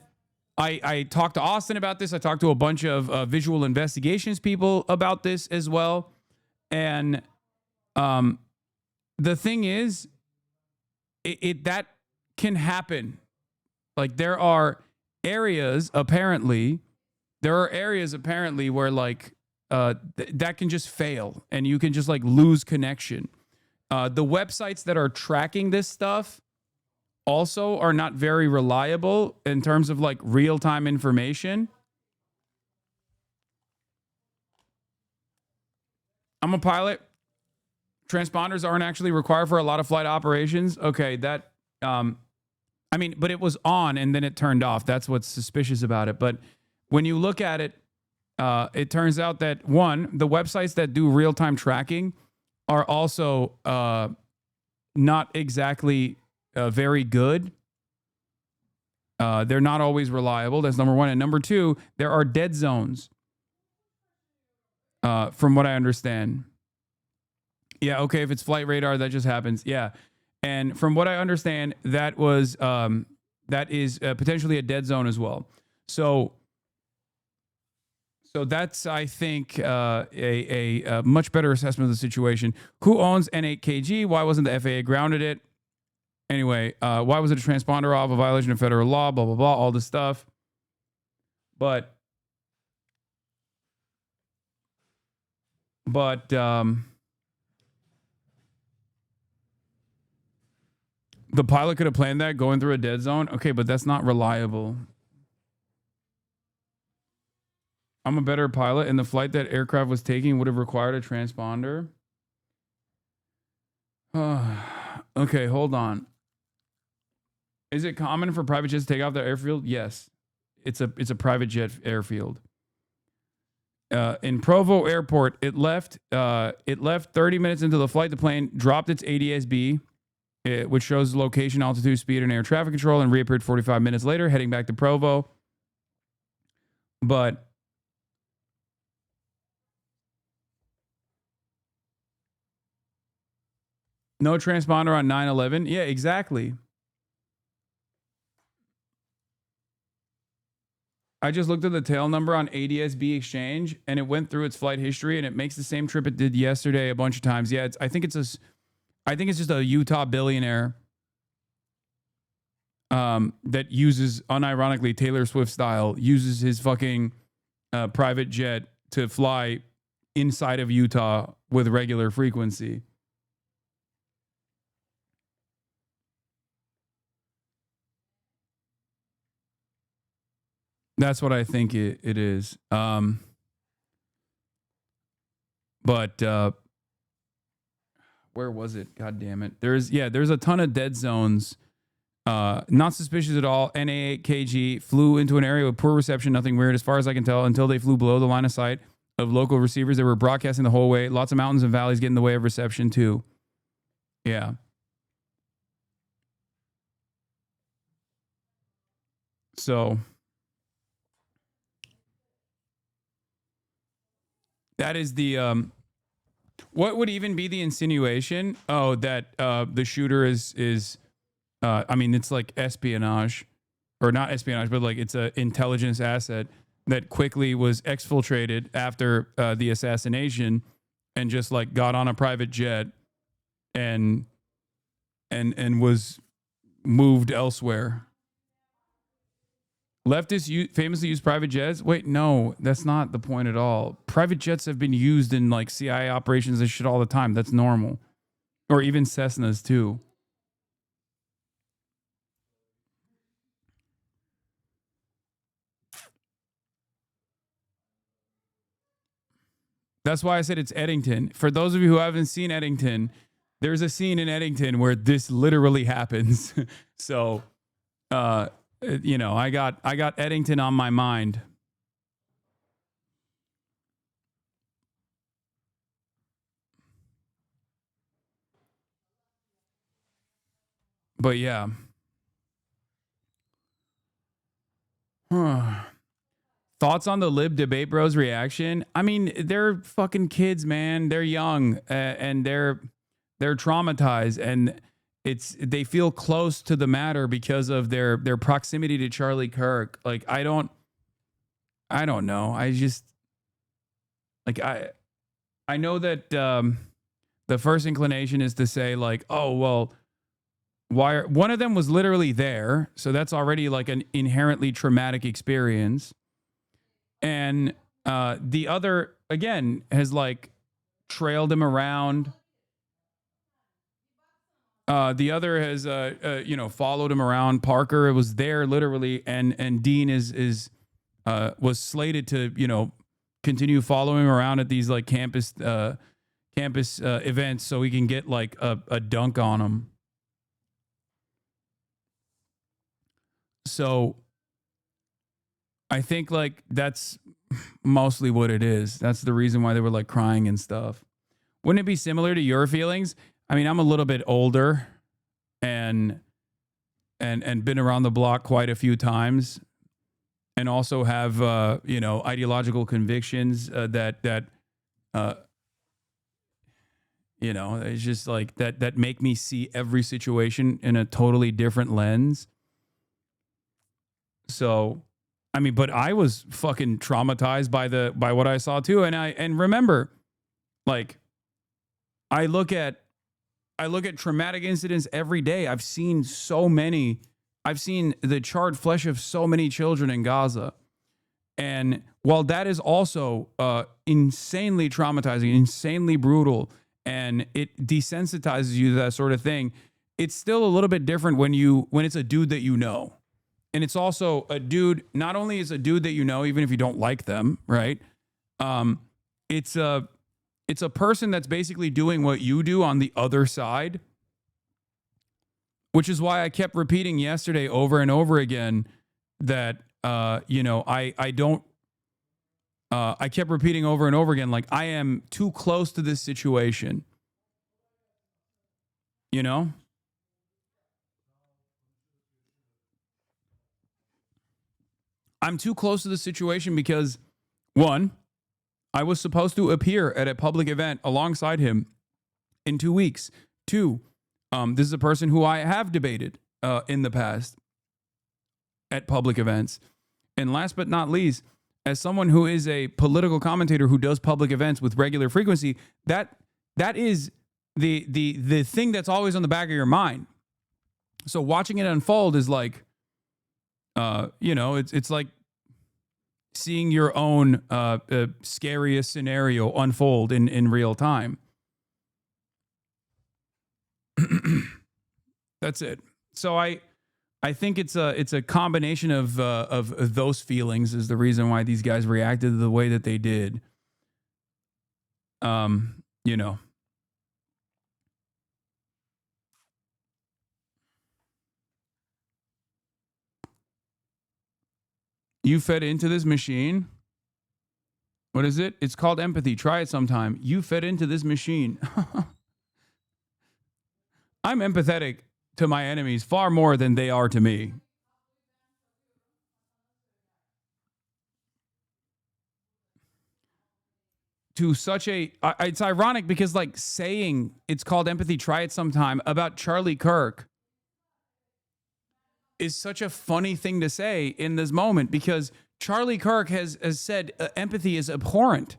I talked to Austin about this. I talked to a bunch of visual investigations people about this as well. And the thing is, that can happen. Like there are areas, apparently, there are areas apparently where like that can just fail and you can just like lose connection. The websites that are tracking this stuff also are not very reliable in terms of like real-time information. I'm a pilot. Transponders aren't actually required for a lot of flight operations. Okay, that I mean, but it was on and then it turned off. That's what's suspicious about it. But when you look at it, it turns out that one, the websites that do real-time tracking are also not exactly very good. They're not always reliable. That's number one. And number two, there are dead zones, from what I understand. Yeah, okay, if it's flight radar, that just happens. Yeah. And from what I understand, that is potentially a dead zone as well. So that's, I think, a much better assessment of the situation. Who owns N8KG? Why wasn't the FAA grounded it? Anyway, why was it a transponder off? A violation of federal law, blah, blah, blah, all this stuff. But the pilot could have planned that going through a dead zone. Okay, but that's not reliable. I'm a better pilot, and the flight that aircraft was taking would have required a transponder. Okay, hold on. Is it common for private jets to take off the airfield? Yes. It's a private jet airfield. In Provo Airport, it left 30 minutes into the flight. The plane dropped its ADS-B, which shows the location, altitude, speed, and air traffic control, and reappeared 45 minutes later, heading back to Provo. But no transponder on 9/11. Yeah, exactly. I just looked at the tail number on ADS-B Exchange, and it went through its flight history, and it makes the same trip it did yesterday a bunch of times. Yeah, I think it's just a Utah billionaire that uses, unironically, Taylor Swift style, uses his fucking private jet to fly inside of Utah with regular frequency. That's what I think it is. But where was it? God damn it. There's a ton of dead zones. Not suspicious at all. NA8KG flew into an area with poor reception, nothing weird as far as I can tell, until they flew below the line of sight of local receivers. They were broadcasting the whole way. Lots of mountains and valleys get in the way of reception too. Yeah. So that is the what would even be the insinuation? Oh, that the shooter is I mean, it's like espionage, or not espionage, but like it's an intelligence asset that quickly was exfiltrated after the assassination, and just like got on a private jet and was moved elsewhere. Leftists famously use private jets. Wait, no, that's not the point at all. Private jets have been used in like CIA operations and shit all the time. That's normal. Or even Cessnas too. That's why I said it's Eddington. For those of you who haven't seen Eddington, there's a scene in Eddington where this literally happens. So, you know, I got Eddington on my mind. But yeah. Thoughts on the Lib Debate Bros reaction? I mean, they're fucking kids, man. They're young, and they're traumatized, and they feel close to the matter because of their proximity to Charlie Kirk. Like, I don't know. I just like I know that the first inclination is to say like, oh well, why one of them was literally there, so that's already like an inherently traumatic experience. And the other, again, has like trailed him around. The other has, followed him around. Parker was there literally, and Dean was slated to, continue following him around at these like campus events so he can get like a dunk on him. So I think like that's mostly what it is. That's the reason why they were like crying and stuff. Wouldn't it be similar to your feelings? I mean, I'm a little bit older and been around the block quite a few times, and also have ideological convictions that it's just like that make me see every situation in a totally different lens. So, I mean, but I was fucking traumatized by what I saw too, and remember, like, I look at traumatic incidents every day. I've seen so many. I've seen the charred flesh of so many children in Gaza. And while that is also insanely traumatizing, insanely brutal, and it desensitizes you to that sort of thing, it's still a little bit different when it's a dude that you know. And it's also a dude, not only is a dude that you know, even if you don't like them, right? It's a person that's basically doing what you do on the other side, which is why I kept repeating yesterday over and over again that, I kept repeating over and over again, like, I am too close to this situation, I'm too close to the situation because, one, I was supposed to appear at a public event alongside him in 2 weeks. Two, this is a person who I have debated in the past at public events. And last but not least, as someone who is a political commentator who does public events with regular frequency, that is the thing that's always on the back of your mind. So watching it unfold is like, it's like seeing your own scariest scenario unfold in real time. That's it. So I think it's a combination of those feelings is the reason why these guys reacted the way that they did. You fed into this machine. What is it? It's called empathy. Try it sometime. You fed into this machine. I'm empathetic to my enemies far more than they are to me. To such a, it's ironic because like saying it's called empathy, try it sometime about Charlie Kirk is such a funny thing to say in this moment because Charlie Kirk has said empathy is abhorrent,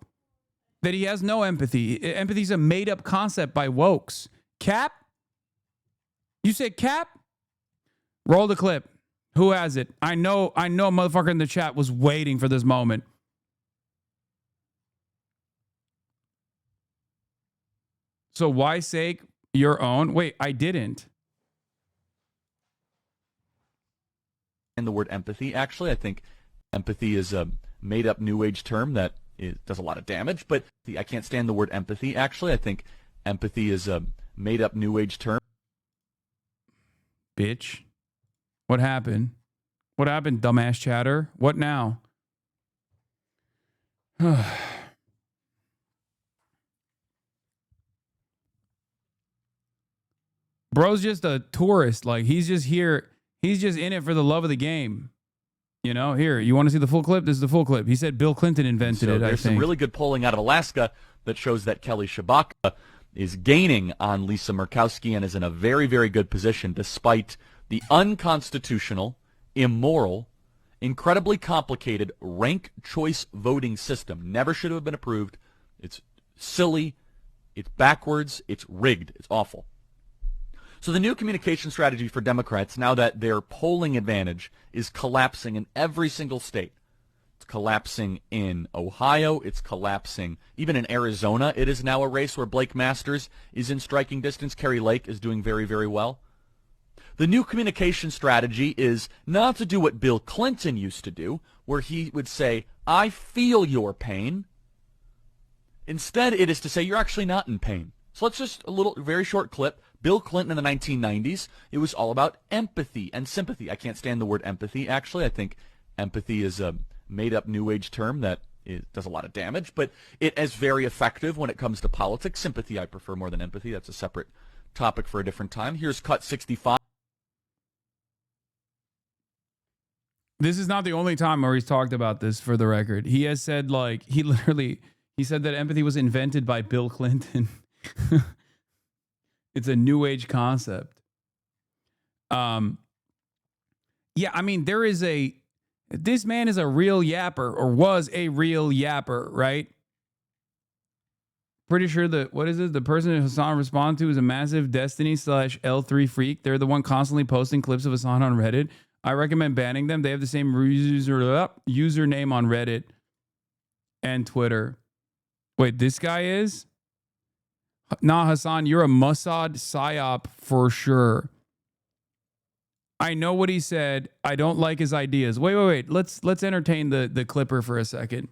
that he has no empathy. Empathy is a made up concept by wokes. Cap? You said Cap? Roll the clip. Who has it? I know a motherfucker in the chat was waiting for this moment. So why sake your own? Wait, I didn't.
And the word empathy, actually, I think empathy is a made-up New Age term that does a lot of damage, but I can't stand the word empathy, actually. I think empathy is a made-up New Age term.
Bitch. What happened? What happened, dumbass chatter? What now? Bro's just a tourist. Like, he's just here. He's just in it for the love of the game. Here, you want to see the full clip? This is the full clip. He said Bill Clinton invented it, I think.
There's some really good polling out of Alaska that shows that Kelly Shabaka is gaining on Lisa Murkowski and is in a very, very good position despite the unconstitutional, immoral, incredibly complicated rank choice voting system. Never should have been approved. It's silly. It's backwards. It's rigged. It's awful. So the new communication strategy for Democrats, now that their polling advantage is collapsing in every single state, It's collapsing in Ohio. It's collapsing even in Arizona. It is now a race where Blake Masters is in striking distance. Kerry Lake is doing very, very well. The new communication strategy is not to do what Bill Clinton used to do, where he would say, I feel your pain. Instead, it is to say, you're actually not in pain. So let's just, a little, very short clip. Bill Clinton in the 1990s, it was all about empathy and sympathy. I can't stand the word empathy, actually. I think empathy is a made-up New Age term that does a lot of damage, but it is very effective when it comes to politics. Sympathy I prefer more than empathy. That's a separate topic for a different time. Here's cut 65.
This is not the only time where he's talked about this, for the record. He has said, like, he said that empathy was invented by Bill Clinton. It's a New Age concept. Yeah, I mean, this man is a real yapper, or was a real yapper, right? Pretty sure that, what is it? The person that Hasan responded to is a massive Destiny/L3 freak. They're the one constantly posting clips of Hasan on Reddit. I recommend banning them. They have the same username on Reddit and Twitter. Wait, this guy is? Nah, Hasan, you're a Mossad psyop for sure. I know what he said. I don't like his ideas. Wait. Let's entertain the clipper for a second.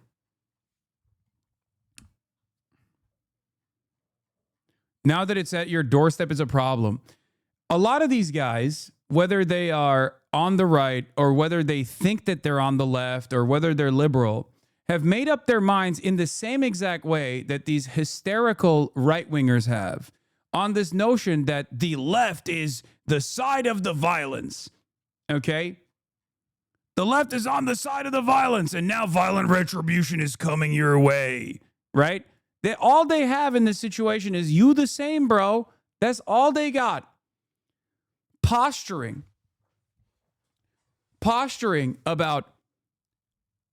Now that it's at your doorstep is a problem. A lot of these guys, whether they are on the right or whether they think that they're on the left or whether they're liberal, have made up their minds in the same exact way that these hysterical right-wingers have on this notion that the left is the side of the violence. Okay? The left is on the side of the violence, and now violent retribution is coming your way. Right? All they have in this situation is you the same, bro. That's all they got. Posturing about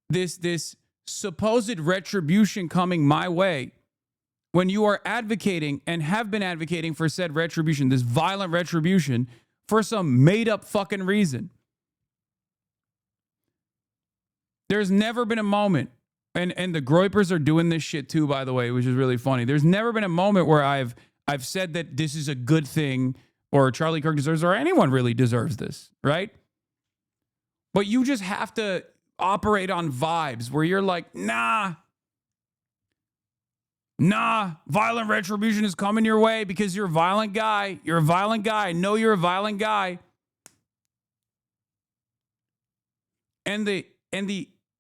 this supposed retribution coming my way, when you are advocating and have been advocating for said retribution, this violent retribution, for some made up fucking reason. There's never been a moment, and the Groypers are doing this shit too, by the way, which is really funny. There's never been a moment where I've said that this is a good thing, or Charlie Kirk deserves, or anyone really deserves this, right? But you just have to operate on vibes where you're like, nah, violent retribution is coming your way because you're a violent guy. You're a violent guy. No, you're a violent guy. And the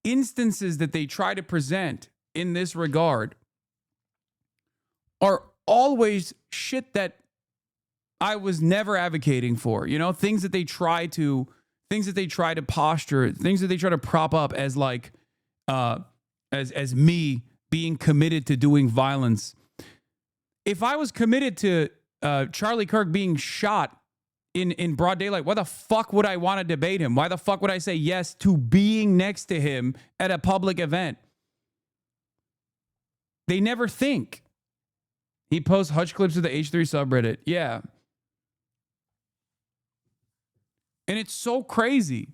instances that they try to present in this regard are always shit that I was never advocating for. You know, things that they try to posture, things that they try to prop up as like as me being committed to doing violence. If I was committed to Charlie Kirk being shot in broad daylight, why the fuck would I want to debate him? Why the fuck would I say yes to being next to him at a public event? They never think. He posts hutch clips of the H3 subreddit. Yeah. And it's so crazy.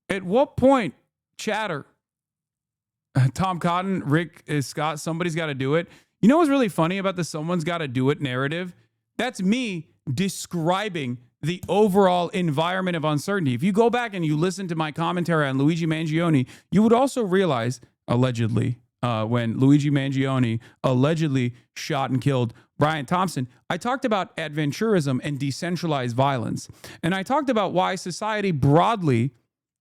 At what point, chatter, Tom Cotton, Rick Scott, somebody's got to do it. You know what's really funny about the someone's got to do it narrative? That's me describing the overall environment of uncertainty. If you go back and you listen to my commentary on Luigi Mangione, you would also realize, allegedly, when Luigi Mangione allegedly shot and killed Brian Thompson, I talked about adventurism and decentralized violence. And I talked about why society broadly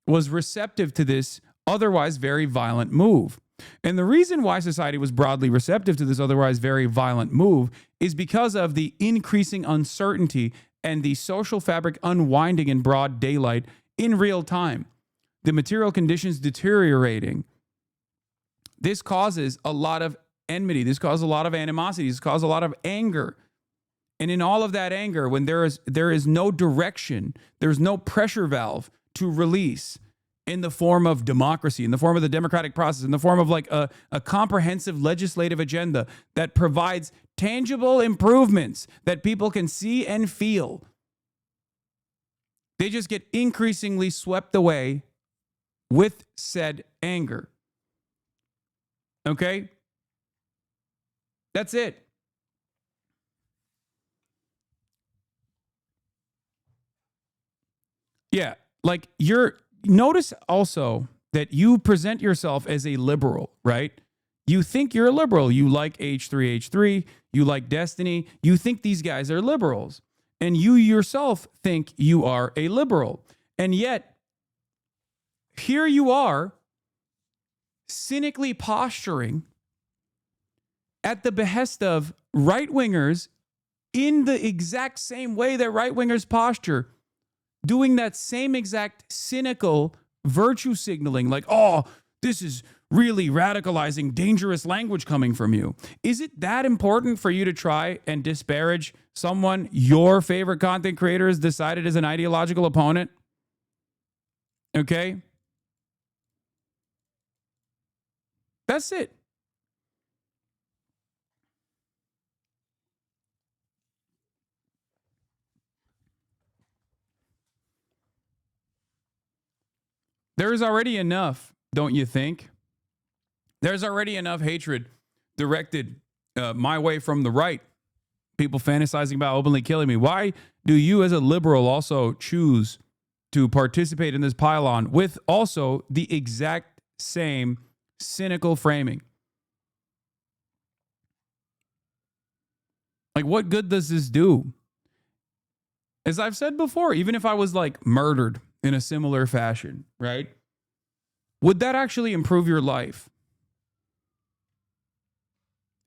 was receptive to this otherwise very violent move. And the reason why society was broadly receptive to this otherwise very violent move is because of the increasing uncertainty and the social fabric unwinding in broad daylight in real time. The material conditions deteriorating. This causes a lot of enmity. This causes a lot of animosity. This causes a lot of anger. And in all of that anger, when there is no direction, there's no pressure valve to release in the form of democracy, in the form of the democratic process, in the form of like a comprehensive legislative agenda that provides tangible improvements that people can see and feel. They just get increasingly swept away with said anger. Okay? That's it. Yeah, like notice also that you present yourself as a liberal, right? You think you're a liberal. You like H3H3, you like Destiny. You think these guys are liberals. And you yourself think you are a liberal. And yet, here you are cynically posturing at the behest of right-wingers in the exact same way that right-wingers posture, doing that same exact cynical virtue signaling, like, oh, this is really radicalizing, dangerous language coming from you. Is it that important for you to try and disparage someone your favorite content creator has decided is an ideological opponent? Okay? That's it. There's already enough, don't you think? There's already enough hatred directed my way from the right. People fantasizing about openly killing me. Why do you as a liberal also choose to participate in this pylon with also the exact same cynical framing? Like, what good does this do? As I've said before, even if I was like murdered in a similar fashion, right? Would that actually improve your life?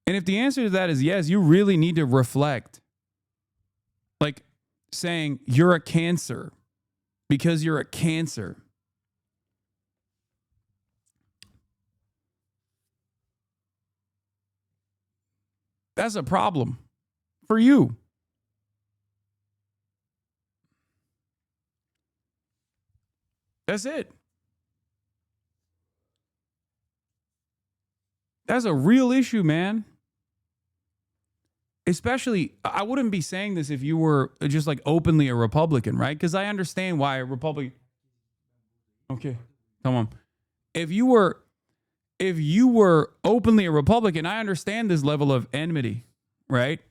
And if the answer to that is yes, you really need to reflect. Like saying you're a cancer because you're a cancer. That's a problem for you. That's it. That's a real issue, man. Especially, I wouldn't be saying this if you were just like openly a Republican, right? Because I understand why a Republican. Okay, come on. If you were openly a Republican, I understand this level of enmity, right?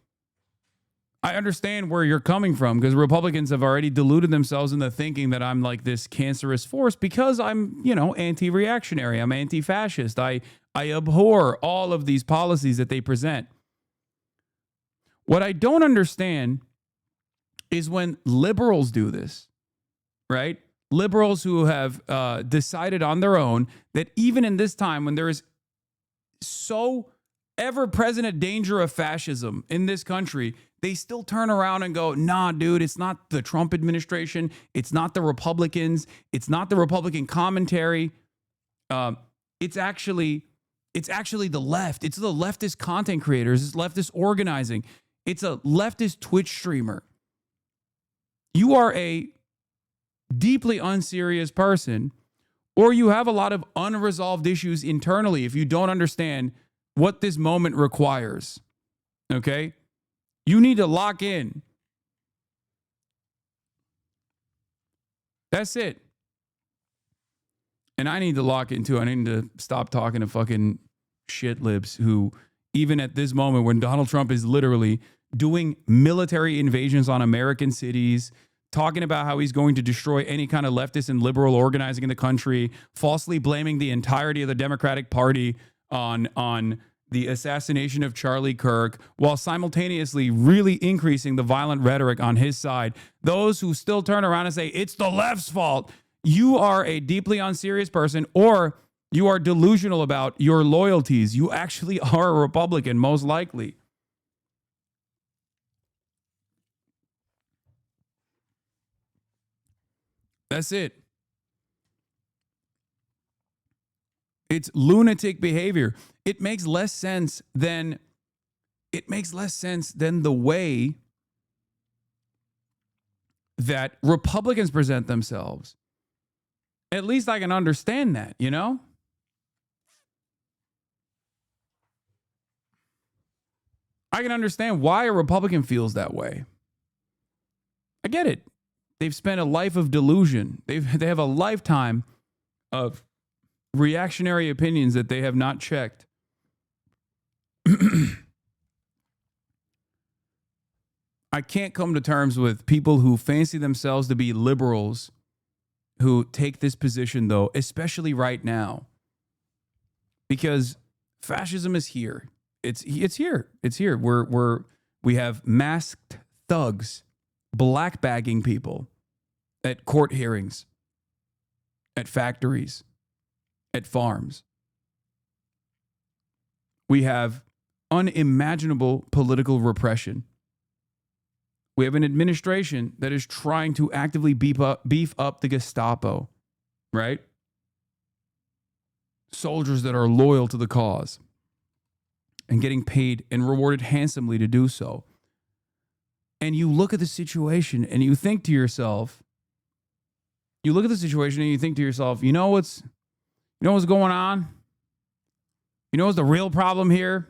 I understand where you're coming from because Republicans have already deluded themselves into thinking that I'm like this cancerous force because I'm, anti-reactionary. I'm anti-fascist. I abhor all of these policies that they present. What I don't understand is when liberals do this, right? Liberals who have decided on their own that even in this time when there is so ever-present a danger of fascism in this country, they still turn around and go, nah, dude, it's not the Trump administration. It's not the Republicans. It's not the Republican commentary. It's actually the left. It's the leftist content creators. It's leftist organizing. It's a leftist Twitch streamer. You are a deeply unserious person, or you have a lot of unresolved issues internally if you don't understand what this moment requires. Okay? You need to lock in. That's it. And I need to lock in too. I need to stop talking to fucking shit libs who, even at this moment when Donald Trump is literally doing military invasions on American cities, talking about how he's going to destroy any kind of leftist and liberal organizing in the country, falsely blaming the entirety of the Democratic Party on the assassination of Charlie Kirk, while simultaneously really increasing the violent rhetoric on his side. Those who still turn around and say, it's the left's fault. You are a deeply unserious person, or you are delusional about your loyalties. You actually are a Republican, most likely. That's it. It's lunatic behavior. It makes less sense than the way that Republicans present themselves. At least I can understand that, you know? I can understand why a Republican feels that way. I get it. They've spent a life of delusion. They have a lifetime of reactionary opinions that they have not checked. I can't come to terms with people who fancy themselves to be liberals who take this position, though, especially right now, because fascism is here. It's here. It's here. We have masked thugs blackbagging people at court hearings, at factories, at farms. We have unimaginable political repression. We have an administration that is trying to actively beef up the Gestapo, right? Soldiers that are loyal to the cause and getting paid and rewarded handsomely to do so. And you look at the situation and you think to yourself, you know what's going on? You know what's the real problem here?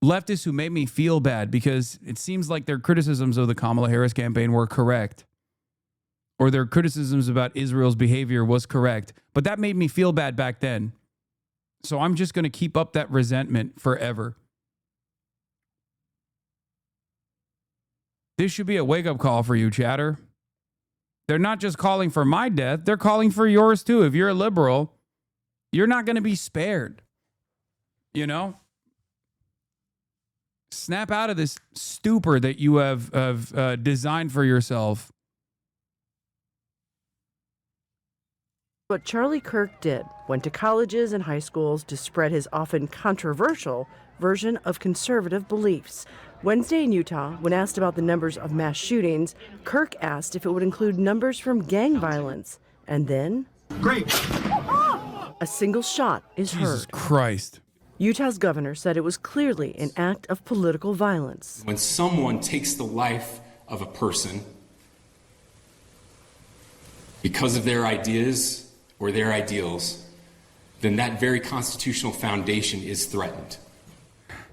Leftists who made me feel bad because it seems like their criticisms of the Kamala Harris campaign were correct, or their criticisms about Israel's behavior was correct, but that made me feel bad back then. So I'm just going to keep up that resentment forever. This should be a wake-up call for you, chatter. They're not just calling for my death, they're calling for yours too. If you're a liberal, you're not going to be spared. You know? Snap out of this stupor that you have designed for yourself.
What Charlie Kirk did, went to colleges and high schools to spread his often controversial version of conservative beliefs. Wednesday in Utah, when asked about the numbers of mass shootings, Kirk asked if it would include numbers from gang violence. And then... Great! A single shot is heard.
Jesus Christ.
Utah's governor said it was clearly an act of political violence.
When someone takes the life of a person because of their ideas or their ideals, then that very constitutional foundation is threatened.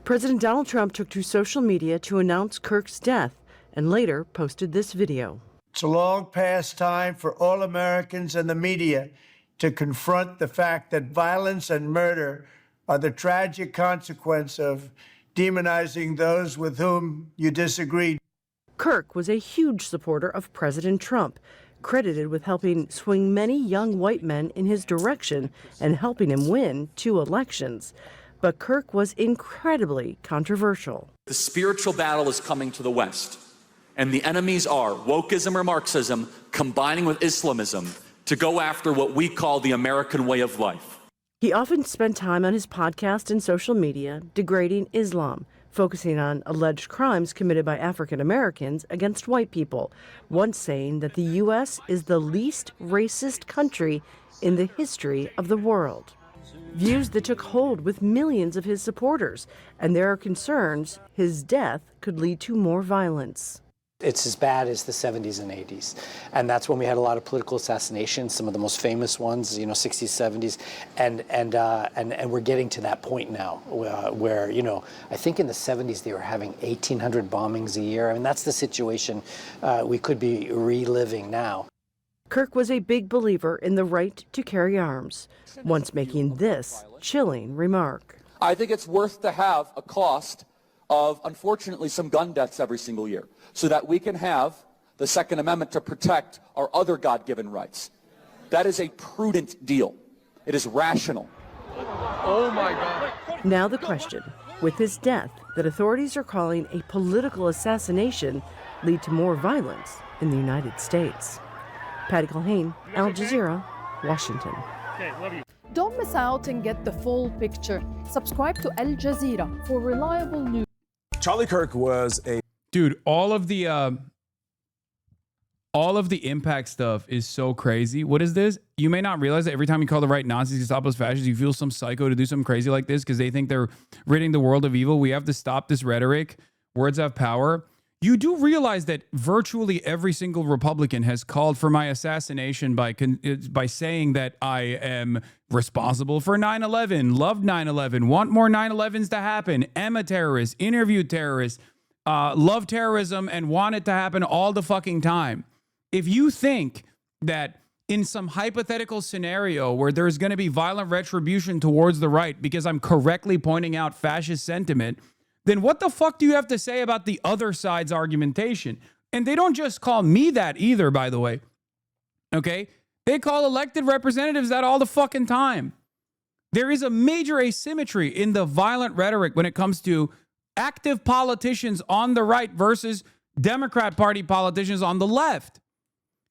President Donald Trump took to social media to announce Kirk's death and later posted this video.
It's a long past time for all Americans and the media to confront the fact that violence and murder are the tragic consequence of demonizing those with whom you disagree.
Kirk was a huge supporter of President Trump, credited with helping swing many young white men in his direction and helping him win 2 elections. But Kirk was incredibly controversial.
The spiritual battle is coming to the West, and the enemies are wokeism or Marxism combining with Islamism to go after what we call the American way of life.
He often spent time on his podcast and social media degrading Islam, focusing on alleged crimes committed by African Americans against white people, once saying that the U.S. is the least racist country in the history of the world. Views that took hold with millions of his supporters, and there are concerns his death could lead to more violence.
It's as bad as the 70s and 80s. And that's when we had a lot of political assassinations, some of the most famous ones, 60s, 70s. And we're getting to that point now where, I think in the 70s they were having 1,800 bombings a year. I mean, that's the situation we could be reliving now.
Kirk was a big believer in the right to carry arms, once making this chilling remark.
I think it's worth to have a cost of, unfortunately, some gun deaths every single year, so that we can have the Second Amendment to protect our other God-given rights. That is a prudent deal. It is rational.
Oh my God. Now the question, with his death that authorities are calling a political assassination lead to more violence in the United States. Patty Culhane, Al Jazeera, Washington.
Okay, love you. Don't miss out and get the full picture. Subscribe to Al Jazeera for reliable news.
Charlie Kirk was a
dude. All of the impact stuff is so crazy. What is this? You may not realize that every time you call the right Nazis, Gestapos, fascists, you feel some psycho to do something crazy like this because they think they're ridding the world of evil. We have to stop this rhetoric. Words have power. You do realize that virtually every single Republican has called for my assassination by saying that I am responsible for 9/11, loved 9/11, want more 9/11s to happen, am a terrorist, interviewed terrorists, love terrorism, and want it to happen all the fucking time. If you think that in some hypothetical scenario where there's going to be violent retribution towards the right because I'm correctly pointing out fascist sentiment, then what the fuck do you have to say about the other side's argumentation? And they don't just call me that either, by the way. Okay? They call elected representatives that all the fucking time. There is a major asymmetry in the violent rhetoric when it comes to active politicians on the right versus Democrat Party politicians on the left.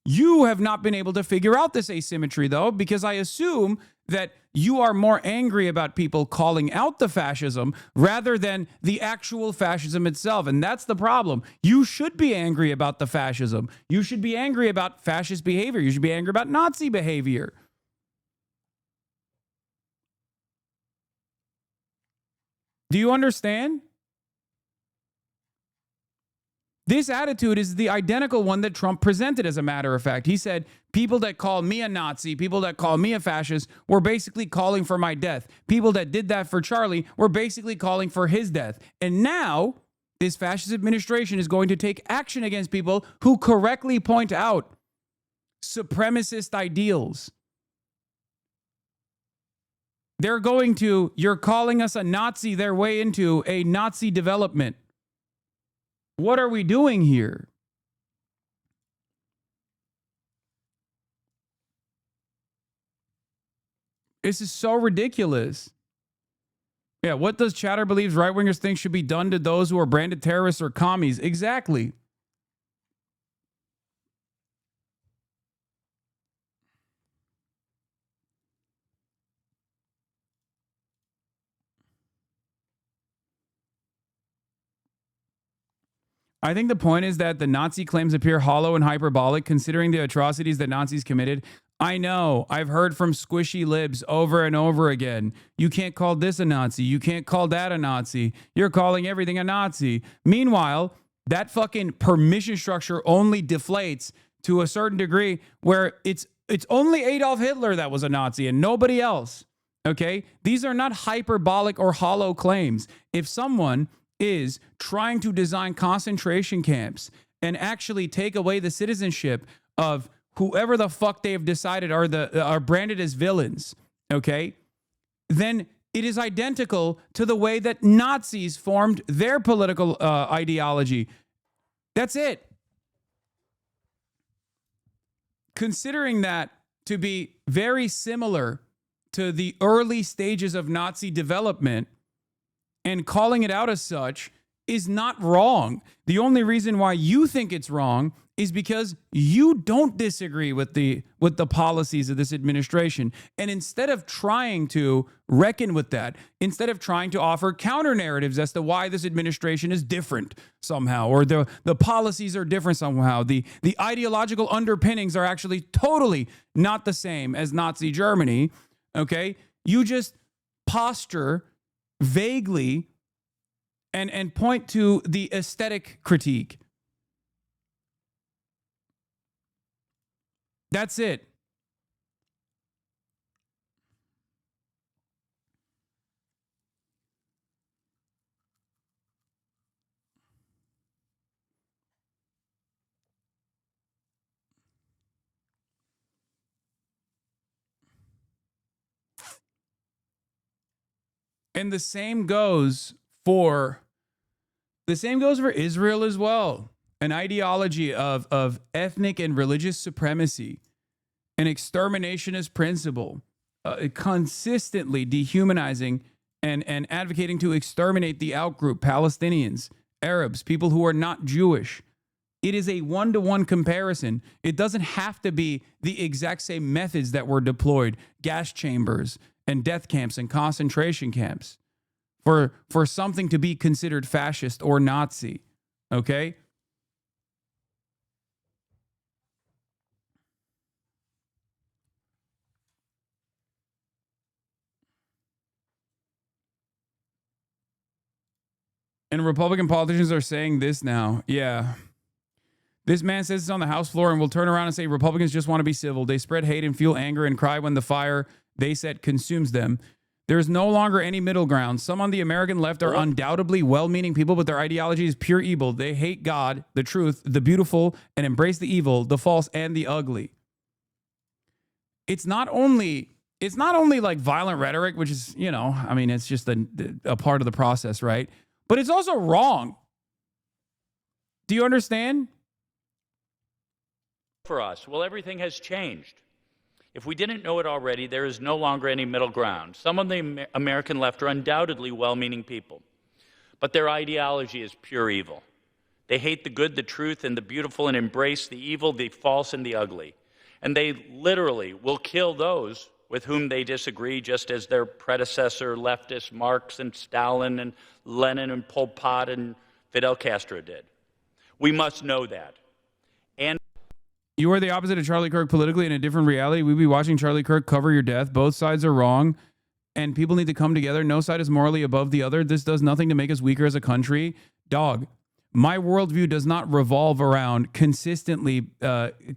You have not been able to figure out this asymmetry, though, because I assume that you are more angry about people calling out the fascism rather than the actual fascism itself. And that's the problem. You should be angry about the fascism. You should be angry about fascist behavior. You should be angry about Nazi behavior. Do you understand? This attitude is the identical one that Trump presented, as a matter of fact. He said, people that call me a Nazi, people that call me a fascist, were basically calling for my death. People that did that for Charlie were basically calling for his death. And now, this fascist administration is going to take action against people who correctly point out supremacist ideals. They're going to, you're calling us a Nazi, their way into a Nazi development. What are we doing here? This is so ridiculous. Yeah, what does Chatter believes right-wingers think should be done to those who are branded terrorists or commies? Exactly. I think the point is that the Nazi claims appear hollow and hyperbolic considering the atrocities that Nazis committed. I know. I've heard from squishy libs over and over again. You can't call this a Nazi. You can't call that a Nazi. You're calling everything a Nazi. Meanwhile, that fucking permission structure only deflates to a certain degree where it's only Adolf Hitler that was a Nazi and nobody else. Okay? These are not hyperbolic or hollow claims. If someone is trying to design concentration camps and actually take away the citizenship of whoever the fuck they have decided are branded as villains, okay, then it is identical to the way that Nazis formed their political ideology. That's it. Considering that to be very similar to the early stages of Nazi development, and calling it out as such is not wrong. The only reason why you think it's wrong is because you don't disagree with the policies of this administration. And instead of trying to reckon with that, instead of trying to offer counter narratives as to why this administration is different somehow, or the policies are different somehow, the ideological underpinnings are actually totally not the same as Nazi Germany, okay? You just posture vaguely and point to the aesthetic critique. That's it. And the same goes for Israel as well. An ideology of ethnic and religious supremacy, an exterminationist principle, consistently dehumanizing and advocating to exterminate the outgroup, Palestinians, Arabs, people who are not Jewish. It is a one-to-one comparison. It doesn't have to be the exact same methods that were deployed, gas chambers and death camps and concentration camps, for something to be considered fascist or Nazi, okay? And Republican politicians are saying this now. Yeah. This man says it's on the House floor and will turn around and say Republicans just want to be civil. They spread hate and fuel anger and cry when the fire they set consumes them. There is no longer any middle ground. Some on the American left are undoubtedly well-meaning people, but their ideology is pure evil. They hate God, the truth, the beautiful, and embrace the evil, the false, and the ugly. It's not only like violent rhetoric, which is, you know, I mean, it's just a part of the process, right? But it's also wrong. Do you understand?
For us, well, everything has changed. If we didn't know it already, there is no longer any middle ground. Some on the American left are undoubtedly well-meaning people, but their ideology is pure evil. They hate the good, the truth, and the beautiful, and embrace the evil, the false, and the ugly. And they literally will kill those with whom they disagree, just as their predecessor leftists Marx and Stalin and Lenin and Pol Pot and Fidel Castro did. We must know that. And
you are the opposite of Charlie Kirk politically in a different reality. We'd be watching Charlie Kirk cover your death. Both sides are wrong, and people need to come together. No side is morally above the other. This does nothing to make us weaker as a country. Dog, my worldview does not revolve around consistently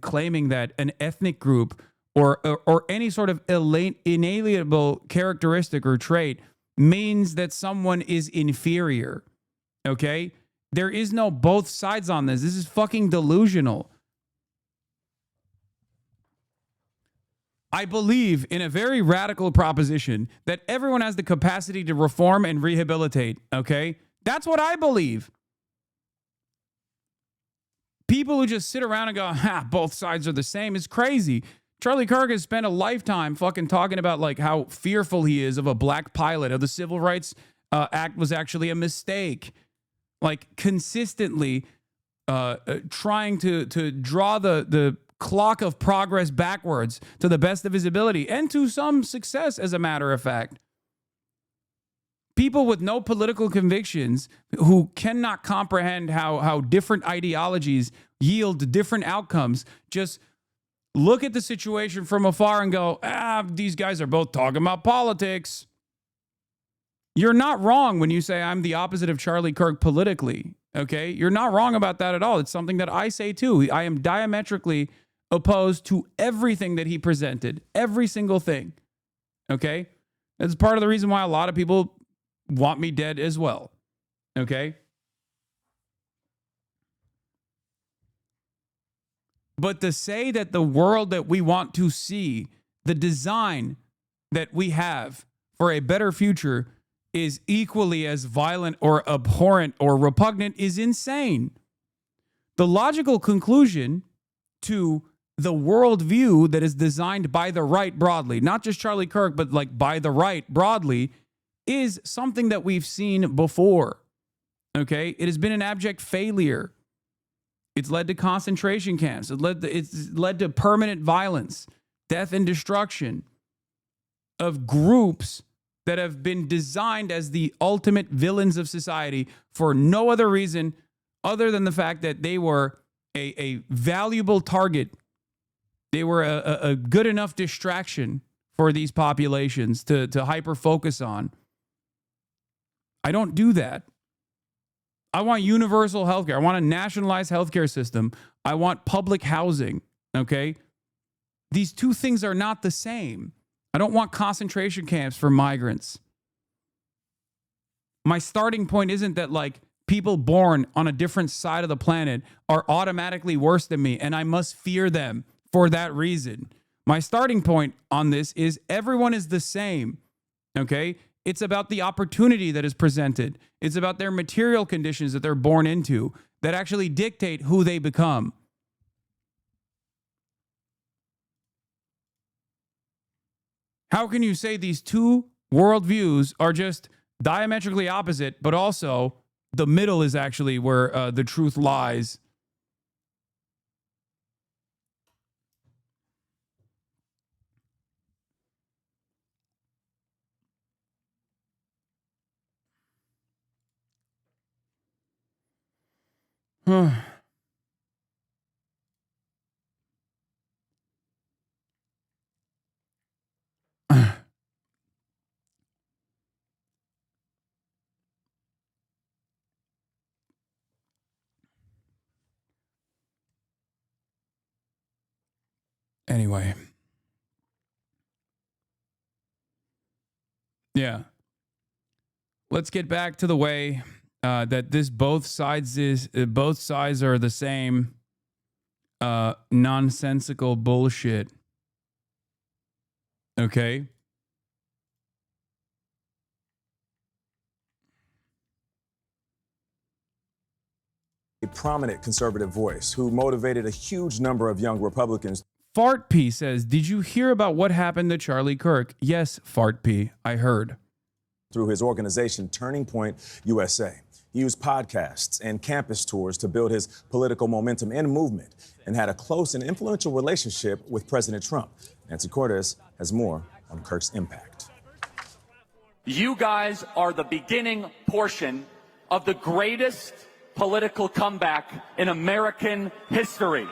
claiming that an ethnic group or any sort of inalienable characteristic or trait means that someone is inferior. Okay? There is no both sides on this. This is fucking delusional. I believe in a very radical proposition that everyone has the capacity to reform and rehabilitate, okay? That's what I believe. People who just sit around and go, both sides are the same is crazy. Charlie Kirk has spent a lifetime fucking talking about like how fearful he is of a black pilot, of the Civil Rights Act was actually a mistake. Like consistently trying to draw the clock of progress backwards to the best of his ability and to some success, as a matter of fact. People with no political convictions who cannot comprehend how different ideologies yield different outcomes just look at the situation from afar and go, these guys are both talking about politics. You're not wrong when you say I'm the opposite of Charlie Kirk politically, okay? You're not wrong about that at all. It's something that I say too. I am diametrically opposed to everything that he presented, every single thing, okay? That's part of the reason why a lot of people want me dead as well, okay? But to say that the world that we want to see, the design that we have for a better future is equally as violent or abhorrent or repugnant is insane. The logical conclusion to the worldview that is designed by the right broadly, not just Charlie Kirk, but like by the right broadly, is something that we've seen before. Okay? It has been an abject failure. It's led to concentration camps. It's led to permanent violence, death, and destruction of groups that have been designed as the ultimate villains of society for no other reason other than the fact that they were a valuable target. They were a good enough distraction for these populations to hyper focus on. I don't do that. I want universal healthcare. I want a nationalized healthcare system. I want public housing, okay? These two things are not the same. I don't want concentration camps for migrants. My starting point isn't that like people born on a different side of the planet are automatically worse than me and I must fear them for that reason. My starting point on this is everyone is the same, okay? It's about the opportunity that is presented. It's about their material conditions that they're born into that actually dictate who they become. How can you say these two worldviews are just diametrically opposite, but also the middle is actually where the truth lies? Anyway. Yeah. Let's get back to the way that this both sides are the same nonsensical bullshit. Okay?
A prominent conservative voice who motivated a huge number of young Republicans.
Fart P says, did you hear about what happened to Charlie Kirk? Yes, Fart P, I heard.
Through his organization, Turning Point USA. He used podcasts and campus tours to build his political momentum and movement and had a close and influential relationship with President Trump. Nancy Cortez has more on Kirk's impact.
You guys are the beginning portion of the greatest political comeback in American history.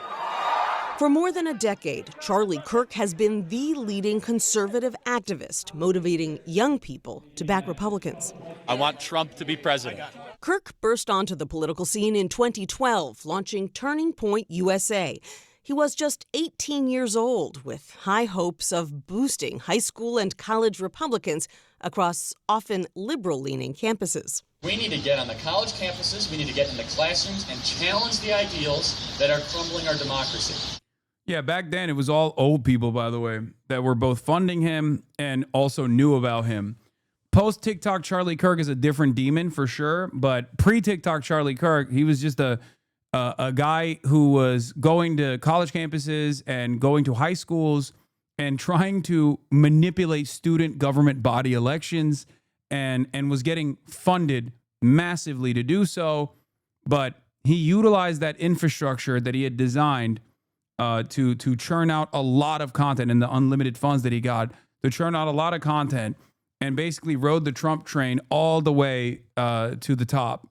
For more than a decade, Charlie Kirk has been the leading conservative activist, motivating young people to back Republicans.
I want Trump to be president.
Kirk burst onto the political scene in 2012, launching Turning Point USA. He was just 18 years old, with high hopes of boosting high school and college Republicans across often liberal-leaning campuses.
We need to get on the college campuses, we need to get in the classrooms and challenge the ideals that are crumbling our democracy.
Yeah, back then it was all old people, by the way, that were both funding him and also knew about him. Post-TikTok Charlie Kirk is a different demon for sure, but pre-TikTok Charlie Kirk, he was just a guy who was going to college campuses and going to high schools and trying to manipulate student government body elections and was getting funded massively to do so. But he utilized that infrastructure that he had designed to churn out a lot of content and the unlimited funds that he got to churn out a lot of content and basically rode the Trump train all the way to the top.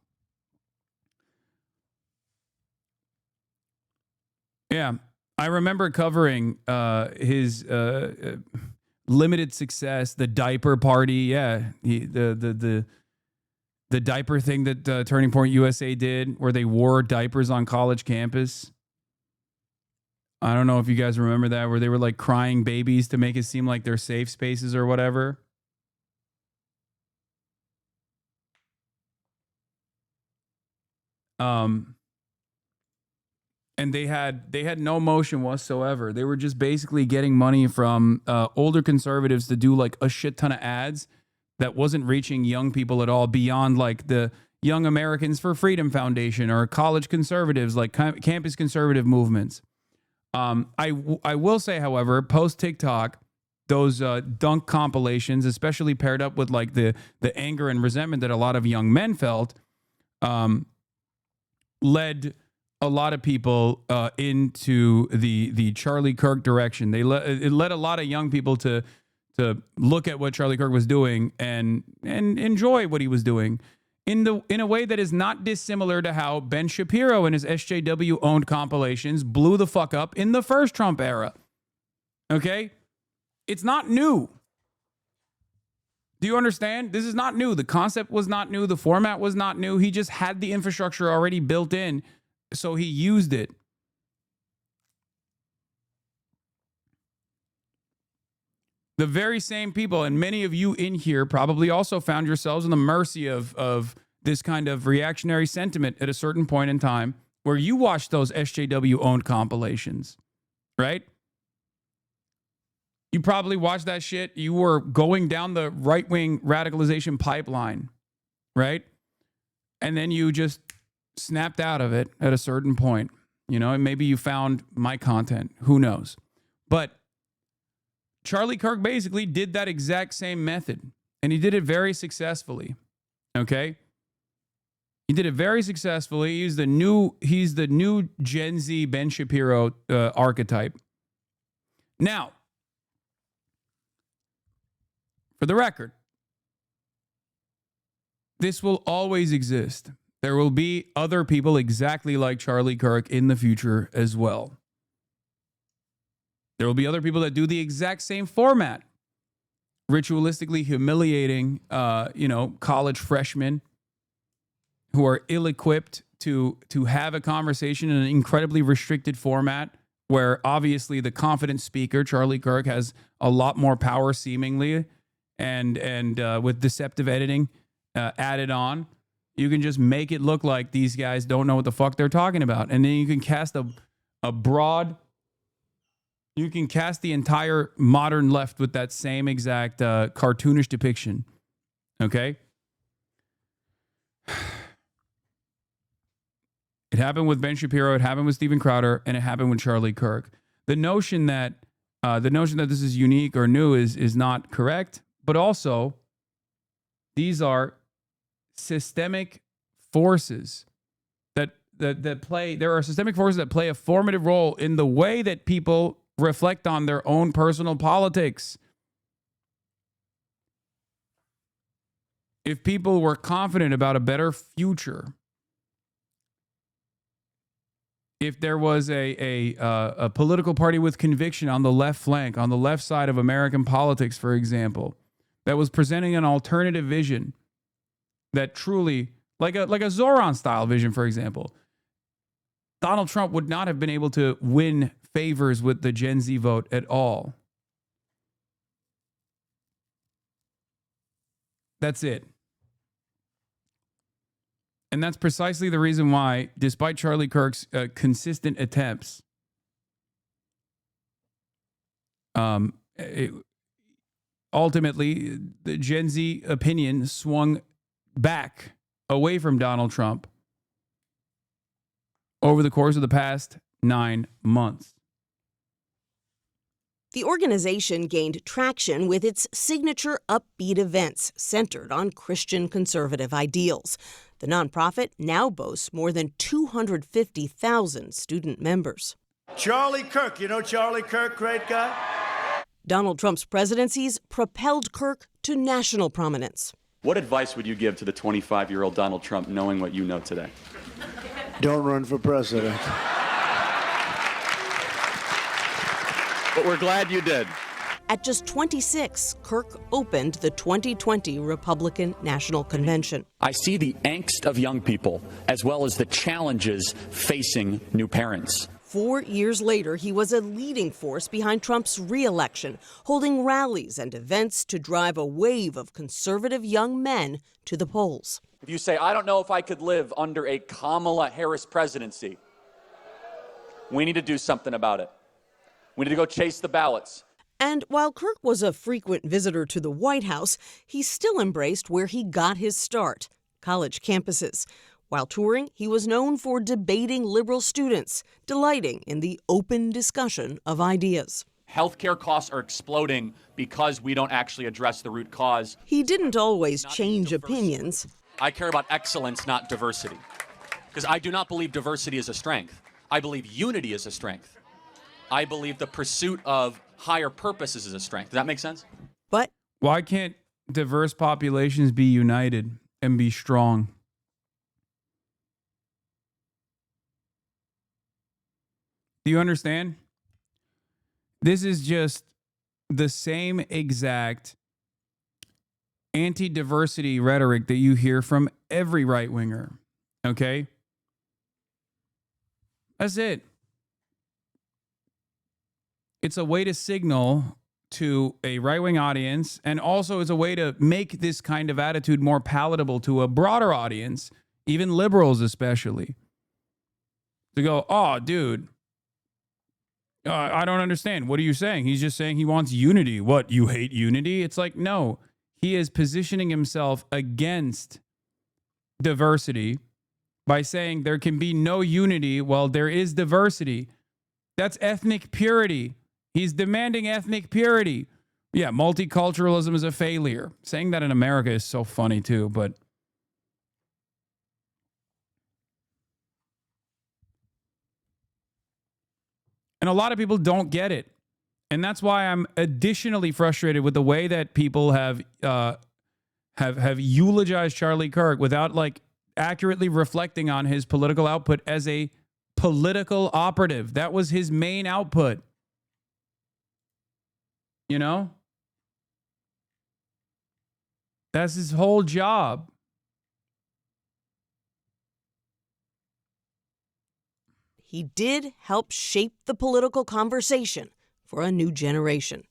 Yeah, I remember covering his limited success, the diaper party. Yeah, the diaper thing that Turning Point USA did, where they wore diapers on college campus. I don't know if you guys remember that, where they were like crying babies to make it seem like they're safe spaces or whatever. And they had no motion whatsoever. They were just basically getting money from older conservatives to do like a shit ton of ads that wasn't reaching young people at all beyond like the Young Americans for Freedom Foundation or college conservatives, like campus conservative movements. I will say, however, post TikTok, those dunk compilations, especially paired up with like the anger and resentment that a lot of young men felt, led a lot of people into the Charlie Kirk direction. It led a lot of young people to look at what Charlie Kirk was doing and enjoy what he was doing in a way that is not dissimilar to how Ben Shapiro and his SJW owned compilations blew the fuck up in the first Trump era. Okay? It's not new. Do you understand? This is not new. The concept was not new. The format was not new. He just had the infrastructure already built in, so he used it. The very same people, and many of you in here probably also found yourselves in the mercy of this kind of reactionary sentiment at a certain point in time where you watched those SJW-owned compilations, right? You probably watched that shit. You were going down the right-wing radicalization pipeline, right? And then you just snapped out of it at a certain point, you know, and maybe you found my content. Who knows? But Charlie Kirk basically did that exact same method, and he did it very successfully. Okay? He did it very successfully. He's the new Gen Z Ben Shapiro archetype. Now, for the record, this will always exist. There will be other people exactly like Charlie Kirk in the future as well. There will be other people that do the exact same format, ritualistically humiliating, college freshmen who are ill-equipped to have a conversation in an incredibly restricted format where obviously the confident speaker, Charlie Kirk, has a lot more power seemingly, and with deceptive editing added on, you can just make it look like these guys don't know what the fuck they're talking about. And then you can cast you can cast the entire modern left with that same exact cartoonish depiction. Okay? It happened with Ben Shapiro, it happened with Steven Crowder, and it happened with Charlie Kirk. The notion that this is unique or new is not correct, but also these are systemic forces that play. There are systemic forces that play a formative role in the way that people reflect on their own personal politics. If people were confident about a better future, if there was a political party with conviction on the left flank, on the left side of American politics, for example, that was presenting an alternative vision that truly, like a Zoran-style vision, for example, Donald Trump would not have been able to win favors with the Gen Z vote at all. That's it. And that's precisely the reason why, despite Charlie Kirk's consistent attempts, ultimately, the Gen Z opinion swung back away from Donald Trump over the course of the past 9 months.
The organization gained traction with its signature upbeat events centered on Christian conservative ideals. The nonprofit now boasts more than 250,000 student members.
Charlie Kirk, you know Charlie Kirk, great guy?
Donald Trump's presidencies propelled Kirk to national prominence.
What advice would you give to the 25-year-old Donald Trump knowing what you know today?
Don't run for president.
But we're glad you did.
At just 26, Kirk opened the 2020 Republican National Convention.
I see the angst of young people as well as the challenges facing new parents.
4 years later, he was a leading force behind Trump's re-election, holding rallies and events to drive a wave of conservative young men to the polls.
If you say, I don't know if I could live under a Kamala Harris presidency, we need to do something about it. We need to go chase the ballots.
And while Kirk was a frequent visitor to the White House, he still embraced where he got his start, college campuses. While touring, he was known for debating liberal students, delighting in the open discussion of ideas.
Healthcare costs are exploding because we don't actually address the root cause.
He didn't always change opinions.
I care about excellence, not diversity. Because I do not believe diversity is a strength. I believe unity is a strength. I believe the pursuit of higher purposes is a strength. Does that make sense?
But
why can't diverse populations be united and be strong? Do you understand? This is just the same exact anti-diversity rhetoric that you hear from every right-winger. Okay? That's it. It's a way to signal to a right-wing audience, and also it's a way to make this kind of attitude more palatable to a broader audience, even liberals especially. To go, oh, dude, I don't understand. What are you saying? He's just saying he wants unity. What, you hate unity? It's like, no. He is positioning himself against diversity by saying there can be no unity while there is diversity. That's ethnic purity. He's demanding ethnic purity. Yeah, multiculturalism is a failure. Saying that in America is so funny too, but and a lot of people don't get it. And that's why I'm additionally frustrated with the way that people have eulogized Charlie Kirk without like accurately reflecting on his political output as a political operative. That was his main output. You know? That's his whole job.
he did help shape the political conversation for a new generation.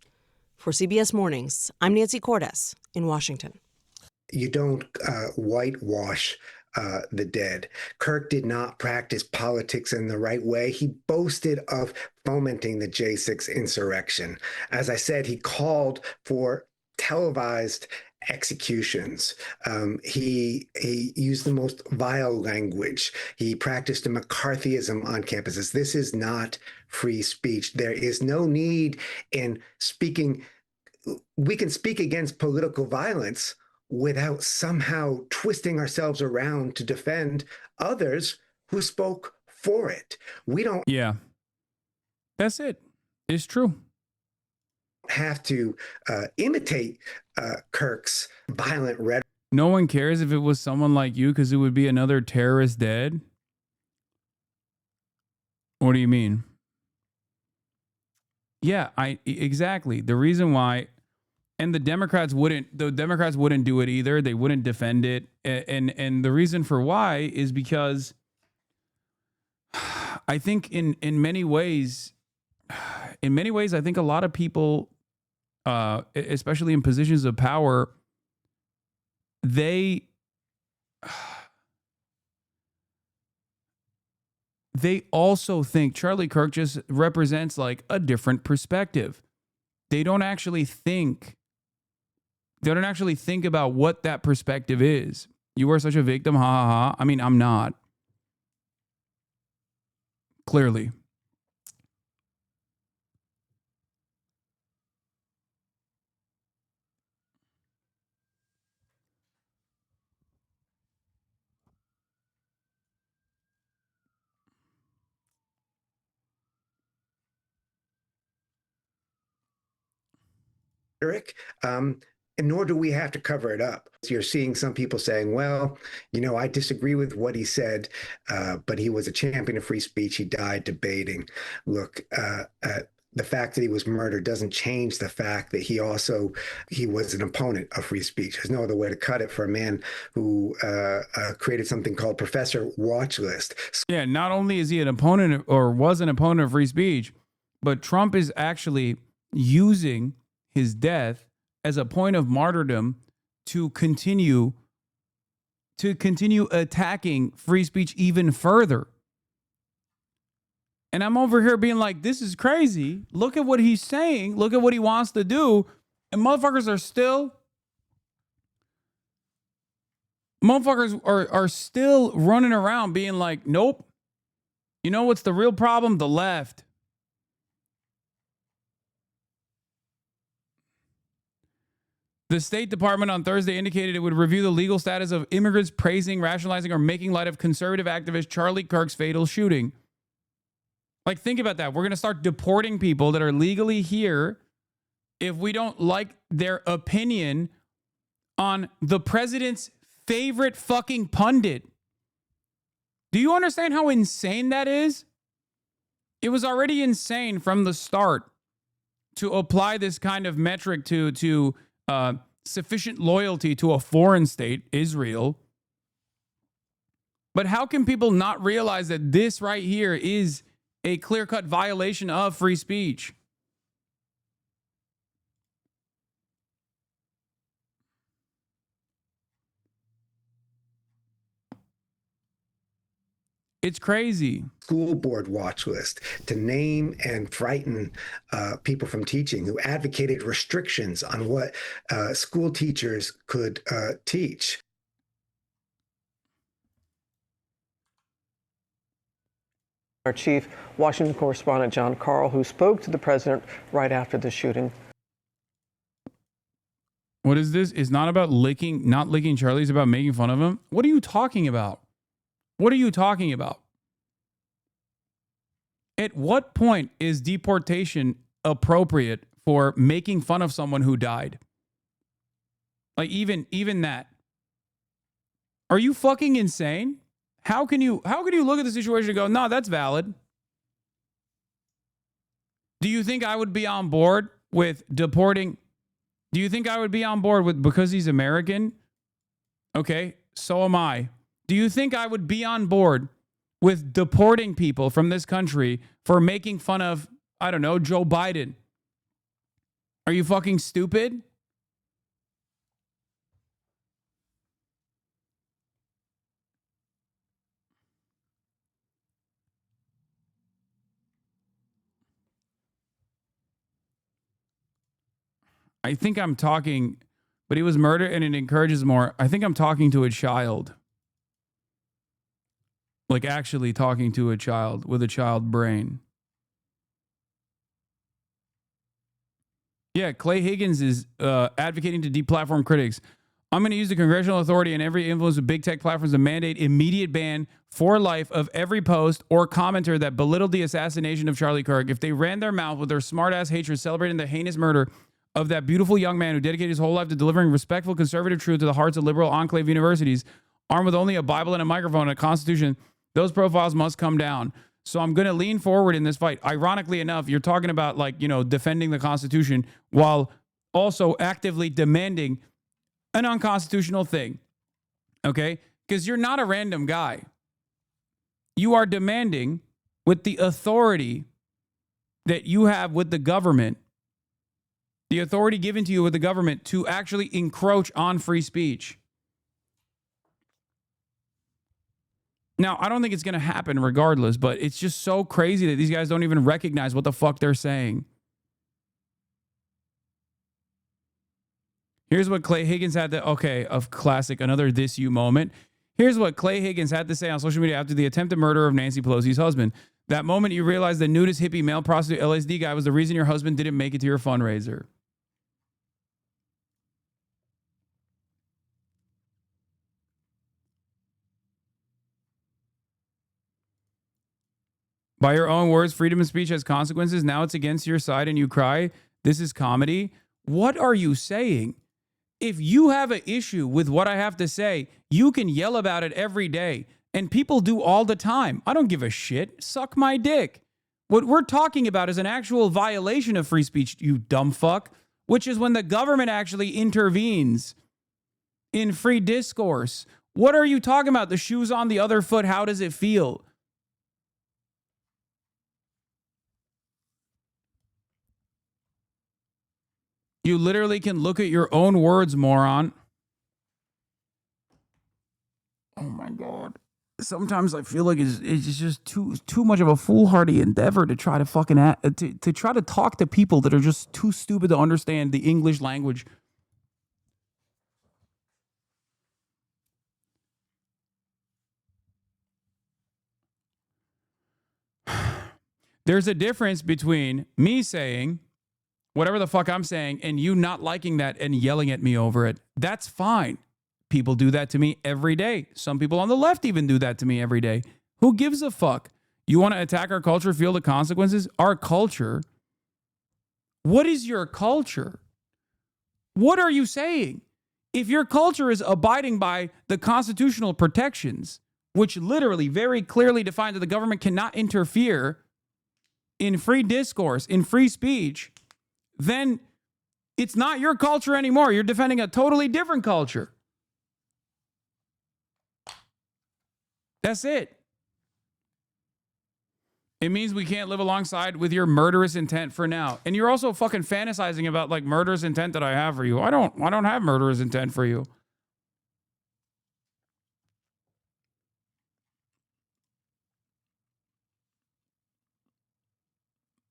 For CBS Mornings, I'm Nancy Cordes in Washington.
You don't whitewash the dead. Kirk did not practice politics in the right way. He boasted of fomenting the J6 insurrection. As I said, he called for televised executions. He used the most vile language. He practiced a McCarthyism on campuses. This is not free speech. There is no need in speaking. We can speak against political violence without somehow twisting ourselves around to defend others who spoke for it. We don't
That's it. It's true.
Have to imitate Kirk's violent rhetoric.
No one cares if it was someone like you because it would be another terrorist dead. What do you mean? Yeah, exactly. The reason why, and the Democrats wouldn't do it either. They wouldn't defend it. And the reason for why is because I think in many ways, I think a lot of people, especially in positions of power, they also think Charlie Kirk just represents like a different perspective. They don't actually think about what that perspective is. You are such a victim, ha ha ha. I mean, I'm not. Clearly.
And nor do we have to cover it up. You're seeing some people saying, well, I disagree with what he said, but he was a champion of free speech. He died debating. Look, the fact that he was murdered doesn't change the fact that he was an opponent of free speech. There's no other way to cut it for a man who created something called Professor Watch List.
Yeah, not only is he an opponent or was an opponent of free speech, but Trump is actually using his death as a point of martyrdom to continue attacking free speech even further. And I'm over here being like, this is crazy. Look at what he's saying. Look at what he wants to do. And motherfuckers are still running around being like, nope. You know what's the real problem? The left. The State Department on Thursday indicated it would review the legal status of immigrants praising, rationalizing, or making light of conservative activist Charlie Kirk's fatal shooting. Like, think about that. We're going to start deporting people that are legally here if we don't like their opinion on the president's favorite fucking pundit. Do you understand how insane that is? It was already insane from the start to apply this kind of metric to sufficient loyalty to a foreign state, Israel. But how can people not realize that this right here is a clear-cut violation of free speech? It's crazy.
School board watch list to name and frighten people from teaching, who advocated restrictions on what school teachers could teach.
Our chief Washington correspondent, John Carl, who spoke to the president right after the shooting.
What is this? It's not about not licking Charlie. It's about making fun of him. What are you talking about? What are you talking about? At what point is deportation appropriate for making fun of someone who died? Like even that. Are you fucking insane? How can you look at the situation and go, no, that's valid? Do you think I would be on board with deporting? Do you think I would be on board with because he's American? Okay, so am I. Do you think I would be on board with deporting people from this country for making fun of, I don't know, Joe Biden. Are you fucking stupid? I think I'm talking, but he was murdered and it encourages more. I think I'm talking to a child. Like actually talking to a child with a child brain. Yeah, Clay Higgins is advocating to deplatform critics. I'm going to use the congressional authority and every influence of big tech platforms to mandate immediate ban for life of every post or commenter that belittled the assassination of Charlie Kirk. If they ran their mouth with their smart-ass hatred celebrating the heinous murder of that beautiful young man who dedicated his whole life to delivering respectful conservative truth to the hearts of liberal enclave universities, armed with only a Bible and a microphone and a constitution, those profiles must come down. So I'm going to lean forward in this fight. Ironically enough, you're talking about defending the Constitution while also actively demanding an unconstitutional thing. Okay? Because you're not a random guy. You are demanding with the authority that you have with the government, the authority given to you with the government to actually encroach on free speech. Now, I don't think it's going to happen regardless, but it's just so crazy that these guys don't even recognize what the fuck they're saying. Here's what Clay Higgins had to, of classic, another this you moment. Here's what Clay Higgins had to say on social media after the attempted murder of Nancy Pelosi's husband. That moment you realized the nudist hippie male prostitute LSD guy was the reason your husband didn't make it to your fundraiser. By your own words, freedom of speech has consequences. Now it's against your side and you cry. This is comedy. What are you saying? If you have an issue with what I have to say, you can yell about it every day. And people do all the time. I don't give a shit. Suck my dick. What we're talking about is an actual violation of free speech, you dumb fuck, which is when the government actually intervenes in free discourse. What are you talking about? The shoe's on the other foot. How does it feel? You literally can look at your own words, moron. Oh my God. Sometimes I feel like it's just too much of a foolhardy endeavor to try to fucking to try to talk to people that are just too stupid to understand the English language. There's a difference between me saying whatever the fuck I'm saying and you not liking that and yelling at me over it. That's fine. People do that to me every day. Some people on the left even do that to me every day. Who gives a fuck? You want to attack our culture, feel the consequences? Our culture? What is your culture? What are you saying? If your culture is abiding by the constitutional protections, which literally very clearly define that the government cannot interfere in free discourse, in free speech, then it's not your culture anymore. You're defending a totally different culture. That's it. It means we can't live alongside with your murderous intent for now. And you're also fucking fantasizing about like murderous intent that I have for you. I don't have murderous intent for you.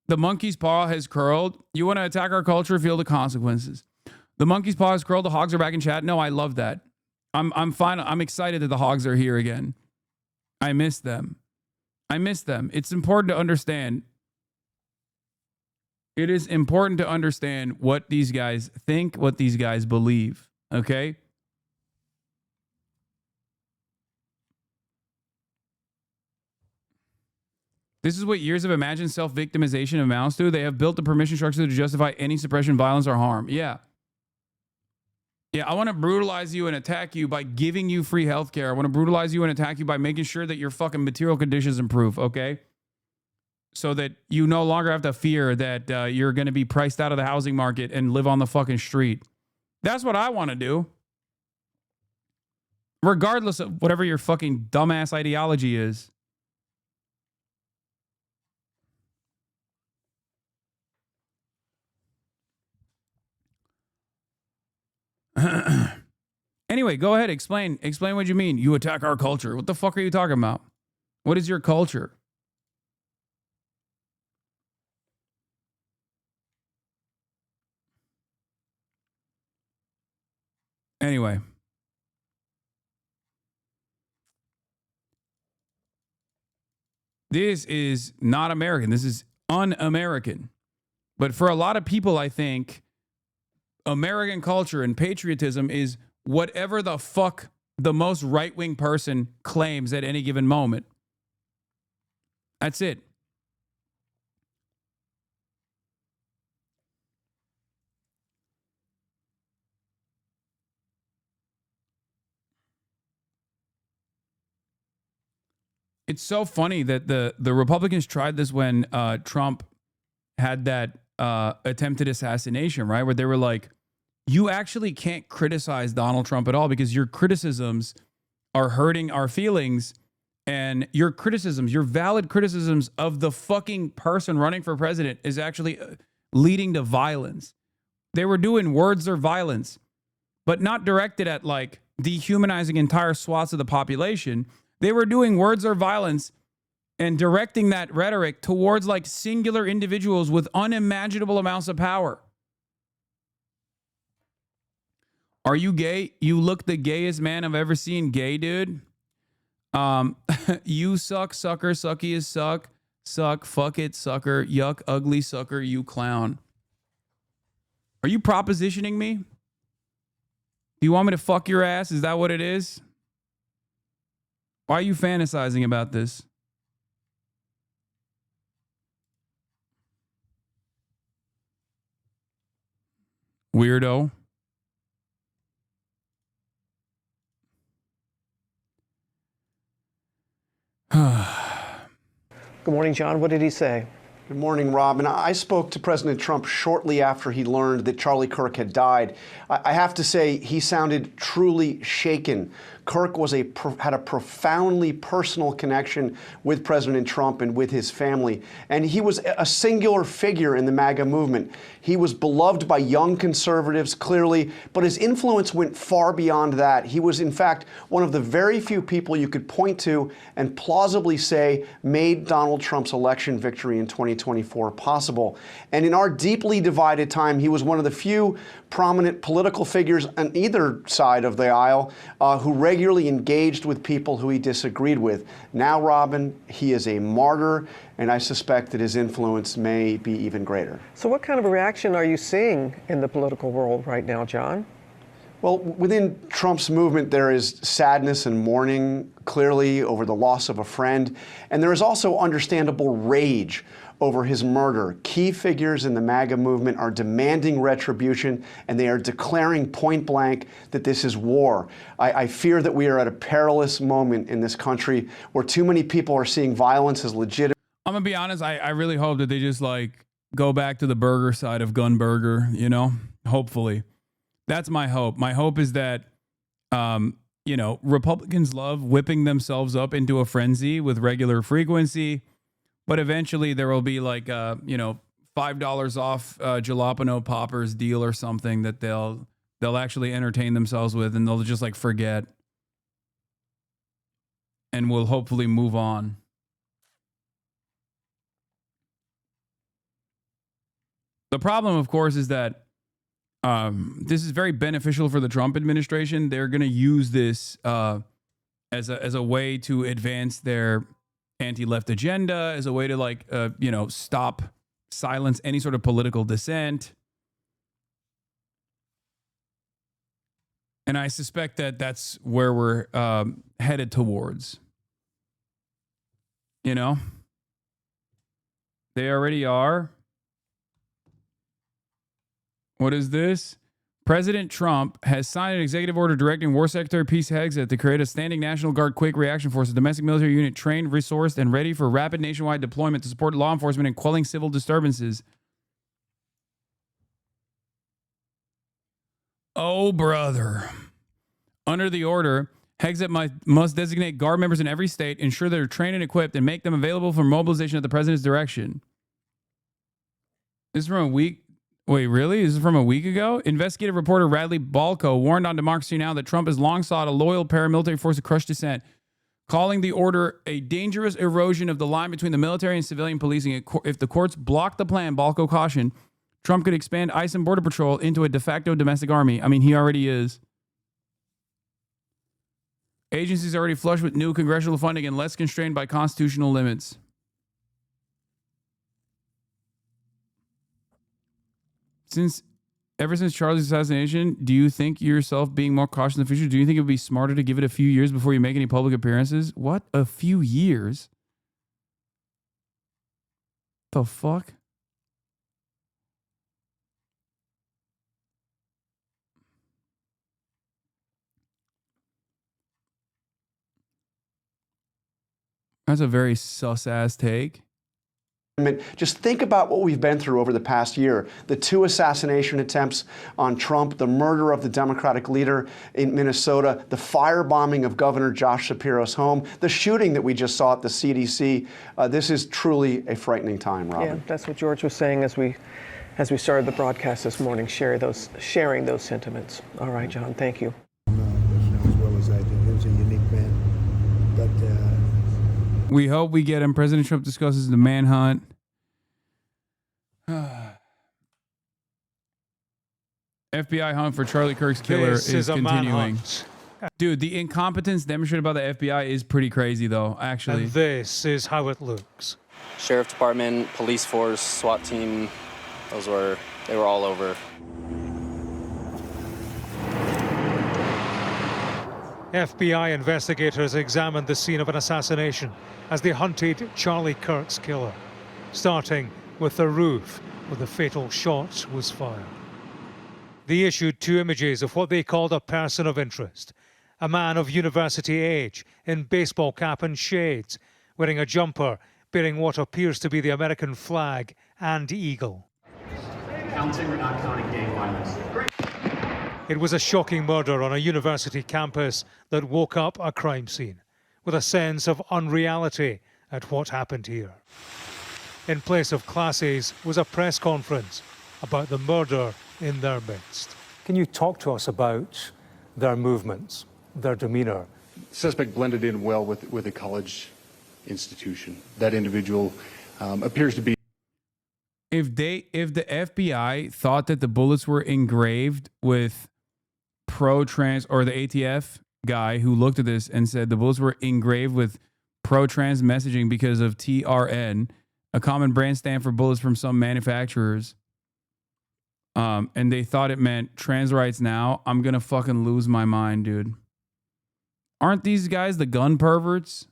The monkey's paw has curled. You want to attack our culture, feel the consequences. The monkey's paw has curled. The hogs are back in chat. No, I love that. I'm fine. I'm excited that the hogs are here again. I miss them. It's important to understand. It is important to understand what these guys think, what these guys believe. Okay? This is what years of imagined self-victimization amounts to. They have built the permission structure to justify any suppression, violence, or harm. Yeah. Yeah, I want to brutalize you and attack you by giving you free healthcare. I want to brutalize you and attack you by making sure that your fucking material conditions improve, okay? So that you no longer have to fear that you're going to be priced out of the housing market and live on the fucking street. That's what I want to do. Regardless of whatever your fucking dumbass ideology is. Anyway, go ahead. Explain what you mean. You attack our culture. What the fuck are you talking about? What is your culture? Anyway. This is not American. This is un-American. But for a lot of people, I think American culture and patriotism is whatever the fuck the most right-wing person claims at any given moment. That's it. It's so funny that the Republicans tried this when Trump had that attempted assassination, right? Where they were like, you actually can't criticize Donald Trump at all because your criticisms are hurting our feelings, and your criticisms, your valid criticisms of the fucking person running for president is actually leading to violence. They were doing words or violence, but not directed at like dehumanizing entire swaths of the population. They were doing words or violence and directing that rhetoric towards like singular individuals with unimaginable amounts of power. Are you gay? You look the gayest man I've ever seen gay, dude. You suck, sucker, sucky as suck, fuck it, sucker, yuck, ugly sucker, you clown. Are you propositioning me? Do you want me to fuck your ass? Is that what it is? Why are you fantasizing about this? Weirdo.
Good morning, John. What did he say?
Good morning, Rob. And I spoke to President Trump shortly after he learned that Charlie Kirk had died. I have to say, he sounded truly shaken. Kirk had a profoundly personal connection with President Trump and with his family. And he was a singular figure in the MAGA movement. He was beloved by young conservatives, clearly, but his influence went far beyond that. He was, in fact, one of the very few people you could point to and plausibly say made Donald Trump's election victory in 2024 possible. And in our deeply divided time, he was one of the few prominent political figures on either side of the aisle who regularly engaged with people who he disagreed with. Now, Robin, he is a martyr, and I suspect that his influence may be even greater.
So what kind of a reaction are you seeing in the political world right now, John?
Well, within Trump's movement, there is sadness and mourning, clearly, over the loss of a friend. And there is also understandable rage over his murder. Key figures in the MAGA movement are demanding retribution, and they are declaring point blank that this is war. I fear that we are at a perilous moment in this country where too many people are seeing violence as legitimate.
I'm gonna be honest, I really hope that they just like go back to the burger side of gun burger, you know? Hopefully. That's my hope. My hope is that, Republicans love whipping themselves up into a frenzy with regular frequency, but eventually there will be like, $5 off jalapeno poppers deal or something that they'll actually entertain themselves with, and they'll just like forget, and we'll hopefully move on. The problem, of course, is that this is very beneficial for the Trump administration. They're going to use this as a way to advance their anti-left agenda, as a way to silence any sort of political dissent. And I suspect that that's where we're headed towards. You know, they already are. What is this? President Trump has signed an executive order directing War Secretary Pete Hegseth to create a standing National Guard Quick Reaction Force, a domestic military unit trained, resourced, and ready for rapid nationwide deployment to support law enforcement and quelling civil disturbances. Oh, brother. Under the order, Hegseth must designate Guard members in every state, ensure they're trained and equipped, and make them available for mobilization at the president's direction. This is from a week Wait, really? This is from a week ago? Investigative reporter Radley Balco warned on Democracy Now! That Trump has long sought a loyal paramilitary force to crush dissent, calling the order a dangerous erosion of the line between the military and civilian policing. If the courts block the plan, Balco cautioned, Trump could expand ICE and Border Patrol into a de facto domestic army. I mean, he already is. Agencies already flush with new congressional funding and less constrained by constitutional limits. Ever since Charlie's assassination, do you think yourself being more cautious in the future? Do you think it would be smarter to give it a few years before you make any public appearances? What? A few years? The fuck? That's a very sus-ass take.
Just think about what we've been through over the past year. The 2 assassination attempts on Trump, the murder of the Democratic leader in Minnesota, the firebombing of Governor Josh Shapiro's home, the shooting that we just saw at the CDC. This is truly a frightening time, Robin.
Yeah, that's what George was saying as we started the broadcast this morning, sharing those sentiments. All right, John, thank you.
As well as I did. He was a unique man. But
we hope we get him. President Trump discusses the manhunt. FBI hunt for Charlie Kirk's killer is continuing. Dude, the incompetence demonstrated by the FBI is pretty crazy, though, actually.
And this is how it looks.
Sheriff Department, police force, SWAT team, they were all over.
FBI investigators examined the scene of an assassination as they hunted Charlie Kirk's killer, starting with the roof where the fatal shot was fired. They issued 2 images of what they called a person of interest, a man of university age in baseball cap and shades, wearing a jumper bearing what appears to be the American flag and eagle.
Counting or not counting gang violence?
It was a shocking murder on a university campus that woke up a crime scene with a sense of unreality at what happened here. In place of classes was a press conference about the murder in their midst.
Can you talk to us about their movements, their demeanor?
Suspect blended in well with a college institution. That individual appears to be.
If the FBI thought that the bullets were engraved with pro-trans, or the ATF guy who looked at this and said the bullets were engraved with pro-trans messaging because of TRN, a common brand stand for bullets from some manufacturers, and they thought it meant trans rights now, I'm gonna fucking lose my mind, dude. Aren't these guys the gun perverts?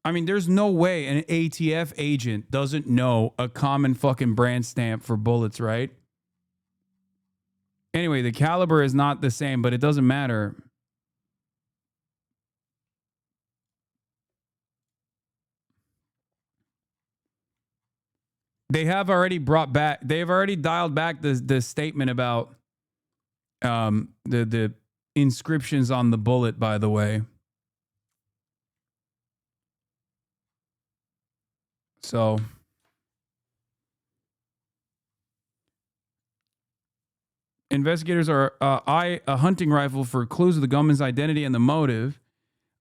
I mean, there's no way an ATF agent doesn't know a common fucking brand stamp for bullets, right? Anyway, the caliber is not the same, but it doesn't matter. They've already dialed back the statement about the inscriptions on the bullet, by the way. So investigators are eye a hunting rifle for clues of the gunman's identity and the motive.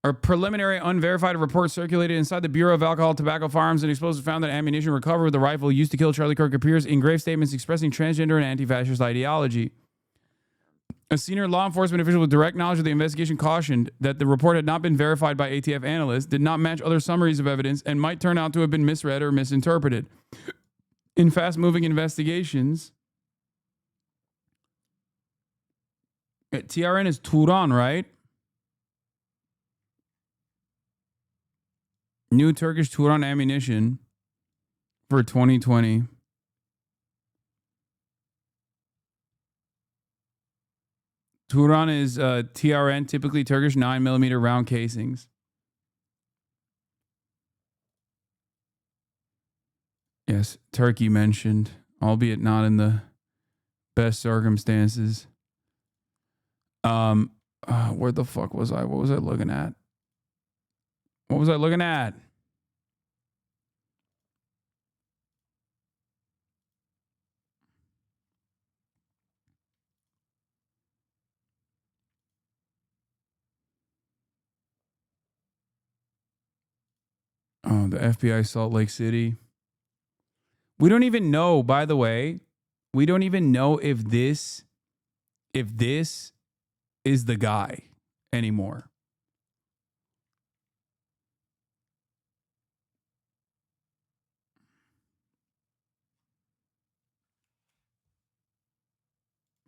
A preliminary unverified report circulated inside the Bureau of Alcohol, Tobacco, Firearms, and Explosives found that ammunition recovered with the rifle used to kill Charlie Kirk appears in grave statements expressing transgender and anti-fascist ideology. A senior law enforcement official with direct knowledge of the investigation cautioned that the report had not been verified by ATF analysts, did not match other summaries of evidence, and might turn out to have been misread or misinterpreted. In fast-moving investigations, TRN is Turan, right? New Turkish Turan ammunition for 2020. Turan is TRN, typically Turkish 9mm round casings. Yes, Turkey mentioned, albeit not in the best circumstances. Where the fuck was I? What was I looking at? What was I looking at? Oh, the FBI Salt Lake City. We don't even know, by the way, we don't even know if this is the guy anymore.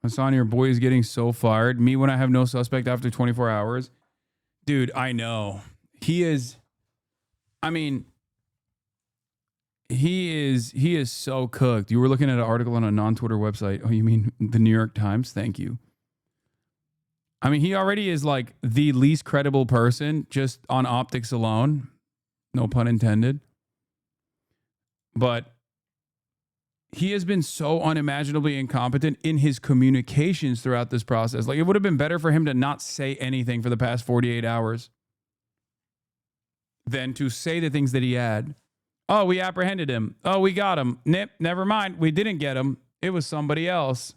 Hasan, your boy is getting so fired. Me when I have no suspect after 24 hours. Dude, I know. He is, I mean, he is so cooked. You were looking at an article on a non-Twitter website. Oh, you mean the New York Times? Thank you. I mean, he already is like the least credible person just on optics alone. No pun intended. But he has been so unimaginably incompetent in his communications throughout this process. Like, it would have been better for him to not say anything for the past 48 hours than to say the things that he had. Oh, we apprehended him. Oh, we got him. Nip, never mind. We didn't get him. It was somebody else.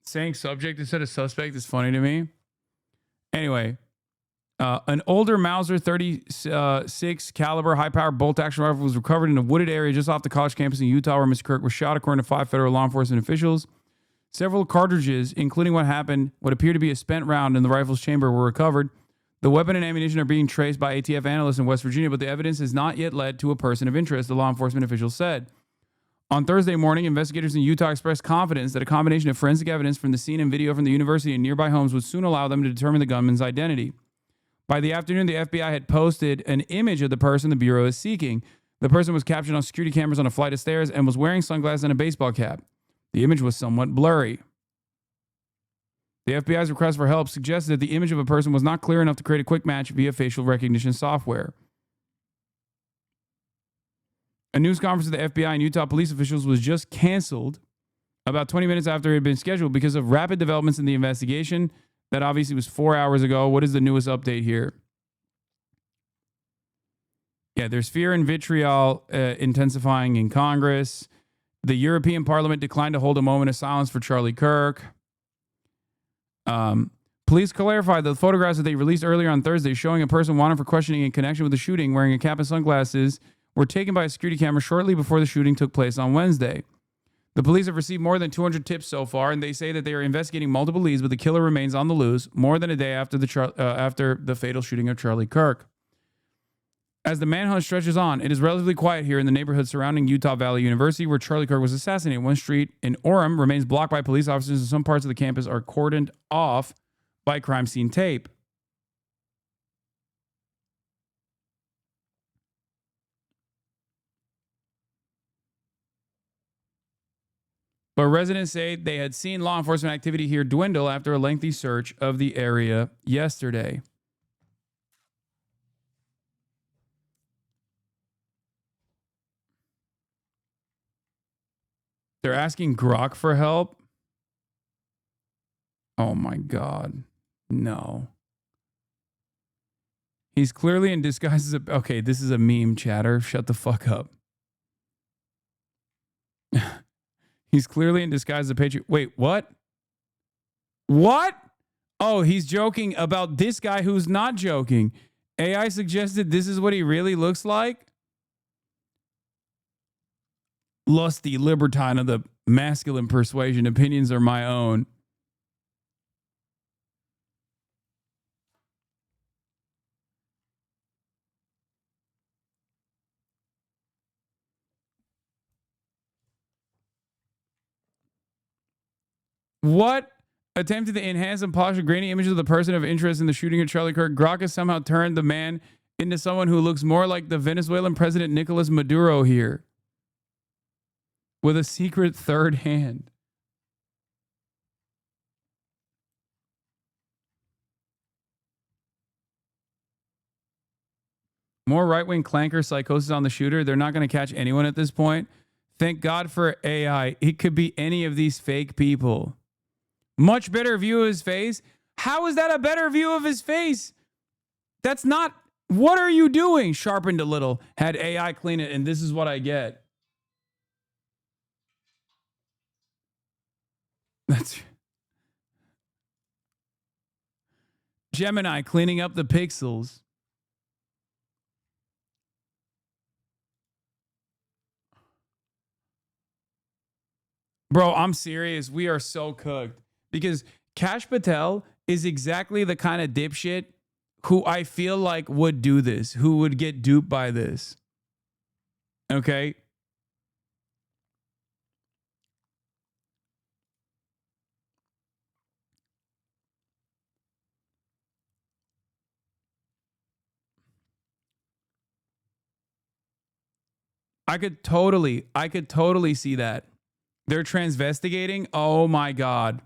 Saying subject instead of suspect is funny to me. Anyway, an older Mauser 36 caliber high-powered bolt-action rifle was recovered in a wooded area just off the college campus in Utah where Mr. Kirk was shot, according to 5 federal law enforcement officials. Several cartridges, including what appeared to be a spent round in the rifle's chamber, were recovered. The weapon and ammunition are being traced by ATF analysts in West Virginia, but the evidence has not yet led to a person of interest, the law enforcement officials said. On Thursday morning, investigators in Utah expressed confidence that a combination of forensic evidence from the scene and video from the university and nearby homes would soon allow them to determine the gunman's identity. By the afternoon, the FBI had posted an image of the person the Bureau is seeking. The person was captured on security cameras on a flight of stairs and was wearing sunglasses and a baseball cap. The image was somewhat blurry. The FBI's request for help suggested that the image of a person was not clear enough to create a quick match via facial recognition software. A news conference of the FBI and Utah police officials was just canceled about 20 minutes after it had been scheduled because of rapid developments in the investigation. That obviously was 4 hours ago. What is the newest update here? Yeah, there's fear and vitriol intensifying in Congress. The European Parliament declined to hold a moment of silence for Charlie Kirk. Police clarified that the photographs that they released earlier on Thursday showing a person wanted for questioning in connection with the shooting wearing a cap and sunglasses were taken by a security camera shortly before the shooting took place on Wednesday. The police have received more than 200 tips so far, and they say that they are investigating multiple leads, but the killer remains on the loose more than a day after the fatal shooting of Charlie Kirk. As the manhunt stretches on, it is relatively quiet here in the neighborhood surrounding Utah Valley University, where Charlie Kirk was assassinated. One street in Orem remains blocked by police officers, and some parts of the campus are cordoned off by crime scene tape. But residents say they had seen law enforcement activity here dwindle after a lengthy search of the area yesterday. They're asking Grok for help. Oh my God. No. He's clearly in disguise as a... Okay, this is a meme, chatter. Shut the fuck up. He's clearly in disguise as a patriot. Wait, what? What? Oh, he's joking about this guy who's not joking. AI suggested this is what he really looks like. Lusty libertine of the masculine persuasion. Opinions are my own. What? Attempted to enhance and polish a grainy image of the person of interest in the shooting of Charlie Kirk. Grok has somehow turned the man into someone who looks more like the Venezuelan president Nicolas Maduro here, with a secret third hand. More right-wing clanker psychosis on the shooter. They're not going to catch anyone at this point. Thank God for AI. It could be any of these fake people. Much better view of his face. How is that a better view of his face? That's not What are you doing? Sharpened a little, had AI clean it, and this is what I get. That's Gemini cleaning up the pixels. Bro, I'm serious. We are so cooked because Kash Patel is exactly the kind of dipshit who I feel like would do this, who would get duped by this. Okay? I could totally see that. They're transvestigating. Oh my God.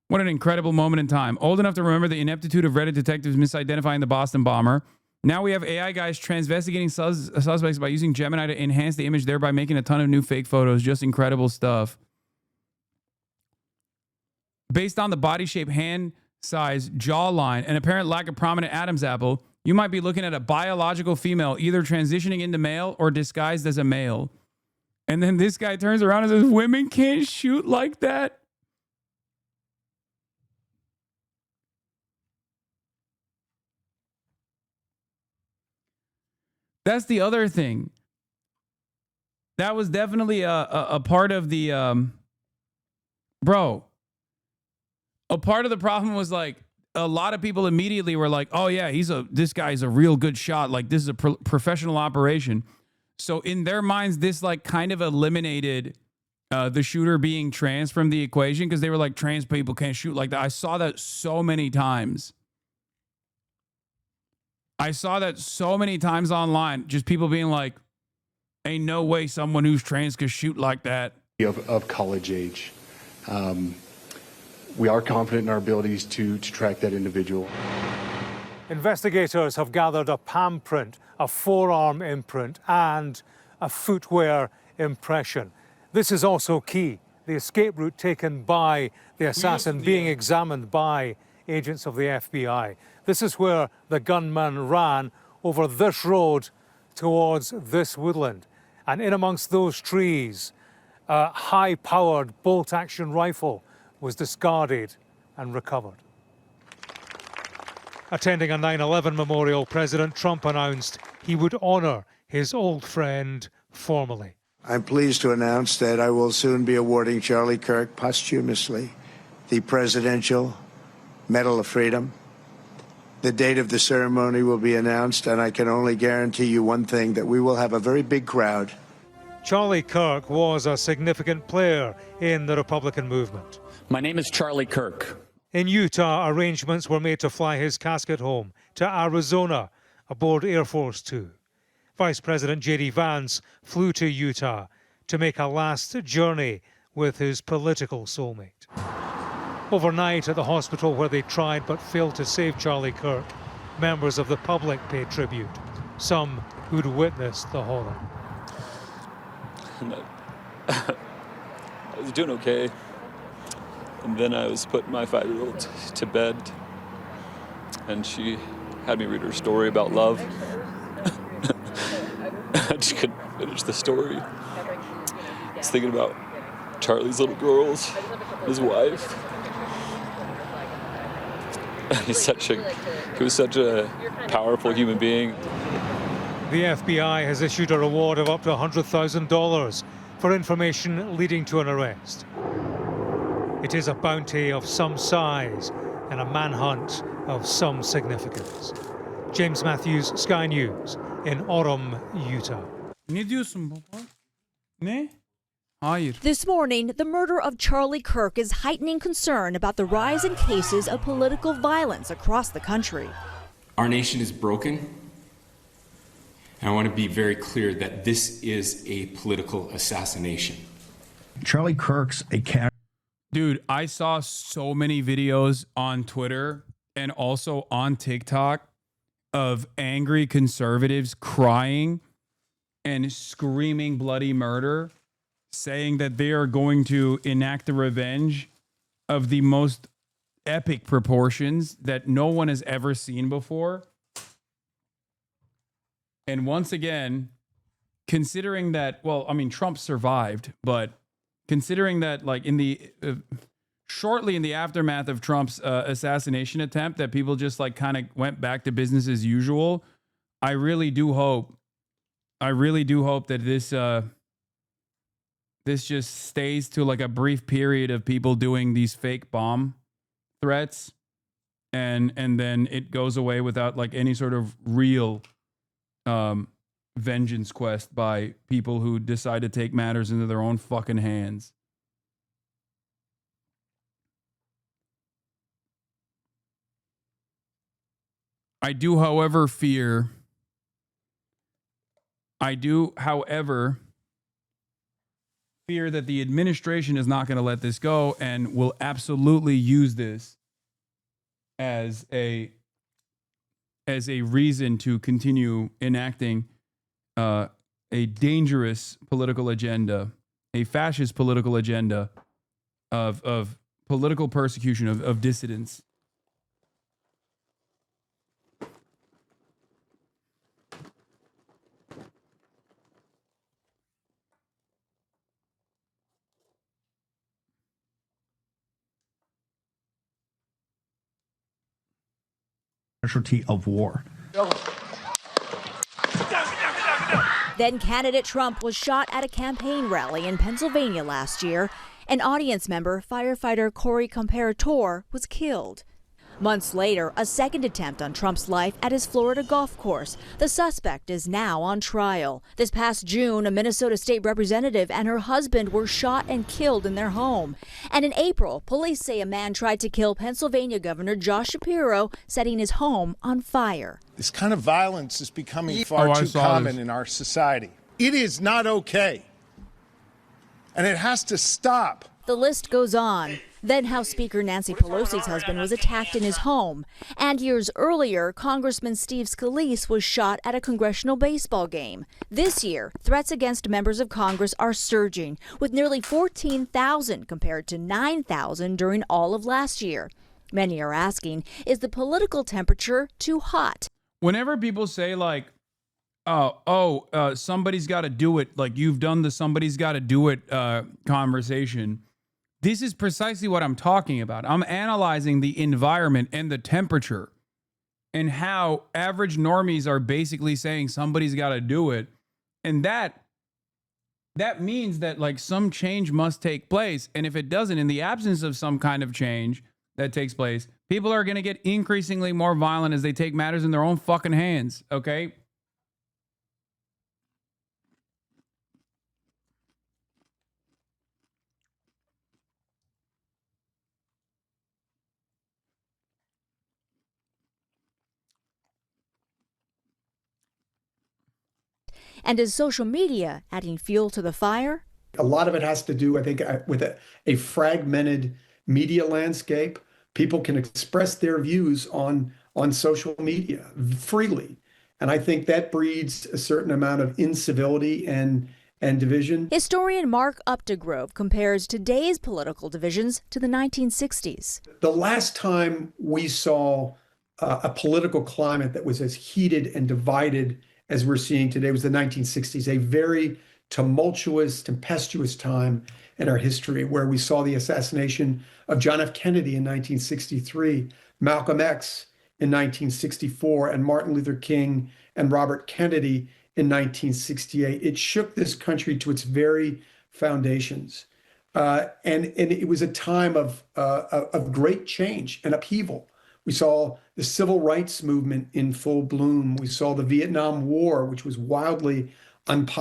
What an incredible moment in time. Old enough to remember the ineptitude of Reddit detectives misidentifying the Boston bomber. Now we have AI guys transvestigating suspects by using Gemini to enhance the image, thereby making a ton of new fake photos. Just incredible stuff. Based on the body shape, hand size, jawline, and apparent lack of prominent Adam's apple, you might be looking at a biological female either transitioning into male or disguised as a male. And then this guy turns around and says, women can't shoot like that. That's the other thing. That was definitely a part of the, bro. A part of the problem was like a lot of people immediately were like, oh yeah, this guy's a real good shot. Like this is a professional operation. So in their minds, this like kind of eliminated the shooter being trans from the equation because they were like, trans people can't shoot like that. I saw that so many times. I saw that so many times online. Just people being like, ain't no way someone who's trans could shoot like that.
Of college age. We are confident in our abilities to track that individual.
Investigators have gathered a palm print, a forearm imprint, and a footwear impression. This is also key. The escape route taken by the assassin being examined by agents of the FBI. This is where the gunman ran over this road towards this woodland. And in amongst those trees, a high-powered bolt-action rifle was discarded and recovered. Attending a 9/11 memorial, President Trump announced he would honor his old friend formally.
I'm pleased to announce that I will soon be awarding Charlie Kirk posthumously the Presidential Medal of Freedom. The date of the ceremony will be announced, and I can only guarantee you one thing, that we will have a very big crowd.
Charlie Kirk was a significant player in the Republican movement.
My name is Charlie Kirk.
In Utah, arrangements were made to fly his casket home to Arizona aboard Air Force Two. Vice President J.D. Vance flew to Utah to make a last journey with his political soulmate. Overnight at the hospital where they tried but failed to save Charlie Kirk, members of the public paid tribute, some who'd witnessed the horror.
I was doing okay. And then I was putting my 5-year-old to bed, and she had me read her story about love. I just couldn't finish the story. I was thinking about Charlie's little girls, his wife. He was such a powerful human being.
The FBI has issued a reward of up to $100,000 for information leading to an arrest. It is a bounty of some size and a manhunt of some significance. James Matthews, Sky News, in Orem, Utah.
Ne diyorsun baba? Ne? Hayır.
This morning, the murder of Charlie Kirk is heightening concern about the rise in cases of political violence across the country.
Our nation is broken, and I want to be very clear that this is a political assassination.
Charlie Kirk's a cat.
Dude, I saw so many videos on Twitter and also on TikTok of angry conservatives crying and screaming bloody murder, saying that they are going to enact a revenge of the most epic proportions that no one has ever seen before. And once again, considering that, well, I mean, Trump survived, but considering that, like, in the shortly in the aftermath of Trump's assassination attempt, that people just like kind of went back to business as usual. I really do hope that this just stays to like a brief period of people doing these fake bomb threats, and then it goes away without like any sort of real vengeance quest by people who decide to take matters into their own fucking hands. I do, however, fear that the administration is not going to let this go and will absolutely use this as a reason to continue enacting a dangerous political agenda, a fascist political agenda of political persecution of dissidents.
Casualty of war.
Then candidate Trump was shot at a campaign rally in Pennsylvania last year. An audience member, firefighter Corey Comparator, was killed. Months later, a second attempt on Trump's life at his Florida golf course. The suspect is now on trial. This past June, a Minnesota state representative and her husband were shot and killed in their home. And in April, police say a man tried to kill Pennsylvania Governor Josh Shapiro, setting his home on fire.
This kind of violence is becoming far too common in our society. It is not okay. And it has to stop.
The list goes on. Then House Speaker Nancy Pelosi's husband was attacked in his home. And years earlier, Congressman Steve Scalise was shot at a congressional baseball game. This year, threats against members of Congress are surging, with nearly 14,000 compared to 9,000 during all of last year. Many are asking, is the political temperature too hot?
Whenever people say like, somebody's got to do it, like you've done the somebody's got to do it conversation, this is precisely what I'm talking about. I'm analyzing the environment and the temperature and how average normies are basically saying somebody's got to do it. And that means that like some change must take place. And if it doesn't, in the absence of some kind of change that takes place, people are going to get increasingly more violent as they take matters in their own fucking hands. Okay.
And is social media adding fuel to the fire?
A lot of it has to do, I think, with a fragmented media landscape. People can express their views on social media freely. And I think that breeds a certain amount of incivility and division.
Historian Mark Updegrove compares today's political divisions to the 1960s.
The last time we saw a political climate that was as heated and divided as we're seeing today was the 1960s, a very tumultuous, tempestuous time in our history where we saw the assassination of John F. Kennedy in 1963, Malcolm X in 1964, and Martin Luther King and Robert Kennedy in 1968. It shook this country to its very foundations. And it was a time of great change and upheaval. We saw the civil rights movement in full bloom. We saw the Vietnam War, which was wildly unpopular.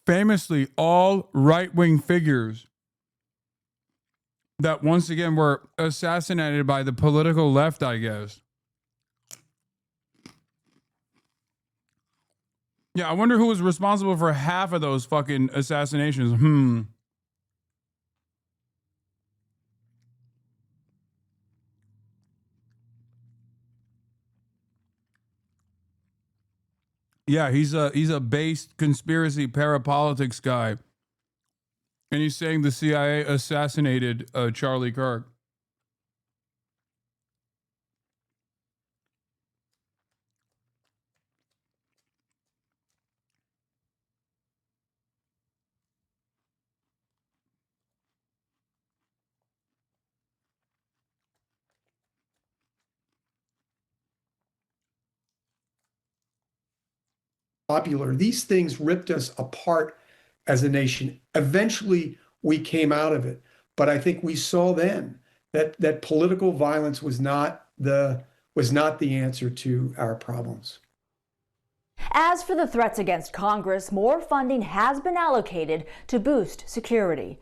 Famously, all right-wing figures that once again were assassinated by the political left, I guess. Yeah, I wonder who was responsible for half of those fucking assassinations. Yeah, he's a based conspiracy parapolitics guy. And he's saying the CIA assassinated Charlie Kirk.
popular. These things ripped us apart as a nation. Eventually, we came out of it. But I think we saw then that political violence was not the answer to our problems.
As for the threats against Congress, more funding has been allocated to boost security.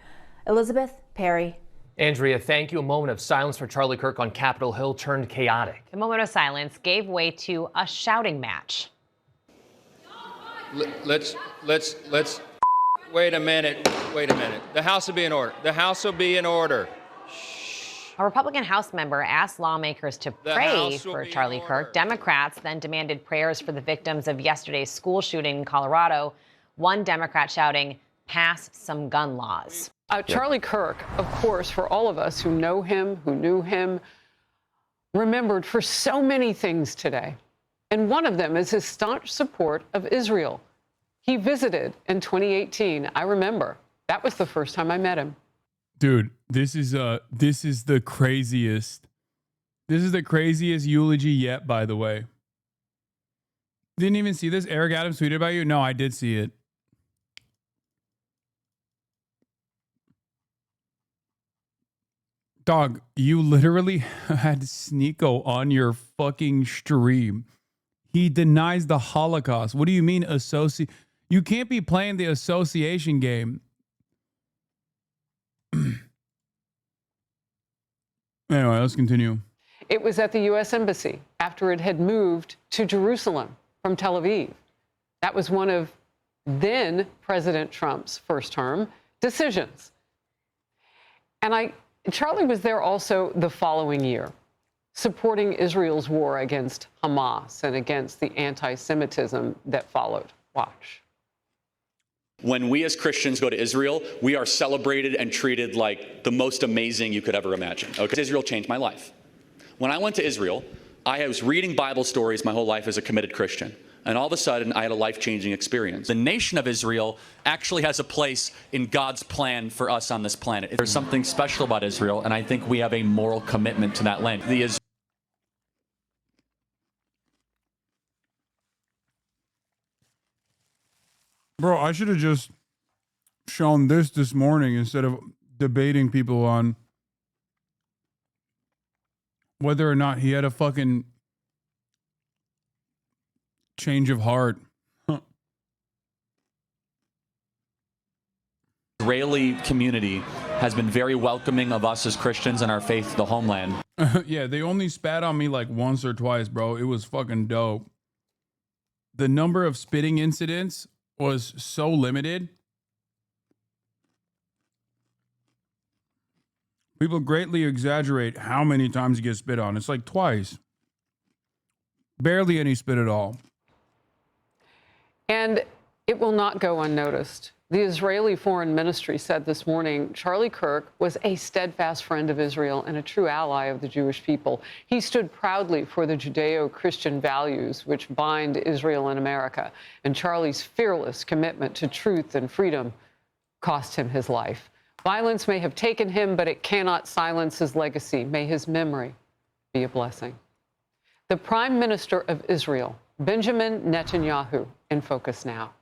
Elizabeth, Perry.
Andrea, thank you. A moment of silence for Charlie Kirk on Capitol Hill turned chaotic.
The moment of silence gave way to a shouting match.
Let's wait a minute. The House will be in order. The House will be in order.
A Republican House member asked lawmakers to pray for Charlie Kirk. Democrats then demanded prayers for the victims of yesterday's school shooting in Colorado. One Democrat shouting, "Pass some gun laws."
Charlie Kirk, of course, for all of us who know him, who knew him, remembered for so many things today. And one of them is his staunch support of Israel. He visited in 2018. I remember. That was the first time I met him.
Dude, this is the craziest. This is the craziest eulogy yet, by the way. Didn't even see this? Eric Adams tweeted about you? No, I did see it. Dog, you literally had Sneeko on your fucking stream. He denies the Holocaust. What do you mean You can't be playing the association game. Anyway, let's continue.
It was at the U.S. Embassy after it had moved to Jerusalem from Tel Aviv. That was one of then President Trump's first term decisions. And Charlie was there also the following year, supporting Israel's war against Hamas and against the anti-Semitism that followed. Watch.
When we as Christians go to Israel, we are celebrated and treated like the most amazing you could ever imagine. Okay? Israel changed my life. When I went to Israel, I was reading Bible stories my whole life as a committed Christian. And all of a sudden, I had a life-changing experience. The nation of Israel actually has a place in God's plan for us on this planet. There's something special about Israel, and I think we have a moral commitment to that land.
Bro, I should have just shown this morning instead of debating people on whether or not he had a fucking change of heart.
Israeli community has been very welcoming of us as Christians and our faith to the homeland.
Yeah, they only spat on me like once or twice, bro. It was fucking dope. The number of spitting incidents was so limited. People greatly exaggerate how many times you get spit on. It's like twice. Barely any spit at all.
And it will not go unnoticed. The Israeli Foreign Ministry said this morning Charlie Kirk was a steadfast friend of Israel and a true ally of the Jewish people. He stood proudly for the Judeo-Christian values which bind Israel and America. And Charlie's fearless commitment to truth and freedom cost him his life. Violence may have taken him, but it cannot silence his legacy. May his memory be a blessing. The Prime Minister of Israel, Benjamin Netanyahu, in focus now.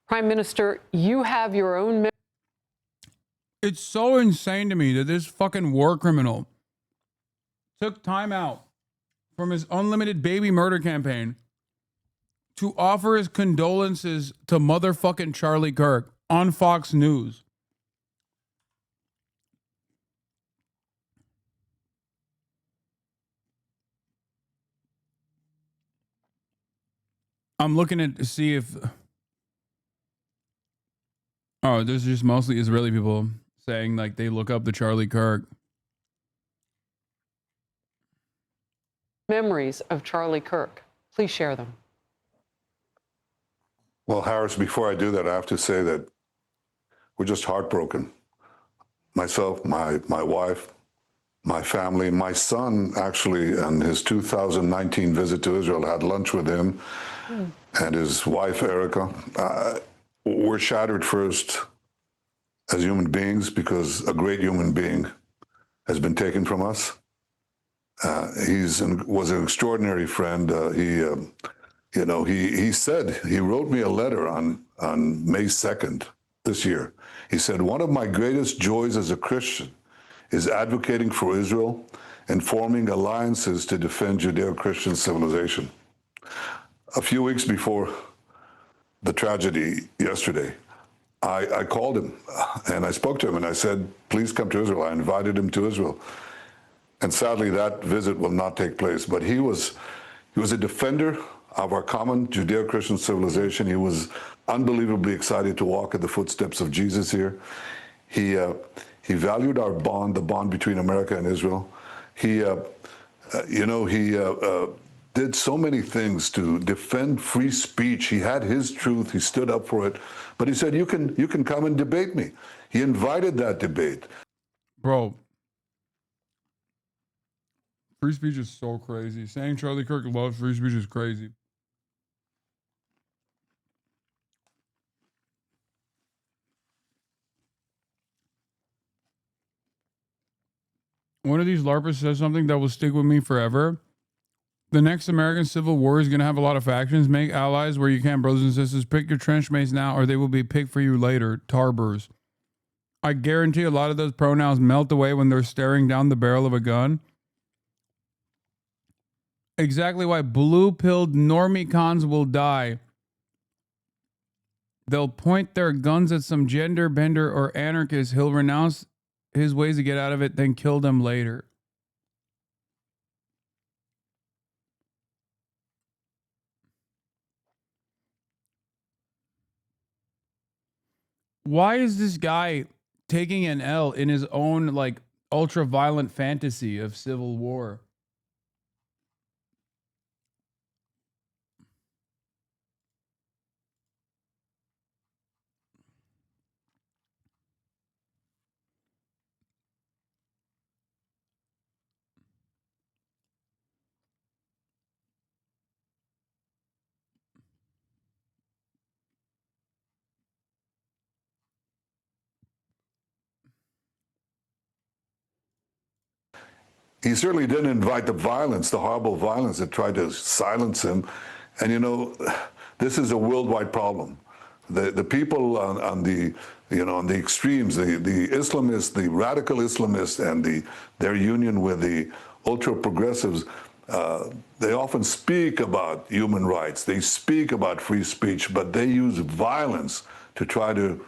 Prime Minister, you have your own...
It's so insane to me that this fucking war criminal took time out from his unlimited baby murder campaign to offer his condolences to motherfucking Charlie Kirk on Fox News. I'm looking at to see if... Oh, there's just mostly Israeli people saying like they look up to Charlie Kirk.
Memories of Charlie Kirk. Please share them.
Well, Harris, before I do that, I have to say that we're just heartbroken. Myself, my wife, my family, my son actually, on his 2019 visit to Israel, had lunch with him and his wife, Erica. We're shattered first as human beings because a great human being has been taken from us. Was an extraordinary friend. He You know, he said, he wrote me a letter on May 2nd this year. He said, one of my greatest joys as a Christian is advocating for Israel and forming alliances to defend Judeo-Christian civilization. A few weeks before the tragedy yesterday, I called him and I spoke to him and I said, please come to Israel. I invited him to Israel. And sadly, that visit will not take place. But he was a defender of our common Judeo-Christian civilization. He was unbelievably excited to walk in the footsteps of Jesus here. He valued our bond, the bond between America and Israel. He did so many things to defend free speech. He had his truth. He stood up for it. But he said, you can come and debate me. He invited that debate.
Bro, free speech is so crazy. Saying Charlie Kirk loves free speech is crazy. One of these LARPers says something that will stick with me forever. The next American Civil War is going to have a lot of factions. Make allies where you can, brothers and sisters. Pick your trench mates now or they will be picked for you later. Tarbers. I guarantee a lot of those pronouns melt away when they're staring down the barrel of a gun. Exactly why blue-pilled normie cons will die. They'll point their guns at some gender bender or anarchist. He'll renounce his ways to get out of it, then kill them later. Why is this guy taking an L in his own like ultra violent fantasy of civil war?
He certainly didn't invite the violence, the horrible violence that tried to silence him. And you know, this is a worldwide problem. The people on the extremes, the Islamists, the radical Islamists, and their union with the ultra progressives, they often speak about human rights. They speak about free speech, but they use violence to try to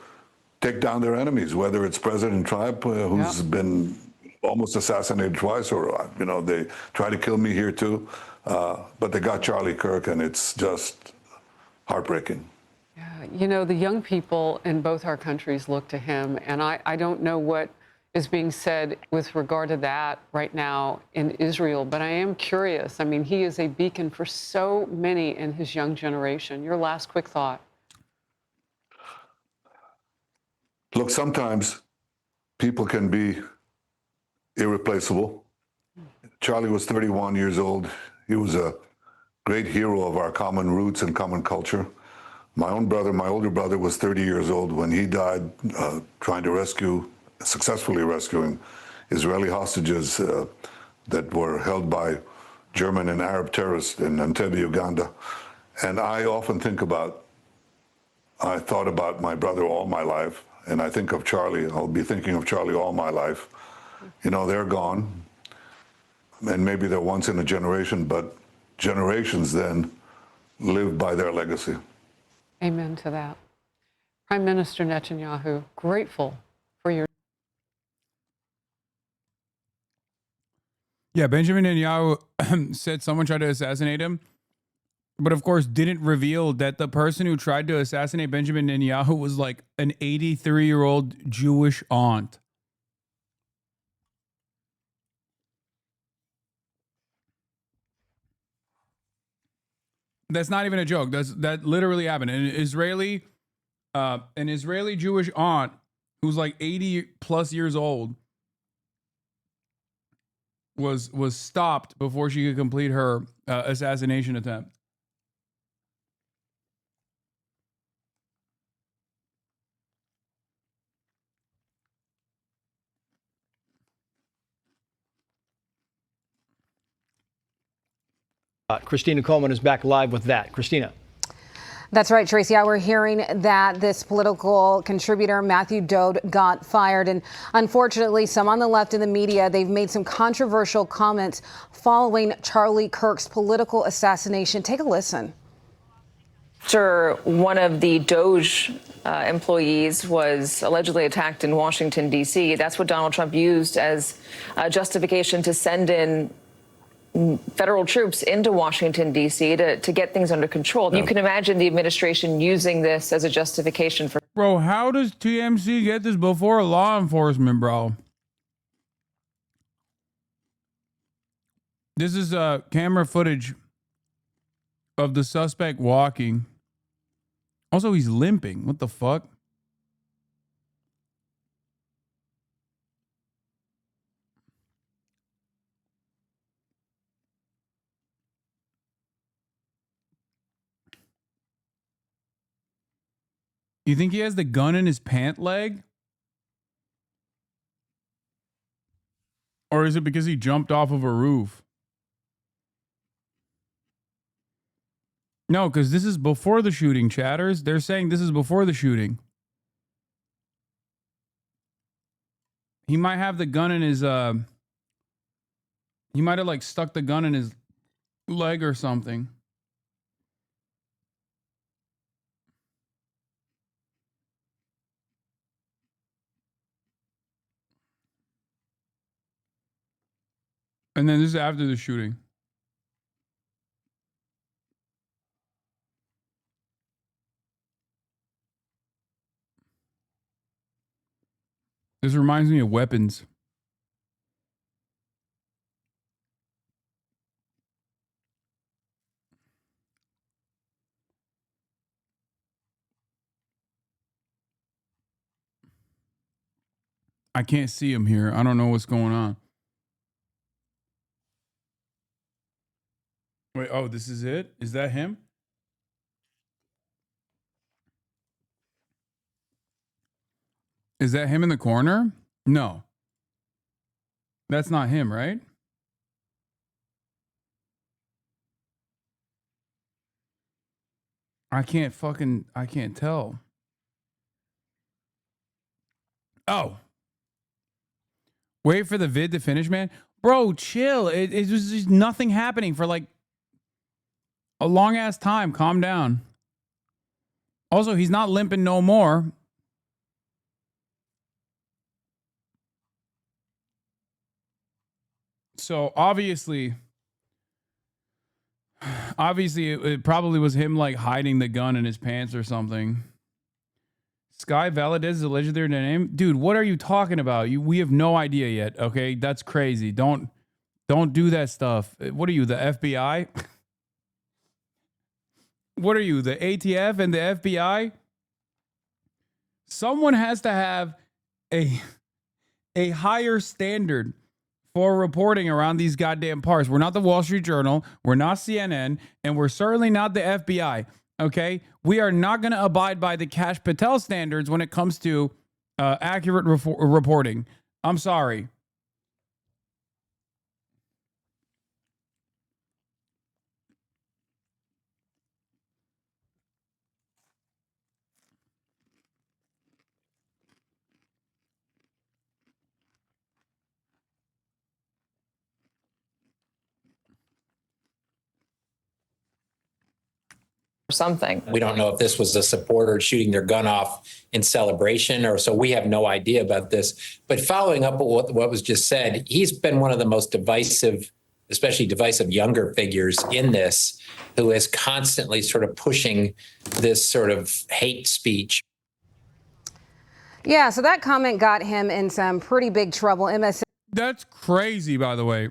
take down their enemies. Whether it's President Trump, who's been almost assassinated twice, or they try to kill me here too. But they got Charlie Kirk, and it's just heartbreaking.
Yeah, you know, the young people in both our countries look to him, and I don't know what is being said with regard to that right now in Israel, but I am curious. I mean, he is a beacon for so many in his young generation. Your last quick thought.
Look, sometimes people can be irreplaceable. Charlie was 31 years old. He was a great hero of our common roots and common culture. My own brother, my older brother, was 30 years old when he died trying to successfully rescuing Israeli hostages that were held by German and Arab terrorists in Entebbe, Uganda. And I often I thought about my brother all my life, and I think of Charlie. I'll be thinking of Charlie all my life. You know, they're gone, and maybe they're once in a generation, but generations then live by their legacy.
Amen to that. Prime Minister Netanyahu, grateful for your...
Yeah, Benjamin Netanyahu said someone tried to assassinate him, but of course didn't reveal that the person who tried to assassinate Benjamin Netanyahu was like an 83-year-old Jewish aunt. That's not even a joke. That literally happened. An Israeli Jewish aunt who's like 80 plus years old was stopped before she could complete her assassination attempt.
Christina Coleman is back live with that. Christina.
That's right, Tracy. We're hearing that this political contributor, Matthew Dode, got fired. And unfortunately, some on the left in the media, they've made some controversial comments following Charlie Kirk's political assassination. Take a listen.
After one of the Doge employees was allegedly attacked in Washington, D.C., that's what Donald Trump used as justification to send in federal troops into Washington, D.C. to get things under control. You can imagine the administration using this as a justification for...
Bro, how does TMC get this before law enforcement, bro? This is camera footage of the suspect walking. Also, he's limping. What the fuck? You think he has the gun in his pant leg? Or is it because he jumped off of a roof? No, because this is before the shooting, chatters. They're saying this is before the shooting. He might have the gun in his, he might have like stuck the gun in his leg or something. And then this is after the shooting. This reminds me of Weapons. I can't see him here. I don't know what's going on. Wait, oh, this is it? Is that him? Is that him in the corner? No. That's not him, right? I can't tell. Oh. Wait for the vid to finish, man. Bro, chill. It was just nothing happening for like a long ass time. Calm down. Also, he's not limping no more. So obviously it probably was him like hiding the gun in his pants or something. Sky Valadez is allegedly their name. Dude, what are you talking about? We have no idea yet. Okay, that's crazy. Don't do that stuff. What are you, the FBI? What are you, the ATF and the FBI? Someone has to have a higher standard for reporting around these goddamn parts. We're not the Wall Street Journal. We're not CNN. And we're certainly not the FBI. Okay? We are not going to abide by the Kash Patel standards when it comes to accurate reporting. I'm sorry.
Something.
We don't know if this was a supporter shooting their gun off in celebration or so. We have no idea about this. But following up with what was just said, he's been one of the most divisive, especially divisive younger figures in this, who is constantly sort of pushing this sort of hate speech.
Yeah, so that comment got him in some pretty big trouble.
That's crazy, by the way.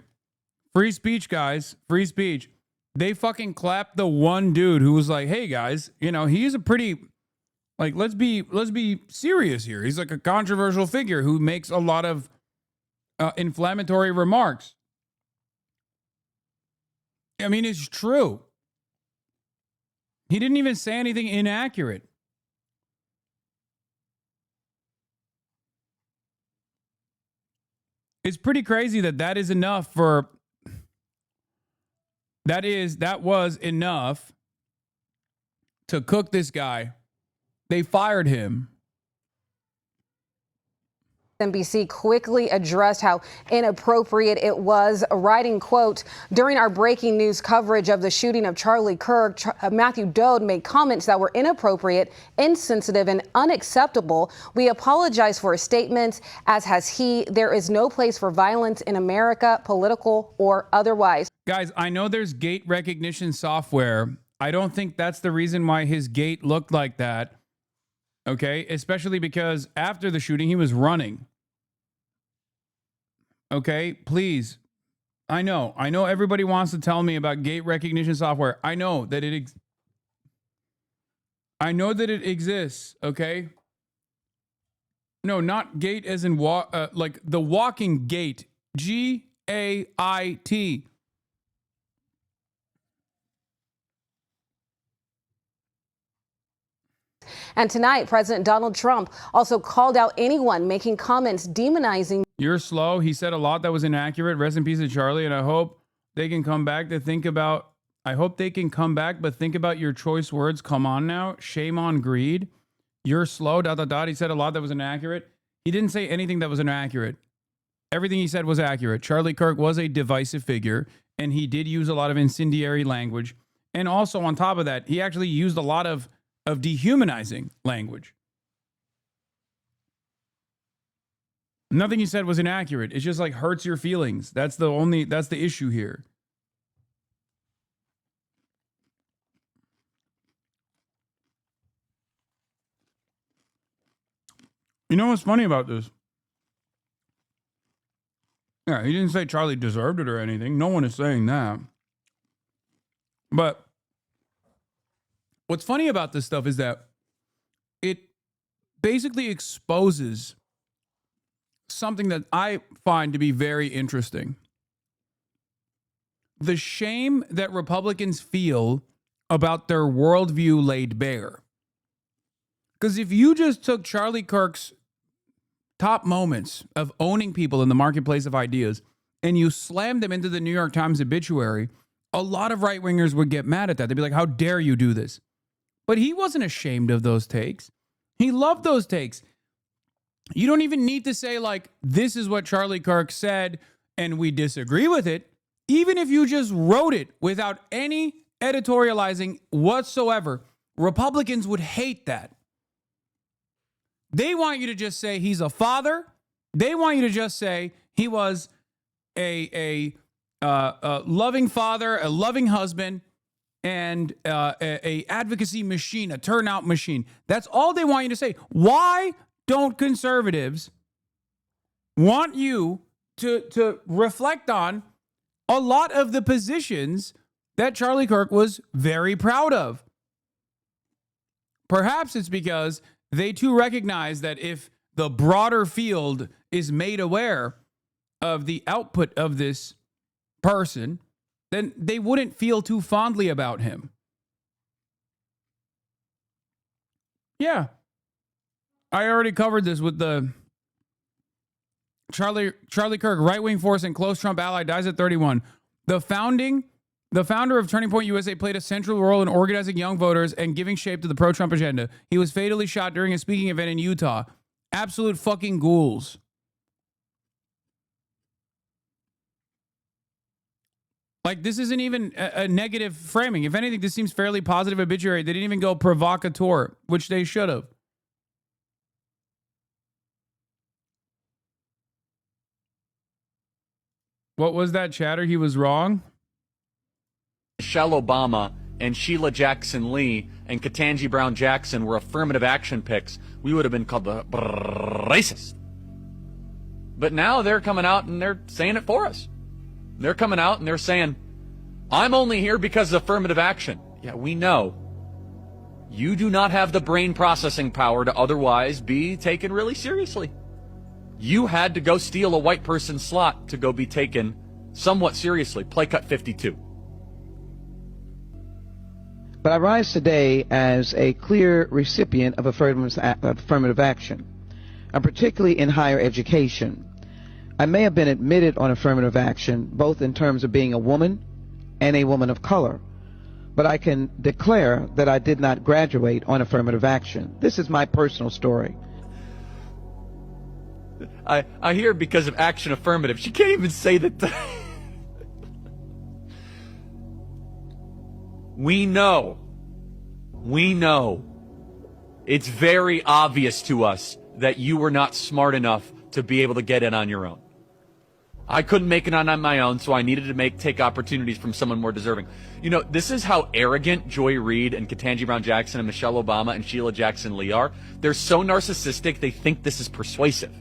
Free speech, guys. Free speech. They fucking clapped the one dude who was like, hey guys, you know, he's a pretty, like, let's be serious here. He's like a controversial figure who makes a lot of inflammatory remarks. I mean, it's true. He didn't even say anything inaccurate. It's pretty crazy that is enough for That was enough to cook this guy. They fired him.
NBC quickly addressed how inappropriate it was, writing, quote, during our breaking news coverage of the shooting of Charlie Kirk, Matthew Dode made comments that were inappropriate, insensitive, and unacceptable. We apologize for his statements, as has he. There is no place for violence in America, political or otherwise.
Guys, I know there's gait recognition software. I don't think that's the reason why his gait looked like that. Okay, especially because after the shooting, he was running. Okay, please. I know everybody wants to tell me about gait recognition software. I know that it exists, okay? No, not gait as in like the walking gait. G-A-I-T.
And tonight, President Donald Trump also called out anyone making comments demonizing.
You're slow. He said a lot that was inaccurate. Rest in peace to Charlie. And I hope they can come back but think about your choice words. Come on now. Shame on greed. You're slow. ... He said a lot that was inaccurate. He didn't say anything that was inaccurate. Everything he said was accurate. Charlie Kirk was a divisive figure, and he did use a lot of incendiary language. And also on top of that, he actually used a lot of dehumanizing language. Nothing he said was inaccurate. It just like hurts your feelings. That's the issue here. You know what's funny about this? Yeah, he didn't say Charlie deserved it or anything. No one is saying that. But what's funny about this stuff is that it basically exposes something that I find to be very interesting. The shame that Republicans feel about their worldview laid bare. Because if you just took Charlie Kirk's top moments of owning people in the marketplace of ideas and you slammed them into the New York Times obituary, a lot of right-wingers would get mad at that. They'd be like, how dare you do this? But he wasn't ashamed of those takes. He loved those takes. You don't even need to say, like, this is what Charlie Kirk said and we disagree with it. Even if you just wrote it without any editorializing whatsoever, Republicans would hate that. They want you to just say he's a father. They want you to just say he was a loving father, a loving husband, and a advocacy machine, a turnout machine. That's all they want you to say. Why don't conservatives want you to reflect on a lot of the positions that Charlie Kirk was very proud of? Perhaps it's because they too recognize that if the broader field is made aware of the output of this person, then they wouldn't feel too fondly about him. Yeah. I already covered this with the Charlie Kirk, right-wing force and close Trump ally, dies at 31. The founder of Turning Point USA played a central role in organizing young voters and giving shape to the pro-Trump agenda. He was fatally shot during a speaking event in Utah. Absolute fucking ghouls. Like, this isn't even a negative framing. If anything, this seems fairly positive obituary. They didn't even go provocateur, which they should have. What was that chatter? He was wrong?
Michelle Obama and Sheila Jackson Lee and Ketanji Brown Jackson were affirmative action picks, we would have been called the racist. But now they're coming out and they're saying it for us. They're coming out and they're saying, I'm only here because of affirmative action. Yeah, we know. You do not have the brain processing power to otherwise be taken really seriously. You had to go steal a white person's slot to go be taken somewhat seriously. Play cut 52.
But I rise today as a clear recipient of affirmative action, and particularly in higher education. I may have been admitted on affirmative action, both in terms of being a woman and a woman of color. But I can declare that I did not graduate on affirmative action. This is my personal story.
I hear because of action affirmative. She can't even say that. We know. It's very obvious to us that you were not smart enough to be able to get in on your own. I couldn't make it on my own, so I needed to take opportunities from someone more deserving. You know, this is how arrogant Joy Reid and Ketanji Brown Jackson and Michelle Obama and Sheila Jackson Lee are. They're so narcissistic, they think this is persuasive.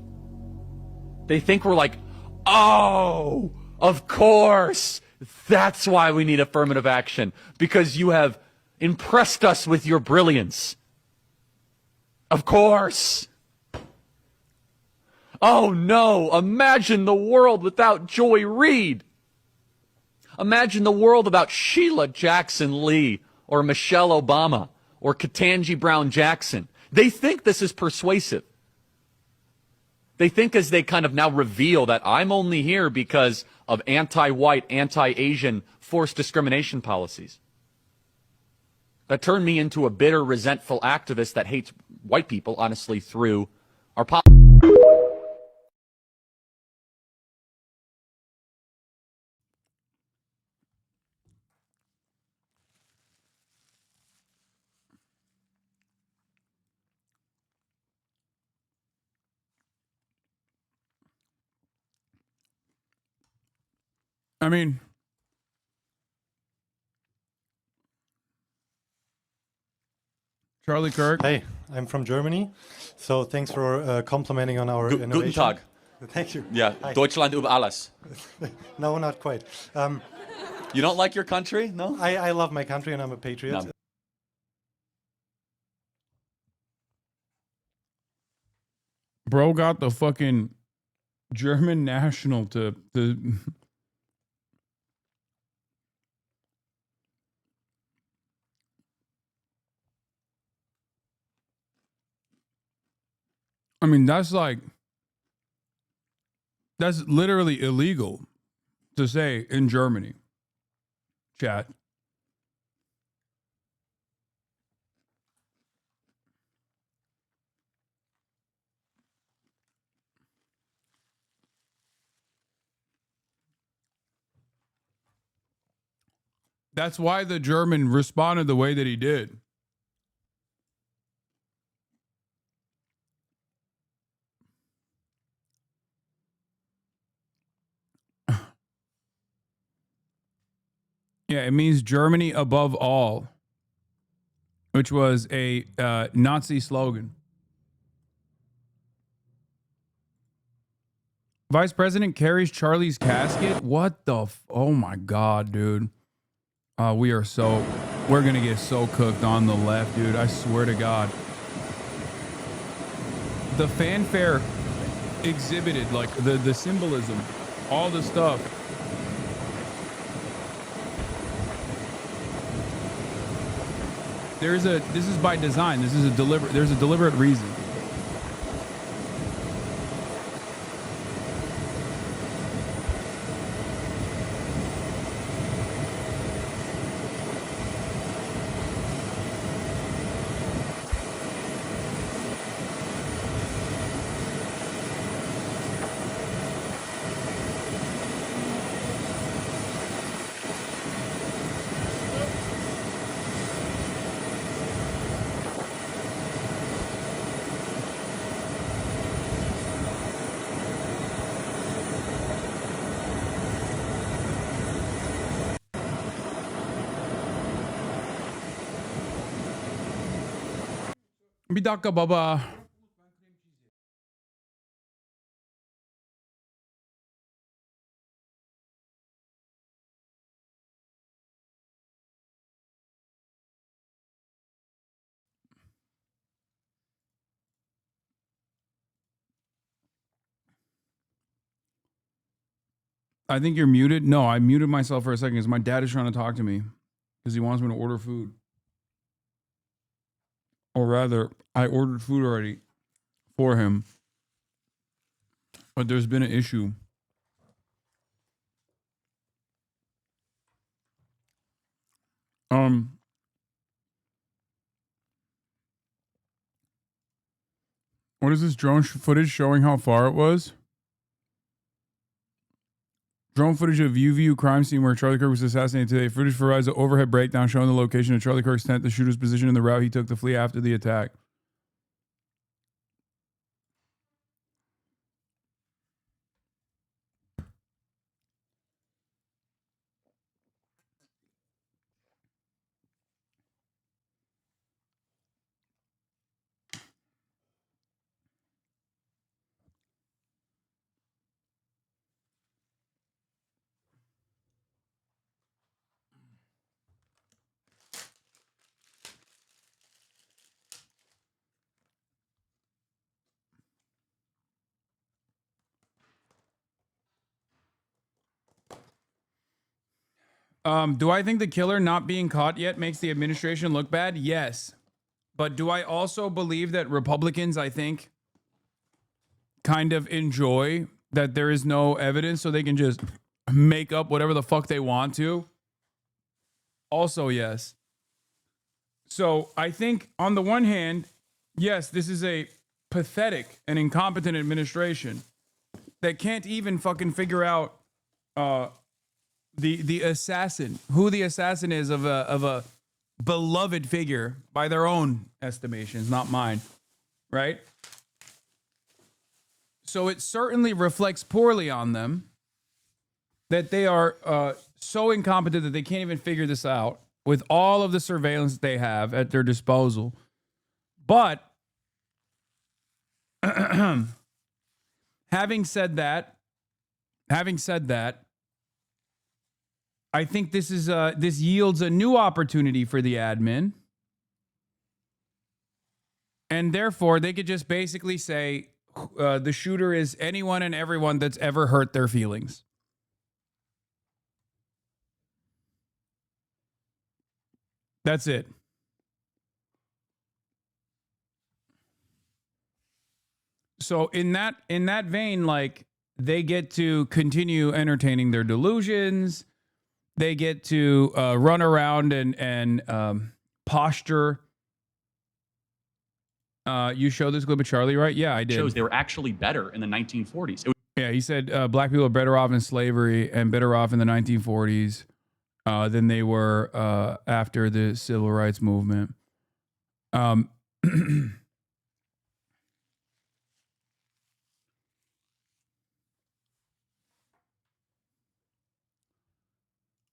They think we're like, oh, of course, that's why we need affirmative action, because you have impressed us with your brilliance. Of course. Oh no, imagine the world without Joy Reid. Imagine the world without Sheila Jackson Lee or Michelle Obama or Ketanji Brown Jackson. They think this is persuasive. They think as they kind of now reveal that I'm only here because of anti-white, anti-Asian forced discrimination policies. That turned me into a bitter, resentful activist that hates white people, honestly, through our policies.
I mean, Charlie Kirk.
Hey, I'm from Germany, so thanks for complimenting on our innovation.
Guten Tag.
Thank you.
Yeah,
Hi.
Deutschland über alles.
No, not quite.
You don't like your country? No?
I love my country and I'm a patriot.
No.
Bro got the fucking German national to I mean, that's literally illegal to say in Germany. Chat. That's why the German responded the way that he did. Yeah, it means Germany above all, which was a Nazi slogan. Vice President carries Charlie's casket? What the oh my God, dude. We're going to get so cooked on the left, dude. I swear to God. The fanfare exhibited, like the symbolism, all the stuff. This is by design. There's a deliberate reason. Bidaka baba. I think you're muted. No, I muted myself for a second because my dad is trying to talk to me because he wants me to order food. Or rather, I ordered food already for him. But there's been an issue. What is this drone footage showing how far it was? Drone footage of UVU crime scene where Charlie Kirk was assassinated today. Footage provides an overhead breakdown showing the location of Charlie Kirk's tent, the shooter's position, and the route he took to flee after the attack. Do I think the killer not being caught yet makes the administration look bad? Yes. But do I also believe that Republicans, I think, kind of enjoy that there is no evidence so they can just make up whatever the fuck they want to? Also, yes. So I think on the one hand, yes, this is a pathetic and incompetent administration that can't even fucking figure out the assassin, who the assassin is of a beloved figure by their own estimations, not mine, right? So it certainly reflects poorly on them that they are so incompetent that they can't even figure this out with all of the surveillance that they have at their disposal. But having said that, I think this is this yields a new opportunity for the admin, and therefore they could just basically say the shooter is anyone and everyone that's ever hurt their feelings. That's it. So in that vein, like, they get to continue entertaining their delusions. They get to run around and posture. You showed this clip of Charlie, right? Yeah, I did.
Shows they were actually better in the 1940s.
Yeah, he said black people are better off in slavery and better off in the 1940s than they were after the civil rights movement.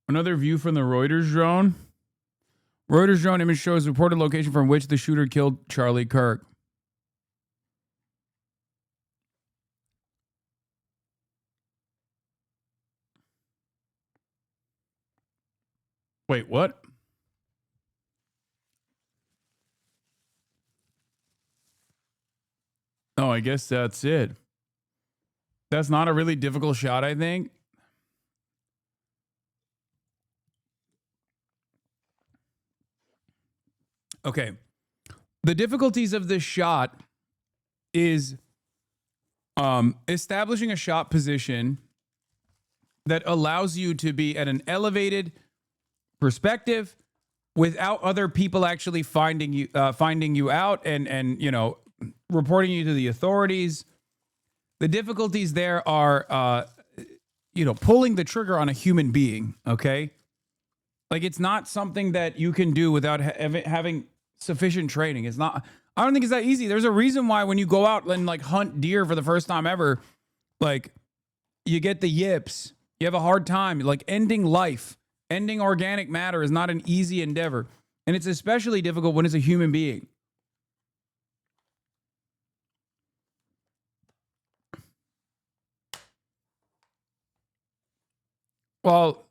Another view from the Reuters drone. Reuters drone image shows reported location from which the shooter killed Charlie Kirk. Wait, what? Oh, I guess that's it. That's not a really difficult shot, I think. Okay. The difficulties of this shot is establishing a shot position that allows you to be at an elevated perspective without other people actually finding you out and you know, reporting you to the authorities. The difficulties there are you know, pulling the trigger on a human being, okay? Like, it's not something that you can do without having sufficient training. It's not, I don't think it's that easy. There's a reason why when you go out and like hunt deer for the first time ever, like, you get the yips. You have a hard time. Like, ending life, ending organic matter is not an easy endeavor. And it's especially difficult when it's a human being. Well,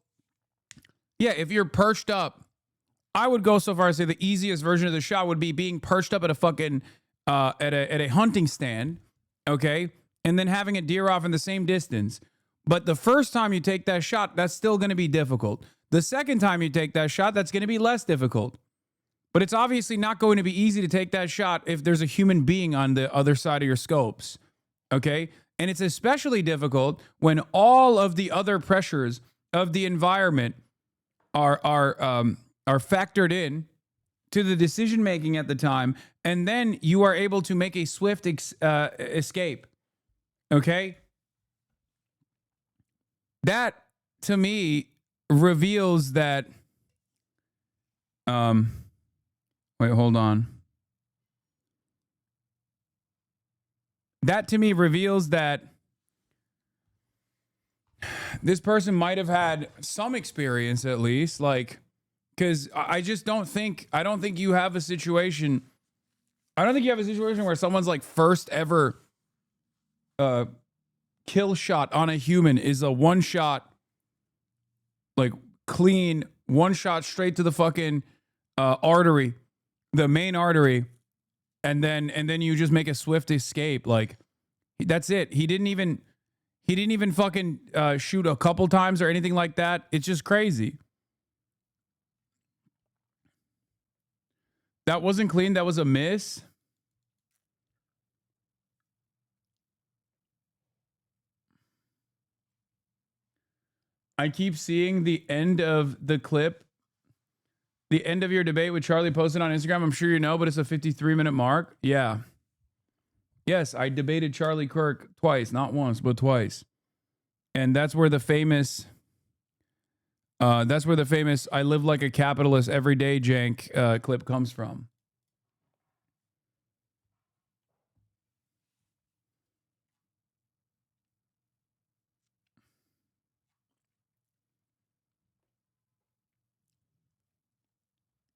yeah, if you're perched up, I would go so far as to say the easiest version of the shot would be being perched up at a fucking at a hunting stand, okay, and then having a deer off in the same distance. But the first time you take that shot, that's still going to be difficult. The second time you take that shot, that's going to be less difficult. But it's obviously not going to be easy to take that shot if there's a human being on the other side of your scopes, okay? And it's especially difficult when all of the other pressures of the environment are are factored in to the decision making at the time, and then you are able to make a swift escape. Okay? That to me reveals that wait, hold on. That to me reveals that this person might have had some experience at least, like, because I don't think you have a situation. I don't think you have a situation where someone's like first ever kill shot on a human is a one shot, like clean one shot straight to the fucking artery, the main artery, and then you just make a swift escape. Like, that's it. He didn't even fucking shoot a couple times or anything like that. It's just crazy. That wasn't clean. That was a miss. I keep seeing the end of the clip, the end of your debate with Charlie posted on Instagram. I'm sure you know, but it's a 53-minute mark. Yeah. Yes, I debated Charlie Kirk twice, not once, but twice. And that's where the famous "I live like a capitalist every day" jank clip comes from.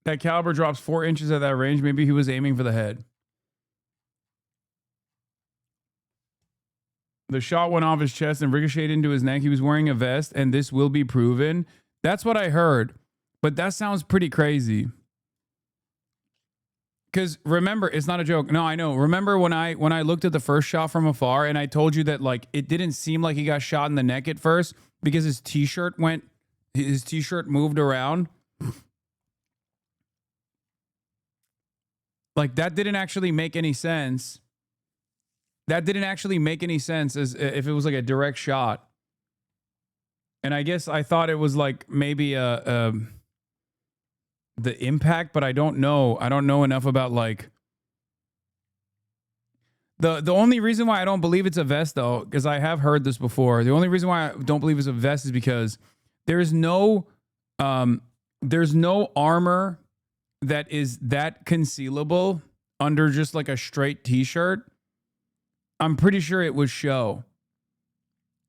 That caliber drops 4 inches at that range. Maybe he was aiming for the head. The shot went off his chest and ricocheted into his neck. He was wearing a vest, and this will be proven. That's what I heard. But that sounds pretty crazy. Because remember, it's not a joke. No, I know. Remember when I looked at the first shot from afar and I told you that like it didn't seem like he got shot in the neck at first because his t-shirt moved around? Like, that didn't actually make any sense. That didn't actually make any sense as if it was like a direct shot. And I guess I thought it was like maybe the impact, but I don't know. I don't know enough about like the only reason why I don't believe it's a vest though, because I have heard this before. The only reason why I don't believe it's a vest is because there's no armor that is that concealable under just like a straight t-shirt. I'm pretty sure it would show.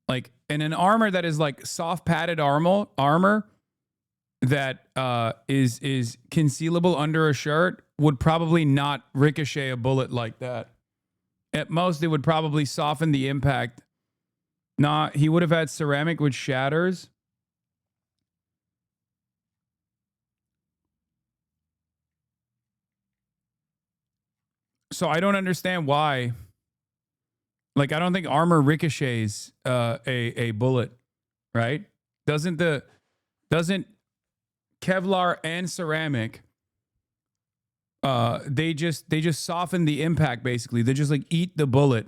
Like, in an armor that is like soft padded armor that is concealable under a shirt would probably not ricochet a bullet like that. At most, it would probably soften the impact. Nah, he would have had ceramic which shatters. So I don't understand why. Like, I don't think armor ricochets a bullet, right? Doesn't Kevlar and ceramic they just soften the impact basically. They just like eat the bullet.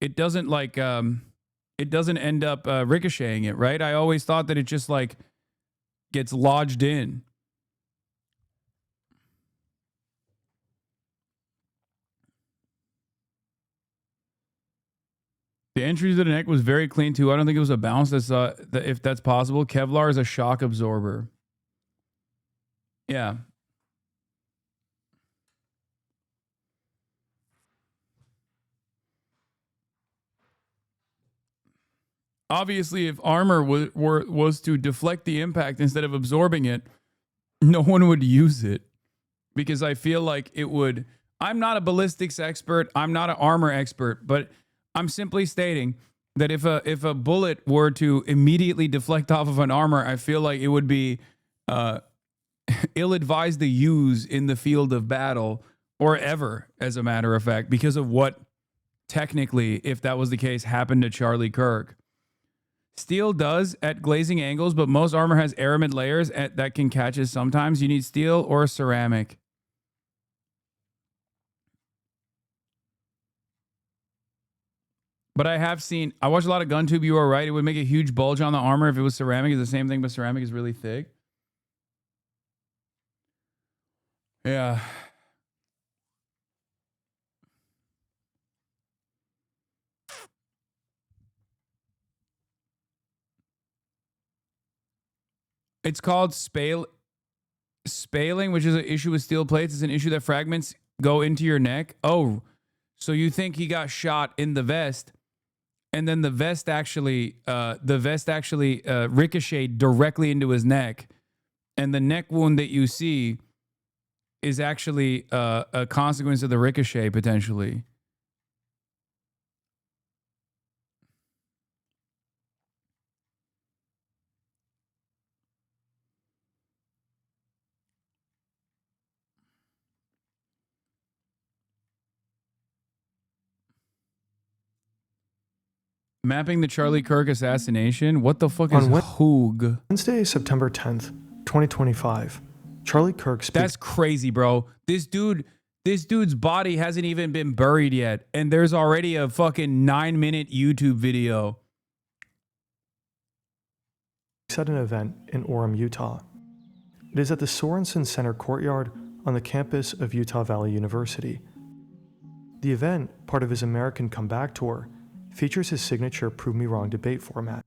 It doesn't like it doesn't end up ricocheting it, right? I always thought that it just like gets lodged in. The entry to the neck was very clean too. I don't think it was a bounce. That's if that's possible. Kevlar is a shock absorber. Yeah. Obviously, if armor was to deflect the impact instead of absorbing it, no one would use it, because I feel like it would. I'm not a ballistics expert. I'm not an armor expert, but I'm simply stating that if a bullet were to immediately deflect off of an armor, I feel like it would be ill-advised to use in the field of battle, or ever, as a matter of fact, because of what technically, if that was the case, happened to Charlie Kirk. Steel does at glazing angles, but most armor has aramid layers that can catch it sometimes. You need steel or ceramic. But I watched a lot of GunTube. You are right. It would make a huge bulge on the armor if it was ceramic. It's the same thing, but ceramic is really thick. Yeah. It's called spaling, which is an issue with steel plates. It's an issue that fragments go into your neck. Oh, so you think he got shot in the vest, and then the vest actually ricocheted directly into his neck, and the neck wound that you see is actually a consequence of the ricochet potentially. Mapping the Charlie Kirk assassination? What the fuck is Hoog?
Wednesday, September 10th, 2025. Charlie Kirk speaks.
That's crazy, bro. This dude's body hasn't even been buried yet, and there's already a fucking 9-minute YouTube video.
At an event in Orem, Utah. It is at the Sorensen Center courtyard on the campus of Utah Valley University. The event, part of his American Comeback Tour, features his signature Prove Me Wrong debate format.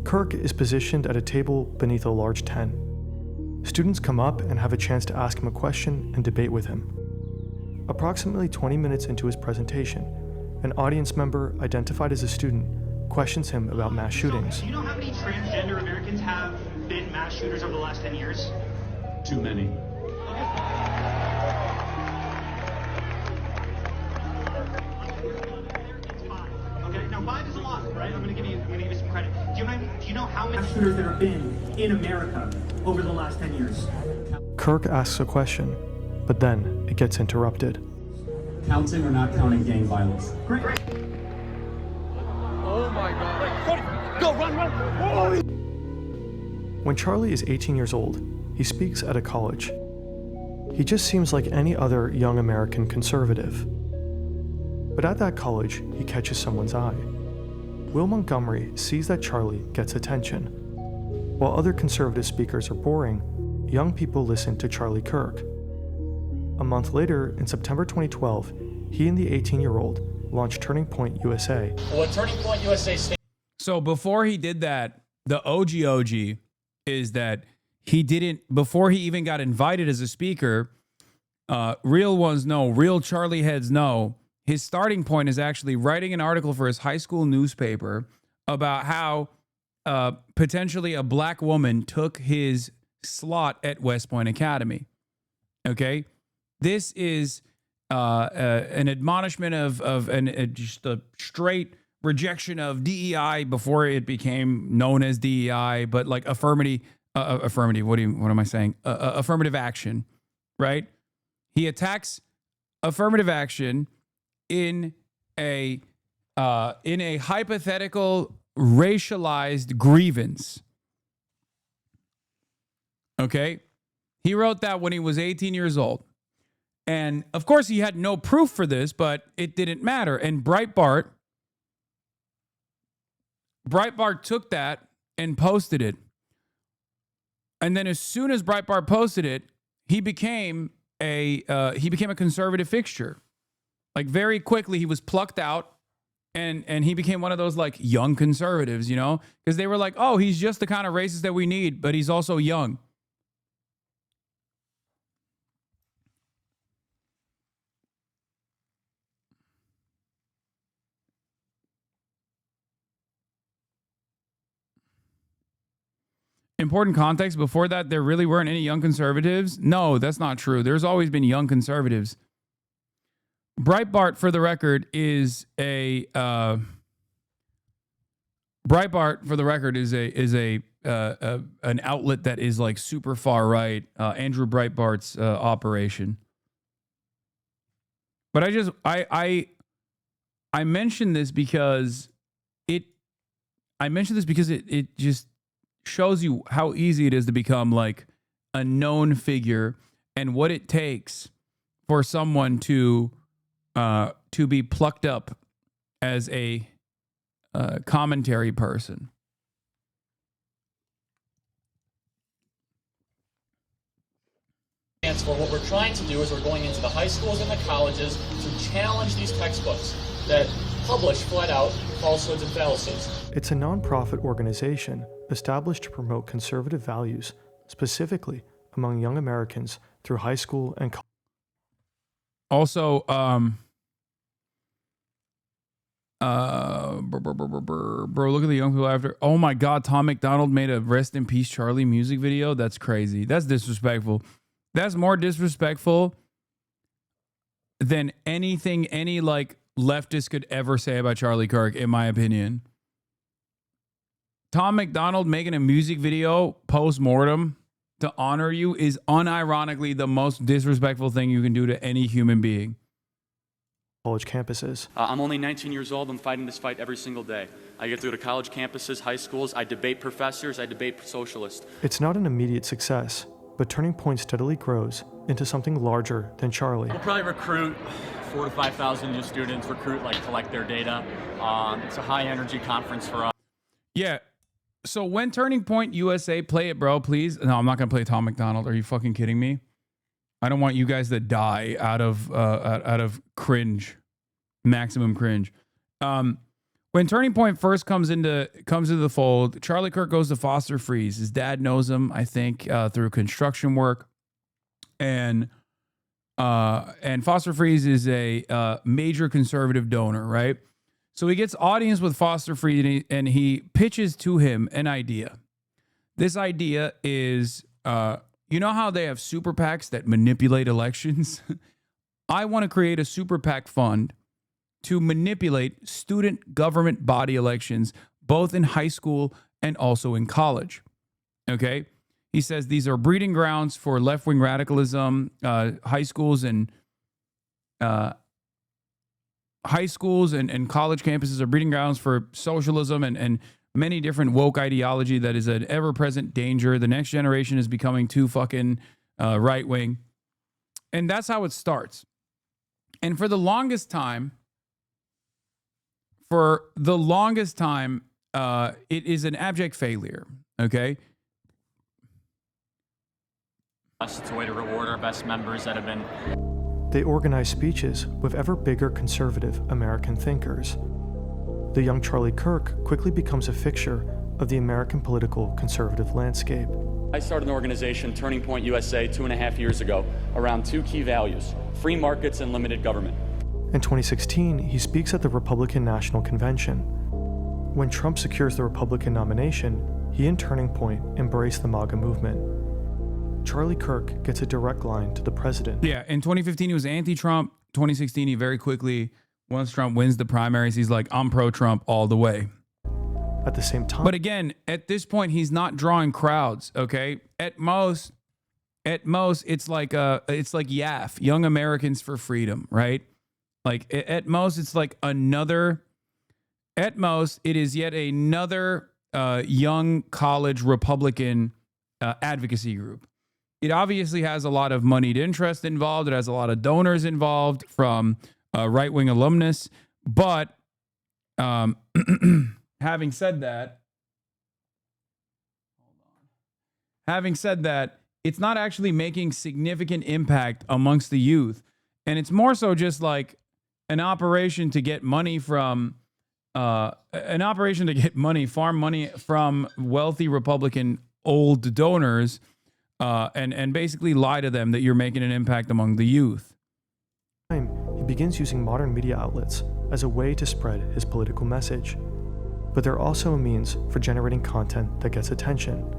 Kirk is positioned at a table beneath a large tent. Students come up and have a chance to ask him a question and debate with him. Approximately 20 minutes into his presentation, an audience member identified as a student questions him about mass shootings.
Do you know how many transgender Americans have been mass shooters over the last 10 years?
Too many.
Okay, now 5 is a lot, right? I'm gonna give you some credit. Do you know how many mass shooters there have been in America over the last 10 years?
Kirk asks a question, but then it gets interrupted.
Counting or not counting gang violence?
Great.
Oh my God. Go, run.
When Charlie is 18 years old, he speaks at a college. He just seems like any other young American conservative. But at that college, he catches someone's eye. Will Montgomery sees that Charlie gets attention. While other conservative speakers are boring, young people listen to Charlie Kirk. A month later, in September 2012, he and the 18-year-old launched Turning Point USA.
What Turning Point USA stands.
So before he did that, the OG is that he didn't, before he even got invited as a speaker, real ones know, real Charlie heads know, his starting point is actually writing an article for his high school newspaper about how potentially a black woman took his slot at West Point Academy. Okay? This is an admonishment of just a straight rejection of DEI before it became known as DEI, but like affirmative, what am I saying? Affirmative action, right? He attacks affirmative action in a hypothetical racialized grievance. Okay? He wrote that when he was 18 years old. And of course, he had no proof for this, but it didn't matter. And Breitbart took that and posted it. And then as soon as Breitbart posted it, he became a conservative fixture. Like very quickly, he was plucked out and he became one of those like young conservatives, you know, because they were like, oh, he's just the kind of racist that we need, but he's also young. Important context, before that, there really weren't any young conservatives. No, that's not true. There's always been young conservatives. Breitbart, for the record, is an outlet that is like super far right. Andrew Breitbart's operation. But I mentioned this because it just shows you how easy it is to become like a known figure and what it takes for someone to be plucked up as a commentary person.
stands for, what we're trying to do is we're going into the high schools and the colleges to challenge these textbooks that publish flat out falsehoods and fallacies.
It's a nonprofit organization established to promote conservative values, specifically among young Americans through high school and college.
Also, bro, look at the young people after. Oh my God, Tom McDonald made a Rest in Peace Charlie music video. That's crazy. That's disrespectful. That's more disrespectful than anything any like leftist could ever say about Charlie Kirk, in my opinion. Tom McDonald making a music video post-mortem to honor you is unironically the most disrespectful thing you can do to any human being.
College campuses.
I'm only 19 years old. I'm fighting this fight every single day. I get to go to college campuses, high schools. I debate professors. I debate socialists.
It's not an immediate success, but Turning Point steadily grows into something larger than Charlie.
We'll probably recruit 4,000 to 5,000 new students, collect their data. It's a high-energy conference for us.
Yeah. So when Turning Point USA, play it, bro, please. No, I'm not going to play Tom McDonald. Are you fucking kidding me? I don't want you guys to die out of cringe, maximum cringe. When Turning Point first comes into the fold, Charlie Kirk goes to Foster Freeze. His dad knows him, I think, through construction work, and Foster Freeze is a major conservative donor, right? So he gets audience with Foster Freeze, and he pitches to him an idea. This idea is, you know how they have super PACs that manipulate elections? I want to create a super PAC fund to manipulate student government body elections, both in high school and also in college. Okay? He says these are breeding grounds for left-wing radicalism. High schools and college campuses are breeding grounds for socialism and many different woke ideology that is an ever-present danger. The next generation is becoming too fucking right-wing. And that's how it starts. And for the longest time, it is an abject failure, okay?
It's a way to reward our best members that have been...
They organize speeches with ever bigger conservative American thinkers. The young Charlie Kirk quickly becomes a fixture of the American political conservative landscape.
I started an organization, Turning Point USA, 2.5 years ago, around two key values: free markets and limited government.
In 2016, he speaks at the Republican National Convention. When Trump secures the Republican nomination, he and Turning Point embrace the MAGA movement. Charlie Kirk gets a direct line to the president.
Yeah, in 2015, he was anti-Trump. 2016, he very quickly, once Trump wins the primaries, he's like, I'm pro-Trump all the way.
At the same time.
But again, at this point, he's not drawing crowds, okay? At most, it's like YAF, Young Americans for Freedom, right? Like, at most, it's like another, at most, it is yet another young college Republican advocacy group. It obviously has a lot of moneyed interest involved. It has a lot of donors involved from right-wing alumnus. But having said that, it's not actually making significant impact amongst the youth. And it's more so just like an operation to get money from, farm money from wealthy Republican old donors, and basically lie to them that you're making an impact among the youth.
He begins using modern media outlets as a way to spread his political message. But they're also a means for generating content that gets attention.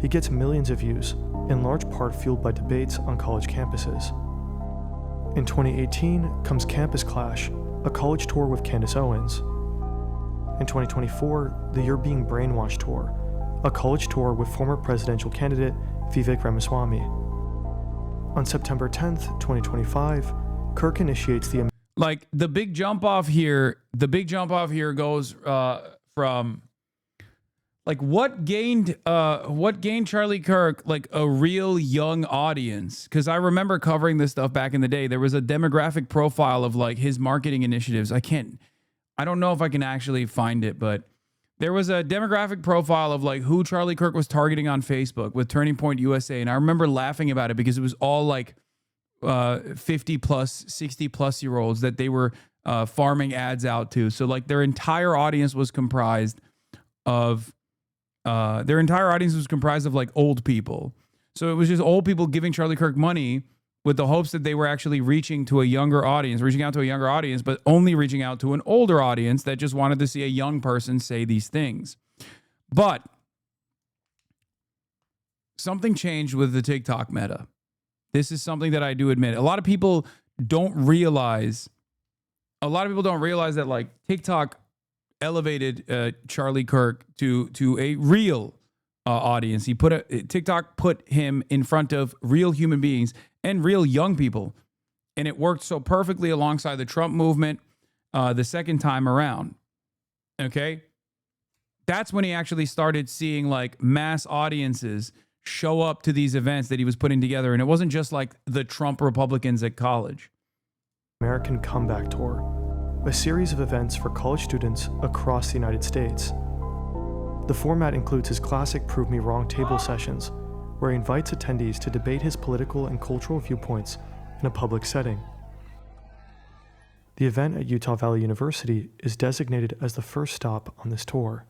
He gets millions of views, in large part fueled by debates on college campuses. In 2018 comes Campus Clash, a college tour with Candace Owens. In 2024, the You're Being Brainwashed tour, a college tour with former presidential candidate Vivek Ramaswamy. On September 10th, 2025, Kirk initiates the...
Like, the big jump off here goes from... Like, what gained Charlie Kirk, like, a real young audience? Because I remember covering this stuff back in the day. There was a demographic profile of, like, his marketing initiatives. I don't know if I can actually find it, but There was a demographic profile of like who Charlie Kirk was targeting on Facebook with Turning Point USA. And I remember laughing about it because it was all like 50 plus, 60 plus year olds that they were farming ads out to. So like their entire audience was comprised of like old people. So it was just old people giving Charlie Kirk money with the hopes that they were actually reaching out to a younger audience, but only reaching out to an older audience that just wanted to see a young person say these things. But something changed with the TikTok meta. This is something that I do admit. A lot of people don't realize that like TikTok elevated Charlie Kirk to a real audience. TikTok put him in front of real human beings and real young people. And it worked so perfectly alongside the Trump movement the second time around. Okay? That's when he actually started seeing like mass audiences show up to these events that he was putting together. And it wasn't just like the Trump Republicans at college.
American Comeback Tour, a series of events for college students across the United States. The format includes his classic Prove Me Wrong table sessions, where he invites attendees to debate his political and cultural viewpoints in a public setting. The event at Utah Valley University is designated as the first stop on this tour.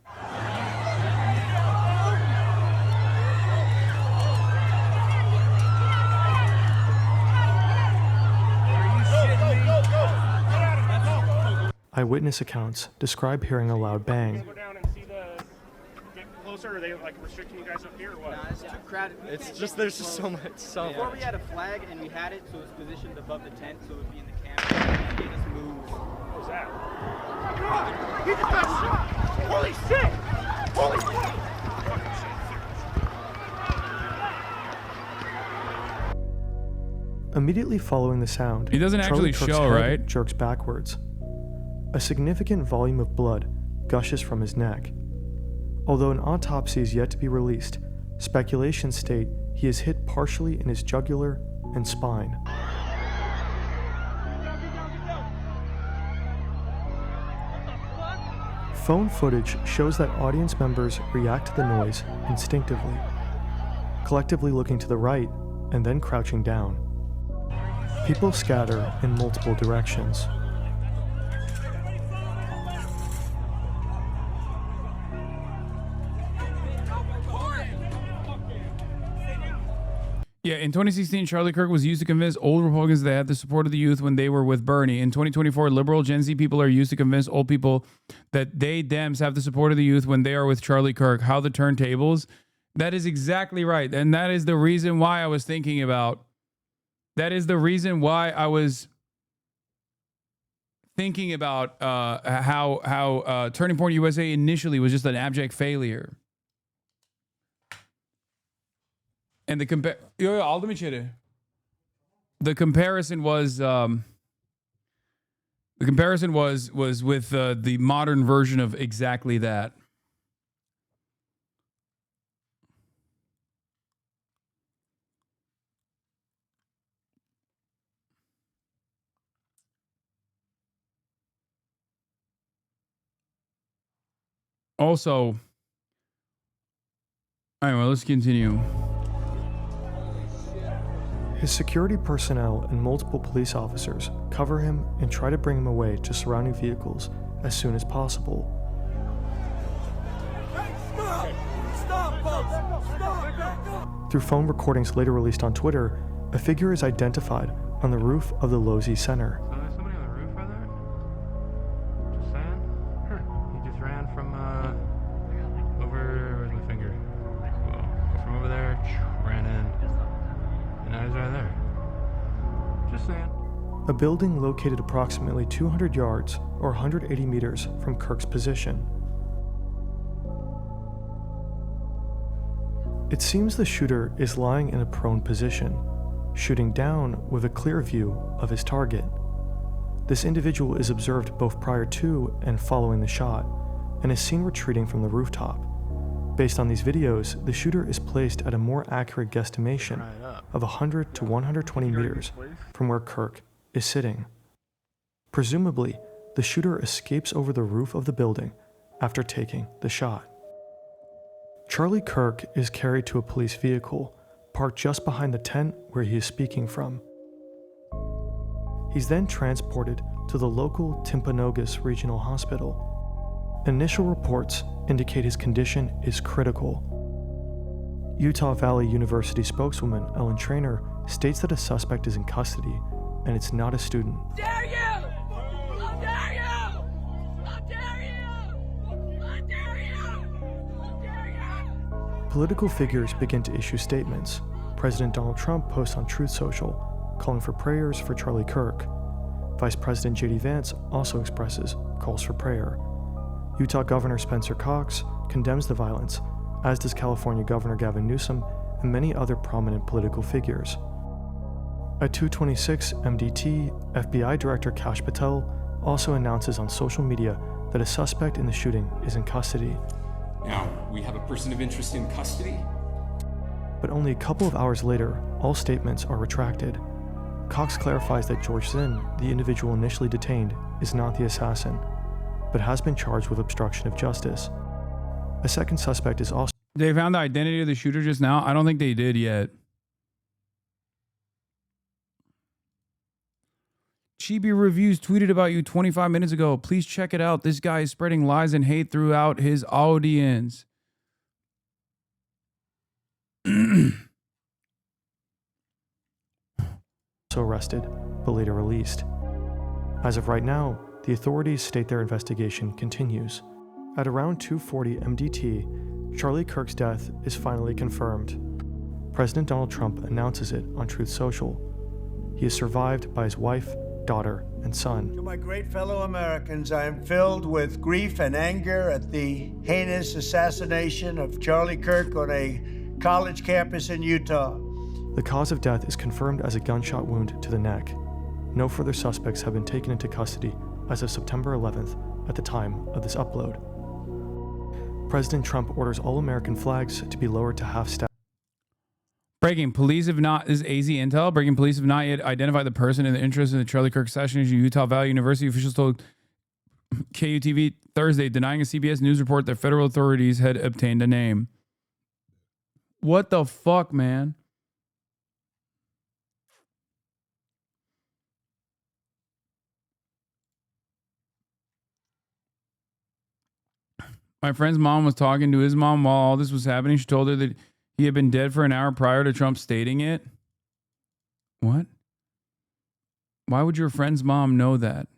Eyewitness accounts describe hearing a loud bang.
Closer, are they like restricting you guys up here or what?
Nah, it's too crowded.
It's just there's just so much.
Before we had a flag and we had it, so it was positioned above the tent, so it would be in the camera. And they just moved.
What was that? Oh my God! He just got shot! Holy shit! Holy shit!
Immediately following the sound,
he doesn't
Charlie
actually
Kirk's
show,
head
right?
Jerks backwards. A significant volume of blood gushes from his neck. Although an autopsy is yet to be released, speculations state he is hit partially in his jugular and spine. Phone footage shows that audience members react to the noise instinctively, collectively looking to the right and then crouching down. People scatter in multiple directions.
Yeah, in 2016, Charlie Kirk was used to convince old Republicans they had the support of the youth when they were with Bernie. In 2024, liberal Gen Z people are used to convince old people that they, Dems, have the support of the youth when they are with Charlie Kirk. How the turntables? That is exactly right. And that is the reason why I was thinking about, how Turning Point USA initially was just an abject failure. And the comparison was with the modern version of exactly that. Also, anyway, let's continue.
His security personnel and multiple police officers cover him and try to bring him away to surrounding vehicles as soon as possible. Through phone recordings later released on Twitter, a figure is identified on the roof of the Losey Center.
So there's somebody on the roof right there? Just saying? Huh. He just ran from over, where's my finger? Well, from over there, ran in. And now he's right there. Just saying.
A building located approximately 200 yards or 180 meters from Kirk's position. It seems the shooter is lying in a prone position, shooting down with a clear view of his target. This individual is observed both prior to and following the shot, and is seen retreating from the rooftop. Based on these videos, the shooter is placed at a more accurate guesstimation of 100 to 120 meters from where Kirk is sitting. Presumably, the shooter escapes over the roof of the building after taking the shot. Charlie Kirk is carried to a police vehicle parked just behind the tent where he is speaking from. He's then transported to the local Timpanogos Regional Hospital. Initial reports indicate his condition is critical. Utah Valley University spokeswoman Ellen Trainor states that a suspect is in custody and it's not a student.
Dare you! How dare you! How dare you! How dare you! How dare you!
Political figures begin to issue statements. President Donald Trump posts on Truth Social, calling for prayers for Charlie Kirk. Vice President J.D. Vance also expresses calls for prayer. Utah Governor Spencer Cox condemns the violence, as does California Governor Gavin Newsom and many other prominent political figures. At 2:26 MDT, FBI Director Kash Patel also announces on social media that a suspect in the shooting is in custody.
Now, we have a person of interest in custody.
But only a couple of hours later, all statements are retracted. Cox clarifies that George Zinn, the individual initially detained, is not the assassin, but has been charged with obstruction of justice. A second suspect is also...
They found the identity of the shooter just now? I don't think they did yet. Chibi Reviews tweeted about you 25 minutes ago. Please check it out. This guy is spreading lies and hate throughout his audience.
arrested, but later released. As of right now, the authorities state their investigation continues. At around 2:40 MDT, Charlie Kirk's death is finally confirmed. President Donald Trump announces it on Truth Social. He is survived by his wife, daughter, and son.
To my great fellow Americans, I am filled with grief and anger at the heinous assassination of Charlie Kirk on a college campus in Utah.
The cause of death is confirmed as a gunshot wound to the neck. No further suspects have been taken into custody as of September 11th at the time of this upload. President Trump orders all American flags to be lowered to half-staff.
Breaking police have not, this is AZ Intel. Breaking police have not yet identified the person in the interest in the Charlie Kirk assassination. Utah Valley University officials told KUTV Thursday, denying a CBS News report that federal authorities had obtained a name. What the fuck, man? My friend's mom was talking to his mom while all this was happening. She told her that he had been dead for an hour prior to Trump stating it. What? Why would your friend's mom know that?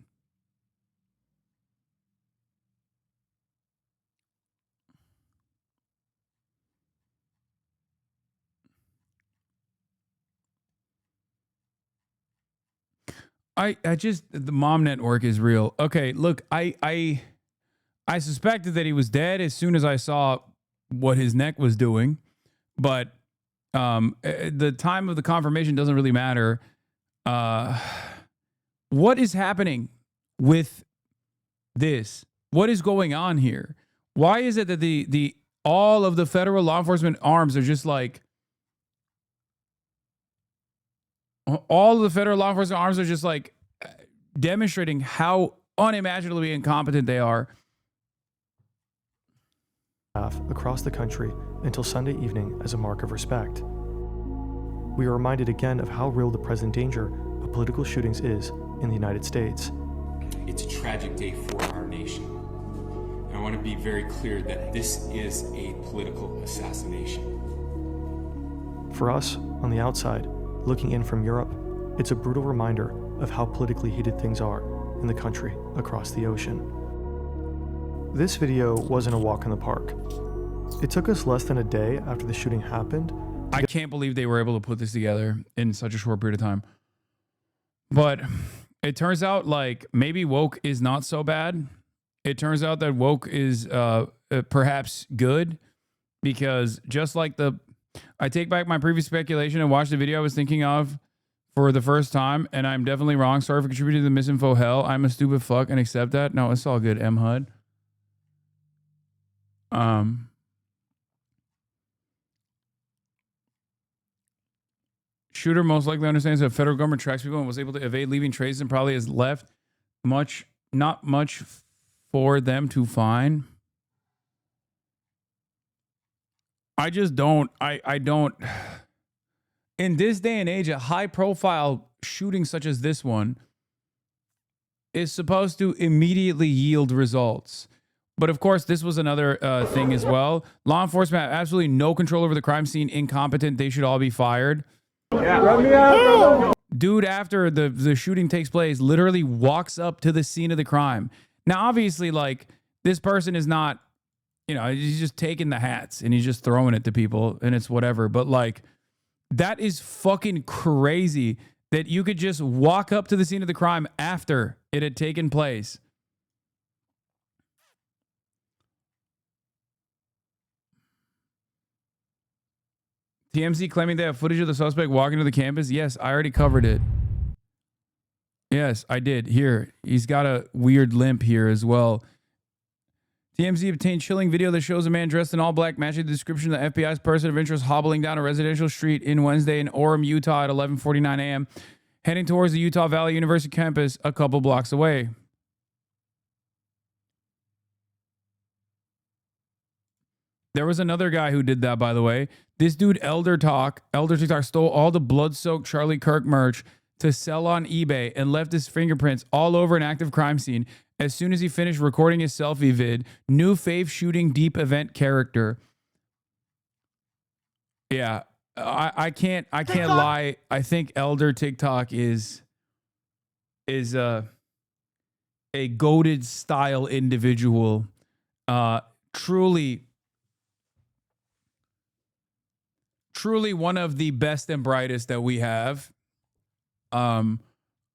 I just, the mom network is real. Okay, look, I suspected that he was dead as soon as I saw what his neck was doing, but the time of the confirmation doesn't really matter. What is happening with this? What is going on here? Why is it that the all of the federal law enforcement arms are just like, all of the federal law enforcement arms are just like demonstrating how unimaginably incompetent they are
across the country until Sunday evening as a mark of respect. We are reminded again of how real the present danger of political shootings is in the United States.
It's a tragic day for our nation. And I want to be very clear that this is a political assassination.
For us, on the outside, looking in from Europe, it's a brutal reminder of how politically heated things are in the country across the ocean. This video wasn't a walk in the park. It took us less than a day after the shooting happened.
I can't believe they were able to put this together in such a short period of time. But it turns out like maybe woke is not so bad. It turns out that woke is perhaps good, because just like I take back my previous speculation and watched the video I was thinking of for the first time, and I'm definitely wrong. Sorry for contributing to the misinfo hell. I'm a stupid fuck and accept that. No, it's all good, M. HUD. Shooter most likely understands that federal government tracks people and was able to evade leaving traces and probably has left not much for them to find. I just don't. I don't. In this day and age, a high profile shooting such as this one is supposed to immediately yield results. But of course, this was another thing as well. Law enforcement have absolutely no control over the crime scene, incompetent. They should all be fired. Dude, after the shooting takes place, literally walks up to the scene of the crime. Now, obviously, like, this person is not, you know, he's just taking the hats and he's just throwing it to people and it's whatever. But like, that is fucking crazy that you could just walk up to the scene of the crime after it had taken place. TMZ claiming they have footage of the suspect walking to the campus. Yes, I already covered it. Yes, I did. Here, he's got a weird limp here as well. TMZ obtained chilling video that shows a man dressed in all black matching the description of the FBI's person of interest hobbling down a residential street in Wednesday in Orem, Utah at 11:49 a.m., heading towards the Utah Valley University campus a couple blocks away. There was another guy who did that, by the way. This dude, Elder TikTok, stole all the blood-soaked Charlie Kirk merch to sell on eBay and left his fingerprints all over an active crime scene. As soon as he finished recording his selfie vid, new fave shooting deep event character. Yeah, I can't lie. I think Elder TikTok is a goated style individual. Truly one of the best and brightest that we have.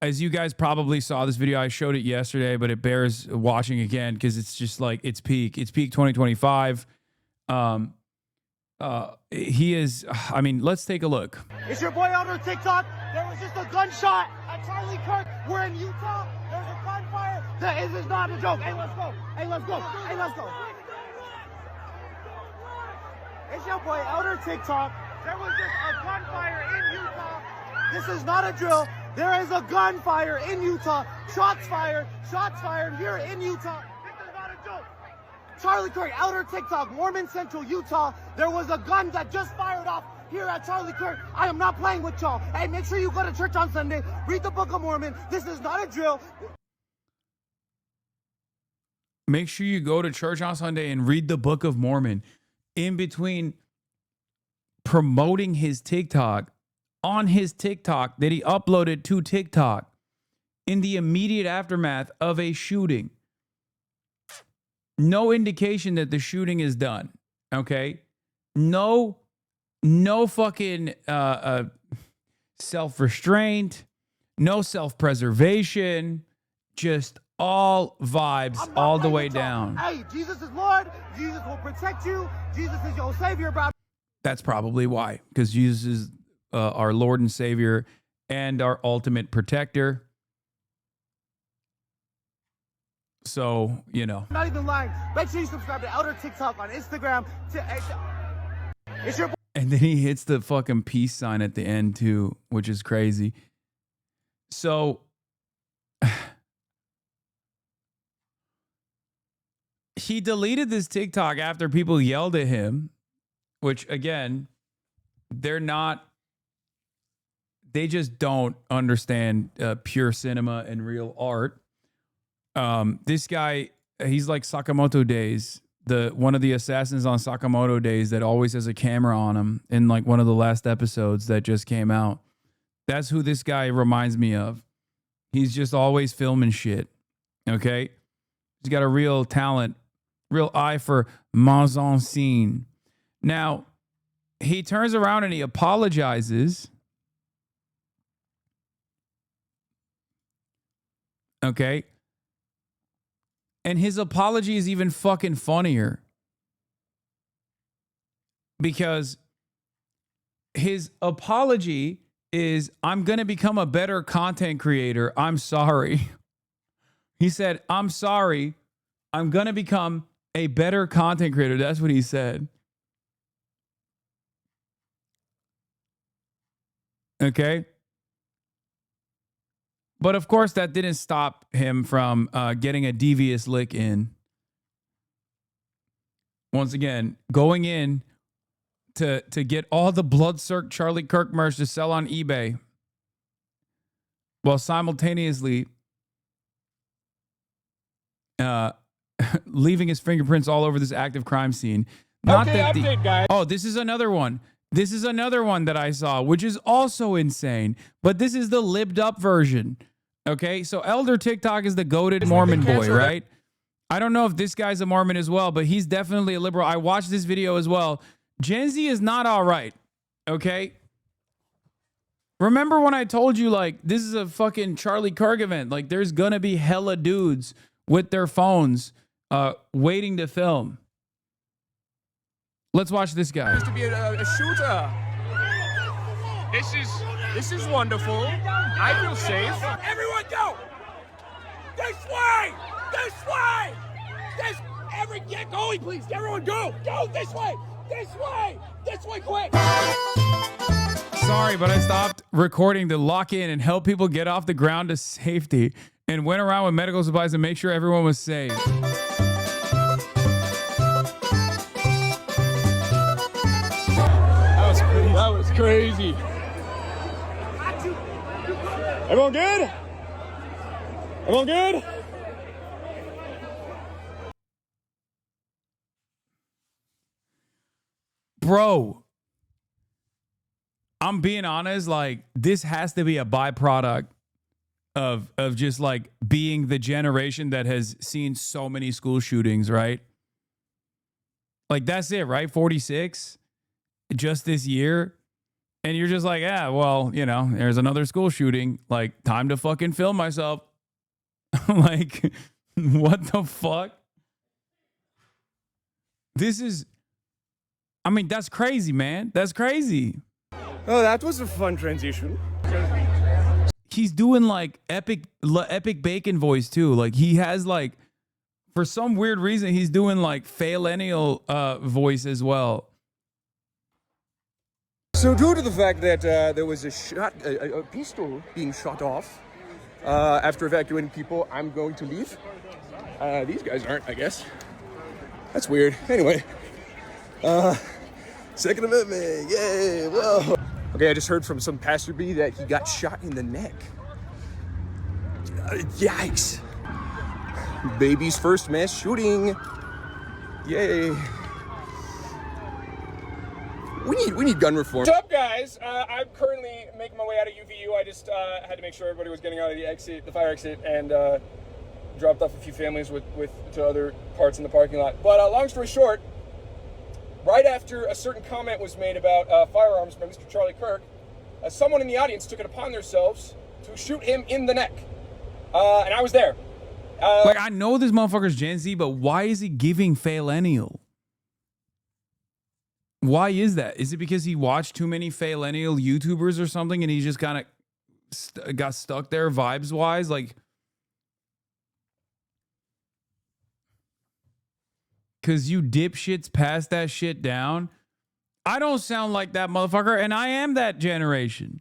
As you guys probably saw this video, I showed it yesterday, but it bears watching again because it's just like it's peak 2025. He is, I mean, let's take a look.
It's your boy Elder TikTok. There was just a gunshot at Charlie Kirk. We're in Utah. There's a gunfire. This is not a joke. Hey, let's go. Hey, let's go. Hey, let's go. It's your boy Elder TikTok. There was just a gunfire in Utah. This is not a drill. There is a gunfire in Utah. Shots fired here in Utah. This is not a joke. Charlie Kirk, Elder TikTok, Mormon Central, Utah. There was a gun that just fired off here at Charlie Kirk. I am not playing with y'all. Hey, make sure you go to church on Sunday. Read the Book of Mormon. This is not a drill.
Make sure you go to church on Sunday and read the Book of Mormon. In between promoting his TikTok, on his TikTok that he uploaded to TikTok in the immediate aftermath of a shooting. No indication that the shooting is done. Okay? No fucking self-restraint, no self-preservation, just all vibes all the way down.
Hey, Jesus is Lord. Jesus will protect you. Jesus is your savior, bro.
That's probably why, because Jesus is our Lord and Savior and our ultimate protector. So, you know.
I'm not even lying. Make sure you subscribe to Elder TikTok on Instagram. It's your.
And then he hits the fucking peace sign at the end too, which is crazy. So he deleted this TikTok after people yelled at him, which again, they just don't understand pure cinema and real art. This guy, he's like Sakamoto Days, one of the assassins on Sakamoto Days that always has a camera on him in like one of the last episodes that just came out. That's who this guy reminds me of. He's just always filming shit. Okay? He's got a real talent, real eye for mise en scene. Now, he turns around and he apologizes. Okay? And his apology is even fucking funnier. Because his apology is, I'm going to become a better content creator. I'm sorry. He said, I'm sorry. I'm going to become a better content creator. That's what he said. Okay? But of course, that didn't stop him from getting a devious lick in. Once again, going in to get all the blood-soaked Charlie Kirk merch to sell on eBay, while simultaneously leaving his fingerprints all over this active crime scene. Not
okay,
that
update, guys.
Oh, this is another one. This is another one that I saw, which is also insane. But this is the libbed up version. Okay, so Elder TikTok is the goated Mormon boy, right? I don't know if this guy's a Mormon as well, but he's definitely a liberal. I watched this video as well. Gen Z is not all right. Okay. Remember when I told you, like, this is a fucking Charlie Kirk event? Like, there's gonna be hella dudes with their phones waiting to film. Let's watch this guy.
To be a shooter. This is wonderful. I feel safe.
Everyone go! This way! This way! Get going, please! Everyone go! Go this way! This way! This way, quick!
Sorry, but I stopped recording to lock in and help people get off the ground to safety and went around with medical supplies to make sure everyone was safe.
That was crazy. Everyone good? Everyone good?
Bro, I'm being honest, like, this has to be a byproduct of just like being the generation that has seen so many school shootings, right? Like, that's it, right? 46 just this year. And you're just like, yeah, well, you know, there's another school shooting. Like, time to fucking film myself. Like, what the fuck? This is, I mean, that's crazy, man. That's crazy.
Oh, that was a fun transition.
He's doing like epic bacon voice too. Like, he has like, for some weird reason, he's doing like Faillennial voice as well.
So due to the fact that there was a pistol being shot off after evacuating people, I'm going to leave. These guys aren't, I guess. That's weird. Anyway, Second Amendment, yay, whoa. Okay, I just heard from some passerby that he got shot in the neck. Yikes. Baby's first mass shooting. Yay. We need gun reform. What's up, guys? I'm currently making my way out of UVU. I just had to make sure everybody was getting out of the fire exit, and dropped off a few families to other parts in the parking lot. But long story short, right after a certain comment was made about firearms by Mr. Charlie Kirk, someone in the audience took it upon themselves to shoot him in the neck, and I was there.
Like, I know this motherfucker's Gen Z, but why is he giving Faillennial? Why is that? Is it because he watched too many Faillennial YouTubers or something and he just kind of got stuck there vibes wise? Like, because you dipshits passed that shit down. I don't sound like that motherfucker, and I am that generation.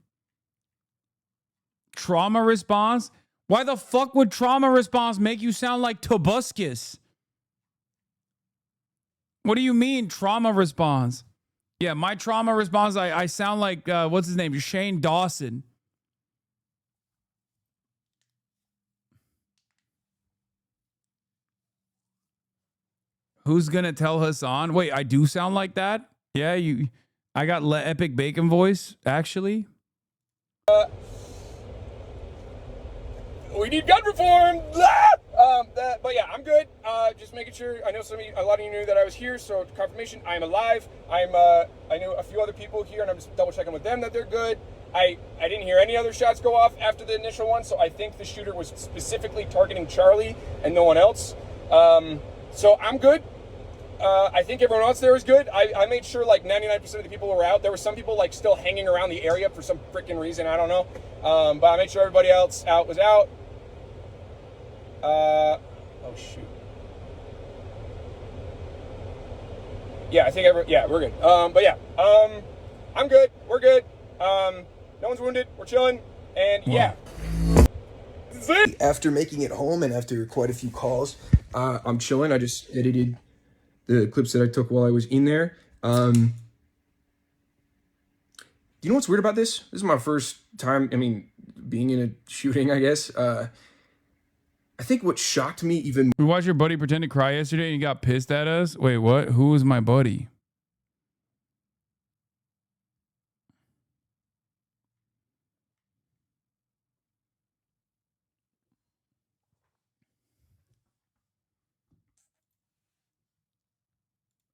Trauma response? Why the fuck would trauma response make you sound like Tobuscus? What do you mean, trauma response? Yeah, my trauma response, I sound like, what's his name? Shane Dawson. Who's going to tell Hasan? Wait, I do sound like that? Yeah, I got epic bacon voice, actually.
We need gun reform. But yeah, I'm good. Just making sure. I know a lot of you knew that I was here, so confirmation, I'm alive. I knew a few other people here, and I'm just double checking with them that they're good. I didn't hear any other shots go off after the initial one, so I think the shooter was specifically targeting Charlie and no one else. So I'm good. I think everyone else there is good. I made sure like 99% of the people were out. There were some people like still hanging around the area for some freaking reason. I don't know. But I made sure everybody else was out. Oh shoot. Yeah, I think we're good. But yeah, I'm good. We're good. No one's wounded. We're chilling. And yeah.
After making it home and after quite a few calls, I'm chilling. I just edited the clips that I took while I was in there.
you know what's weird about this? This is my first time, I mean, being in a shooting, I guess. I think what shocked me even...
We watched your buddy pretend to cry yesterday and he got pissed at us. Wait, what? Who was my buddy?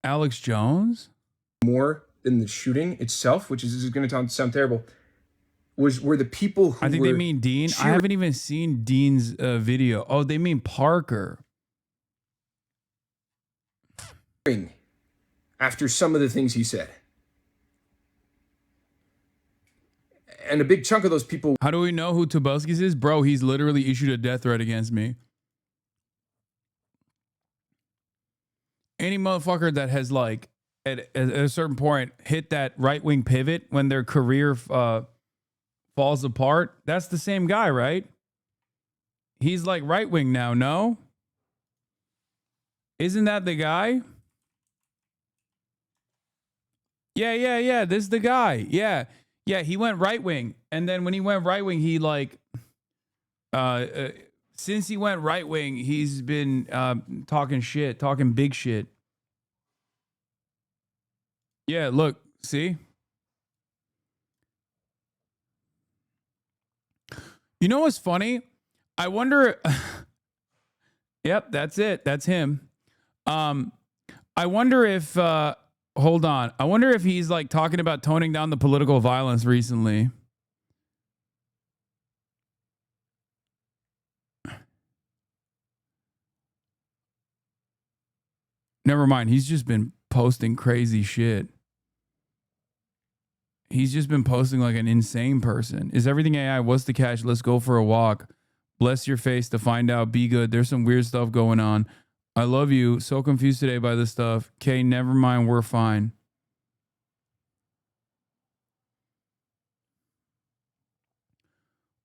Alex Jones?
More than the shooting itself, which is going to sound terrible, were the people who
I think they mean Dean. I haven't even seen Dean's video. Oh, they mean Parker.
After some of the things he said. And a big chunk of those people...
How do we know who Tobuskis is? Bro, he's literally issued a death threat against me. Any motherfucker that has, like, at a certain point, hit that right-wing pivot when their career falls apart, that's the same guy, right? He's, like, right-wing now, no? Isn't that the guy? Yeah. This is the guy. Yeah, he went right-wing. And then when he went right-wing, he, like... since he went right-wing, he's been talking big shit. Yeah, look, see? You know what's funny? I wonder... Yep, that's it. That's him. I wonder if... hold on. I wonder if he's, like, talking about toning down the political violence recently. Never mind. He's just been posting crazy shit. He's just been posting like an insane person. Is everything AI? What's the catch? Let's go for a walk. Bless your face to find out. Be good. There's some weird stuff going on. I love you. So confused today by this stuff. Okay, never mind. We're fine.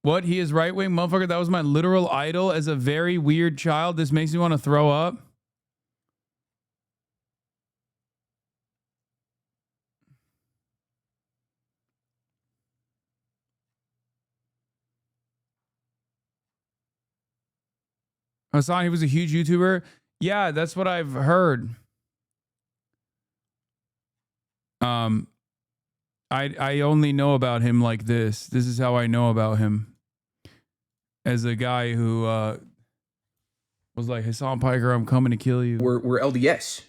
What? He is right-wing? Motherfucker, that was my literal idol as a very weird child. This makes me want to throw up. Hasan, he was a huge YouTuber. Yeah, that's what I've heard. I only know about him like this. This is how I know about him. As a guy who was like, Hasan Piker, I'm coming to kill you.
Were LDS.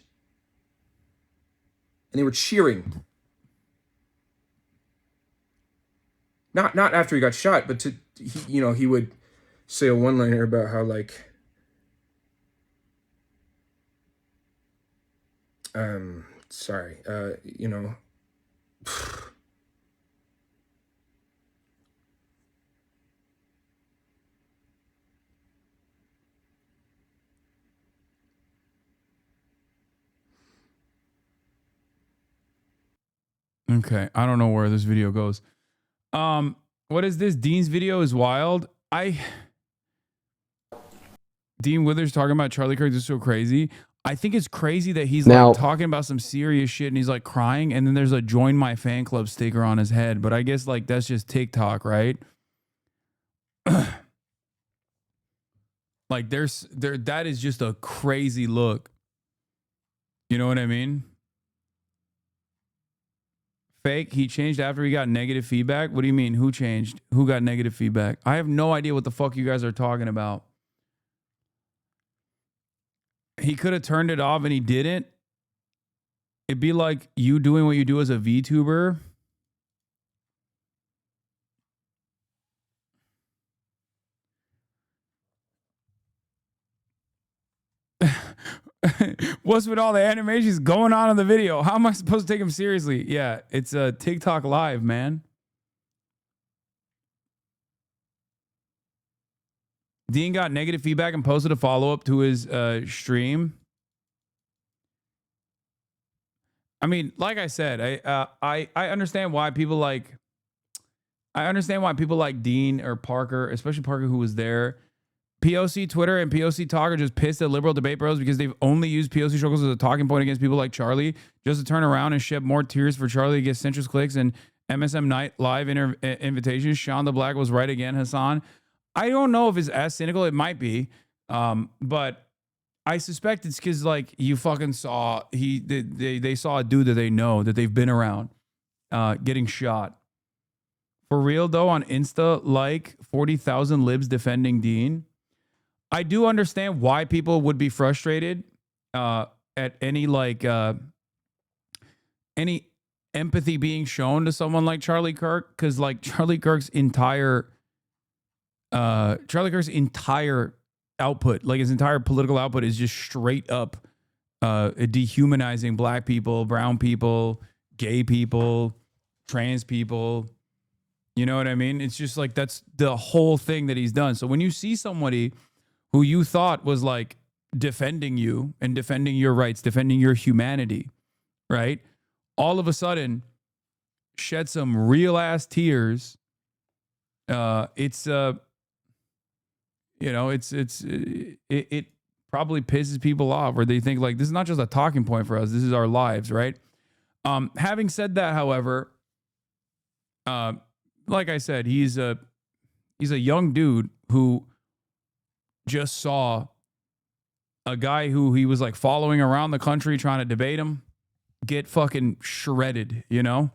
And they were cheering. Not after he got shot, but he would say a one-liner about how, like, sorry,
Okay, I don't know where this video goes. What is this? Dean's video is wild. Dean Withers talking about Charlie Kirk is so crazy. I think it's crazy that he's
Now,
like talking about some serious shit and he's like crying and then there's a join my fan club sticker on his head. But I guess like that's just TikTok, right? Like that is just a crazy look. You know what I mean? Fake. He changed after he got negative feedback. What do you mean? Who changed? Who got negative feedback? I have no idea what the fuck you guys are talking about. He could have turned it off and he didn't. It'd be like you doing what you do as a VTuber. What's with all the animations going on in the video? How am I supposed to take him seriously? Yeah, it's a TikTok live, man. Dean got negative feedback and posted a follow-up to his stream. I mean, like I said, I understand why people like... I understand why people like Dean or Parker, especially Parker who was there. POC Twitter and POC Talk are just pissed at liberal debate bros because they've only used POC struggles as a talking point against people like Charlie just to turn around and shed more tears for Charlie against centrist clicks and MSM Night live invitation. Sean the Black was right again, Hasan. I don't know if it's as cynical. It might be. But I suspect it's because like you fucking saw they saw a dude that they know that they've been around getting shot. For real though, on Insta, like 40,000 libs defending Dean. I do understand why people would be frustrated at any any empathy being shown to someone like Charlie Kirk, because like Charlie Kirk's entire output, like his entire political output, is just straight up dehumanizing black people, brown people, gay people, trans people. You know what I mean? It's just like that's the whole thing that he's done. So when you see somebody who you thought was like defending you and defending your rights, defending your humanity, right? All of a sudden shed some real ass tears. It probably pisses people off, where they think like, this is not just a talking point for us. This is our lives, right? Having said that, however, like I said, he's a young dude who just saw a guy who he was like following around the country trying to debate him get fucking shredded, you know?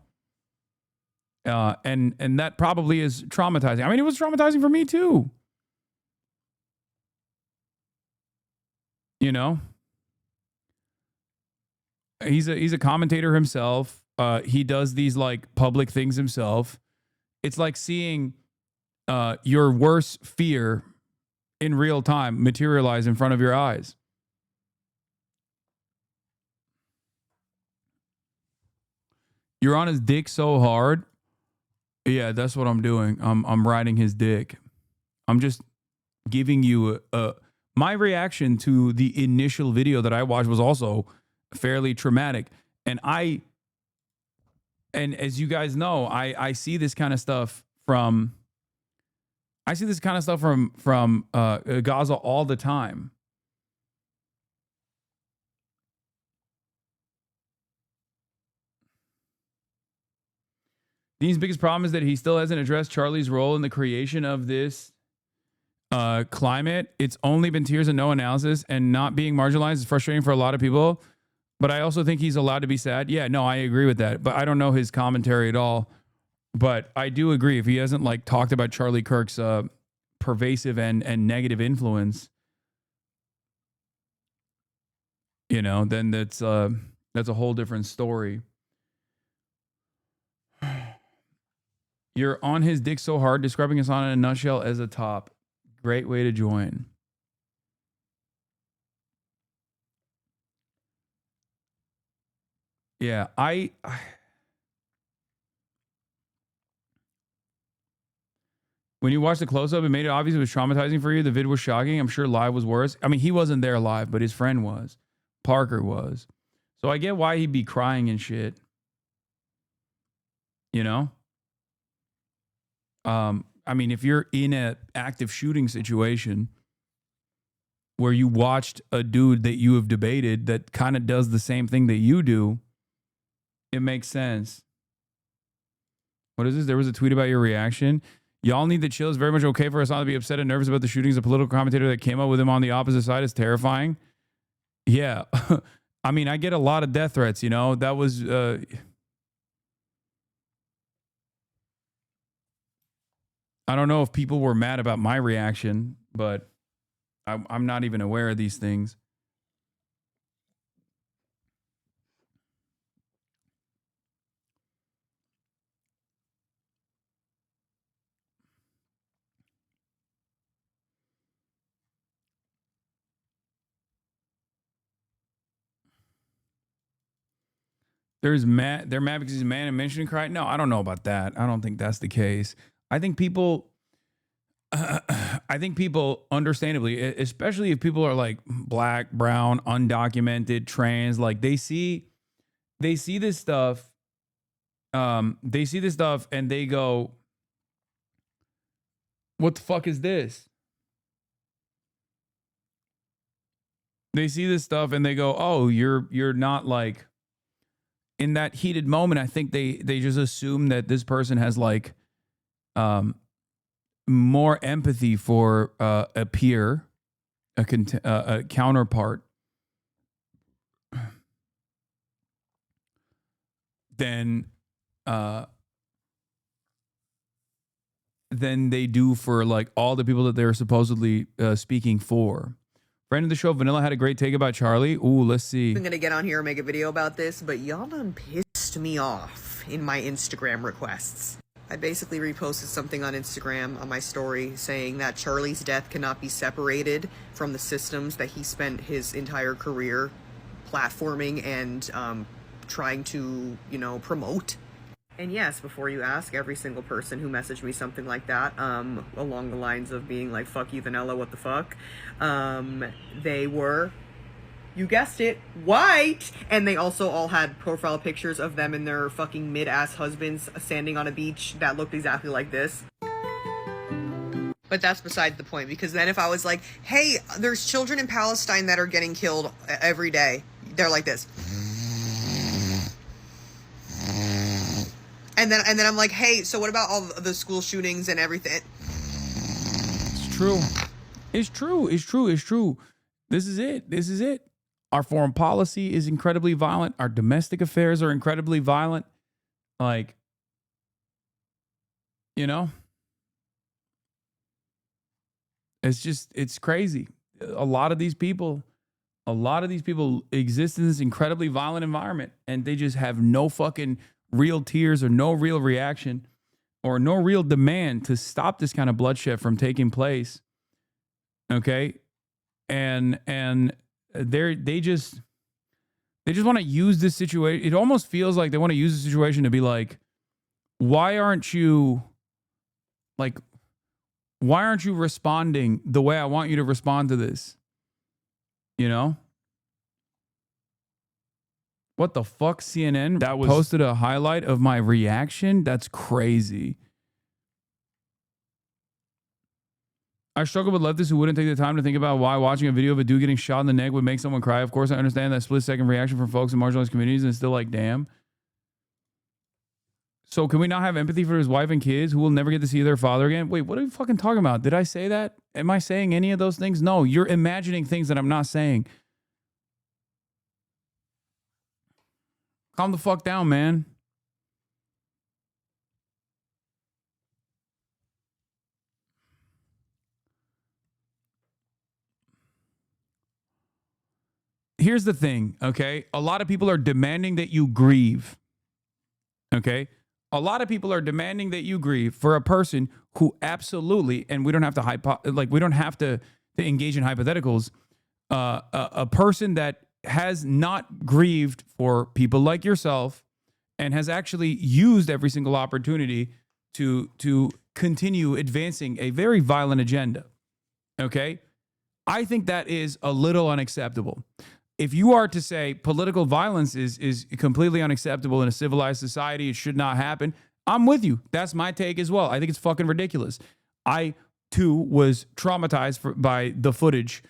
And that probably is traumatizing. I mean, it was traumatizing for me too. You know? He's a commentator himself. He does these like public things himself. It's like seeing your worst fear in real time materialize in front of your eyes. You're on his dick so hard. Yeah, that's what I'm doing. I'm riding his dick. I'm just giving you my reaction to the initial video that I watched was also fairly traumatic. And as you guys know, I see this kind of stuff from Gaza all the time. Dean's biggest problem is that he still hasn't addressed Charlie's role in the creation of this climate. It's only been tears and no analysis, and not being marginalized is frustrating for a lot of people. But I also think he's allowed to be sad. Yeah, no, I agree with that. But I don't know his commentary at all. But I do agree, if he hasn't like talked about Charlie Kirk's pervasive and negative influence, you know, then that's a whole different story. You're on his dick so hard, describing Hasan in a nutshell as a top. Great way to join. Yeah, when you watched the close-up, it made it obvious it was traumatizing for you. The vid was shocking. I'm sure live was worse. I mean, he wasn't there live, but his friend was. Parker was. So I get why he'd be crying and shit. You know? I mean, if you're in an active shooting situation where you watched a dude that you have debated that kind of does the same thing that you do, it makes sense. What is this? There was a tweet about your reaction. Y'all need to chill. It's very much okay for Hasan to be upset and nervous about the shootings. A political commentator that came up with him on the opposite side is terrifying. Yeah. I mean, I get a lot of death threats, you know. That was... I don't know if people were mad about my reaction, but I'm not even aware of these things. They're mad because he's a man and mentioning cry. No, I don't know about that. I don't think that's the case. I think people understandably, especially if people are like black, brown, undocumented, trans, like they see this stuff. They see this stuff and they go, what the fuck is this? They see this stuff and they go, oh, you're not like in that heated moment, I think they just assume that this person has like more empathy for a peer, a counterpart, than they do for like all the people that they're supposedly speaking for. Friend of the show, Vanilla, had a great take about Charlie. Ooh, let's see.
I'm gonna get on here and make a video about this, but y'all done pissed me off in my Instagram requests. I basically reposted something on Instagram on my story saying that Charlie's death cannot be separated from the systems that he spent his entire career platforming and trying to, you know, promote. And yes, before you ask, every single person who messaged me something like that, along the lines of being like, fuck you, Vanilla, what the fuck, they were, you guessed it, white! And they also all had profile pictures of them and their fucking mid-ass husbands standing on a beach that looked exactly like this. But that's beside the point, because then if I was like, hey, there's children in Palestine that are getting killed every day, they're like this. And then I'm like, hey, so what about all the school shootings and everything?
It's true. It's true. It's true. It's true. This is it. This is it. Our foreign policy is incredibly violent. Our domestic affairs are incredibly violent. Like, you know, it's crazy. A lot of these people exist in this incredibly violent environment, and they just have no fucking real tears or no real reaction or no real demand to stop this kind of bloodshed from taking place. Okay. And they just want to use this situation. It almost feels like they want to use the situation to be like, why aren't you responding the way I want you to respond to this? You know? What the fuck, CNN? That was posted a highlight of my reaction? That's crazy. I struggle with leftists who wouldn't take the time to think about why watching a video of a dude getting shot in the neck would make someone cry. Of course, I understand that split-second reaction from folks in marginalized communities, and it's still like, damn. So can we not have empathy for his wife and kids who will never get to see their father again? Wait, what are you fucking talking about? Did I say that? Am I saying any of those things? No, you're imagining things that I'm not saying. Calm the fuck down, man. Here's the thing, okay? A lot of people are demanding that you grieve, okay? A lot of people are demanding that you grieve for a person who absolutely, and we don't have to engage in hypotheticals, a person that has not grieved for people like yourself and has actually used every single opportunity to continue advancing a very violent agenda. Okay? I think that is a little unacceptable. If you are to say political violence is completely unacceptable in a civilized society, it should not happen, I'm with you. That's my take as well. I think it's fucking ridiculous. I, too, was traumatized by the footage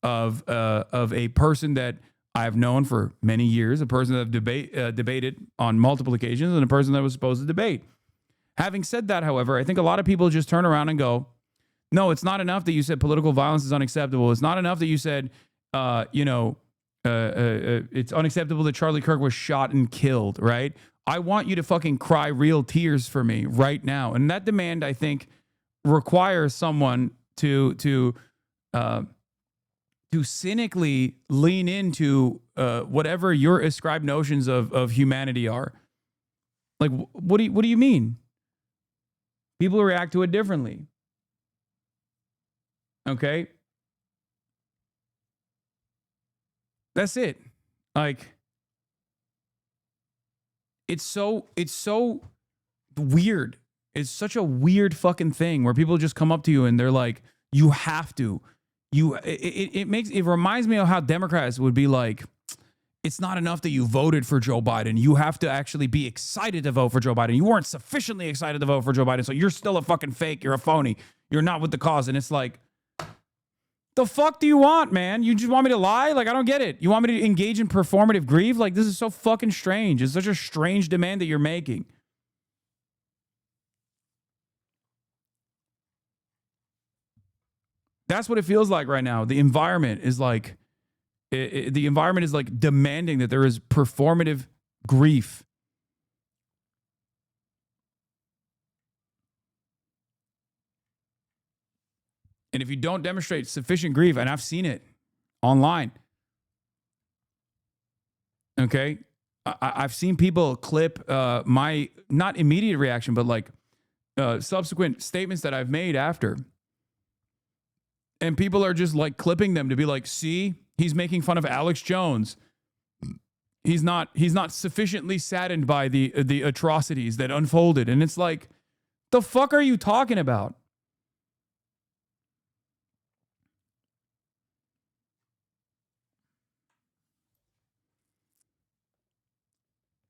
of a person that I've known for many years, a person that I've debated on multiple occasions, and a person that was supposed to debate. Having said that, however, I think a lot of people just turn around and go, no, it's not enough that you said political violence is unacceptable. It's not enough that you said, it's unacceptable that Charlie Kirk was shot and killed, right? I want you to fucking cry real tears for me right now. And that demand, I think, requires someone to cynically lean into whatever your ascribed notions of humanity are. Like, what do you mean? People react to it differently. Okay? That's it. Like, it's so weird. It's such a weird fucking thing where people just come up to you and they're like, you have to. It reminds me of how Democrats would be like, it's not enough that you voted for Joe Biden. You have to actually be excited to vote for Joe Biden. You weren't sufficiently excited to vote for Joe Biden, so you're still a fucking fake. You're a phony. You're not with the cause. And it's like, The fuck do you want, man? You just want me to lie? Like, I don't get it. You want me to engage in performative grief? Like, this is so fucking strange. It's such a strange demand that you're making. That's what it feels like right now. The environment is like, the environment is like demanding that there is performative grief. And if you don't demonstrate sufficient grief, and I've seen it online, okay, I've seen people clip my not immediate reaction, but like subsequent statements that I've made after. And people are just like clipping them to be like, see, he's making fun of Alex Jones. He's not sufficiently saddened by the atrocities that unfolded. And it's like, the fuck are you talking about?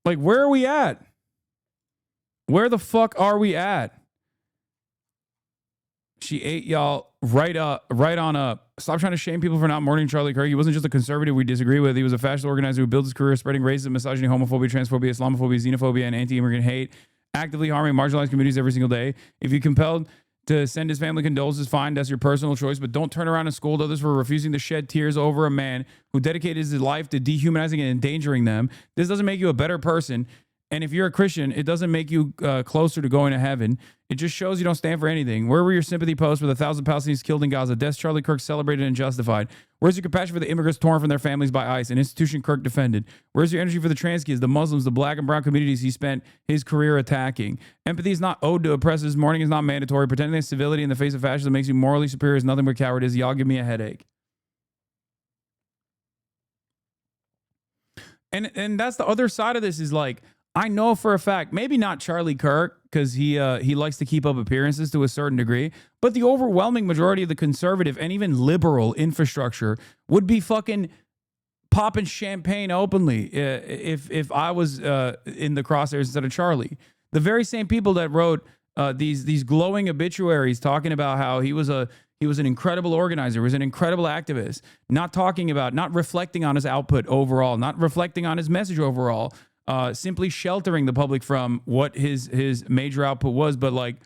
Like, where are we at? Where the fuck are we at? She ate y'all right on up. Stop trying to shame people for not mourning Charlie Kirk. He wasn't just a conservative we disagree with. He was a fascist organizer who built his career spreading racism, misogyny, homophobia, transphobia, Islamophobia, xenophobia, and anti-immigrant hate, actively harming marginalized communities every single day. If you're compelled to send his family condolences, fine, that's your personal choice, but don't turn around and scold others for refusing to shed tears over a man who dedicated his life to dehumanizing and endangering them. This doesn't make you a better person. And if you're a Christian, it doesn't make you closer to going to heaven. It just shows you don't stand for anything. Where were your sympathy posts with 1,000 Palestinians killed in Gaza, deaths Charlie Kirk celebrated and justified? Where's your compassion for the immigrants torn from their families by ICE, an institution Kirk defended? Where's your energy for the trans kids, the Muslims, the black and brown communities he spent his career attacking? Empathy is not owed to oppressors. Mourning is not mandatory. Pretending that civility in the face of fascism makes you morally superior is nothing but cowardice. Y'all give me a headache. And that's the other side of this is like, I know for a fact, maybe not Charlie Kirk, because he likes to keep up appearances to a certain degree, but the overwhelming majority of the conservative and even liberal infrastructure would be fucking popping champagne openly if I was in the crosshairs instead of Charlie. The very same people that wrote these glowing obituaries talking about how he was an incredible organizer, was an incredible activist, not reflecting on his output overall, not reflecting on his message overall. Simply sheltering the public from what his major output was, but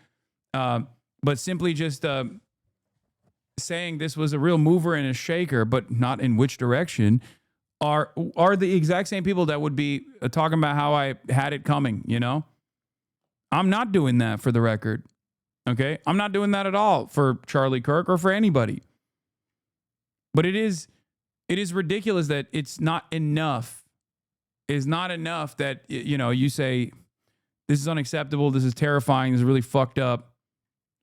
simply just saying this was a real mover and a shaker, but not in which direction, are the exact same people that would be talking about how I had it coming, you know? I'm not doing that, for the record, okay? I'm not doing that at all for Charlie Kirk or for anybody. But it is ridiculous that it's not enough. Is not enough that, you know, you say, this is unacceptable, this is terrifying, this is really fucked up,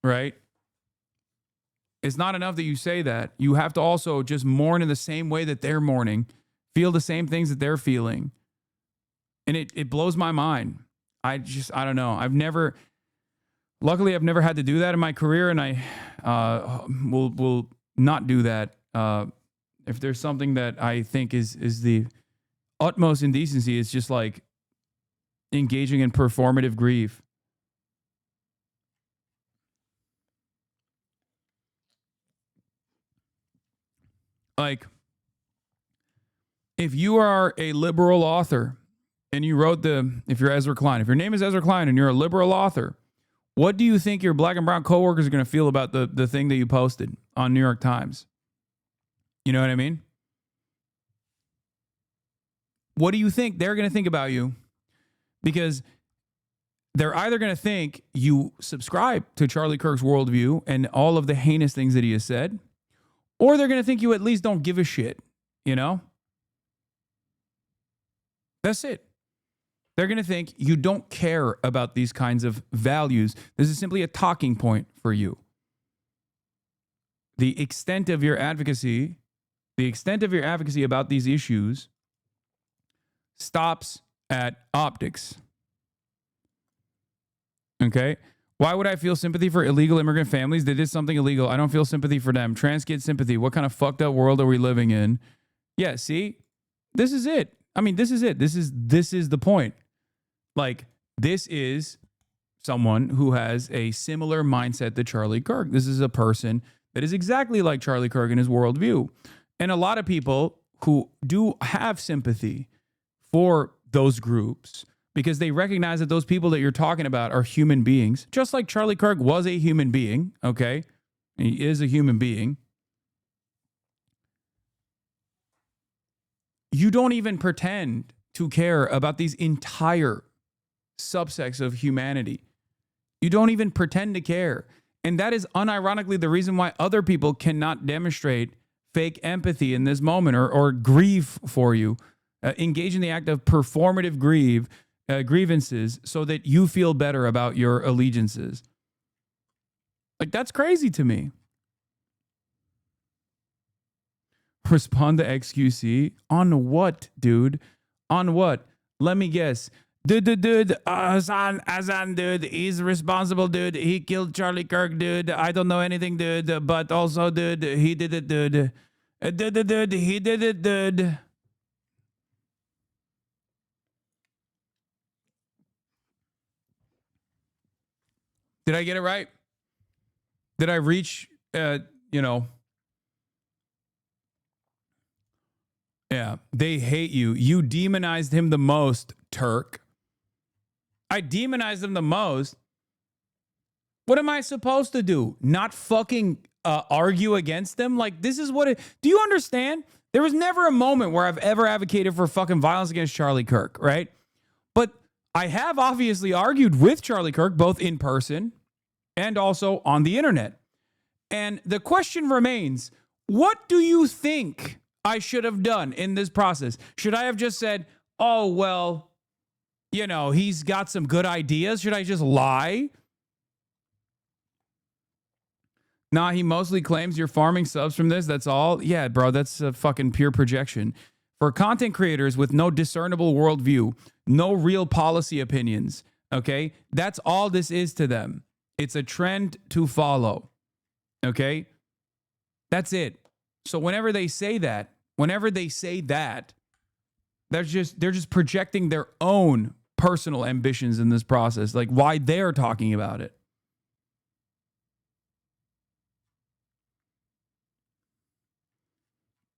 right? It's not enough that you say that. You have to also just mourn in the same way that they're mourning, feel the same things that they're feeling. And it blows my mind. I don't know. Luckily, I've never had to do that in my career, and I will not do that. If there's something that I think is the utmost indecency, is just like engaging in performative grief. Like, if you are a liberal author and you wrote if you're Ezra Klein, if your name is Ezra Klein and you're a liberal author, what do you think your black and brown coworkers are going to feel about the thing that you posted on New York Times? You know what I mean? What do you think they're going to think about you? Because they're either going to think you subscribe to Charlie Kirk's worldview and all of the heinous things that he has said, or they're going to think you at least don't give a shit, you know? That's it. They're going to think you don't care about these kinds of values. This is simply a talking point for you. The extent of your advocacy about these issues stops at optics. Okay? Why would I feel sympathy for illegal immigrant families? They did something illegal. I don't feel sympathy for them. Trans kid sympathy. What kind of fucked up world are we living in? Yeah, see? This is it. I mean, this is it. This is the point. Like, this is someone who has a similar mindset to Charlie Kirk. This is a person that is exactly like Charlie Kirk and his worldview. And a lot of people who do have sympathy for those groups because they recognize that those people that you're talking about are human beings, just like Charlie Kirk was a human being, okay? He is a human being. You don't even pretend to care about these entire subsects of humanity. You don't even pretend to care. And that is unironically the reason why other people cannot demonstrate fake empathy in this moment or grieve for you. Engage in the act of performative grievances so that you feel better about your allegiances. Like, that's crazy to me. Respond to XQC? On what, dude? On what? Let me guess. Dude, Hasan, dude, he's responsible, dude. He killed Charlie Kirk, dude. I don't know anything, dude, but also, dude, he did it, dude. Dude, he did it, dude. Did I get it right? Did I reach, Yeah, they hate you. You demonized him the most, Turk. I demonized him the most. What am I supposed to do? Not fucking argue against them? Like, this is what it... Do you understand? There was never a moment where I've ever advocated for fucking violence against Charlie Kirk, right? But I have obviously argued with Charlie Kirk, both in person and also on the internet. And the question remains, what do you think I should have done in this process? Should I have just said, oh, well, he's got some good ideas? Should I just lie? Nah, he mostly claims you're farming subs from this. That's all. Yeah, bro, that's a fucking pure projection. For content creators with no discernible worldview, no real policy opinions, okay? That's all this is to them. It's a trend to follow, okay? That's it. So whenever they say that, they're just projecting their own personal ambitions in this process, like why they're talking about it.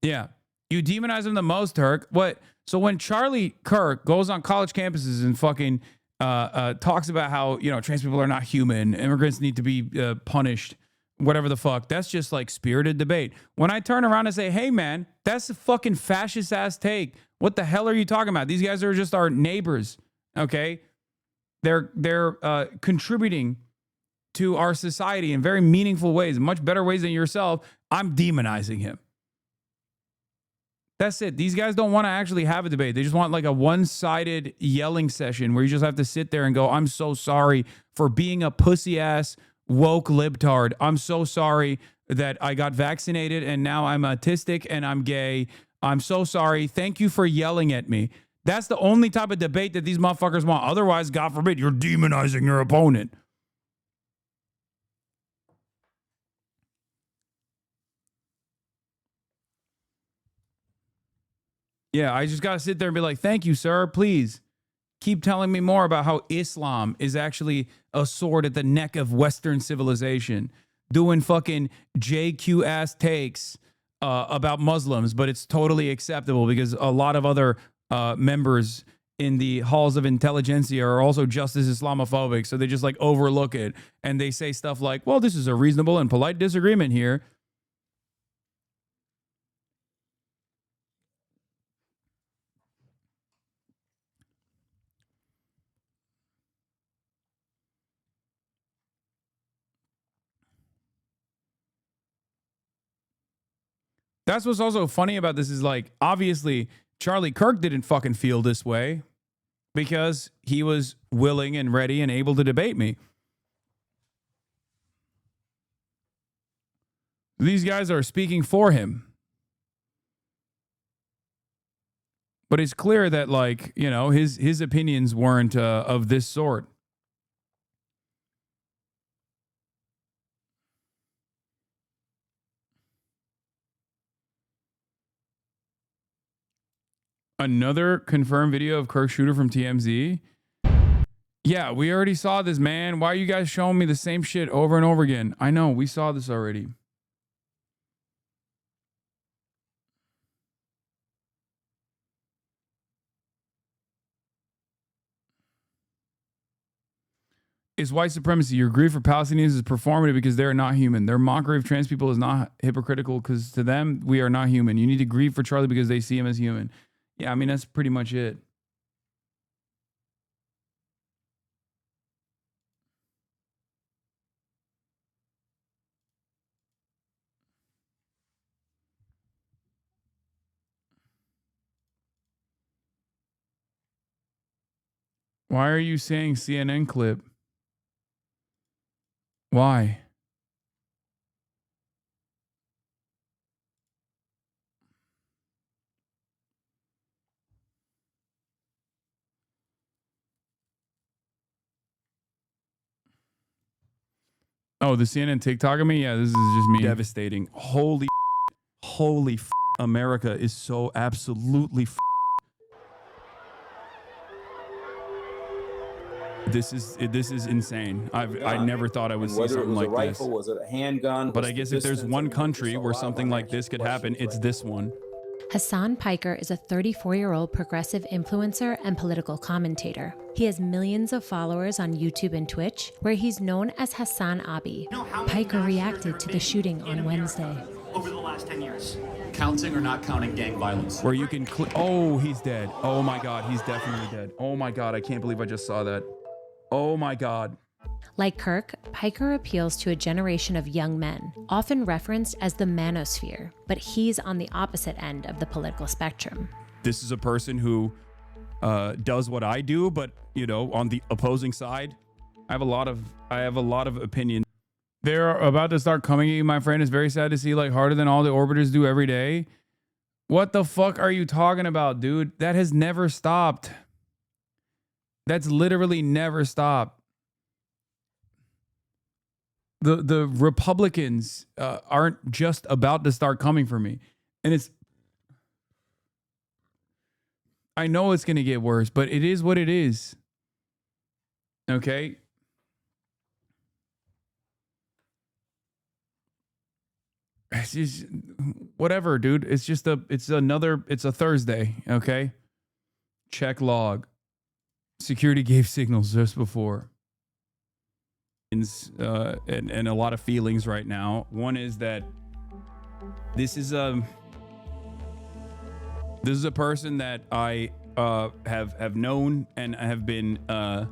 Yeah. You demonize him the most, Turk. What? So when Charlie Kirk goes on college campuses and fucking talks about how, trans people are not human, immigrants need to be punished, whatever the fuck, that's just like spirited debate. When I turn around and say, hey, man, that's a fucking fascist ass take. What the hell are you talking about? These guys are just our neighbors, okay? They're contributing to our society in very meaningful ways, much better ways than yourself. I'm demonizing him. That's it. These guys don't want to actually have a debate. They just want like a one-sided yelling session where you just have to sit there and go, I'm so sorry for being a pussy-ass woke libtard. I'm so sorry that I got vaccinated and now I'm autistic and I'm gay. I'm so sorry. Thank you for yelling at me. That's the only type of debate that these motherfuckers want. Otherwise, God forbid, you're demonizing your opponent. Yeah, I just got to sit there and be like, thank you, sir. Please keep telling me more about how Islam is actually a sword at the neck of Western civilization. Doing fucking JQ ass takes about Muslims, but it's totally acceptable because a lot of other members in the halls of intelligentsia are also just as Islamophobic. So they just like overlook it. And they say stuff like, well, this is a reasonable and polite disagreement here. That's what's also funny about this is like, obviously, Charlie Kirk didn't fucking feel this way because he was willing and ready and able to debate me. These guys are speaking for him. But it's clear that, like, his opinions weren't of this sort. Another confirmed video of Kirk shooter from TMZ. Yeah, we already saw this, man. Why are you guys showing me the same shit over and over again? I know, we saw this already. is white supremacy. Your grief for Palestinians is performative because they are not human. Their mockery of trans people is not hypocritical because to them, we are not human. You need to grieve for Charlie because they see him as human. Yeah, I mean, that's pretty much it. Why are you saying CNN clip? Why? Oh, the CNN TikTok of me? Yeah, this is just me. Devastating. Holy America is so absolutely This is insane. I never thought I would see something like this.
Was it a handgun?
But I guess if there's one country where something like this could happen, it's this one.
Hasan Piker is a 34-year-old progressive influencer and political commentator. He has millions of followers on YouTube and Twitch, where he's known as HasanAbi. Piker reacted to the shooting on Wednesday.
Over the last 10 years. Counting or not counting gang violence?
Where you can oh, he's dead. Oh my God, he's definitely dead. Oh my God, I can't believe I just saw that. Oh my God.
Like Kirk, Piker appeals to a generation of young men, often referenced as the manosphere, but he's on the opposite end of the political spectrum.
This is a person who does what I do, but you know, on the opposing side, I have a lot of opinions. They're about to start coming at you, my friend. It's very sad to see, like, harder than all the orbiters do every day. What the fuck are you talking about, dude? That has never stopped. That's literally never stopped. The Republicans aren't just about to start coming for me. And I know it's going to get worse, but it is what it is. Okay? It's just whatever, dude. It's a Thursday, okay? Check log. Security gave signals just before. And a lot of feelings right now. One is that this is a person that I have known and have been that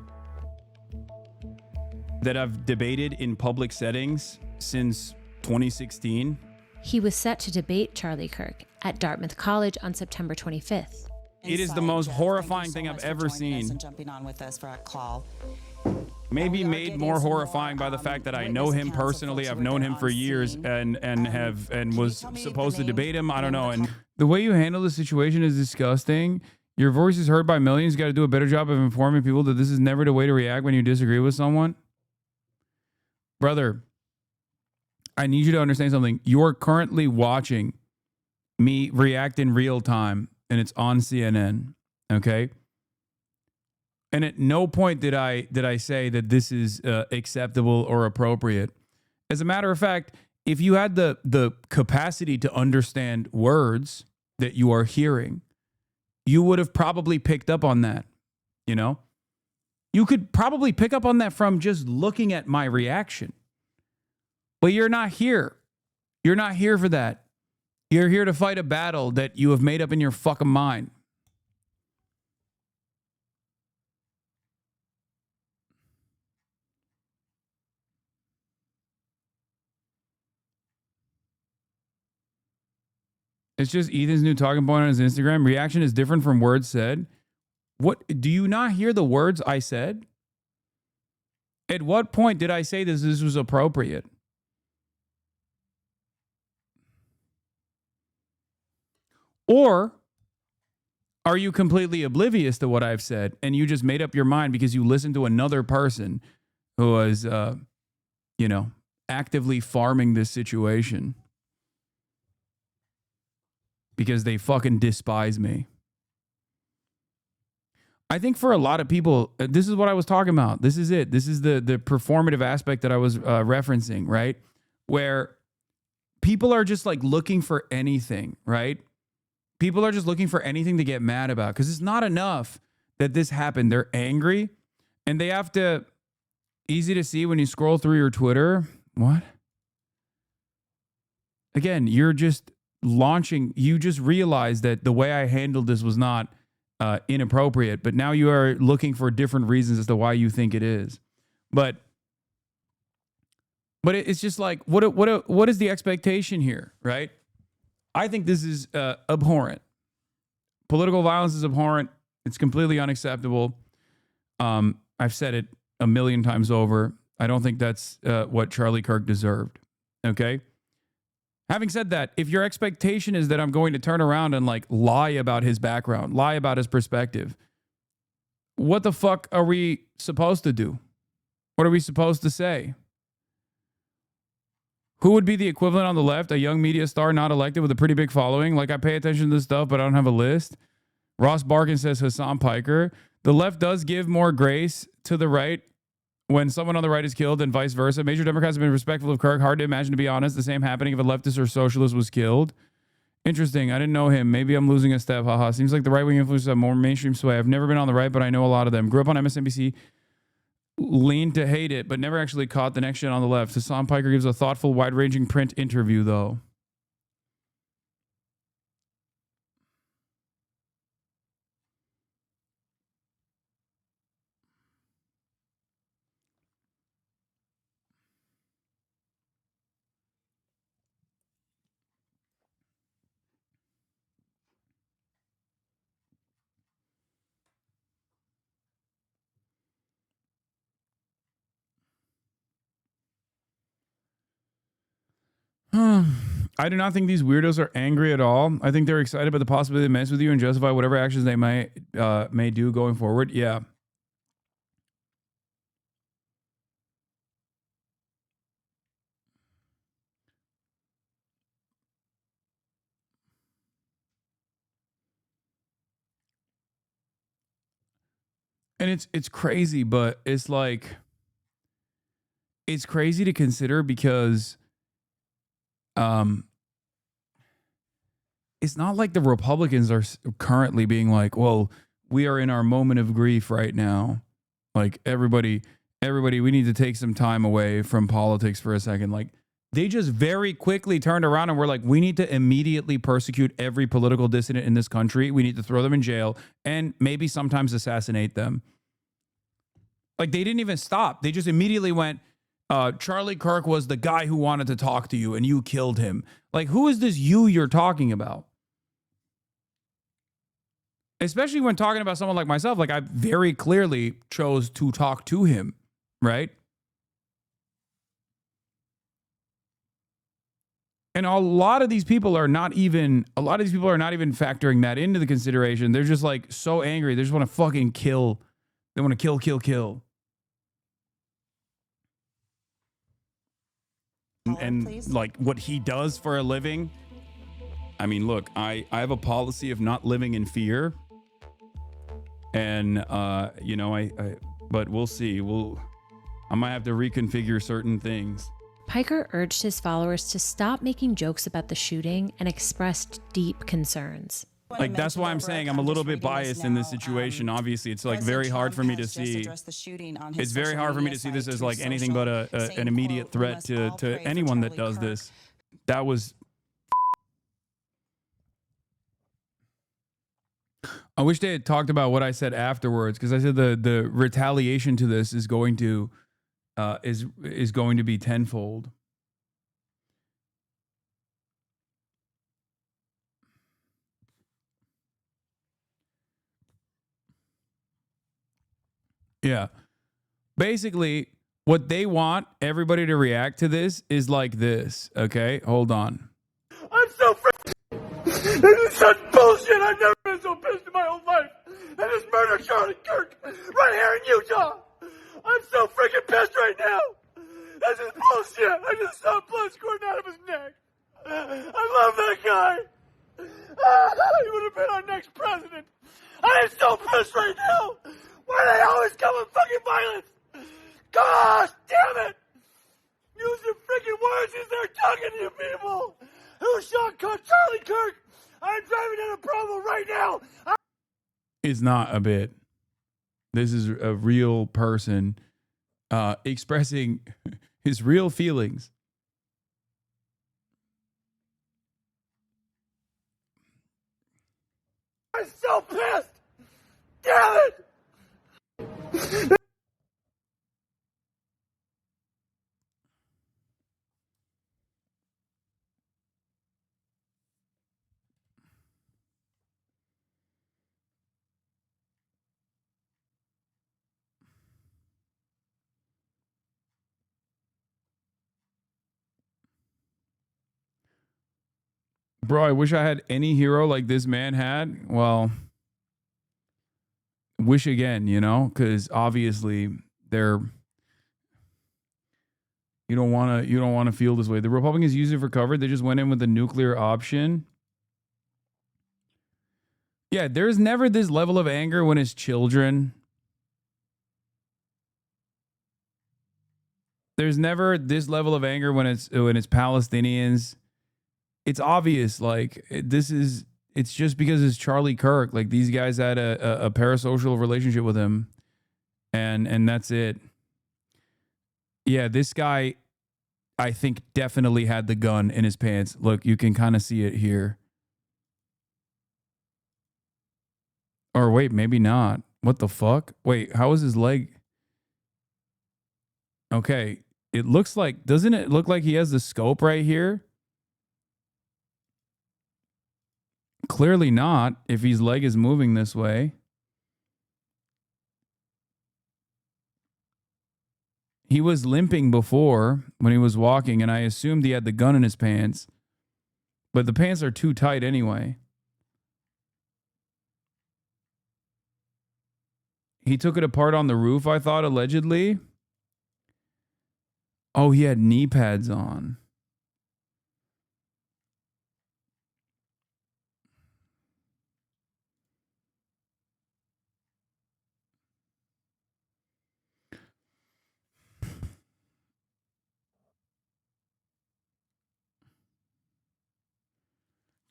I've debated in public settings since 2016.
He was set to debate Charlie Kirk at Dartmouth College on September 25th.
It is the most horrifying thing I've ever seen.
Jumping on with us for our call.
Maybe made more horrifying by the fact that I know him personally. I've known him for years and was supposed to debate him. I don't know. And the way you handle the situation is disgusting. Your voice is heard by millions. You got to do a better job of informing people that this is never the way to react when you disagree with someone. Brother, I need you to understand something. You're currently watching me react in real time, and it's on CNN. Okay. And at no point did I say that this is acceptable or appropriate. As a matter of fact, if you had the capacity to understand words that you are hearing, you would have probably picked up on that. You know, you could probably pick up on that from just looking at my reaction. But you're not here. You're not here for that. You're here to fight a battle that you have made up in your fucking mind. It's just Ethan's new talking point on his Instagram. Reaction is different from words said. What, do you not hear the words I said? At what point did I say this was appropriate? Or are you completely oblivious to what I've said and you just made up your mind because you listened to another person who was, actively farming this situation because they fucking despise me? I think for a lot of people, this is what I was talking about. This is it. This is the performative aspect that I was referencing, right? Where people are just like looking for anything, right? People are just looking for anything to get mad about because it's not enough that this happened. They're angry and they have to easy to see when you scroll through your Twitter. What? Again, you're just launching. You just realized that the way I handled this was not inappropriate, but now you are looking for different reasons as to why you think it is. But it's just like, what is the expectation here, right? I think this is abhorrent. Political violence is abhorrent. It's completely unacceptable. I've said it a million times over. I don't think that's what Charlie Kirk deserved. Okay? Having said that, if your expectation is that I'm going to turn around and like lie about his background, lie about his perspective, what the fuck are we supposed to do? What are we supposed to say? Who would be the equivalent on the left? A young media star not elected with a pretty big following? Like, I pay attention to this stuff, but I don't have a list. Ross Barkin says Hasan Piker. The left does give more grace to the right when someone on the right is killed and vice versa. Major Democrats have been respectful of Kirk. Hard to imagine, to be honest, the same happening if a leftist or socialist was killed. Interesting. I didn't know him. Maybe I'm losing a step. Haha. Seems like the right-wing influences have more mainstream sway. I've never been on the right, but I know a lot of them. Grew up on MSNBC. Leaned to hate it, but never actually caught the next shit on the left. Hasan Piker gives a thoughtful, wide-ranging print interview, though. I do not think these weirdos are angry at all. I think they're excited about the possibility to mess with you and justify whatever actions they may do going forward. Yeah. And it's crazy, but it's like, it's crazy to consider because it's not like the Republicans are currently being like, well, we are in our moment of grief right now. Like, everybody, we need to take some time away from politics for a second. Like, they just very quickly turned around and were like, we need to immediately persecute every political dissident in this country. We need to throw them in jail and maybe sometimes assassinate them. Like, they didn't even stop. They just immediately went, Charlie Kirk was the guy who wanted to talk to you and you killed him. Like, who is this you you're talking about? Especially when talking about someone like myself, like, I very clearly chose to talk to him, right? And a lot of these people are not even factoring that into the consideration. They're just like so angry. They just want to fucking kill. They want to kill. And like what he does for a living. I mean, look, I have a policy of not living in fear. And, you know, but we'll see. I might have to reconfigure certain things.
Piker urged his followers to stop making jokes about the shooting and expressed deep concerns.
Like, that's why I'm saying I'm a little bit biased in this situation. Obviously, it's like very hard for me to see. It's very hard for me to see this as like anything but an immediate threat to anyone that does this. That was. I wish they had talked about what I said afterwards, because I said the retaliation to this is going to is going to be tenfold. Yeah. Basically, what they want everybody to react to this is like this. Okay, hold on.
I'm so This is such bullshit. I've never been so pissed in my whole life. And this murder Charlie Kirk right here in Utah. I'm so freaking pissed right now. This is bullshit. I just saw blood squirting out of his neck. I love that guy. He would have been our next president. I am so pissed right now. Why do they always come with fucking violence? Gosh, damn it. Use your freaking words as they're talking to you people. Who shot Charlie Kirk? I'm driving down a Provo right now.
It's not a bit. This is a real person expressing his real feelings.
I'm so pissed! Damn it!
Bro, I wish I had any hero like this man had. Well, wish again, you know, because obviously they're you don't want to feel this way. The Republicans use it for cover. They just went in with the nuclear option. Yeah, there's never this level of anger when it's children. There's never this level of anger when it's Palestinians. It's obvious, like it's just because it's Charlie Kirk. Like these guys had a parasocial relationship with him, and that's it. Yeah, this guy, I think, definitely had the gun in his pants. Look, you can kind of see it here. Or wait, maybe not. What the fuck? Wait, how is his leg? Okay, it looks like, doesn't it look like he has the scope right here? Clearly not, if his leg is moving this way. He was limping before when he was walking, and I assumed he had the gun in his pants. But the pants are too tight anyway. He took it apart on the roof, I thought, allegedly. Oh, he had knee pads on.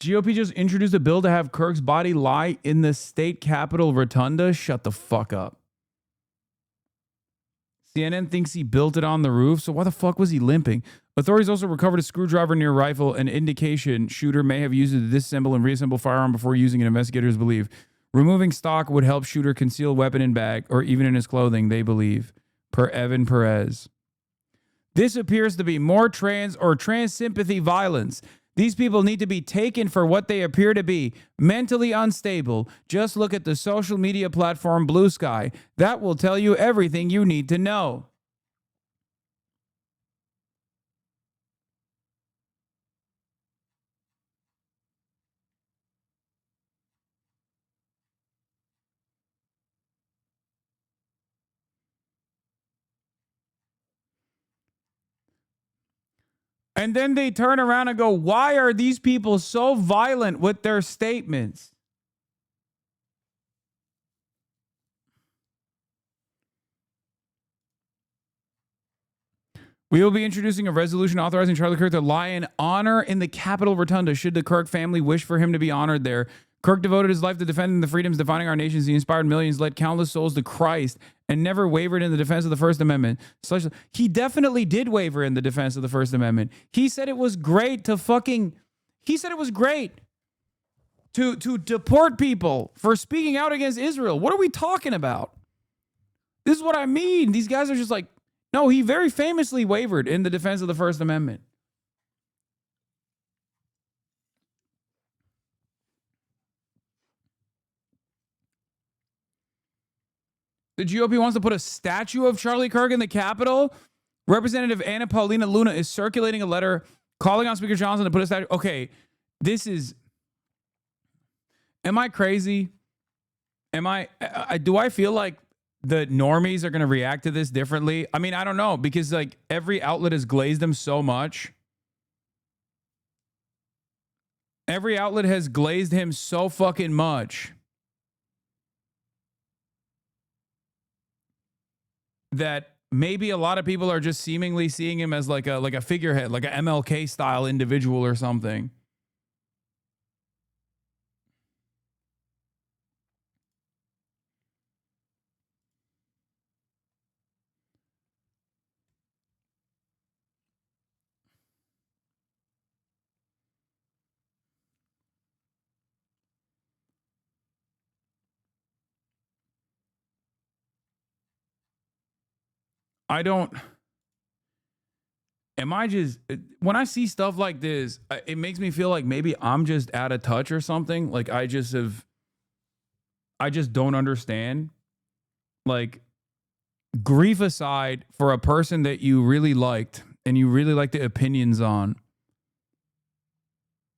GOP just introduced a bill to have Kirk's body lie in the state capitol rotunda. Shut the fuck up. CNN thinks he built it on the roof, so why the fuck was he limping? Authorities also recovered a screwdriver near a rifle, an indication shooter may have used it to disassemble and reassemble firearm before using it, investigators believe. Removing stock would help shooter conceal weapon in bag or even in his clothing, they believe, per Evan Perez. This appears to be more trans or trans sympathy violence. These people need to be taken for what they appear to be, mentally unstable. Just look at the social media platform Blue Sky. That will tell you everything you need to know. And then they turn around and go, why are these people so violent with their statements? We will be introducing a resolution authorizing Charlie Kirk to lie in honor in the Capitol Rotunda should the Kirk family wish for him to be honored there. Kirk devoted his life to defending the freedoms defining our nations. He inspired millions, led countless souls to Christ, and never wavered in the defense of the First Amendment. He definitely did waver in the defense of the First Amendment. He said it was great to deport people for speaking out against Israel. What are we talking about? This is what I mean. These guys are just like, no, he very famously wavered in the defense of the First Amendment. The GOP wants to put a statue of Charlie Kirk in the Capitol. Representative Anna Paulina Luna is circulating a letter calling on Speaker Johnson to put a statue. Okay, am I crazy? Do I feel like the normies are going to react to this differently? I mean, I don't know, because like every outlet has glazed them so much. Every outlet has glazed him so fucking much that maybe a lot of people are just seemingly seeing him as like a figurehead, like an MLK style individual or something. I don't. Am I just, when I see stuff like this, it makes me feel like maybe I'm just out of touch or something. Like I just don't understand. Like, grief aside, for a person that you really liked and you really liked the opinions on,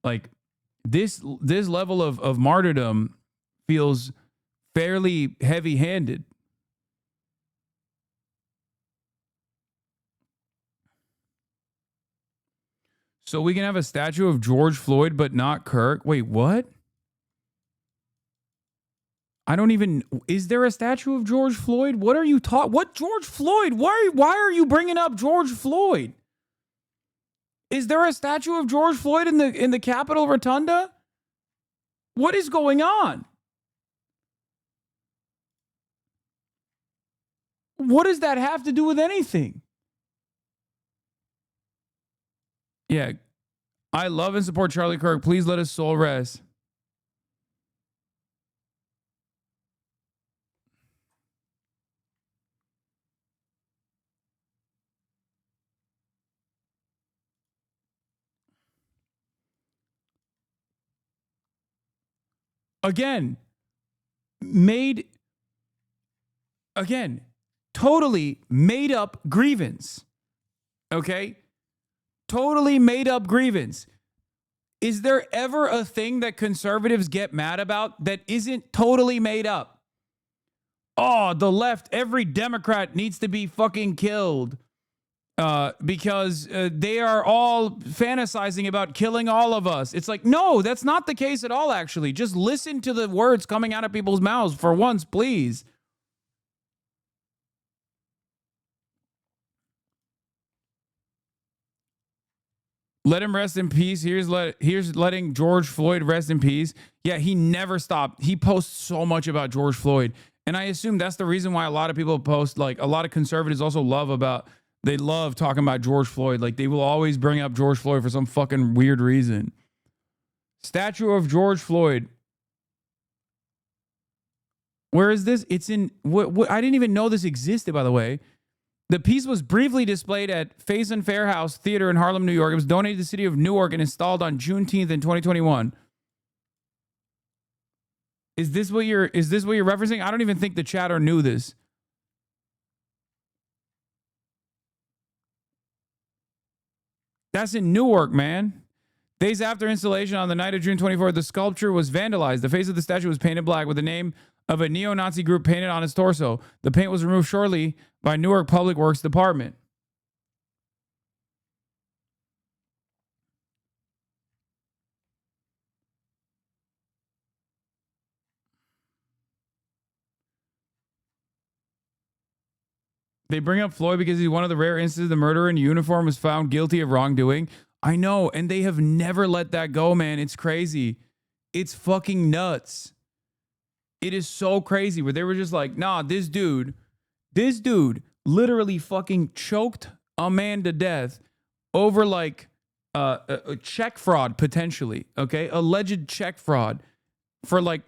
like this level of martyrdom feels fairly heavy-handed. So we can have a statue of George Floyd, but not Kirk. Wait, what? I don't even. Is there a statue of George Floyd? What are you talking? What George Floyd? Why are you bringing up George Floyd? Is there a statue of George Floyd in the Capitol Rotunda? What is going on? What does that have to do with anything? Yeah, I love and support Charlie Kirk. Please let his soul rest. Again, totally made up grievance. Okay? Totally made up grievance. Is there ever a thing that conservatives get mad about that isn't totally made up? Oh, the left, every Democrat needs to be fucking killed because they are all fantasizing about killing all of us. It's like, no, that's not the case at all, actually. Just listen to the words coming out of people's mouths for once, please. Let him rest in peace. Here's letting George Floyd rest in peace. Yeah, he never stopped. He posts so much about George Floyd. And I assume that's the reason why a lot of people post, like a lot of conservatives also they love talking about George Floyd. Like they will always bring up George Floyd for some fucking weird reason. Statue of George Floyd. Where is this? It's in, I didn't even know this existed, by the way. The piece was briefly displayed at Faison Fair House Theater in Harlem, New York. It was donated to the city of Newark and installed on Juneteenth in 2021. Is this what you're referencing? I don't even think the chatter knew this. That's in Newark, man. Days after installation on the night of June 24th, the sculpture was vandalized. The face of the statue was painted black with the name of a neo-Nazi group painted on its torso. The paint was removed shortly by Newark Public Works Department. They bring up Floyd because he's one of the rare instances the murderer in uniform was found guilty of wrongdoing. I know, and they have never let that go, man. It's crazy. It's fucking nuts. It is so crazy where they were just like, nah, this dude literally fucking choked a man to death over like a check fraud potentially, okay? Alleged check fraud for like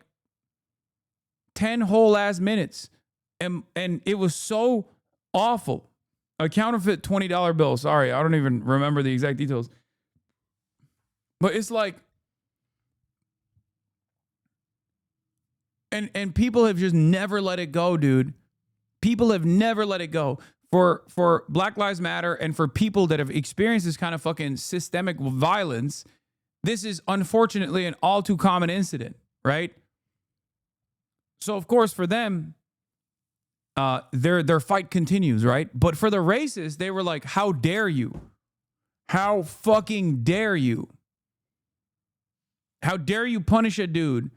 10 whole ass minutes. And it was so awful. A counterfeit $20 bill. Sorry, I don't even remember the exact details. But it's like, and people have just never let it go, dude. People have never let it go. For Black Lives Matter and for people that have experienced this kind of fucking systemic violence, this is unfortunately an all too common incident, right? So of course for them, their fight continues, right? But for the racists, they were like, how dare you? How fucking dare you? How dare you punish a dude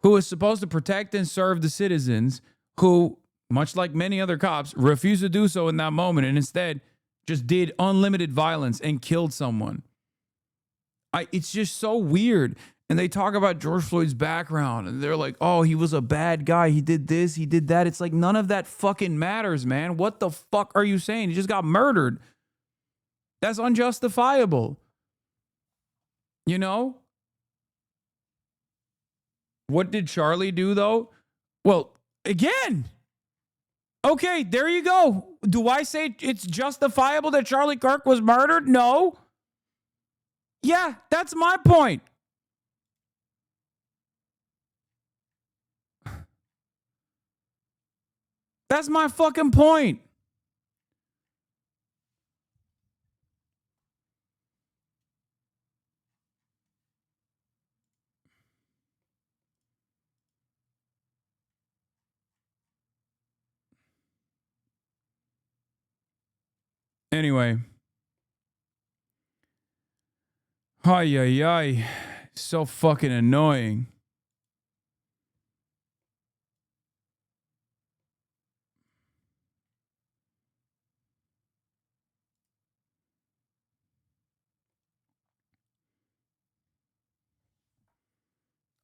who is supposed to protect and serve the citizens who, much like many other cops, refused to do so in that moment and instead just did unlimited violence and killed someone. It's just so weird. And they talk about George Floyd's background and they're like, oh, he was a bad guy. He did this, he did that. It's like, none of that fucking matters, man. What the fuck are you saying? He just got murdered. That's unjustifiable. You know? What did Charlie do, though? Well, again, okay, there you go. Do I say it's justifiable that Charlie Kirk was murdered? No. Yeah, that's my point. That's my fucking point. Anyway. Ay, ay, ay. So fucking annoying.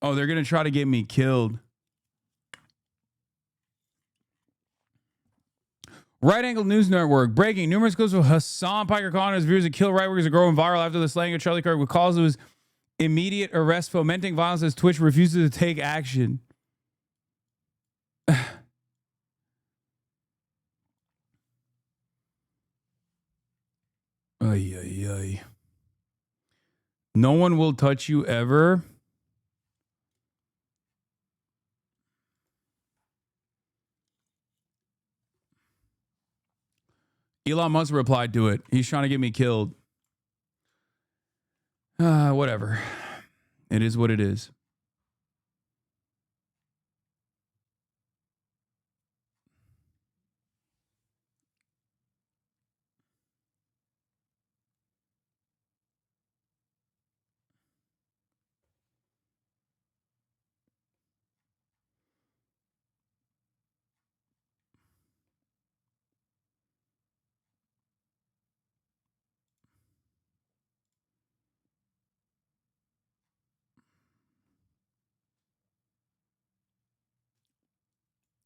Oh, they're going to try to get me killed. Right Angle News Network. Breaking. Numerous clips of Hasan Piker calling his viewers to kill right wingers are growing viral after the slaying of Charlie Kirk with calls of his immediate arrest, fomenting violence as Twitch refuses to take action. Ay, ay, ay. No one will touch you ever. Elon Musk replied to it. He's trying to get me killed. Whatever. It is what it is.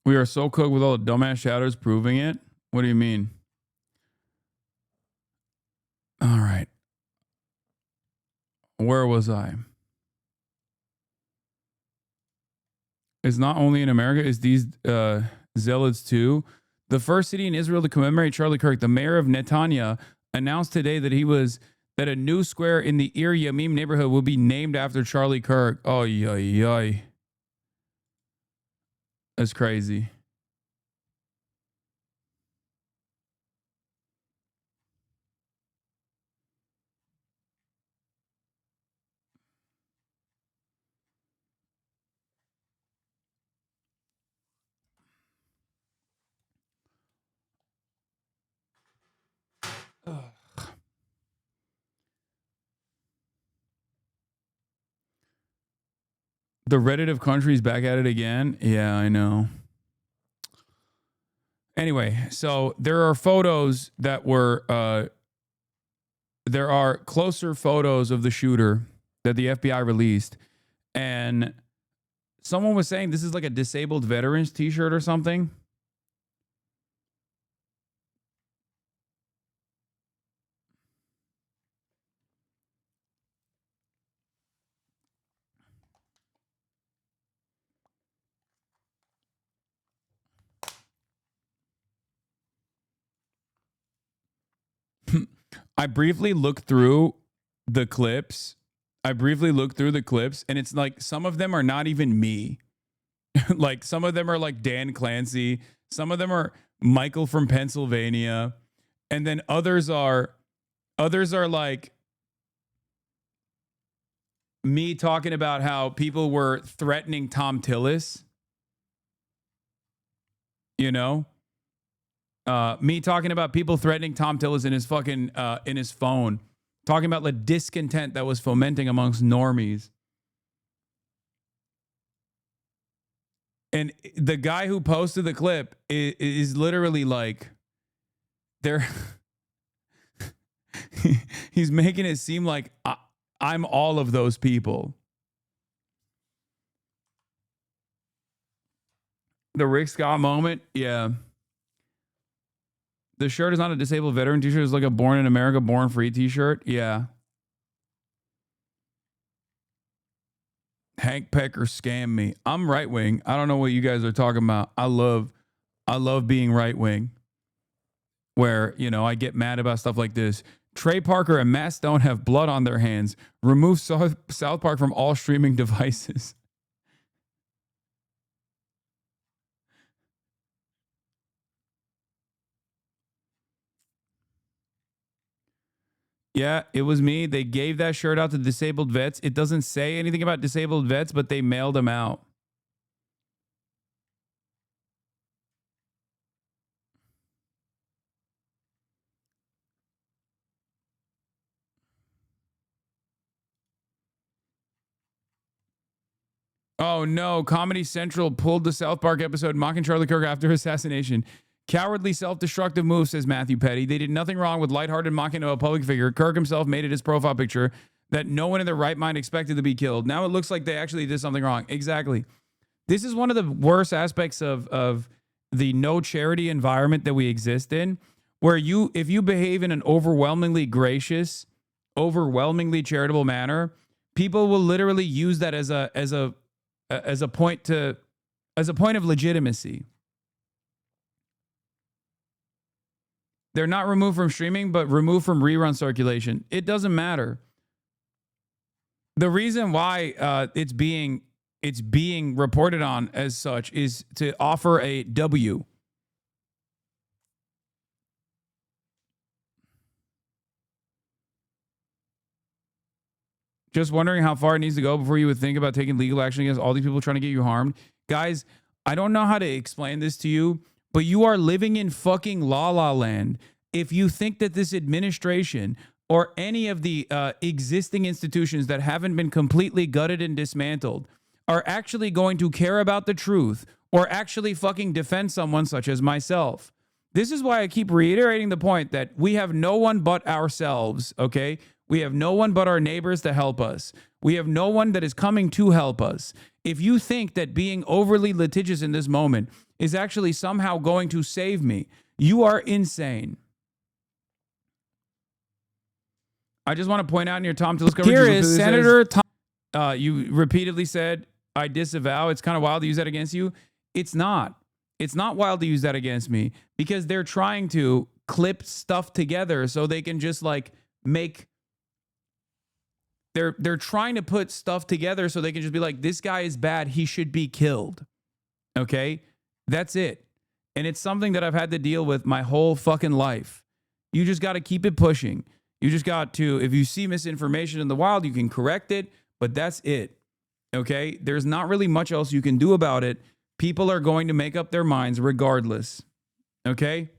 We are so cooked with all the dumbass shadows proving it. What do you mean? All right. Where was I? It's not only in America, it's these zealots too. The first city in Israel to commemorate Charlie Kirk, the mayor of Netanya, announced today that that a new square in the Ir Yamim neighborhood will be named after Charlie Kirk. Oh, yeah. That's crazy. The Reddit of countries back at it again. Yeah, I know. Anyway, so there are photos that were, there are closer photos of the shooter that the FBI released. And someone was saying this is like a disabled veterans t-shirt or something. I briefly looked through the clips. And it's like some of them are not even me. Like some of them are like Dan Clancy. Some of them are Michael from Pennsylvania. And then others are like me talking about how people were threatening Tom Tillis. You know? Me talking about people threatening Tom Tillis in his fucking in his phone, talking about the discontent that was fomenting amongst normies. And the guy who posted the clip is literally like, they're he's making it seem like I'm all of those people. The Rick Scott moment, yeah. The shirt is not a disabled veteran t-shirt. It's like a born in America, born free t-shirt. Yeah. Hank Pecker scammed me. I'm right wing. I don't know what you guys are talking about. I love being right wing. where, you know, I get mad about stuff like this. Trey Parker and Matt Stone have blood on their hands. Remove South Park from all streaming devices. Yeah, it was me. They gave that shirt out to disabled vets. It doesn't say anything about disabled vets, but they mailed them out. Oh no, Comedy Central pulled the South Park episode mocking Charlie Kirk after assassination. Cowardly self-destructive move, says Matthew Petty. They did nothing wrong with lighthearted mocking of a public figure. Kirk himself made it his profile picture that no one in their right mind expected to be killed. Now it looks like they actually did something wrong. Exactly. This is one of the worst aspects of the no charity environment that we exist in, where if you behave in an overwhelmingly gracious, overwhelmingly charitable manner, people will literally use that as a point of legitimacy. They're not removed from streaming, but removed from rerun circulation. It doesn't matter. The reason why it's being reported on as such is to offer a W. Just wondering how far it needs to go before you would think about taking legal action against all these people trying to get you harmed. Guys, I don't know how to explain this to you, but you are living in fucking la la land if you think that this administration or any of the existing institutions that haven't been completely gutted and dismantled are actually going to care about the truth or actually fucking defend someone such as myself. This is why I keep reiterating the point that we have no one but ourselves, okay? We have no one but our neighbors to help us. We have no one that is coming to help us. If you think that being overly litigious in this moment is actually somehow going to save me, you are insane. I just want to point out in your Tom Tillis coverage. Here is Senator Tom. You repeatedly said, I disavow. It's kind of wild to use that against you. It's not. It's not wild to use that against me because they're trying to clip stuff together so they can just like make... They're trying to put stuff together so they can just be like, this guy is bad. He should be killed. Okay? That's it. And it's something that I've had to deal with my whole fucking life. You just got to keep it pushing. You just got to, if you see misinformation in the wild, you can correct it, but that's it. Okay? There's not really much else you can do about it. People are going to make up their minds regardless. Okay?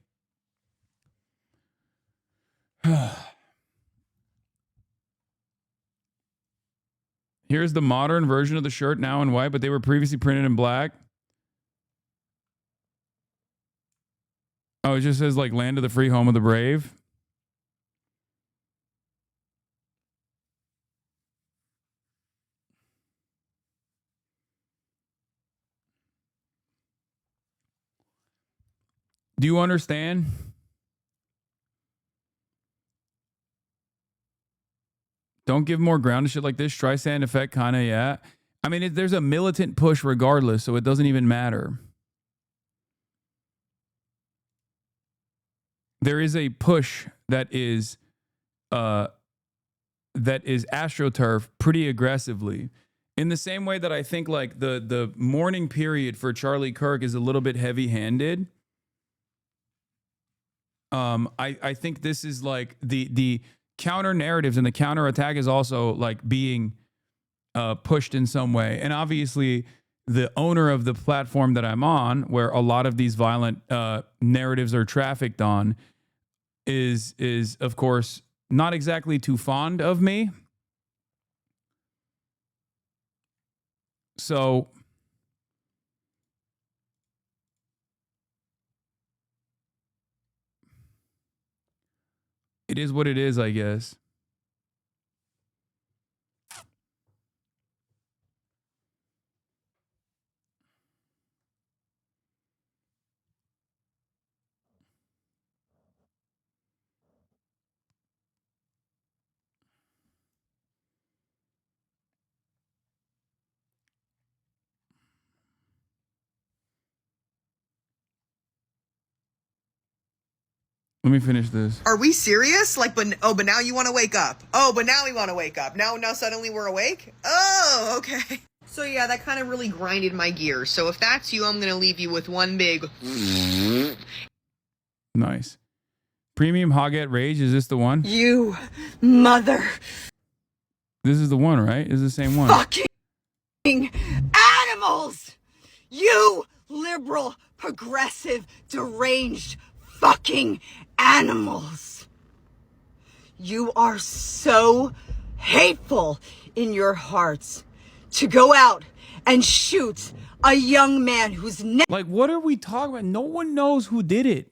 Here's the modern version of the shirt now in white, but they were previously printed in black. Oh, it just says like land of the free, home of the brave. Do you understand? Don't give more ground to shit like this. Streisand effect, kind of, yeah. I mean, there's a militant push regardless, so it doesn't even matter. There is a push that is AstroTurf pretty aggressively. In the same way that I think like the mourning period for Charlie Kirk is a little bit heavy-handed. I think this is like the counter narratives and the counter attack is also like being pushed in some way. And obviously the owner of the platform that I'm on, where a lot of these violent narratives are trafficked on, is of course not exactly too fond of me. So it is what it is, I guess. Let me finish this.
Are we serious? Like, but now you want to wake up. Oh, but now we want to wake up. Now suddenly we're awake? Oh, okay. So yeah, that kind of really grinded my gears. So if that's you, I'm going to leave you with one big...
Nice. Premium Hoggett Rage, is this the one?
You mother...
This is the one, right? Is the same one?
Fucking animals! You liberal, progressive, deranged fucking animals! You are so hateful in your hearts to go out and shoot a young man who's
like, what are we talking about? No one knows who did it.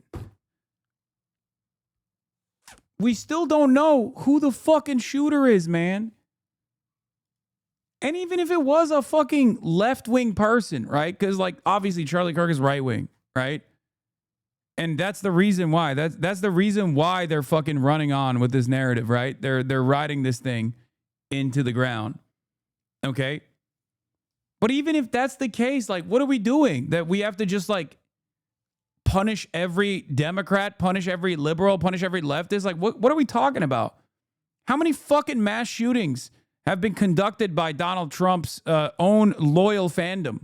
We still don't know who the fucking shooter is, man. And even if it was a fucking left-wing person, right? Because, like, obviously Charlie Kirk is right-wing, right? And that's the reason why. That's the reason why they're fucking running on with this narrative, right? They're riding this thing into the ground. Okay? But even if that's the case, like, what are we doing? That we have to just, like, punish every Democrat, punish every liberal, punish every leftist? Like, what are we talking about? How many fucking mass shootings have been conducted by Donald Trump's own loyal fandom?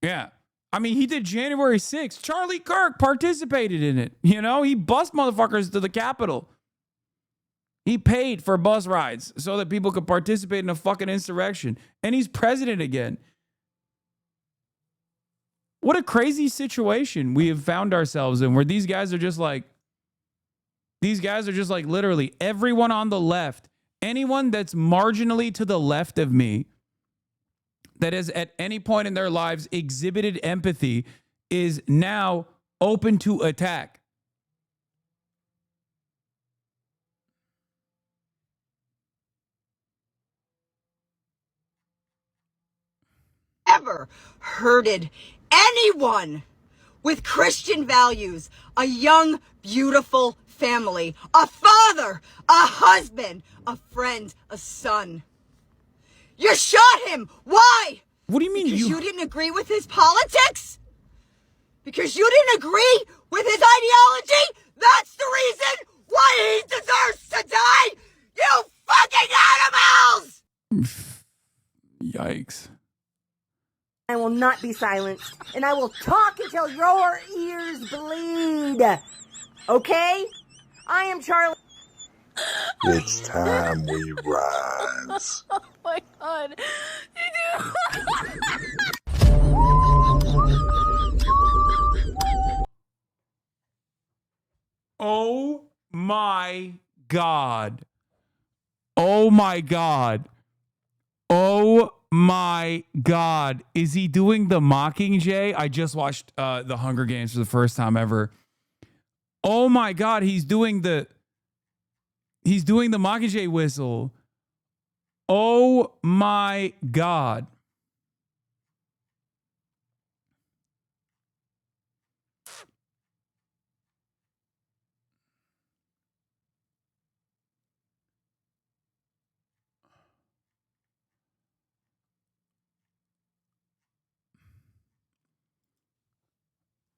Yeah. I mean, he did January 6th. Charlie Kirk participated in it. You know, he bused motherfuckers to the Capitol. He paid for bus rides so that people could participate in a fucking insurrection. And he's president again. What a crazy situation we have found ourselves in, where these guys are just like literally everyone on the left. Anyone that's marginally to the left of me that has at any point in their lives exhibited empathy is now open to attack.
Ever hurted anyone with Christian values, a young, beautiful family, a father, a husband, a friend, a son. You shot him. Why?
What do you mean
because you didn't agree with his politics? Because you didn't agree with his ideology? That's the reason why he deserves to die? You fucking animals!
Yikes.
I will not be silenced, and I will talk until your ears bleed. Okay? I am Charlie.
It's time we rise.
Oh my god.
Oh my God. Oh my God. Oh my God. Is he doing the Mockingjay? I just watched The Hunger Games for the first time ever. Oh my God, he's doing the Mockingjay whistle. Oh my God.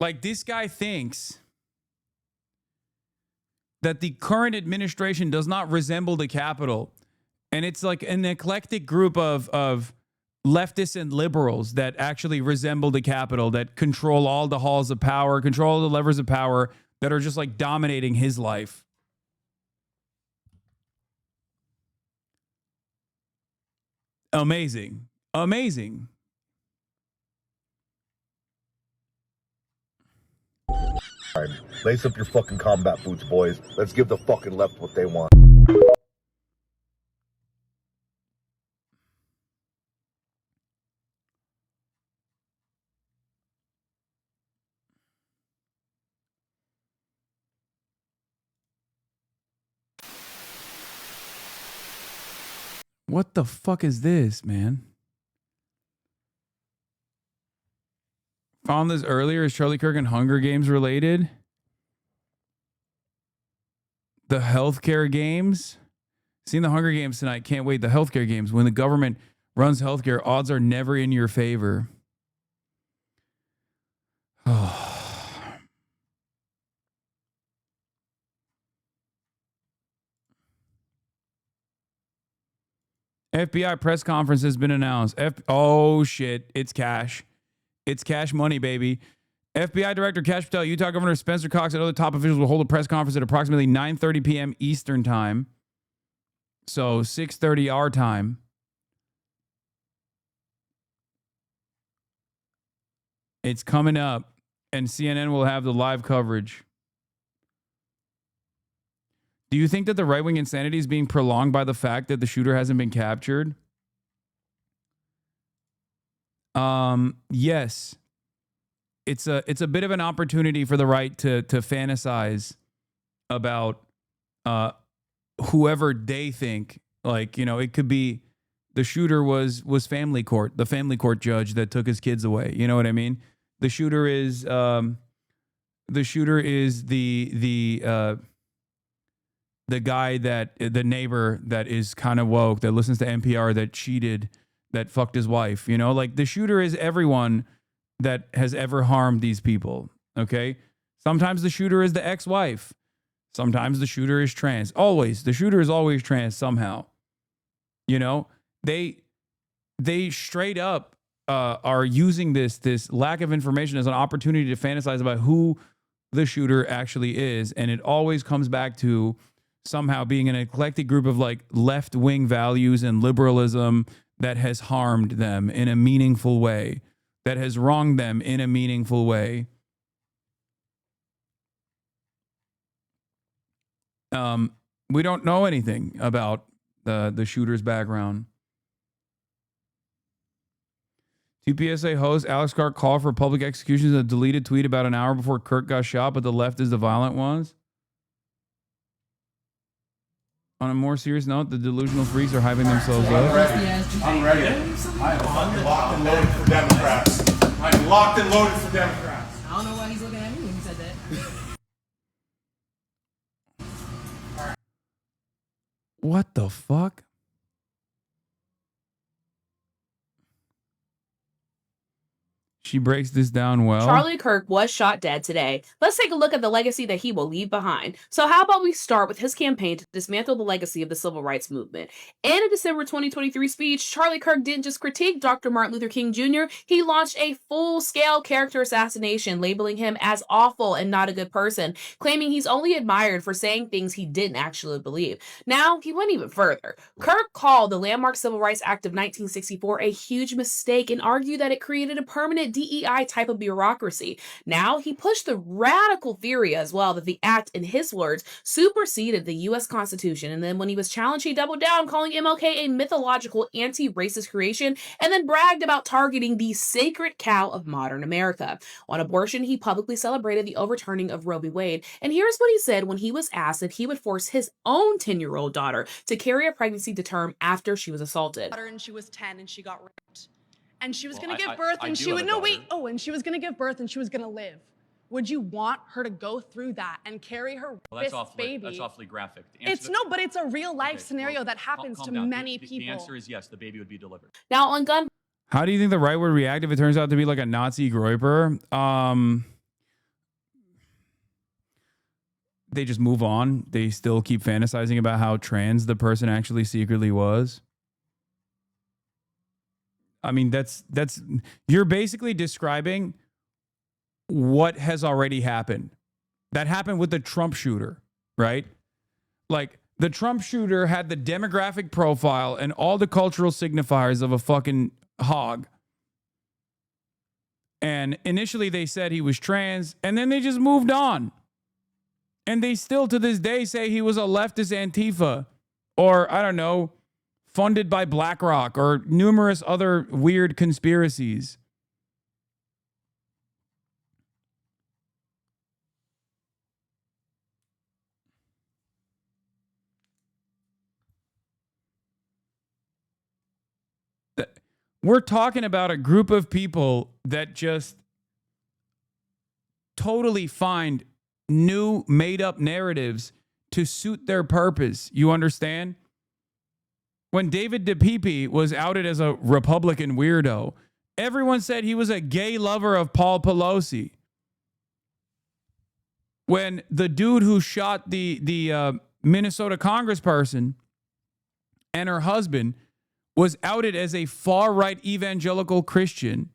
Like, this guy thinks that the current administration does not resemble the Capitol. And it's like an eclectic group of leftists and liberals that actually resemble the Capitol, that control all the halls of power, control all the levers of power, that are just like dominating his life. Amazing. Amazing.
Lace up your fucking combat boots, boys. Let's give the fucking left what they want.
What the fuck is this, man? Found this earlier. Is Charlie Kirk and Hunger Games related? The healthcare games. Seen the Hunger Games tonight. Can't wait. The healthcare games. When the government runs healthcare, odds are never in your favor. Oh. FBI press conference has been announced. Oh, shit. It's cash. It's cash money, baby. FBI Director Kash Patel, Utah Governor Spencer Cox, and other top officials will hold a press conference at approximately 9:30 p.m. Eastern Time. So 6:30 our time. It's coming up, and CNN will have the live coverage. Do you think that the right-wing insanity is being prolonged by the fact that the shooter hasn't been captured? Yes. It's a bit of an opportunity for the right to fantasize about whoever they think. Like, you know, it could be the shooter was family court, the family court judge that took his kids away. You know what I mean? The shooter is the guy that the neighbor that is kind of woke, that listens to NPR, that cheated, that fucked his wife. You know, like the shooter is everyone that has ever harmed these people. Okay. Sometimes the shooter is the ex-wife. Sometimes the shooter is trans. Always. The shooter is always trans somehow. You know, they straight up are using this lack of information as an opportunity to fantasize about who the shooter actually is. And it always comes back to somehow being an eclectic group of like left-wing values and liberalism that has harmed them in a meaningful way, that has wronged them in a meaningful way. We don't know anything about the shooter's background. TPSA host Alex Kirk called for public executions in a deleted tweet about an hour before Kirk got shot, but the left is the violent ones. On a more serious note, the delusional freaks are hyping themselves up.
I'm ready. I'm locked and loaded for Democrats. I'm locked and loaded for Democrats.
I don't know why he's looking at me when he said that.
What the fuck? She breaks this down well.
Charlie Kirk was shot dead today. Let's take a look at the legacy that he will leave behind. So how about we start with his campaign to dismantle the legacy of the civil rights movement. In a December 2023 speech, Charlie Kirk didn't just critique Dr. Martin Luther King Jr., he launched a full-scale character assassination, labeling him as awful and not a good person, claiming he's only admired for saying things he didn't actually believe. Now, he went even further. Kirk called the landmark Civil Rights Act of 1964 a huge mistake and argued that it created a permanent DEI type of bureaucracy. Now, he pushed the radical theory as well that the act, in his words, superseded the U.S. Constitution. And then when he was challenged, he doubled down, calling MLK a mythological anti-racist creation, and then bragged about targeting the sacred cow of modern America. On abortion, he publicly celebrated the overturning of Roe v. Wade. And here's what he said when he was asked if he would force his own 10-year-old daughter to carry a pregnancy to term after she was assaulted.
And she was 10 and she got raped. And she was going to give birth and she would, no, wait. Oh, and she was going to give birth and she was going to live. Would you want her to go through that and carry her baby?
That's awfully graphic.
But it's a real life scenario that happens to many people.
The answer is yes, the baby would be delivered.
Now on gun.
How do you think the right would react if it turns out to be like a Nazi groiper? They just move on. They still keep fantasizing about how trans the person actually secretly was. I mean, that's you're basically describing what has already happened. That happened with the Trump shooter, right? Like the Trump shooter had the demographic profile and all the cultural signifiers of a fucking hog. And initially they said he was trans, and then they just moved on. And they still to this day say he was a leftist Antifa, or I don't know, funded by BlackRock or numerous other weird conspiracies. We're talking about a group of people that just totally find new made-up narratives to suit their purpose. You understand? When David DePipe was outed as a Republican weirdo, everyone said he was a gay lover of Paul Pelosi. When the dude who shot the Minnesota congressperson and her husband was outed as a far-right evangelical Christian,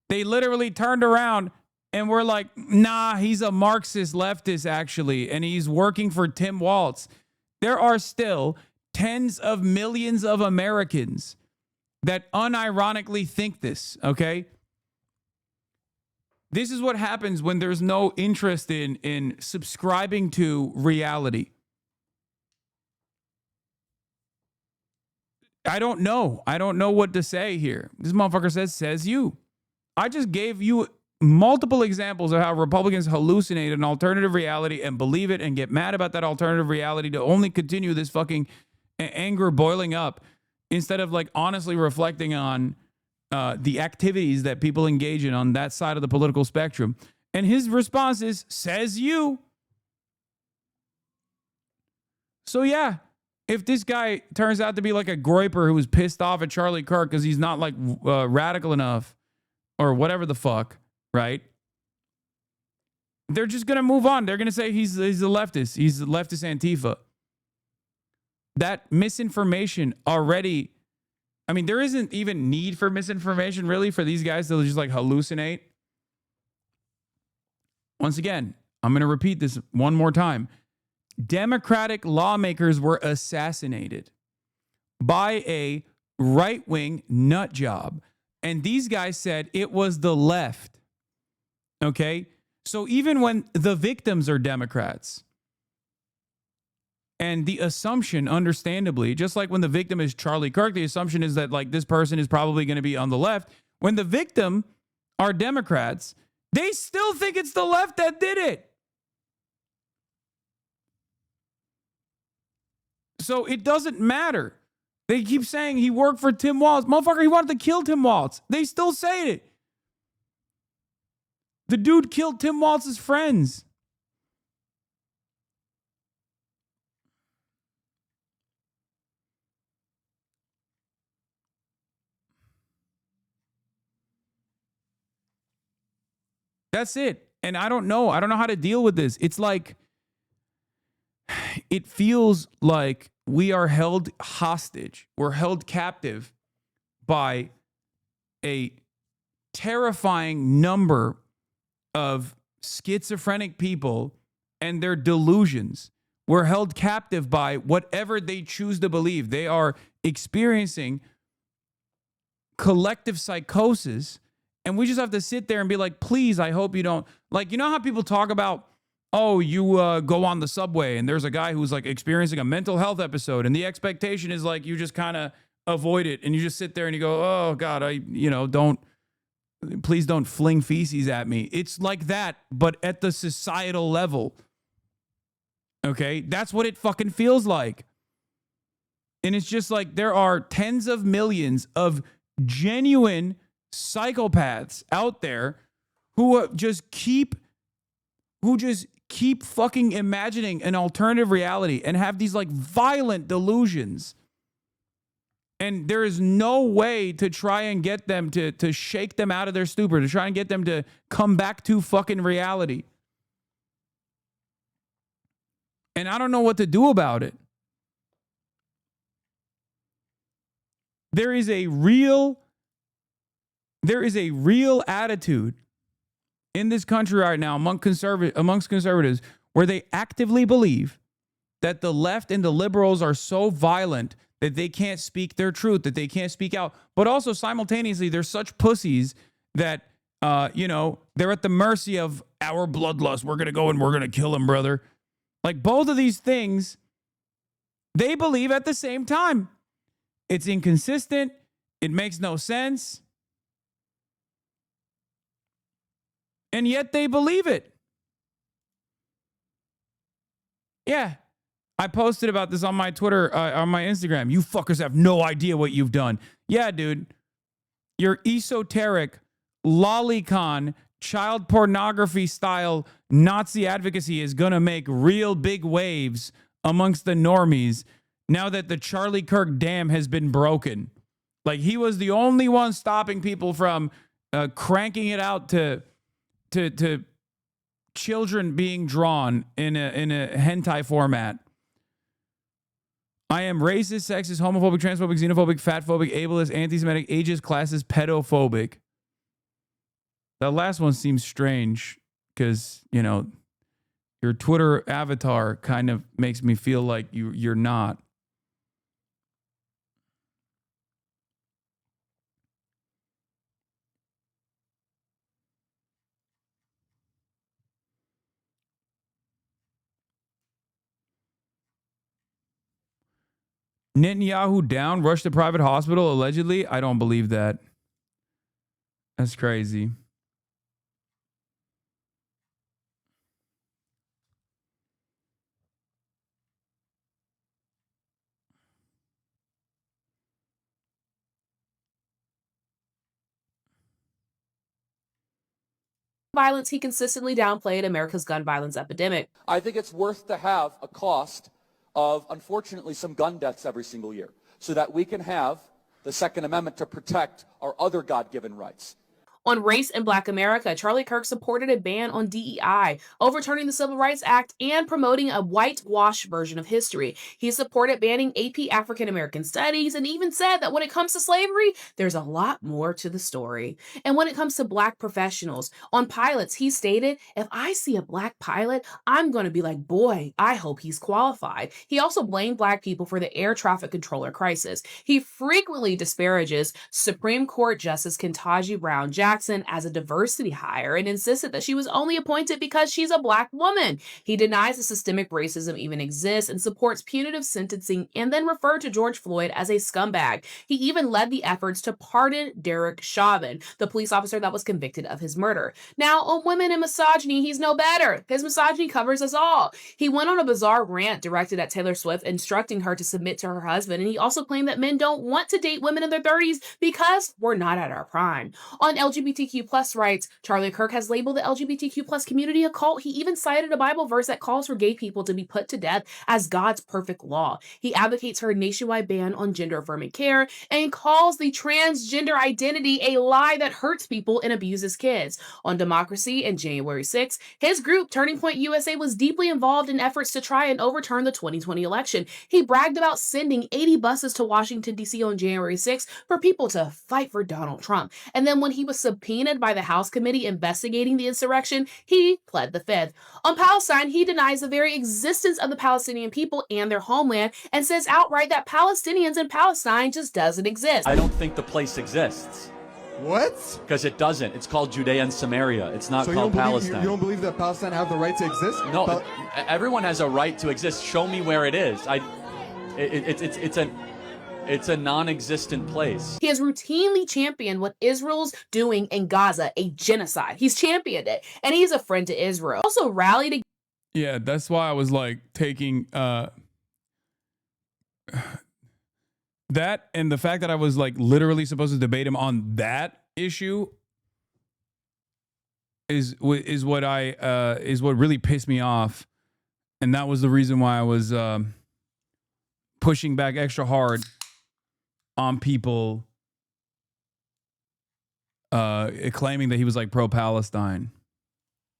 they literally turned around and were like, nah, he's a Marxist leftist, actually, and he's working for Tim Walz. There are still tens of millions of Americans that unironically think this, okay? This is what happens when there's no interest in subscribing to reality. I don't know. I don't know what to say here. This motherfucker says you. I just gave you multiple examples of how Republicans hallucinate an alternative reality and believe it and get mad about that alternative reality to only continue this fucking anger boiling up instead of like honestly reflecting on the activities that people engage in on that side of the political spectrum. And his response is, says you. So yeah, if this guy turns out to be like a groiper who was pissed off at Charlie Kirk because he's not like radical enough or whatever the fuck, right? They're just going to move on. They're going to say he's a leftist. He's a leftist Antifa. That misinformation already, I mean, there isn't even need for misinformation really for these guys to just like hallucinate. Once again, I'm going to repeat this one more time. Democratic lawmakers were assassinated by a right-wing nut job. And these guys said it was the left. Okay? So even when the victims are Democrats, and the assumption, understandably, just like when the victim is Charlie Kirk, the assumption is that like this person is probably going to be on the left. When the victim are Democrats, they still think it's the left that did it. So it doesn't matter. They keep saying he worked for Tim Walz. Motherfucker, he wanted to kill Tim Walz. They still say it. The dude killed Tim Walz's friends. That's it. And I don't know. I don't know how to deal with this. It's like, it feels like we are held hostage. We're held captive by a terrifying number of schizophrenic people and their delusions. We're held captive by whatever they choose to believe. They are experiencing collective psychosis. And we just have to sit there and be like, please, I hope you don't. Like, you know how people talk about, oh, you go on the subway and there's a guy who's like experiencing a mental health episode. And the expectation is like, you just kind of avoid it. And you just sit there and you go, oh God, please don't fling feces at me. It's like that, but at the societal level. Okay. That's what it fucking feels like. And it's just like, there are tens of millions of genuine psychopaths out there who just keep fucking imagining an alternative reality and have these like violent delusions. And there is no way to try and get them to shake them out of their stupor, to try and get them to come back to fucking reality. And I don't know what to do about it. There is a real attitude in this country right now amongst conservatives where they actively believe that the left and the liberals are so violent that they can't speak their truth, that they can't speak out. But also simultaneously, they're such pussies that, they're at the mercy of our bloodlust. We're going to go and we're going to kill him, brother. Like both of these things, they believe at the same time. It's inconsistent. It makes no sense. And yet they believe it. Yeah. I posted about this on my Twitter, on my Instagram. You fuckers have no idea what you've done. Yeah, dude. Your esoteric, lolicon, child pornography style Nazi advocacy is going to make real big waves amongst the normies now that the Charlie Kirk dam has been broken. Like he was the only one stopping people from cranking it out to children being drawn in a hentai format. I am racist, sexist, homophobic, transphobic, xenophobic, fatphobic, ableist, anti-Semitic, ageist, classist, pedophobic. That last one seems strange because, you know, your Twitter avatar kind of makes me feel like you're not. Netanyahu down, rushed to private hospital, allegedly. I don't believe that. That's crazy.
Violence, he consistently downplayed America's gun violence epidemic.
I think it's worth to have a cost of, unfortunately, some gun deaths every single year so that we can have the Second Amendment to protect our other God-given rights.
On race in Black America, Charlie Kirk supported a ban on DEI, overturning the Civil Rights Act and promoting a whitewash version of history. He supported banning AP African American Studies and even said that when it comes to slavery, there's a lot more to the story. And when it comes to Black professionals, on pilots, he stated, if I see a Black pilot, I'm going to be like, boy, I hope he's qualified. He also blamed Black people for the air traffic controller crisis. He frequently disparages Supreme Court Justice Ketanji Brown Jackson as a diversity hire and insisted that she was only appointed because she's a Black woman. He denies that systemic racism even exists and supports punitive sentencing and then referred to George Floyd as a scumbag. He even led the efforts to pardon Derek Chauvin, the police officer that was convicted of his murder. Now, on women and misogyny, he's no better. His misogyny covers us all. He went on a bizarre rant directed at Taylor Swift, instructing her to submit to her husband, and he also claimed that men don't want to date women in their 30s because we're not at our prime. On LGBTQ plus rights, Charlie Kirk has labeled the LGBTQ plus community a cult. He even cited a Bible verse that calls for gay people to be put to death as God's perfect law. He advocates for a nationwide ban on gender-affirming care and calls the transgender identity a lie that hurts people and abuses kids. On democracy and January 6th, his group, Turning Point USA, was deeply involved in efforts to try and overturn the 2020 election. He bragged about sending 80 buses to Washington, D.C. on January 6th for people to fight for Donald Trump. And then when he was subpoenaed by the House committee investigating the insurrection, he pled the fifth. On Palestine, he denies the very existence of the Palestinian people and their homeland and says outright that Palestinians in Palestine just doesn't exist.
I don't think the place exists.
What?
Because it doesn't. It's called Judea and Samaria. It's not called Palestine.
You don't believe that Palestine have the right to exist?
No, everyone has a right to exist. Show me where it is. It's a non-existent place.
He has routinely championed what Israel's doing in Gaza, a genocide. He's championed it, and he's a friend to Israel. Also rallied.
Yeah, that's why I was like taking that, and the fact that I was like literally supposed to debate him on that issue is what really pissed me off, and that was the reason why I was pushing back extra hard on people claiming that he was like pro-Palestine.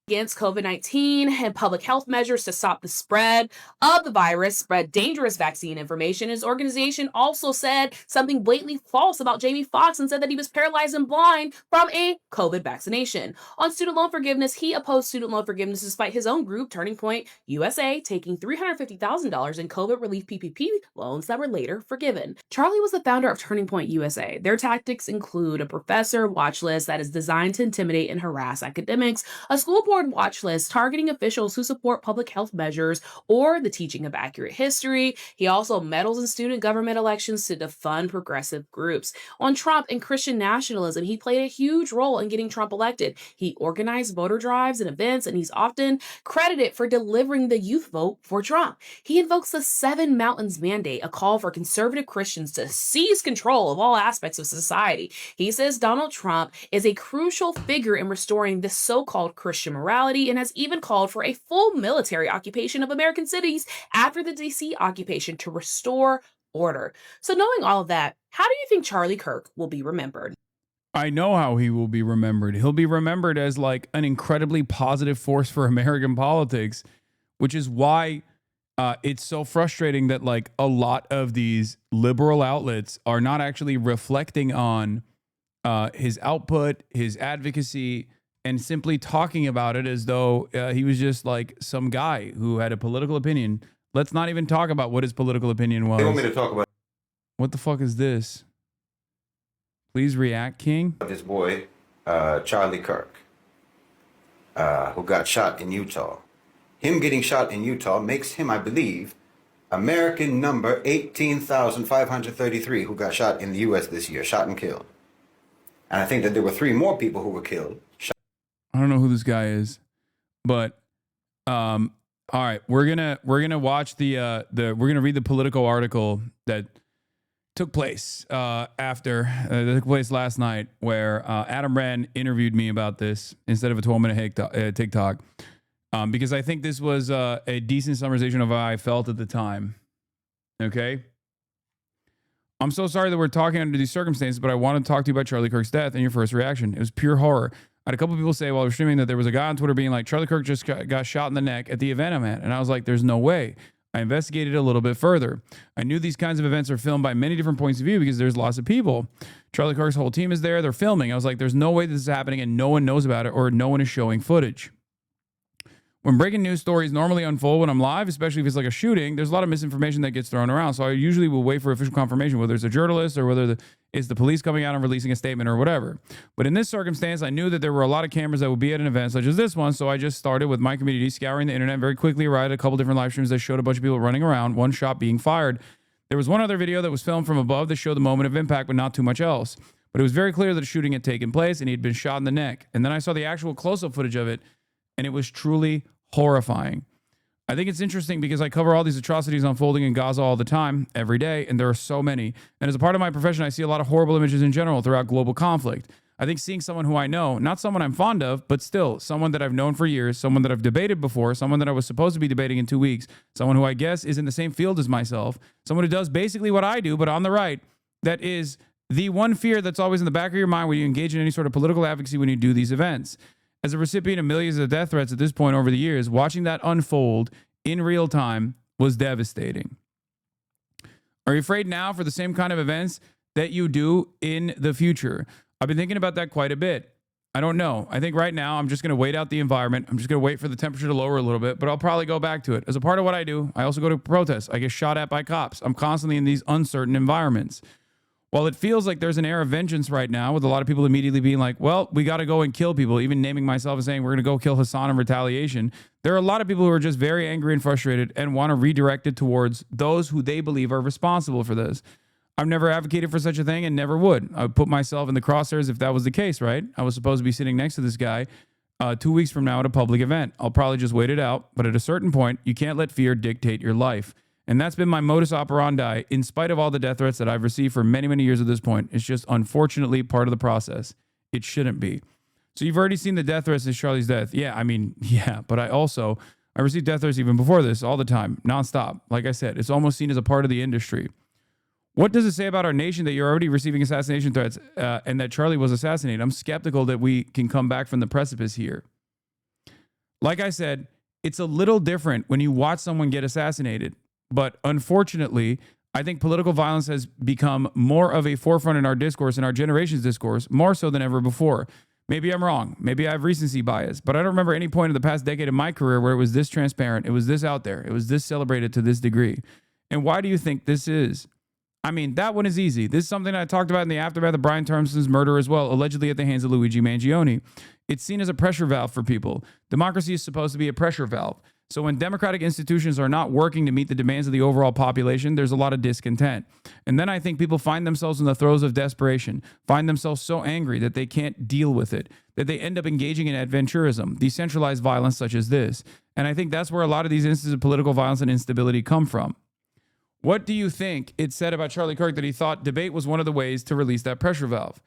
Against COVID-19 and public health measures to stop the spread of the virus, spread dangerous vaccine information. His organization also said something blatantly false about Jamie Foxx and said that he was paralyzed and blind from a COVID vaccination. On student loan forgiveness, he opposed student loan forgiveness despite his own group, Turning Point USA, taking $350,000 in COVID relief PPP loans that were later forgiven. Charlie was the founder of Turning Point USA. Their tactics include a professor watch list that is designed to intimidate and harass academics, a school board watch list targeting officials who support public health measures or the teaching of accurate history. He also meddles in student government elections to defund progressive groups. On Trump and Christian nationalism, he played a huge role in getting Trump elected. He organized voter drives and events, and he's often credited for delivering the youth vote for Trump. He invokes the Seven Mountains Mandate, a call for conservative Christians to seize control of all aspects of society. He says Donald Trump is a crucial figure in restoring this so-called Christian morality, and has even called for a full military occupation of American cities after the DC occupation to restore order. So knowing all of that, how do you think Charlie Kirk will be remembered?
I know how he will be remembered. He'll be remembered as like an incredibly positive force for American politics, which is why it's so frustrating that like a lot of these liberal outlets are not actually reflecting on his output, his advocacy, and simply talking about it as though he was just like some guy who had a political opinion. Let's not even talk about what his political opinion was.
They want me to talk about
What the fuck is this? Please react, King.
this boy, Charlie Kirk, who got shot in Utah. Him getting shot in Utah makes him, I believe, American number 18,533 who got shot in the U.S. this year, shot and killed. And I think that there were 3 more people who were killed.
I don't know who this guy is, but all right, we're gonna watch we're gonna read the Politico article that took place that took place last night, where Adam Wren interviewed me about this instead of a 12-minute TikTok, because I think this was a decent summarization of how I felt at the time. Okay. I'm so sorry that we're talking under these circumstances, but I want to talk to you about Charlie Kirk's death and your first reaction. It was pure horror. I had a couple people say while we were streaming that there was a guy on Twitter being like, Charlie Kirk just got shot in the neck at the event I'm at. And I was like, there's no way. I investigated a little bit further. I knew these kinds of events are filmed by many different points of view because there's lots of people. Charlie Kirk's whole team is there. They're filming. I was like, there's no way this is happening and no one knows about it or no one is showing footage. When breaking news stories normally unfold when I'm live, especially if it's like a shooting, there's a lot of misinformation that gets thrown around. So I usually will wait for official confirmation, whether it's a journalist or whether it's the police coming out and releasing a statement or whatever. But in this circumstance, I knew that there were a lot of cameras that would be at an event such as this one. So I just started with my community scouring the internet, very quickly arrived at a couple different live streams that showed a bunch of people running around, one shot being fired. There was one other video that was filmed from above that showed the moment of impact, but not too much else. But it was very clear that a shooting had taken place and he had been shot in the neck. And then I saw the actual close-up footage of it, and it was truly horrifying. I think it's interesting because I cover all these atrocities unfolding in Gaza all the time, every day, and there are so many. And as a part of my profession, I see a lot of horrible images in general throughout global conflict. I think seeing someone who I know, not someone I'm fond of, but still someone that I've known for years, someone that I've debated before, someone that I was supposed to be debating in 2 weeks, someone who I guess is in the same field as myself, someone who does basically what I do, but on the right, that is the one fear that's always in the back of your mind when you engage in any sort of political advocacy when you do these events. As a recipient of millions of death threats at this point over the years, watching that unfold in real time was devastating. Are you afraid now for the same kind of events that you do in the future? I've been thinking about that quite a bit. I don't know. I think right now I'm just going to wait out the environment. I'm just going to wait for the temperature to lower a little bit, but I'll probably go back to it. As a part of what I do, I also go to protests. I get shot at by cops. I'm constantly in these uncertain environments. While it feels like there's an air of vengeance right now with a lot of people immediately being like, well, we got to go and kill people, even naming myself and saying we're going to go kill Hasan in retaliation. There are a lot of people who are just very angry and frustrated and want to redirect it towards those who they believe are responsible for this. I've never advocated for such a thing and never would. I would put myself in the crosshairs if that was the case, right? I was supposed to be sitting next to this guy 2 weeks from now at a public event. I'll probably just wait it out. But at a certain point, you can't let fear dictate your life. And that's been my modus operandi in spite of all the death threats that I've received for many, many years at this point. It's just unfortunately part of the process. It shouldn't be. So you've already seen the death threats since Charlie's death. Yeah, I mean, yeah, but I received death threats even before this all the time, nonstop. Like I said, it's almost seen as a part of the industry. What does it say about our nation that you're already receiving assassination threats and that Charlie was assassinated? I'm skeptical that we can come back from the precipice here. Like I said, it's a little different when you watch someone get assassinated. But unfortunately, I think political violence has become more of a forefront in our discourse, in our generation's discourse, more so than ever before. Maybe I'm wrong. Maybe I have recency bias, but I don't remember any point in the past decade of my career where it was this transparent. It was this out there. It was this celebrated to this degree. And why do you think this is? I mean, that one is easy. This is something I talked about in the aftermath of Brian Thompson's murder as well, allegedly at the hands of Luigi Mangione. It's seen as a pressure valve for people. Democracy is supposed to be a pressure valve. So when democratic institutions are not working to meet the demands of the overall population, there's a lot of discontent. And then I think people find themselves in the throes of desperation, find themselves so angry that they can't deal with it, that they end up engaging in adventurism, decentralized violence such as this. And I think that's where a lot of these instances of political violence and instability come from. What do you think it said about Charlie Kirk that he thought debate was one of the ways to release that pressure valve?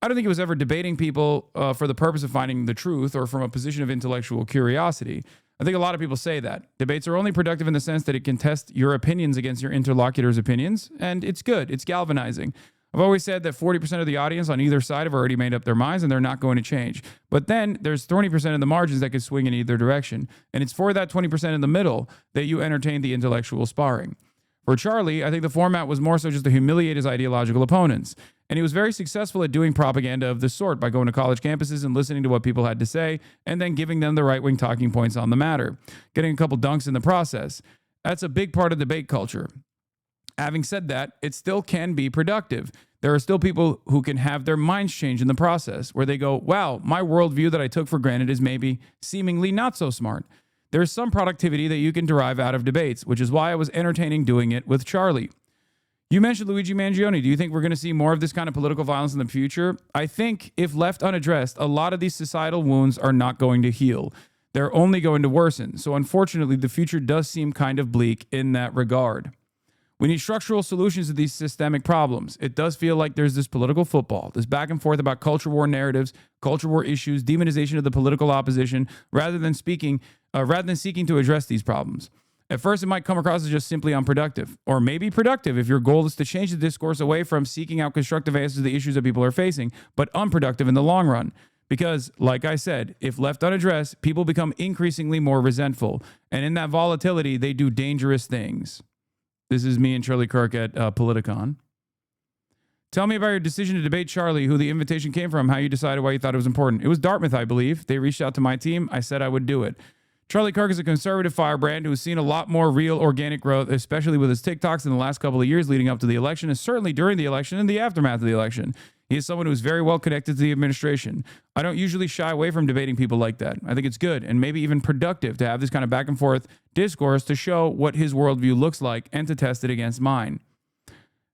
I don't think he was ever debating people for the purpose of finding the truth or from a position of intellectual curiosity. I think a lot of people say that. Debates are only productive in the sense that it can test your opinions against your interlocutor's opinions, and it's good. It's galvanizing. I've always said that 40% of the audience on either side have already made up their minds and they're not going to change. But then there's 20% in the margins that could swing in either direction. And it's for that 20% in the middle that you entertain the intellectual sparring. For Charlie, I think the format was more so just to humiliate his ideological opponents. And he was very successful at doing propaganda of this sort by going to college campuses and listening to what people had to say and then giving them the right-wing talking points on the matter, getting a couple dunks in the process. That's a big part of debate culture. Having said that, it still can be productive. There are still people who can have their minds change in the process, where they go, wow, my worldview that I took for granted is maybe seemingly not so smart. There's some productivity that you can derive out of debates, which is why I was entertaining doing it with Charlie. You mentioned Luigi Mangione. Do you think we're going to see more of this kind of political violence in the future? I think if left unaddressed, a lot of these societal wounds are not going to heal. They're only going to worsen. So unfortunately, the future does seem kind of bleak in that regard. We need structural solutions to these systemic problems. It does feel like there's this political football, this back and forth about culture war narratives, culture war issues, demonization of the political opposition, rather than seeking to address these problems. At first, it might come across as just simply unproductive, or maybe productive if your goal is to change the discourse away from seeking out constructive answers to the issues that people are facing, but unproductive in the long run. Because, like I said, if left unaddressed, people become increasingly more resentful, and in that volatility, they do dangerous things. This is me and Charlie Kirk at Politicon. Tell me about your decision to debate Charlie, who the invitation came from, how you decided why you thought it was important. It was Dartmouth, I believe. They reached out to my team. I said I would do it. Charlie Kirk is a conservative firebrand who has seen a lot more real organic growth, especially with his TikToks in the last couple of years leading up to the election, and certainly during the election and the aftermath of the election. He is someone who is very well connected to the administration. I don't usually shy away from debating people like that. I think it's good and maybe even productive to have this kind of back and forth discourse to show what his worldview looks like and to test it against mine.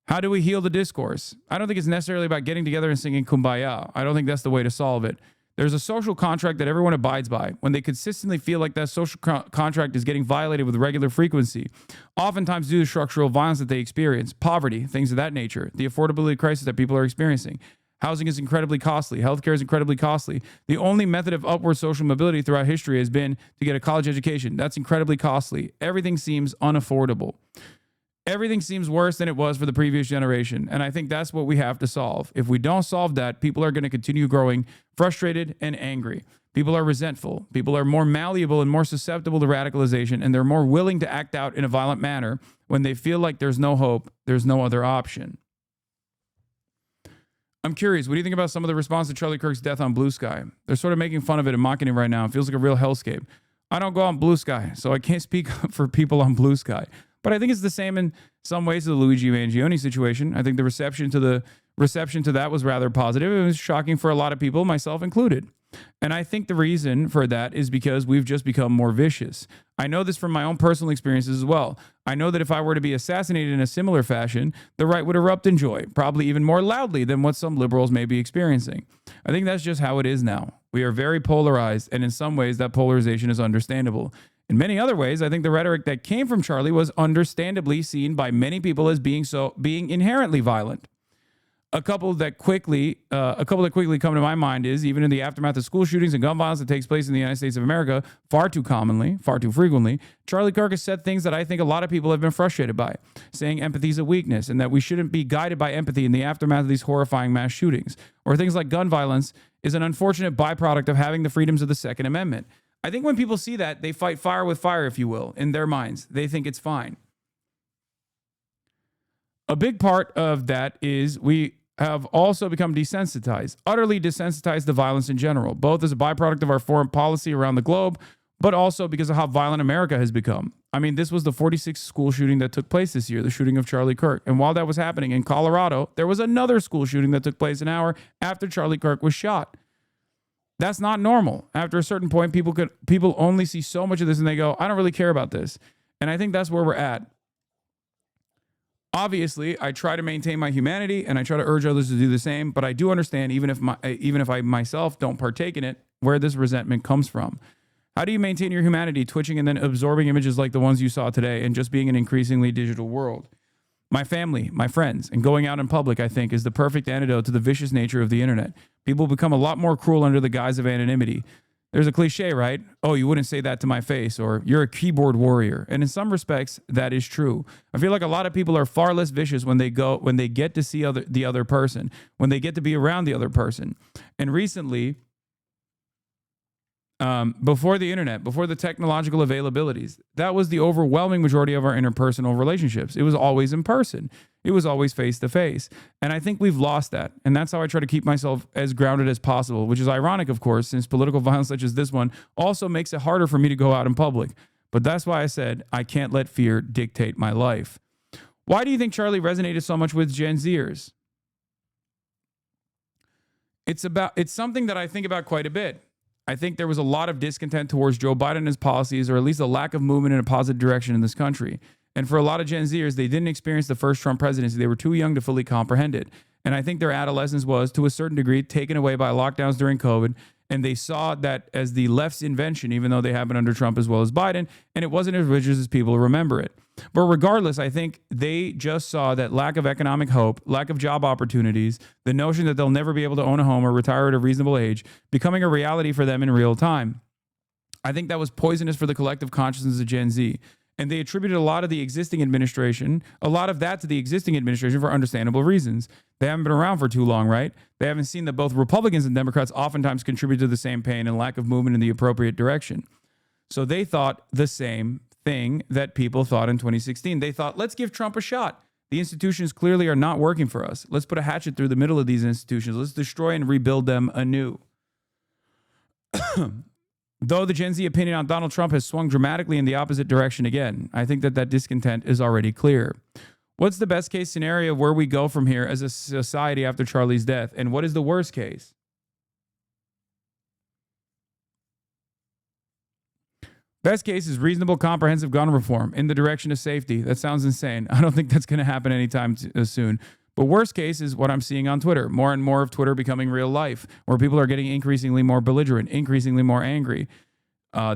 How do we heal the discourse? I don't think it's necessarily about getting together and singing Kumbaya. I don't think that's the way to solve it. There's a social contract that everyone abides by. When they consistently feel like that social contract is getting violated with regular frequency, oftentimes due to structural violence that they experience, poverty, things of that nature, the affordability crisis that people are experiencing. Housing is incredibly costly. Healthcare is incredibly costly. The only method of upward social mobility throughout history has been to get a college education. That's incredibly costly. Everything seems unaffordable. Everything seems worse than it was for the previous generation, and I think that's what we have to solve. If we don't solve that, people are going to continue growing frustrated and angry. People are resentful. People are more malleable and more susceptible to radicalization, and they're more willing to act out in a violent manner when they feel like there's no hope, there's no other option. I'm curious, what do you think about some of the response to Charlie Kirk's death on Blue Sky? They're sort of making fun of it and mocking it right now. It feels like a real hellscape. I don't go on Blue Sky, so I can't speak for people on Blue Sky. But I think it's the same in some ways to the Luigi Mangione situation. I think the reception to that was rather positive. It was shocking for a lot of people, myself included. And I think the reason for that is because we've just become more vicious. I know this from my own personal experiences as well. I know that if I were to be assassinated in a similar fashion, the right would erupt in joy, probably even more loudly than what some liberals may be experiencing. I think that's just how it is now. We are very polarized, and in some ways that polarization is understandable. In many other ways, I think the rhetoric that came from Charlie was understandably seen by many people as being inherently violent. A couple that quickly come to my mind is, even in the aftermath of school shootings and gun violence that takes place in the United States of America far too commonly, far too frequently, Charlie Kirk has said things that I think a lot of people have been frustrated by, saying empathy is a weakness and that we shouldn't be guided by empathy in the aftermath of these horrifying mass shootings, or things like gun violence is an unfortunate byproduct of having the freedoms of the Second Amendment. I think when people see that, they fight fire with fire, if you will, in their minds. They think it's fine. A big part of that is we have also become desensitized, utterly desensitized to violence in general, both as a byproduct of our foreign policy around the globe, but also because of how violent America has become. I mean, this was the 46th school shooting that took place this year, the shooting of Charlie Kirk. And while that was happening in Colorado, there was another school shooting that took place an hour after Charlie Kirk was shot. That's not normal. After a certain point, people only see so much of this and they go, I don't really care about this. And I think that's where we're at. Obviously, I try to maintain my humanity and I try to urge others to do the same, but I do understand, even if I myself don't partake in it, where this resentment comes from. How do you maintain your humanity, twitching and then absorbing images like the ones you saw today and just being an increasingly digital world? My family, my friends, and going out in public, I think, is the perfect antidote to the vicious nature of the internet. People become a lot more cruel under the guise of anonymity. There's a cliche, right? Oh, you wouldn't say that to my face, or you're a keyboard warrior. And in some respects, that is true. I feel like a lot of people are far less vicious when they get to see the other person, when they get to be around the other person. And recently, before the internet, before the technological availabilities, that was the overwhelming majority of our interpersonal relationships. It was always in person. It was always face to face. And I think we've lost that. And that's how I try to keep myself as grounded as possible, which is ironic, of course, since political violence such as this one also makes it harder for me to go out in public. But that's why I said I can't let fear dictate my life. Why do you think Charlie resonated so much with Gen Zers? It's something that I think about quite a bit. I think there was a lot of discontent towards Joe Biden and his policies, or at least a lack of movement in a positive direction in this country. And for a lot of Gen Zers, they didn't experience the first Trump presidency. They were too young to fully comprehend it. And I think their adolescence was, to a certain degree, taken away by lockdowns during COVID. And they saw that as the left's invention, even though they happened under Trump as well as Biden. And it wasn't as rigid as people remember it. But regardless, I think they just saw that lack of economic hope, lack of job opportunities, the notion that they'll never be able to own a home or retire at a reasonable age, becoming a reality for them in real time. I think that was poisonous for the collective consciousness of Gen Z. And they attributed a lot of the existing administration, a lot of that to the existing administration for understandable reasons. They haven't been around for too long, right? They haven't seen that both Republicans and Democrats oftentimes contribute to the same pain and lack of movement in the appropriate direction. So they thought the same thing that people thought in 2016. They thought, let's give Trump a shot. The institutions clearly are not working for us. Let's put a hatchet through the middle of these institutions. Let's destroy and rebuild them anew. Though the Gen Z opinion on Donald Trump has swung dramatically in the opposite direction again, I think that discontent is already clear. What's the best case scenario of where we go from here as a society after Charlie's death? And what is the worst case? Best case is reasonable, comprehensive gun reform in the direction of safety. That sounds insane. I don't think that's going to happen anytime soon. But worst case is what I'm seeing on Twitter. More and more of Twitter becoming real life, where people are getting increasingly more belligerent, increasingly more angry.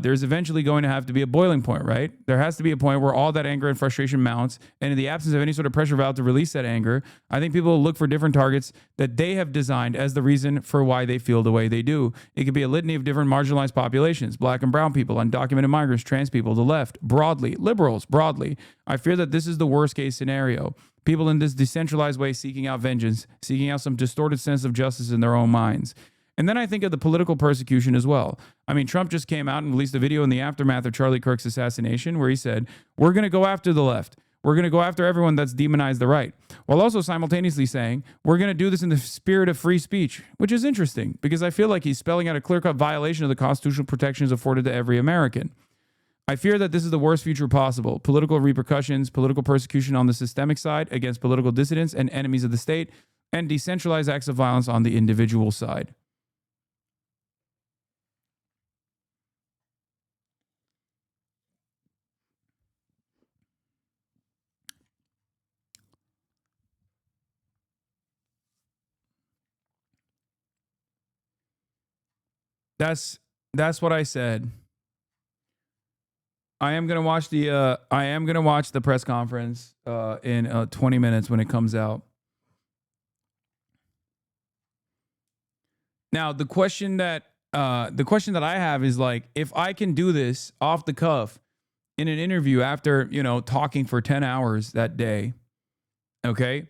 There's eventually going to have to be a boiling point, right? There has to be a point where all that anger and frustration mounts. And in the absence of any sort of pressure valve to release that anger, I think people will look for different targets that they have designed as the reason for why they feel the way they do. It could be a litany of different marginalized populations, black and brown people, undocumented migrants, trans people, the left, broadly, liberals, broadly. I fear that this is the worst case scenario. People in this decentralized way seeking out vengeance, seeking out some distorted sense of justice in their own minds. And then I think of the political persecution as well. I mean, Trump just came out and released a video in the aftermath of Charlie Kirk's assassination where he said, we're going to go after the left. We're going to go after everyone that's demonized the right, while also simultaneously saying, we're going to do this in the spirit of free speech, which is interesting because I feel like he's spelling out a clear-cut violation of the constitutional protections afforded to every American. I fear that this is the worst future possible. Political repercussions, political persecution on the systemic side against political dissidents and enemies of the state, and decentralized acts of violence on the individual side. That's what I said. I am gonna watch the press conference in 20 minutes when it comes out. Now the question that I have is like, if I can do this off the cuff in an interview after talking for 10 hours that day, okay,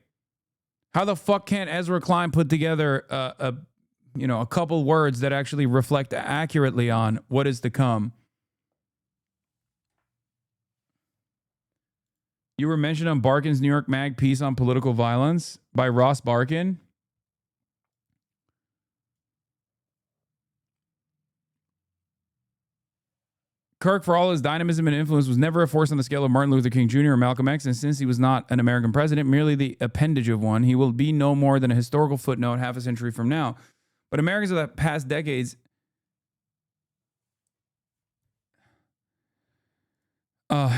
how the fuck can't Ezra Klein put together a couple words that actually reflect accurately on what is to come? You were mentioned on Barkin's New York Mag piece on political violence by Ross Barkin. Kirk, for all his dynamism and influence, was never a force on the scale of Martin Luther King Jr. or Malcolm X, and since he was not an American president, merely the appendage of one, he will be no more than a historical footnote half a century from now. But Americans of the past decades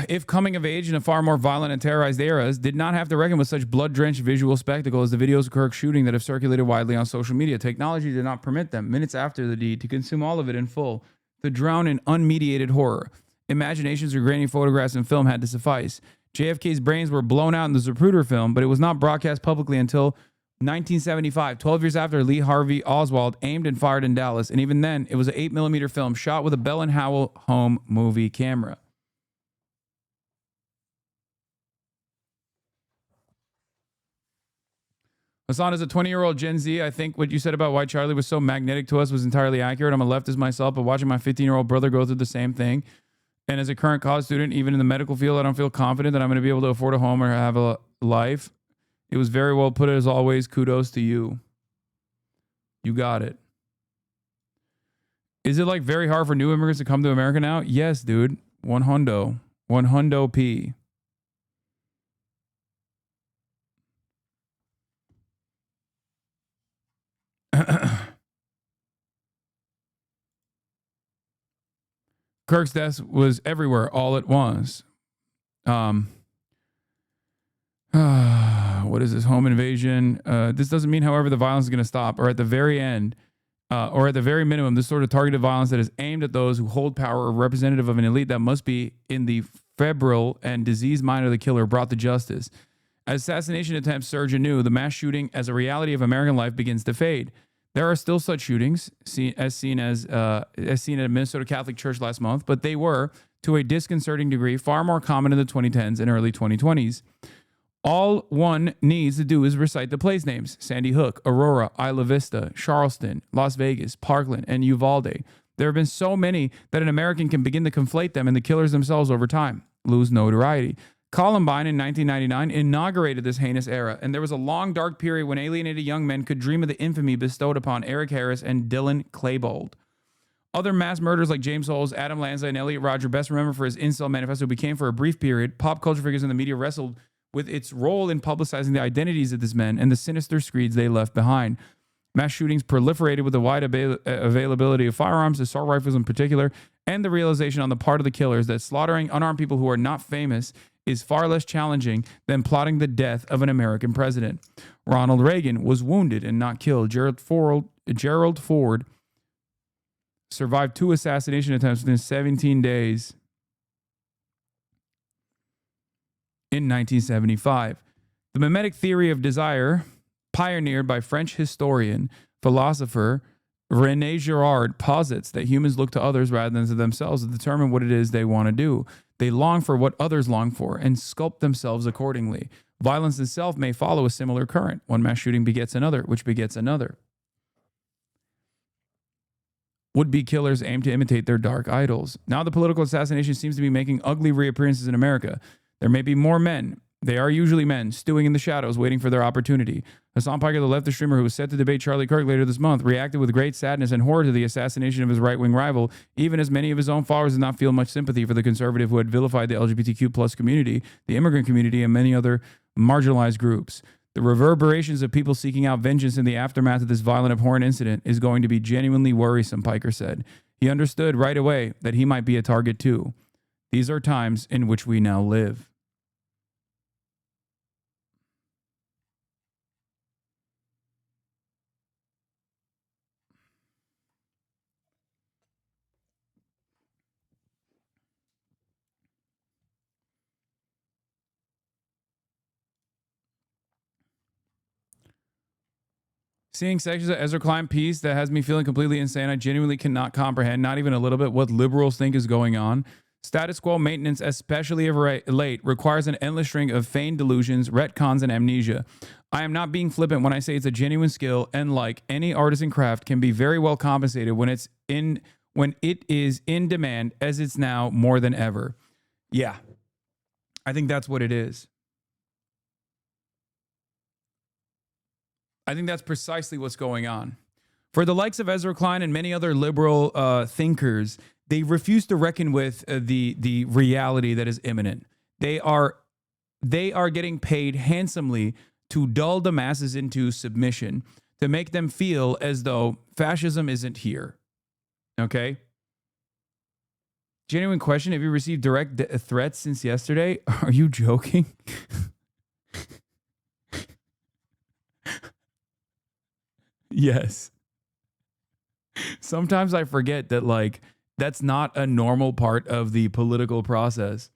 if coming of age in a far more violent and terrorized eras, did not have to reckon with such blood-drenched visual spectacle as the videos of Kirk shooting that have circulated widely on social media. Technology did not permit them, minutes after the deed, to consume all of it in full, to drown in unmediated horror. Imaginations or grainy photographs and film had to suffice. JFK's brains were blown out in the Zapruder film, but it was not broadcast publicly until 1975, 12 years after Lee Harvey Oswald aimed and fired in Dallas. And even then, it was an 8mm film shot with a Bell & Howell home movie camera. Hasan, as a 20-year-old Gen Z, I think what you said about why Charlie was so magnetic to us was entirely accurate. I'm a leftist myself, but watching my 15-year-old brother go through the same thing. And as a current college student, even in the medical field, I don't feel confident that I'm going to be able to afford a home or have a life. It was very well put, as always. Kudos to you. You got it. Is it like very hard for new immigrants to come to America now? Yes, dude. 100 P. Kirk's death was everywhere all at once. What is this? Home invasion. This doesn't mean, however, the violence is going to stop, or at the very end, or at the very minimum, this sort of targeted violence that is aimed at those who hold power or representative of an elite that must be in the febrile and diseased mind of the killer brought to justice. As assassination attempts surge anew, the mass shooting as a reality of American life begins to fade. There are still such shootings, as seen at a Minnesota Catholic church last month, but they were, to a disconcerting degree, far more common in the 2010s and early 2020s. All one needs to do is recite the place names: Sandy Hook, Aurora, Isla Vista, Charleston, Las Vegas, Parkland, and Uvalde. There have been so many that an American can begin to conflate them and the killers themselves over time lose notoriety. Columbine in 1999 inaugurated this heinous era, and there was a long, dark period when alienated young men could dream of the infamy bestowed upon Eric Harris and Dylan Klebold. Other mass murders like James Holes, Adam Lanza, and Elliot Rodger, best remembered for his incel manifesto, became for a brief period. Pop culture figures in the media wrestled with its role in publicizing the identities of these men and the sinister screeds they left behind. Mass shootings proliferated with the wide availability of firearms, assault rifles in particular, and the realization on the part of the killers that slaughtering unarmed people who are not famous is far less challenging than plotting the death of an American president. Ronald Reagan was wounded and not killed. Gerald Ford survived 2 assassination attempts within 17 days in 1975. The mimetic theory of desire, pioneered by French historian, philosopher René Girard, posits that humans look to others rather than to themselves to determine what it is they want to do. They long for what others long for and sculpt themselves accordingly. Violence itself may follow a similar current. One mass shooting begets another, which begets another. Would-be killers aim to imitate their dark idols. Now the political assassination seems to be making ugly reappearances in America. There may be more men. They are usually men, stewing in the shadows, waiting for their opportunity. Hasan Piker, the leftist streamer who was set to debate Charlie Kirk later this month, reacted with great sadness and horror to the assassination of his right-wing rival, even as many of his own followers did not feel much sympathy for the conservative who had vilified the LGBTQ plus community, the immigrant community, and many other marginalized groups. The reverberations of people seeking out vengeance in the aftermath of this violent, abhorrent incident is going to be genuinely worrisome, Piker said. He understood right away that he might be a target too. These are times in which we now live. Seeing sections of Ezra Klein piece that has me feeling completely insane. I genuinely cannot comprehend, not even a little bit, what liberals think is going on. Status quo maintenance, especially of late, requires an endless string of feigned delusions, retcons, and amnesia. I am not being flippant when I say it's a genuine skill, and like any artisan craft, can be very well compensated when it is in demand, as it's now more than ever. Yeah, I think that's what it is. I think that's precisely what's going on. For the likes of Ezra Klein and many other liberal thinkers, they refuse to reckon with the reality that is imminent. They are getting paid handsomely to dull the masses into submission, to make them feel as though fascism isn't here. Okay? Genuine question, have you received direct threats since yesterday? Are you joking? Yes. Sometimes I forget that, like, that's not a normal part of the political process.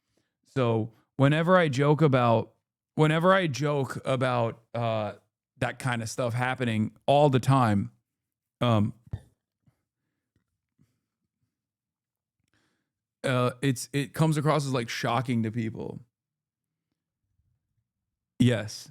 So whenever I joke about that kind of stuff happening all the time. It comes across as like shocking to people. Yes.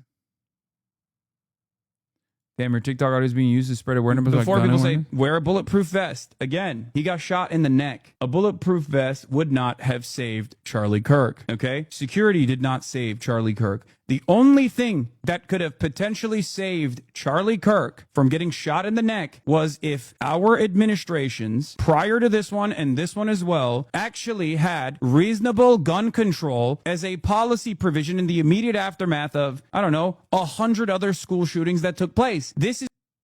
Damn, your TikTok audio is being used to spread awareness.
Before
about
people
gun
say,
awareness?
wear a bulletproof vest. Again, he got shot in the neck. A bulletproof vest would not have saved
Charlie Kirk.
Okay?
Security did not save Charlie Kirk. The only thing that could have potentially saved Charlie Kirk from getting shot in the neck was if our administrations, prior to this one and this one as well, actually had reasonable gun control as a policy provision in the immediate aftermath of, I don't know, 100 other school shootings that took place.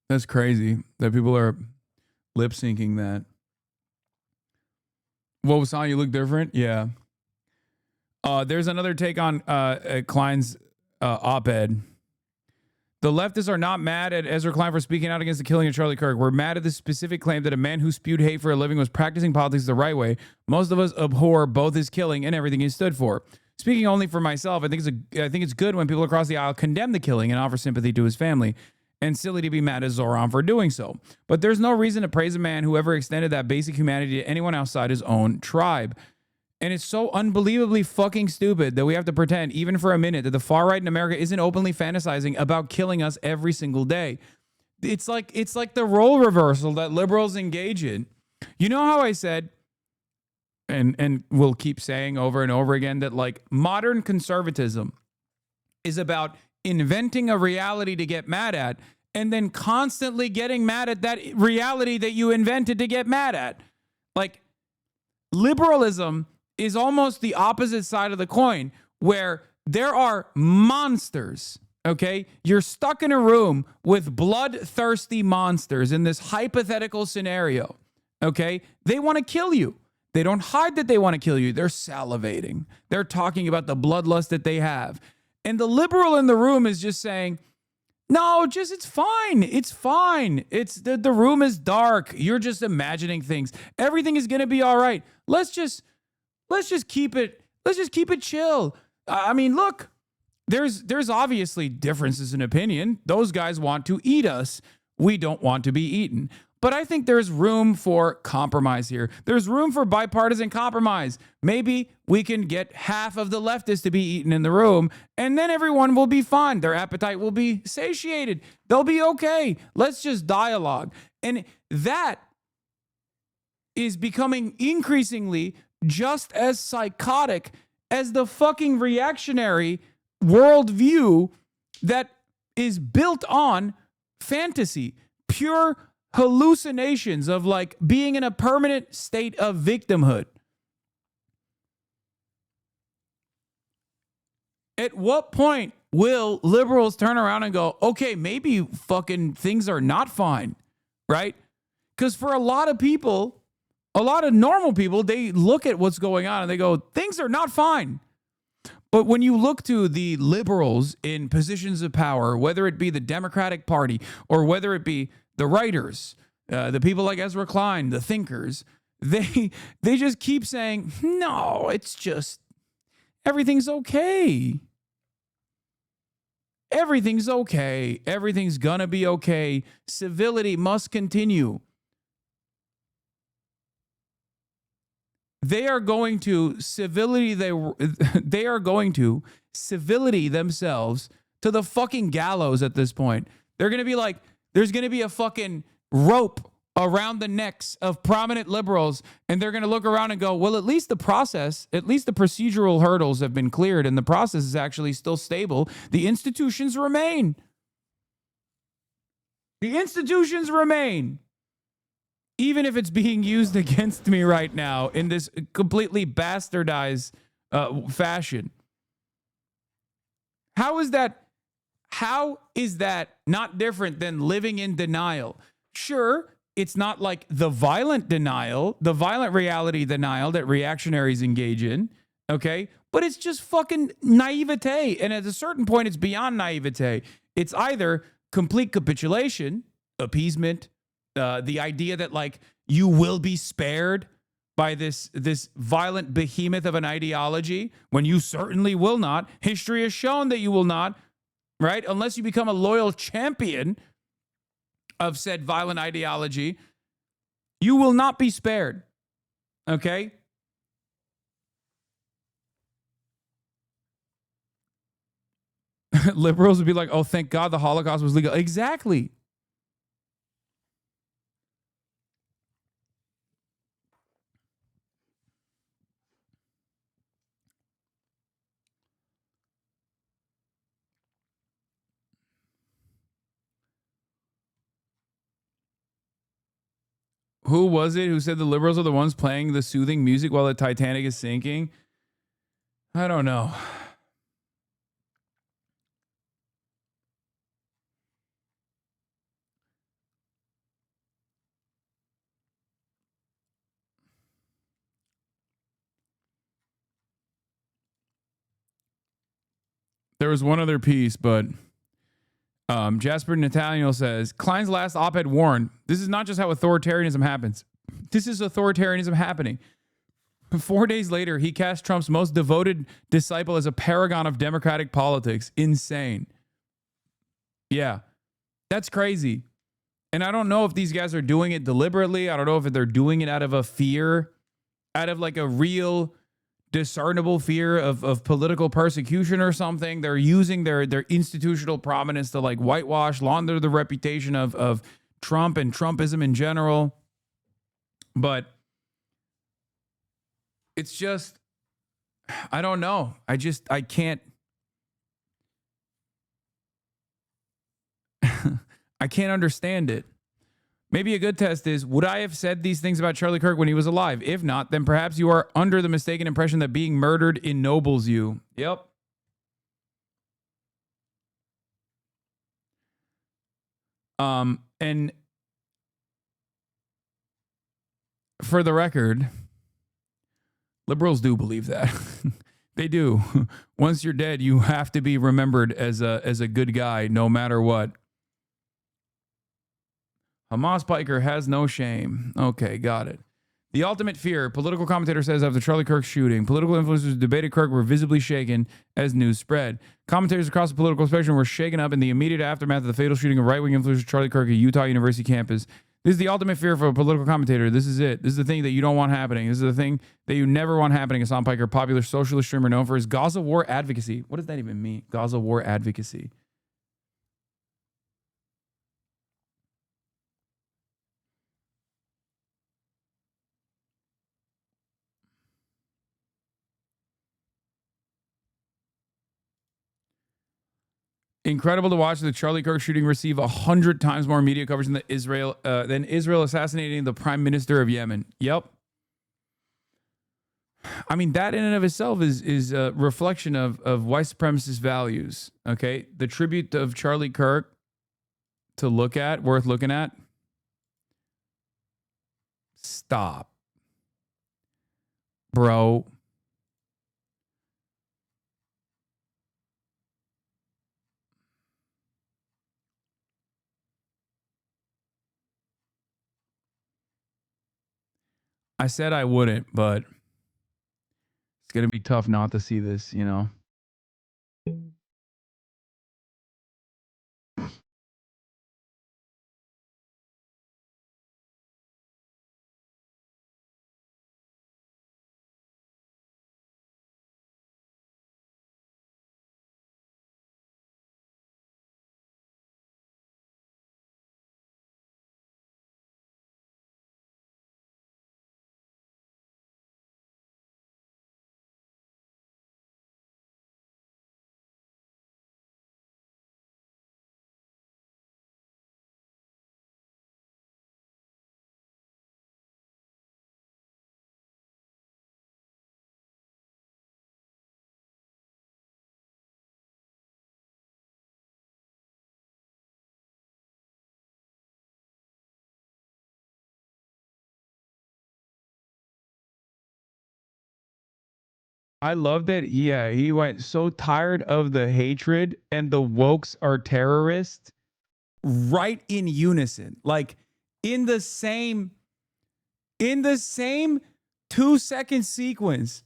That's crazy that people are lip syncing that. What was on? You look different? Yeah. There's another take on Klein's op-ed. The leftists are not mad at Ezra Klein for speaking out against the killing of Charlie Kirk. We're mad at the specific claim that a man who spewed hate for a living was practicing politics the right way. Most of us abhor both his killing and everything he stood for. Speaking only for myself, I think it's good when people across the aisle condemn the killing and offer sympathy to his family. And silly to be mad at Zoran for doing so. But there's no reason to praise a man who ever extended that basic humanity to anyone outside his own tribe. And it's so unbelievably fucking stupid that we have to pretend, even for a minute, that the far right in America isn't openly fantasizing about killing us every single day. It's like the role reversal that liberals engage in. You know how I said, and we'll keep saying over and over again, that like modern conservatism is about inventing a reality to get mad at and then constantly getting mad at that reality that you invented to get mad at. Like, liberalism is almost the opposite side of the coin, where there are monsters, okay? You're stuck in a room with bloodthirsty monsters in this hypothetical scenario, okay? They want to kill you. They don't hide that they want to kill you. They're salivating. They're talking about the bloodlust that they have. And the liberal in the room is just saying, no, just it's fine. It's fine. It's the room is dark. You're just imagining things. Everything is going to be all right. Let's just keep it chill. I mean, look, there's obviously differences in opinion. Those guys want to eat us. We don't want to be eaten. But I think there's room for compromise here. There's room for bipartisan compromise. Maybe we can get half of the leftists to be eaten in the room, and then everyone will be fine. Their appetite will be satiated. They'll be okay. Let's just dialogue. And that is becoming increasingly just as psychotic as the fucking reactionary worldview that is built on fantasy, pure hallucinations of like being in a permanent state of victimhood. At what point will liberals turn around and go, okay, maybe fucking things are not fine, right? Because for a lot of people, a lot of normal people, they look at what's going on and they go, things are not fine. But when you look to the liberals in positions of power, whether it be the Democratic Party or whether it be the writers, the people like Ezra Klein, the thinkers, they just keep saying, no, it's just, everything's okay. Everything's okay. Everything's gonna be okay. Civility must continue. They are going to civility themselves to the fucking gallows at this point. They're going to be like, there's going to be a fucking rope around the necks of prominent liberals, and they're going to look around and go, well, at least the procedural hurdles have been cleared, and the process is actually still stable. The institutions remain. The institutions remain. Even if it's being used against me right now in this completely bastardized fashion. How is that not different than living in denial? Sure, it's not like the violent denial, the violent reality denial that reactionaries engage in, okay? But it's just fucking naivete. And at a certain point, it's beyond naivete. It's either complete capitulation, appeasement, the idea that like you will be spared by this violent behemoth of an ideology when you certainly will not. History has shown that you will not. right? Unless you become a loyal champion of said violent ideology, you will not be spared. Okay? Liberals would be like, oh, thank God the Holocaust was legal. Exactly. Who was it who said the liberals are the ones playing the soothing music while the Titanic is sinking? I don't know. There was one other piece, but Jasper Nathaniel says, Klein's last op-ed warned, this is not just how authoritarianism happens. This is authoritarianism happening. 4 days later, he cast Trump's most devoted disciple as a paragon of democratic politics. Insane. Yeah, that's crazy. And I don't know if these guys are doing it deliberately. I don't know if they're doing it out of a fear, out of like a real discernible fear of political persecution or something. They're using their institutional prominence to like whitewash, launder the reputation of Trump and Trumpism in general. But it's just, I don't know. I can't. I can't understand it. Maybe a good test is, would I have said these things about Charlie Kirk when he was alive? If not, then perhaps you are under the mistaken impression that being murdered ennobles you. Yep. And for the record, liberals do believe that. They do. Once you're dead, you have to be remembered as a good guy, no matter what. Hamas Piker has no shame. Okay, got it. The ultimate fear, political commentator says after Charlie Kirk's shooting, political influencers who debated Kirk were visibly shaken as news spread. Commentators across the political spectrum were shaken up in the immediate aftermath of the fatal shooting of right-wing influencer Charlie Kirk at Utah University campus. This is the ultimate fear for a political commentator. This is it. This is the thing that you don't want happening. This is the thing that you never want happening. Hasan Piker, popular socialist streamer known for his Gaza war advocacy. What does that even mean? Gaza war advocacy. Incredible to watch the Charlie Kirk shooting receive 100 times more media coverage than Israel assassinating the prime minister of Yemen. Yep. I mean, that in and of itself is a reflection of white supremacist values. Okay. The tribute of Charlie Kirk to look at, worth looking at. Stop. Bro. I said I wouldn't, but it's going to be tough not to see this, you know. I love that. Yeah, he went so tired of the hatred and the wokes are terrorists right in unison. Like in the same 2-second sequence.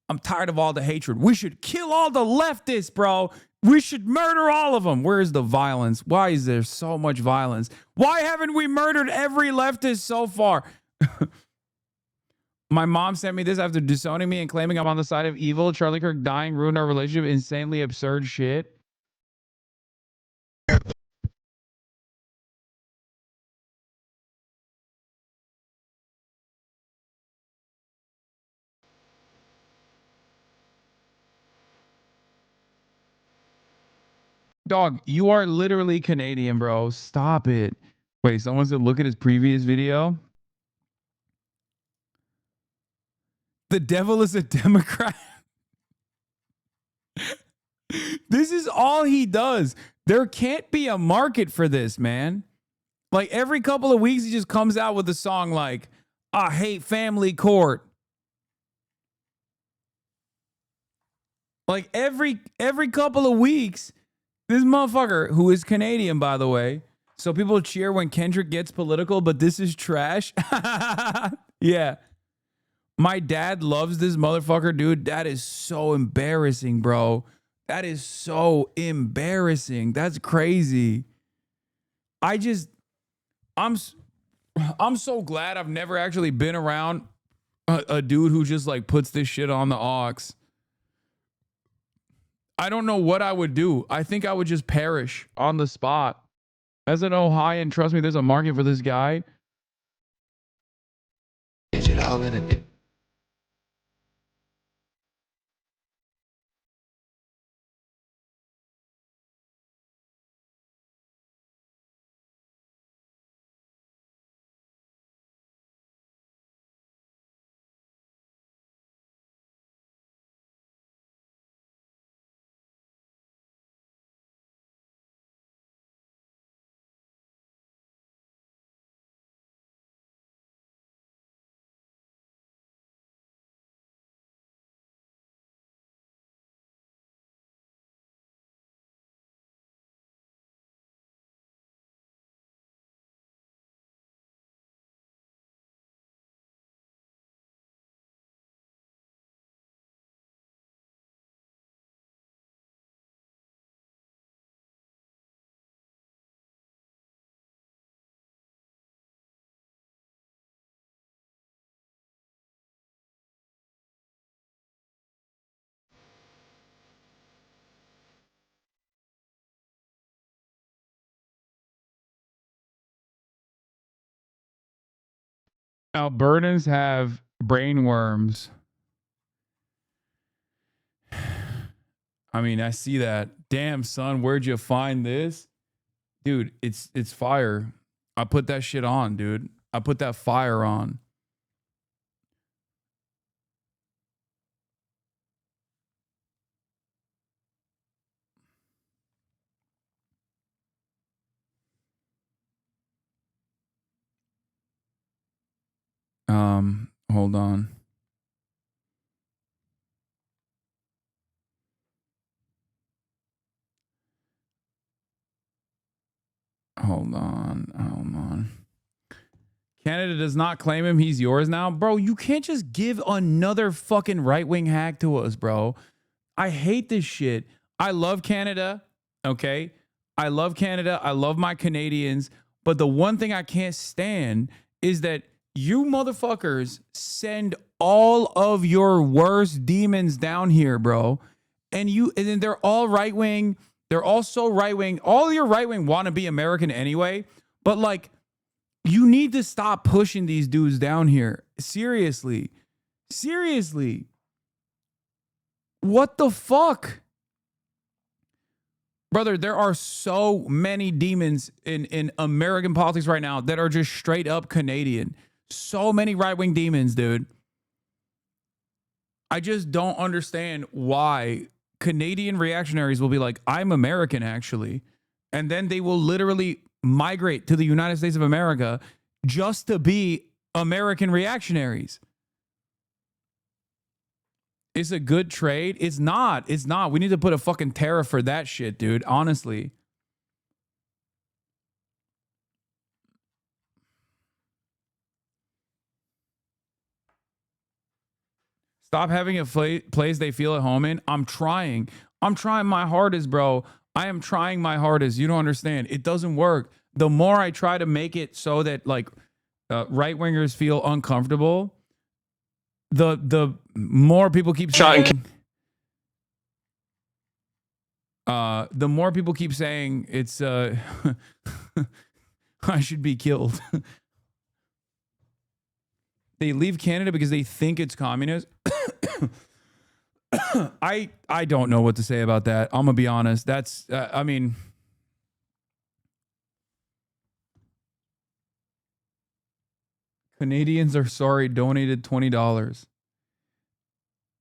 I'm tired of all the hatred. We should kill all the leftists, bro. We should murder all of them. Where is the violence? Why is there so much violence? Why haven't we murdered every leftist so far? My mom sent me this after disowning me and claiming I'm on the side of evil. Charlie Kirk dying ruined our relationship. Insanely absurd shit. Dog, you are literally Canadian, bro. Stop it. Wait, someone said look at his previous video. The devil is a Democrat. This is all he does. There can't be a market for this, man. Like every couple of weeks, he just comes out with a song like, I hate family court. Like every couple of weeks, this motherfucker, who is Canadian, by the way, so people cheer when Kendrick gets political, but this is trash. Yeah. My dad loves this motherfucker, dude. That is so embarrassing, bro. That is so embarrassing. That's crazy. I'm so glad I've never actually been around a dude who just like puts this shit on the aux. I don't know what I would do. I think I would just perish on the spot. As an Ohioan, trust me, there's a market for this guy. Is it all in a Albertans have brain worms. I mean, I see that. Damn, son, where'd you find this? Dude, it's fire. I put that shit on, dude. I put that fire on. Hold on. Hold on. Canada does not claim him. He's yours now. Bro, you can't just give another fucking right-wing hack to us, bro. I hate this shit. I love Canada, okay? I love Canada. I love my Canadians. But the one thing I can't stand is that you motherfuckers send all of your worst demons down here, bro. And then they're all right-wing. They're all so right-wing. All your right-wing want to be American anyway. But like, you need to stop pushing these dudes down here. Seriously. Seriously. What the fuck? Brother, there are so many demons in American politics right now that are just straight up Canadian. So many right-wing demons, dude. I just don't understand why Canadian reactionaries will be like, I'm American, actually. And then they will literally migrate to the United States of America just to be American reactionaries. It's a good trade. It's not. It's not. We need to put a fucking tariff for that shit, dude. Honestly. Stop having a place they feel at home in. I'm trying my hardest, bro. I am trying my hardest. You don't understand. It doesn't work. The more I try to make it so that like right-wingers feel uncomfortable, the more people keep saying, the more people keep saying it's I should be killed. They leave Canada because they think it's communist. I don't know what to say about that. I'm gonna be honest. That's I mean, Canadians are sorry. Donated $20.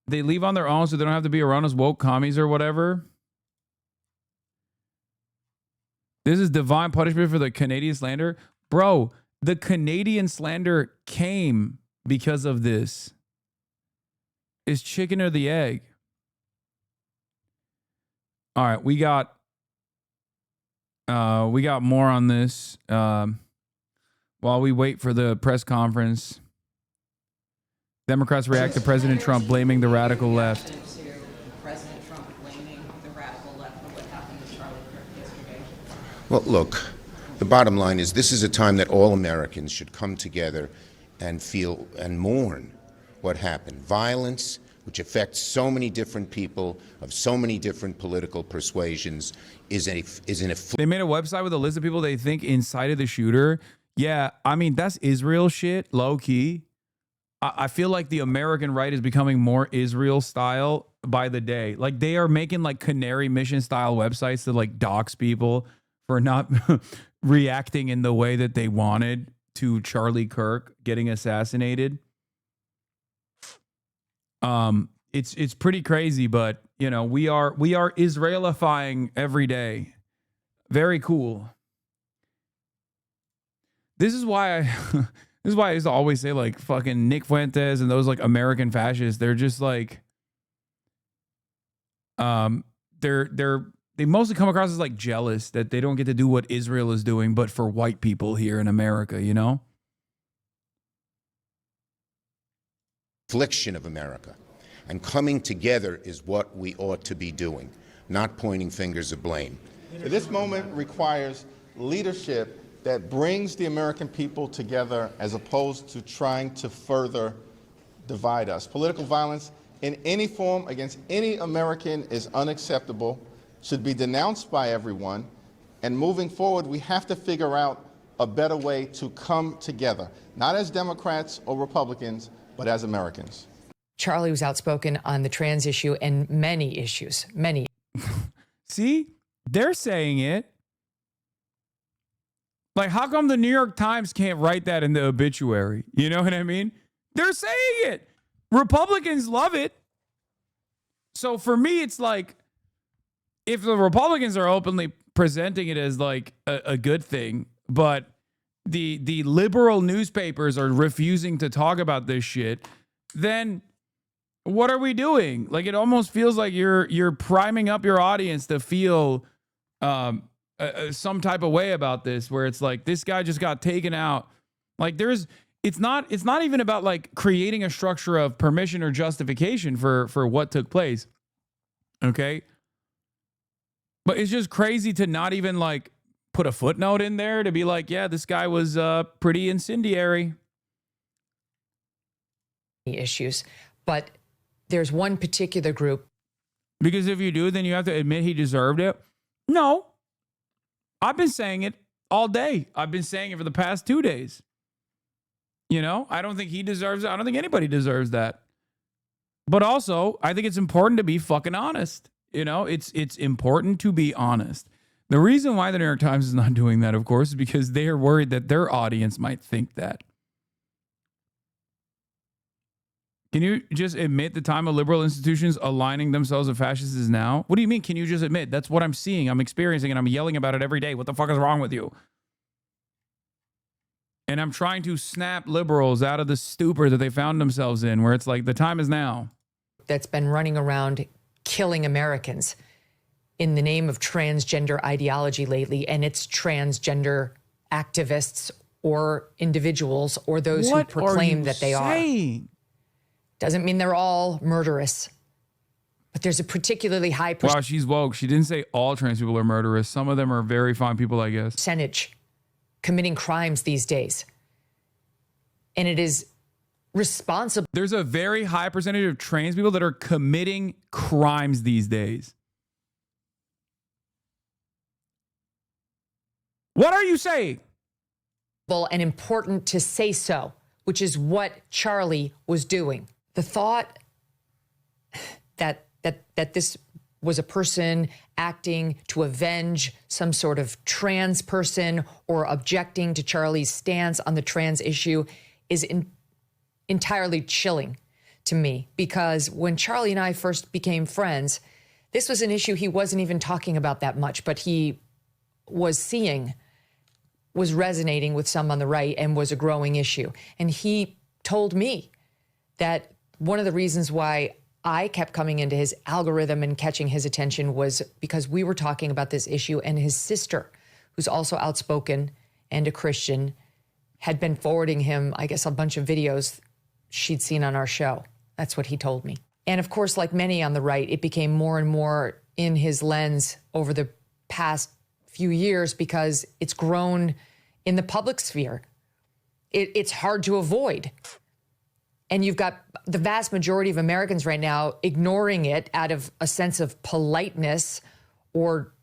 They leave on their own, so they don't have to be around us woke commies or whatever. This is divine punishment for the Canadian slander, bro. The Canadian slander came because of this. Is chicken or the egg? All right, we got more on this while we wait for the press conference. Democrats react to President Trump blaming the radical left.
President Trump blaming the radical left for what happened to Charlie Kirk yesterday.
Well, look, the bottom line is this is a time that all Americans should come together and feel and mourn what happened. Violence, which affects so many different people of so many different political persuasions, is an
They made a website with a list of people they think incited the shooter. Yeah, I mean, that's Israel shit, low key. I feel like the American right is becoming more Israel style by the day. Like they are making like Canary Mission style websites to like dox people for not reacting in the way that they wanted to Charlie Kirk getting assassinated. It's pretty crazy, but you know, we are Israelifying every day. Very cool. This is why I used to always say like fucking Nick Fuentes and those like American fascists. They're just like, they mostly come across as like jealous that they don't get to do what Israel is doing, but for white people here in America, you know?
affliction of America. And coming together is what we ought to be doing, not pointing fingers of blame.
This moment requires leadership that brings the American people together as opposed to trying to further divide us. Political violence in any form against any American is unacceptable, should be denounced by everyone, and moving forward, we have to figure out a better way to come together, not as Democrats or Republicans, but as Americans.
Charlie was outspoken on the trans issue and many issues, many.
See, they're saying it. Like, how come the New York Times can't write that in the obituary? You know what I mean? They're saying it. Republicans love it. So for me, it's like, if the Republicans are openly presenting it as like a good thing, but the liberal newspapers are refusing to talk about this shit, then what are we doing? Like, it almost feels like you're priming up your audience to feel some type of way about this, where it's like, this guy just got taken out. Like, it's not even about like creating a structure of permission or justification for what took place. Okay. But it's just crazy to not even like put a footnote in there to be like, yeah, this guy was pretty incendiary.
Issues, but there's one particular group.
Because if you do, then you have to admit he deserved it. No, I've been saying it all day. I've been saying it for the past 2 days. You know, I don't think he deserves it. I don't think anybody deserves that. But also, I think it's important to be fucking honest. You know, it's important to be honest. The reason why the New York Times is not doing that, of course, is because they are worried that their audience might think that. Can you just admit the time of liberal institutions aligning themselves with fascists is now? What do you mean, can you just admit? That's what I'm seeing, I'm experiencing, and I'm yelling about it every day. What the fuck is wrong with you? And I'm trying to snap liberals out of the stupor that they found themselves in, where it's like, the time is now.
That's been running around killing Americans in the name of transgender ideology lately, and it's transgender activists or individuals or those who proclaim that they are. Doesn't mean they're all murderous, but there's a particularly high
Wow, she's woke. She didn't say all trans people are murderous. Some of them are very fine people, I guess.
Percentage committing crimes these days. And it is responsible.
There's a very high percentage of trans people that are committing crimes these days. What are you saying?
And important to say so, which is what Charlie was doing. The thought that this was a person acting to avenge some sort of trans person or objecting to Charlie's stance on the trans issue is entirely chilling to me, because when Charlie and I first became friends, this was an issue he wasn't even talking about that much, but he was seeing was resonating with some on the right and was a growing issue. And he told me that one of the reasons why I kept coming into his algorithm and catching his attention was because we were talking about this issue, and his sister, who's also outspoken and a Christian, had been forwarding him, I guess, a bunch of videos she'd seen on our show. That's what he told me. And of course, like many on the right, it became more and more in his lens over the past few years because it's grown in the public sphere. It's hard to avoid. And you've got the vast majority of Americans right now ignoring it out of a sense of politeness or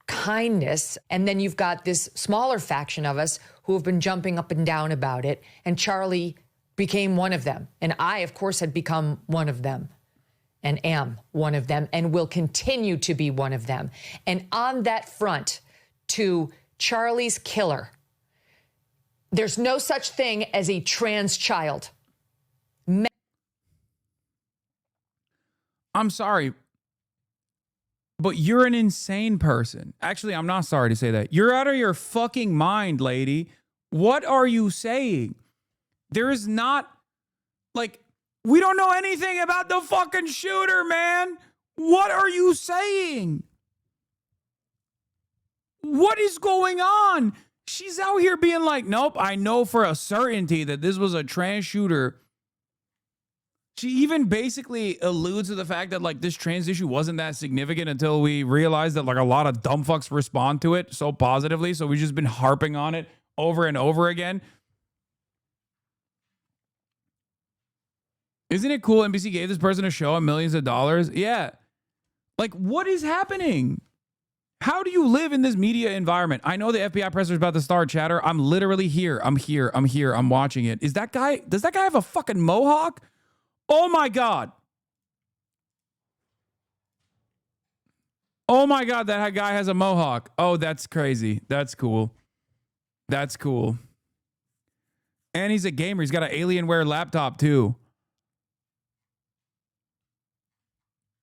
kindness. And then you've got this smaller faction of us who have been jumping up and down about it. And Charlie became one of them. And I, of course, had become one of them and am one of them and will continue to be one of them. And on that front, to Charlie's killer, there's no such thing as a trans child.
I'm sorry, but you're an insane person. Actually, I'm not sorry to say that. You're out of your fucking mind, lady. What are you saying? There is not, like, we don't know anything about the fucking shooter, man. What are you saying? What is going on? She's out here being like, nope, I know for a certainty that this was a trans shooter. She even basically alludes to the fact that, like, this trans issue wasn't that significant until we realized that, like, a lot of dumb fucks respond to it so positively. So we've just been harping on it over and over again. Isn't it cool NBC gave this person a show and millions of dollars? Yeah. Like, what is happening? How do you live in this media environment? I know the FBI presser is about to start, chatter. I'm literally here. I'm here. I'm watching it. Does that guy have a fucking mohawk? Oh my God. Oh my God, that guy has a mohawk. Oh, that's crazy. That's cool. That's cool. And he's a gamer. He's got an Alienware laptop too.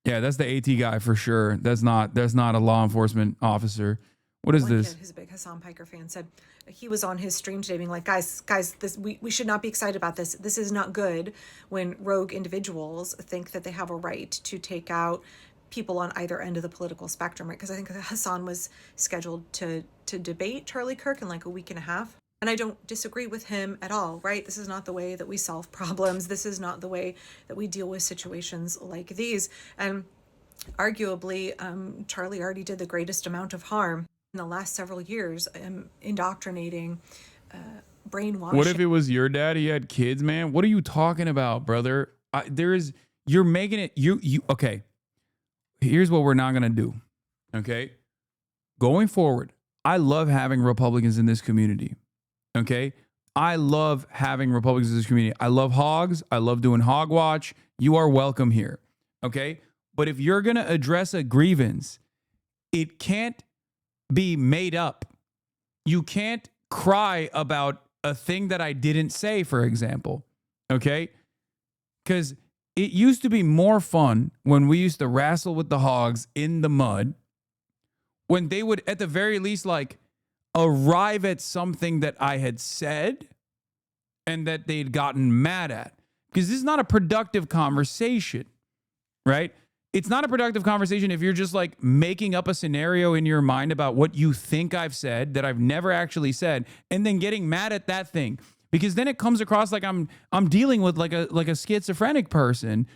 Yeah, that's the AT guy for sure. That's not a law enforcement officer. What is this?
Kid who's a big Hasan Piker fan said he was on his stream today being like, guys, this we should not be excited about this. This is not good when rogue individuals think that they have a right to take out people on either end of the political spectrum, right? Because I think Hasan was scheduled to debate Charlie Kirk in like a week and a half. And I don't disagree with him at all, right? This is not the way that we solve problems. This is not the way that we deal with situations like these. And arguably, Charlie already did the greatest amount of harm in the last several years, indoctrinating, brainwashing.
What if it was your dad? He had kids, man. What are you talking about, brother? You're making it, okay. Here's what we're not going to do, okay? Going forward, I love having Republicans in this community, okay? I love having Republicans in this community. I love hogs. I love doing hog watch. You are welcome here, okay? But if you're going to address a grievance, it can't be made up. You can't cry about a thing that I didn't say, for example, okay? Because it used to be more fun when we used to wrestle with the hogs in the mud, when they would, at the very least, like, arrive at something that I had said and that they'd gotten mad at. Because this is not a productive conversation, right? It's not a productive conversation if you're just like making up a scenario in your mind about what you think I've said that I've never actually said, and then getting mad at that thing. because then it comes across like I'm dealing with like a schizophrenic person.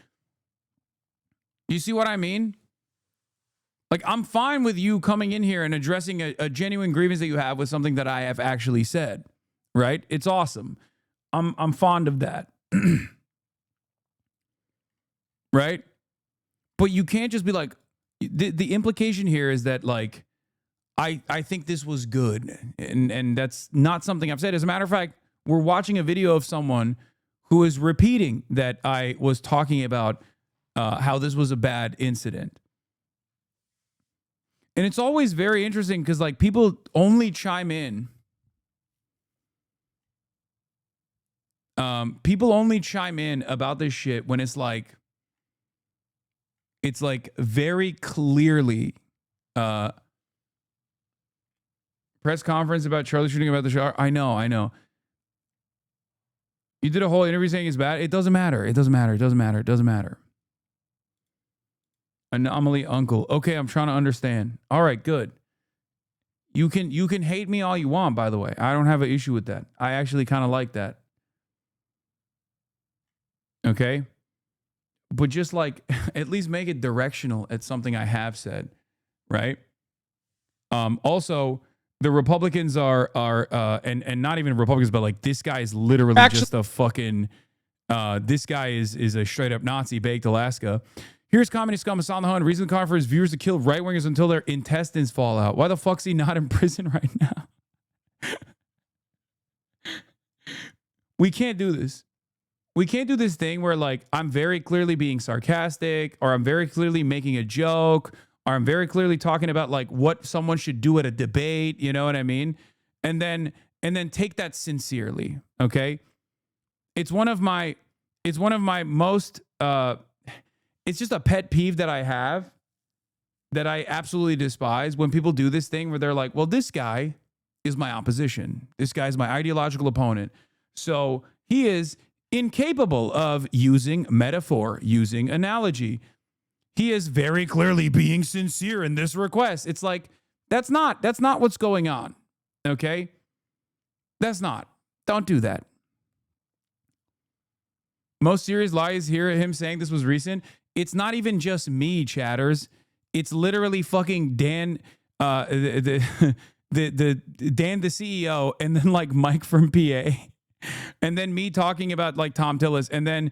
You see what I mean? Like, I'm fine with you coming in here and addressing a genuine grievance that you have with something that I have actually said, right? It's awesome. I'm fond of that. Right? But you can't just be like, the implication here is that, like, I think this was good. And that's not something I've said. As a matter of fact, we're watching a video of someone who is repeating that I was talking about how this was a bad incident. And it's always very interesting because, like, people only chime in. People only chime in about this shit when it's like very clearly press conference about Charlie shooting about the shower. I know. You did a whole interview saying it's bad. It doesn't matter. Anomaly uncle. Okay, I'm trying to understand. All right, good. You can hate me all you want, by the way. I don't have an issue with that. I actually kind of like that. Okay? But just like at least make it directional at something I have said, right? Also, the Republicans are and not even Republicans, but like this guy is literally just a fucking this guy is a straight up Nazi baked Alaska. Here's communist scum Hasan the Hun. Reason the for his viewers to kill right wingers until their intestines fall out. Why the fuck's he not in prison right now? We can't do this. We can't do this thing where, like, I'm very clearly being sarcastic, or I'm very clearly making a joke, or I'm very clearly talking about like what someone should do at a debate. You know what I mean? And then take that sincerely. Okay. It's one of my most it's just a pet peeve that I have that I absolutely despise when people do this thing where they're like, well, this guy is my opposition. This guy's my ideological opponent. So he is incapable of using metaphor, using analogy. He is very clearly being sincere in this request. It's like, that's not what's going on. Okay? That's not. Don't do that. Most serious lies hear him saying this was recent. It's not even just me, chatters. It's literally fucking Dan, the Dan the CEO, and then like Mike from PA, and then me talking about like Tom Tillis, and then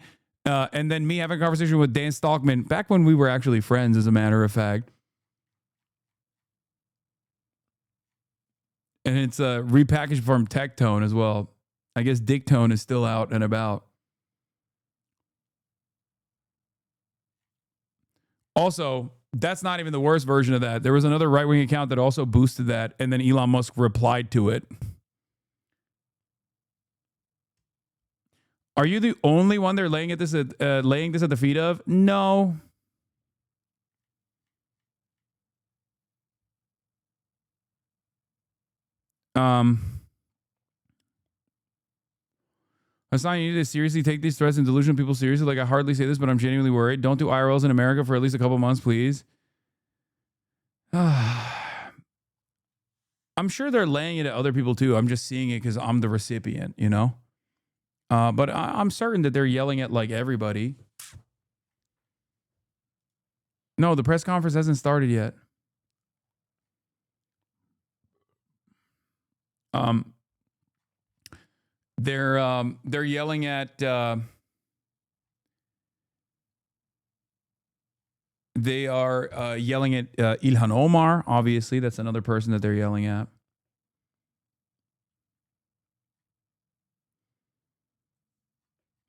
me having a conversation with Dan Stalkman back when we were actually friends, as a matter of fact. And it's repackaged from Tech Tone as well. I guess Dick Tone is still out and about. Also, that's not even the worst version of that. There was another right-wing account that also boosted that, and then Elon Musk replied to it. Are you the only one they're laying this at the feet of? No. Hasan, you need to seriously take these threats and delusional people seriously. Like, I hardly say this, but I'm genuinely worried. Don't do IRLs in America for at least a couple months, please. I'm sure they're laying it at other people too. I'm just seeing it because I'm the recipient, you know? But I'm certain that they're yelling at like everybody. No, the press conference hasn't started yet. They're yelling at they are yelling at Ilhan Omar. Obviously, that's another person that they're yelling at.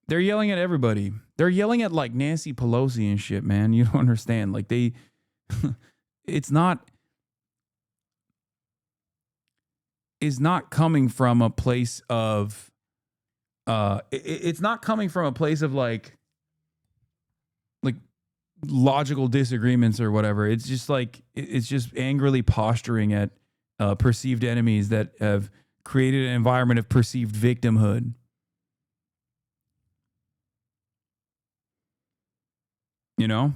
They're yelling at everybody. They're yelling at like Nancy Pelosi and shit, man. You don't understand. Like it's not coming from a place of it's not coming from a place of like logical disagreements or whatever. It's just like it's just angrily posturing at perceived enemies that have created an environment of perceived victimhood. You know?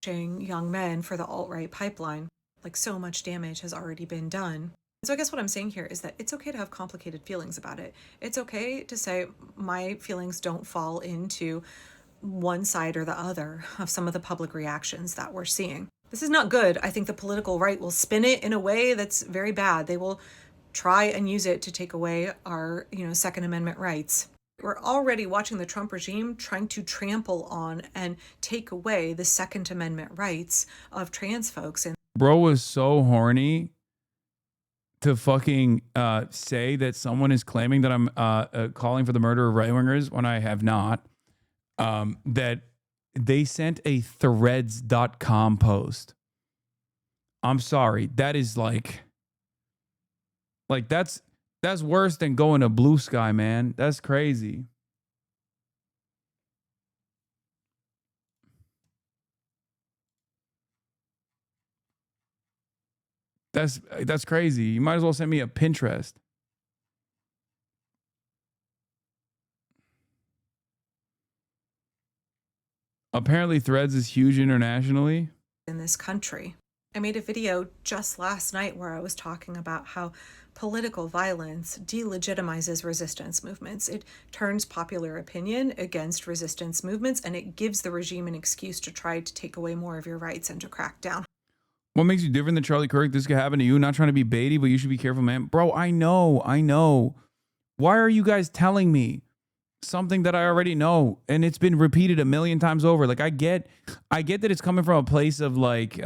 Young men for the alt-right pipeline. Like, so much damage has already been done. So I guess what I'm saying here is that it's okay to have complicated feelings about it. It's okay to say my feelings don't fall into one side or the other of some of the public reactions that we're seeing. This is not good. I think the political right will spin it in a way that's very bad. They will try and use it to take away our, Second Amendment rights. We're already watching the Trump regime trying to trample on and take away the Second Amendment rights of trans folks. And
Bro was so horny to fucking say that someone is claiming that I'm calling for the murder of right-wingers when I have not. That they sent a threads.com post. I'm sorry. That is like that's worse than going to Blue Sky, man. That's crazy. That's crazy. You might as well send me a Pinterest. Apparently Threads is huge internationally.
In this country. I made a video just last night where I was talking about how political violence delegitimizes resistance movements. It turns popular opinion against resistance movements, and it gives the regime an excuse to try to take away more of your rights and to crack down.
What makes you different than Charlie Kirk? This could happen to you. Not trying to be baity, but you should be careful, man. Bro, I know. Why are you guys telling me something that I already know? And it's been repeated a million times over. Like, I get that it's coming from a place of like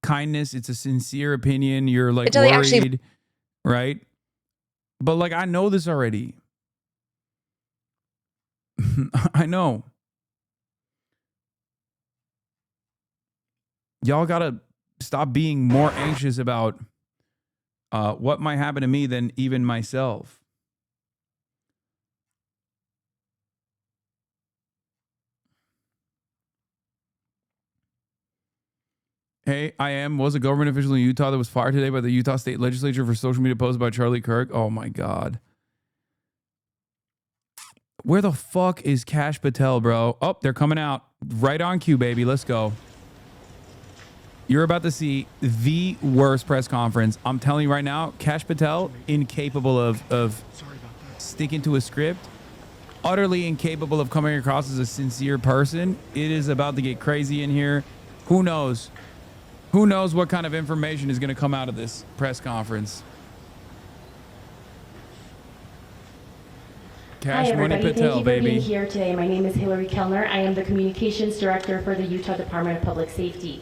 kindness. It's a sincere opinion. You're like worried, right? But like, I know this already. I know. Y'all gotta stop being more anxious about what might happen to me than even myself. Hey, was a government official in Utah that was fired today by the Utah State Legislature for social media posts by Charlie Kirk. Oh my God. Where the fuck is Kash Patel, bro? Oh, they're coming out. Right on cue, baby. Let's go. You're about to see the worst press conference. I'm telling you right now, Kash Patel, incapable of sticking to a script, utterly incapable of coming across as a sincere person. It is about to get crazy in here. Who knows? Who knows what kind of information is going to come out of this press conference? Cash Money Patel,
thank you for
baby.
being here today. My name is Hillary Kellner. I am the Communications Director for the Utah Department of Public Safety.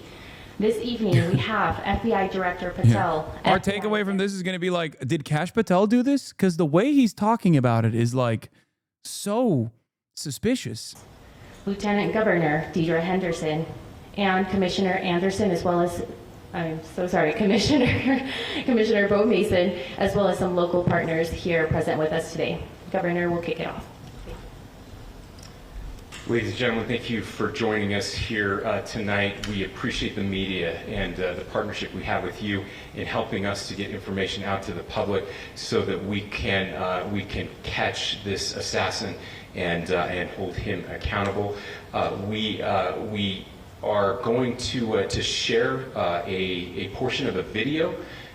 This evening, we have FBI Director Patel.
Yeah. Our takeaway from this is going to be like, did Kash Patel do this? Because the way he's talking about it is like so suspicious.
Lieutenant Governor Deidre Henderson and Commissioner Anderson, as well as, I'm so sorry, Commissioner Bo Mason, as well as some local partners here present with us today. Governor, we'll kick it off.
Ladies and gentlemen, thank you for joining us here tonight. We appreciate the media and the partnership we have with you in helping us to get information out to the public so that we can catch this assassin and hold him accountable. We are going to share a portion of a video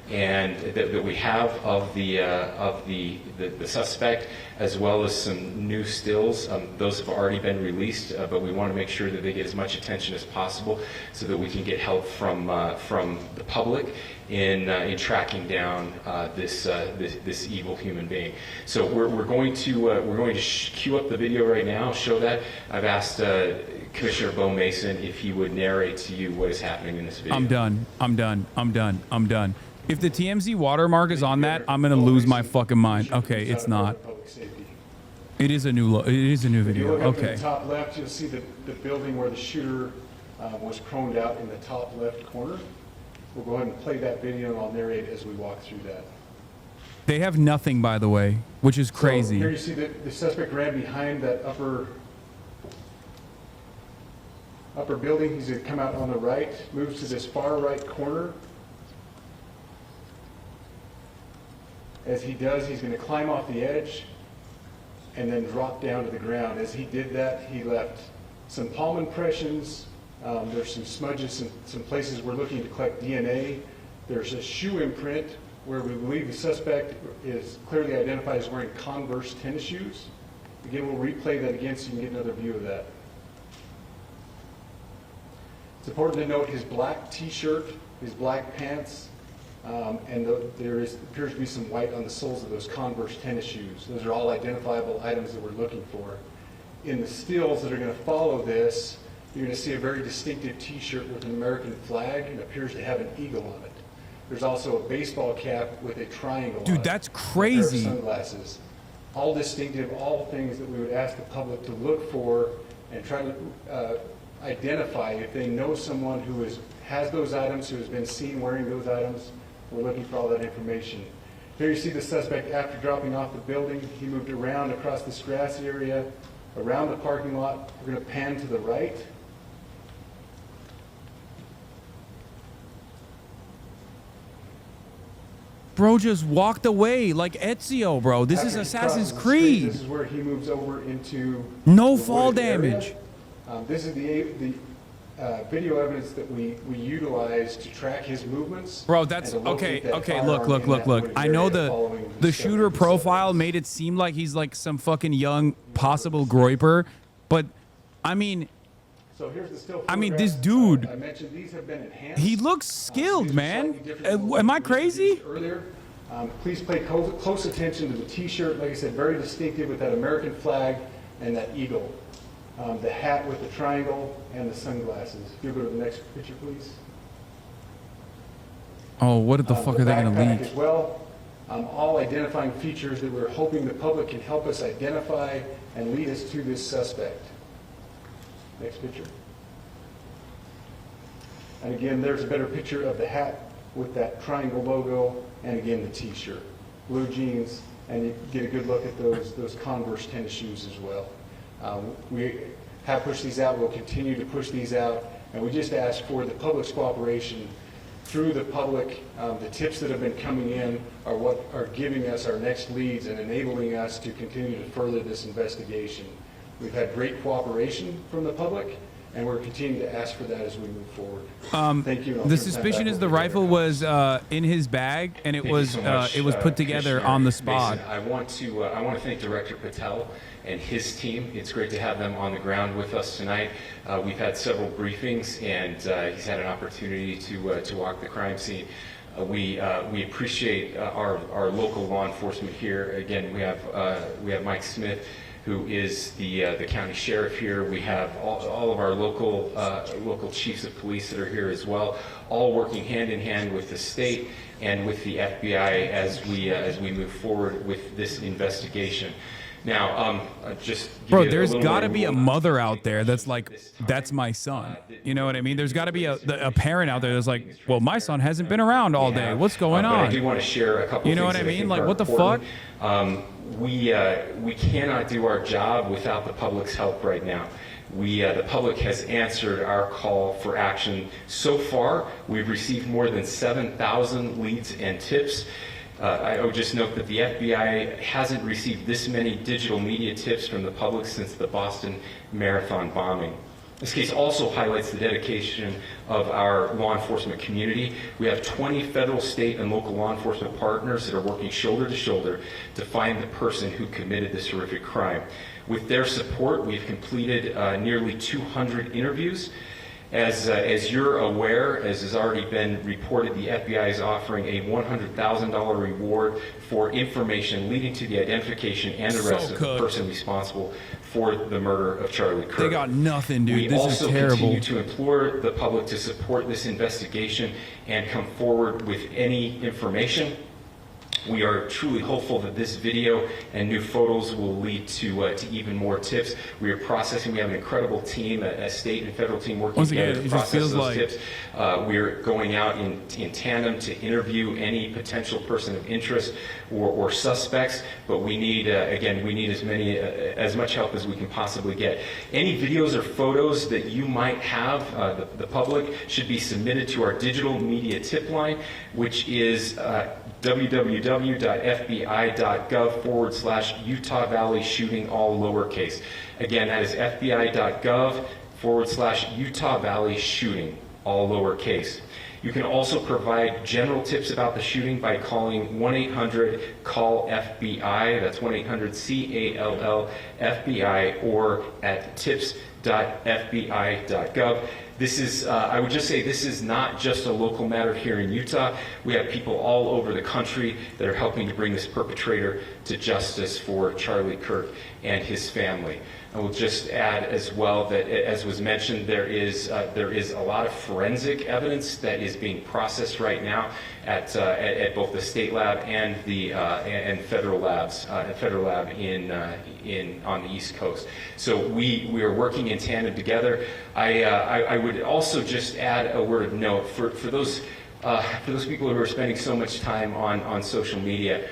and that we have of the suspect, as well as some new stills. Those have already been released, but we want to make sure that they get as much attention as possible so that we can get help from the public in tracking down this evil human being. So we're going to cue up the video right now. Show that. I've asked Commissioner Bo Mason if he would narrate to you what is happening in this video.
I'm done. If the TMZ watermark is on that, I'm gonna lose my fucking mind. Okay, it's not. It is a new video.
If you look up to
Okay.
the top left, you'll see the building where the shooter was proned out in the top left corner. We'll go ahead and play that video, and I'll narrate as we walk through that.
They have nothing, by the way, which is crazy.
So here you see the suspect ran behind that upper building. He's going to come out on the right, moves to this far right corner. As he does, he's going to climb off the edge and then drop down to the ground. As he did that, he left some palm impressions. There's some smudges, some places we're looking to collect DNA. There's a shoe imprint where we believe the suspect is clearly identified as wearing Converse tennis shoes. Again, we'll replay that again so you can get another view of that. It's important to note his black t-shirt, his black pants, and there appears to be some white on the soles of those Converse tennis shoes. Those are all identifiable items that we're looking for. In the stills that are going to follow this, you're going to see a very distinctive t-shirt with an American flag and appears to have an eagle on it. There's also a baseball cap with a triangle on it.
Dude, that's crazy.
A pair of sunglasses. All distinctive, all things that we would ask the public to look for and try to identify if they know someone who has those items, who has been seen wearing those items. We're looking for all that information. Here you see the suspect after dropping off the building. He moved around across this grassy area, around the parking lot. We're going to pan to the right.
Bro just walked away like Ezio, bro. This is Assassin's Creed.
This is where he moves over into
no fall damage.
This is the video evidence that we utilize to track his movements.
Bro, that's okay. Okay, look. I know the shooter profile made it seem like he's like some fucking young possible groiper, but I mean,
so here's the still
this dude,
I mentioned these have been enhanced.
he looks skilled, man. Am I crazy?
Earlier, please pay close attention to the T-shirt. Like I said, very distinctive with that American flag and that eagle. The hat with the triangle and the sunglasses. If you go to the next picture, please.
Oh, what the fuck are they gonna
backpack
leak?
as well. All identifying features that we're hoping the public can help us identify and lead us to this suspect. Next picture. And again, there's a better picture of the hat with that triangle logo, and again the T-shirt, blue jeans, and you get a good look at those Converse tennis shoes as well. We have pushed these out. We'll continue to push these out, and we just ask for the public's cooperation through the public. The tips that have been coming in are what are giving us our next leads and enabling us to continue to further this investigation. We've had great cooperation from the public, and we're continuing to ask for that as we move forward. Thank you.
The suspicion is the rifle was in his bag, and it was put together on the spot.
Mason, I want to thank Director Patel and his team. It's great to have them on the ground with us tonight. We've had several briefings, and he's had an opportunity to walk the crime scene. We appreciate our local law enforcement here. Again, we have Mike Smith, who is the county sheriff here. We have all of our local chiefs of police that are here as well, all working hand in hand with the state and with the FBI as we move forward with this investigation. Now,
Bro, there's got to be a mother out there that's like, that's my son. You know what I mean? There's got to be a parent out there that's like, well, my son hasn't been around all day. What's going on?
I do want to share a couple.
You know what I mean? Like, what the fuck?
We cannot do our job without the public's help right now. The public has answered our call for action. So far, we've received more than 7,000 leads and tips. I would just note that the FBI hasn't received this many digital media tips from the public since the Boston Marathon bombing. This case also highlights the dedication of our law enforcement community. We have 20 federal, state, and local law enforcement partners that are working shoulder to shoulder to find the person who committed this horrific crime. With their support, we've completed nearly 200 interviews. As you're aware, as has already been reported, the FBI is offering a $100,000 reward for information leading to the identification and arrest of the person responsible for the murder of Charlie Kirk.
They got nothing, dude. This is terrible.
We also continue to implore the public to support this investigation and come forward with any information. We are truly hopeful that this video and new photos will lead to even more tips. We are processing. We have an incredible team, a state and federal team working together to process those tips. We are going out in tandem to interview any potential person of interest or suspects. But we need, again, we need as much help as we can possibly get. Any videos or photos that you might have, the public, should be submitted to our digital media tip line, which is www.fbi.gov/Utah Valley shooting, all lowercase. Again, that is fbi.gov/Utah Valley shooting, all lowercase. You can also provide general tips about the shooting by calling 1-800-CALL-FBI. That's 1-800-CALL-FBI, or at tips.fbi.gov. This is, I would just say, this is not just a local matter here in Utah. We have people all over the country that are helping to bring this perpetrator to justice for Charlie Kirk and his family. I will just add as well that, as was mentioned, there is a lot of forensic evidence that is being processed right now at both the state lab and the and federal labs, federal lab on the East Coast. So we are working in tandem together. I would also just add a word of note for those people who are spending so much time on social media.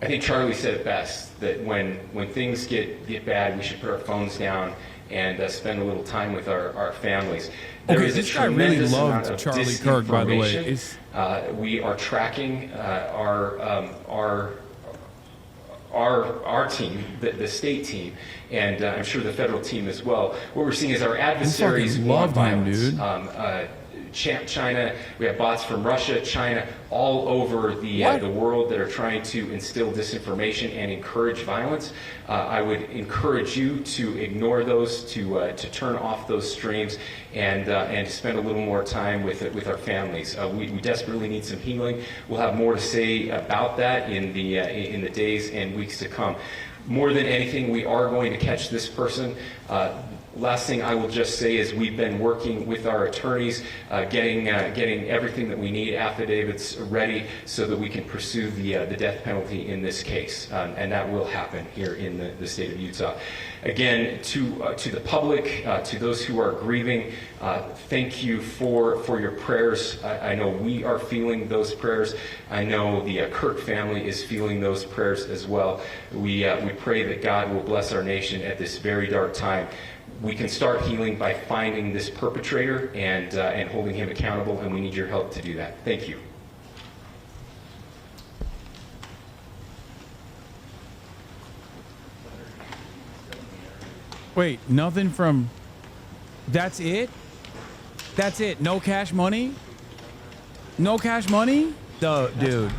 I think Charlie said it best, that when things get bad, we should put our phones down and spend a little time with our families. There is
this
a
guy really
tremendous amount
loved
of
Charlie Kirk, by the way.
disinformation. We are tracking our team, the state team, and I'm sure the federal team as well. What we're seeing is our adversaries want violence. China, we have bots from Russia, China, all over the world that are trying to instill disinformation and encourage violence. I would encourage you to ignore those, to turn off those streams, and to spend a little more time with our families. We desperately need some healing. We'll have more to say about that in the days and weeks to come. More than anything, we are going to catch this person. Last thing I will just say is we've been working with our attorneys, getting everything that we need, affidavits ready, so that we can pursue the death penalty in this case, and that will happen here in the state of Utah. Again, to the public, to those who are grieving, thank you for your prayers. I know we are feeling those prayers. I know the Kirk family is feeling those prayers as well. We pray that God will bless our nation at this very dark time. We can start healing by finding this perpetrator and holding him accountable, and we need your help to do that. Thank you.
Wait, nothing from... That's it? That's it? No cash money? No cash money? Dude.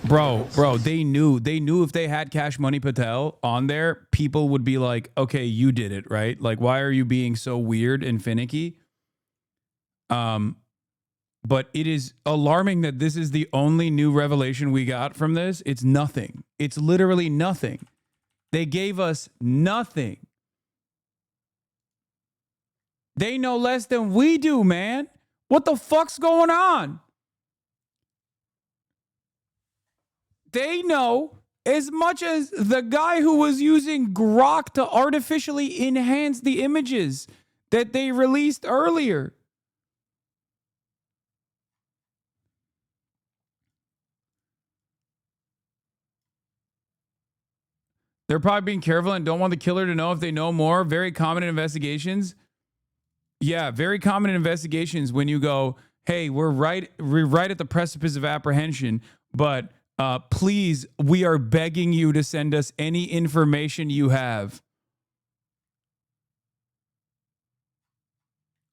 Bro, they knew if they had Cash Money Patel on there, people would be like, okay, you did it, right? Like, why are you being so weird and finicky? But it is alarming that this is the only new revelation we got from this. It's nothing. It's literally nothing. They gave us nothing. They know less than we do, man. What the fuck's going on? They know as much as the guy who was using Grok to artificially enhance the images that they released earlier. They're probably being careful and don't want the killer to know if they know more. Very common in investigations. Yeah, very common in investigations when you go, hey, we're right at the precipice of apprehension, but please, we are begging you to send us any information you have.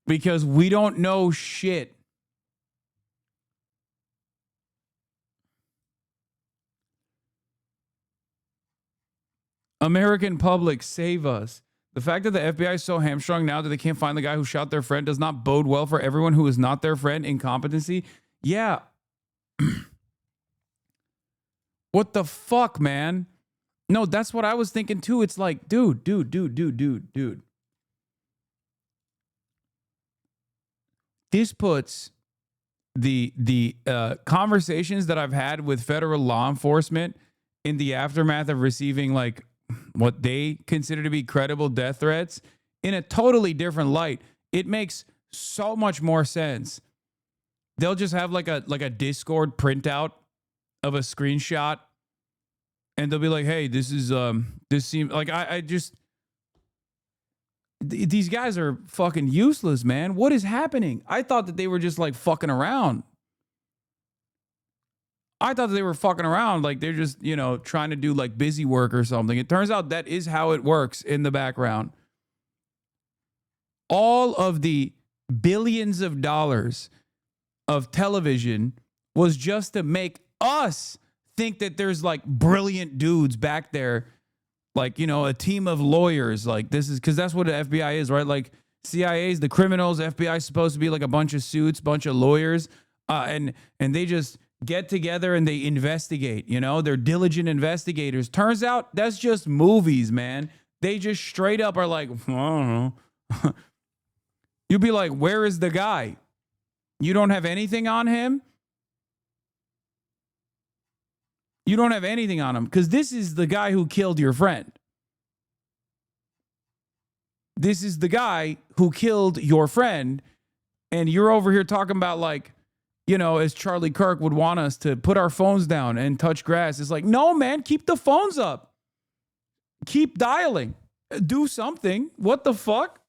Because we don't know shit. American public, save us. The fact that the FBI is so hamstrung now that they can't find the guy who shot their friend does not bode well for everyone who is not their friend. Incompetency. Yeah. What the fuck, man? No, that's what I was thinking too. It's like, dude. This puts the conversations that I've had with federal law enforcement in the aftermath of receiving like what they consider to be credible death threats in a totally different light. It makes so much more sense. They'll just have like a Discord printout of a screenshot, and they'll be like, hey, this seems like I just these guys are fucking useless, man. What is happening? I thought that they were just like fucking around. I thought that they were fucking around, like they're just, trying to do like busy work or something. It turns out that is how it works in the background. all of the billions of dollars of television was just to make us think that there's like brilliant dudes back there, like, you know, a team of lawyers. Like, this is because that's what the FBI is, right? Like, CIA's the criminals, FBI is supposed to be like a bunch of suits, bunch of lawyers, and they just get together and they investigate. You know, they're diligent investigators. Turns out that's just movies, man. They just straight up are like, I don't know. You'd be like, where is the guy? You don't have anything on him? You don't have anything on him because this is the guy who killed your friend. This is the guy who killed your friend. And you're over here talking about, like, you know, as Charlie Kirk would want us to put our phones down and touch grass. It's like, no, man, keep the phones up. Keep dialing. Do something. What the fuck?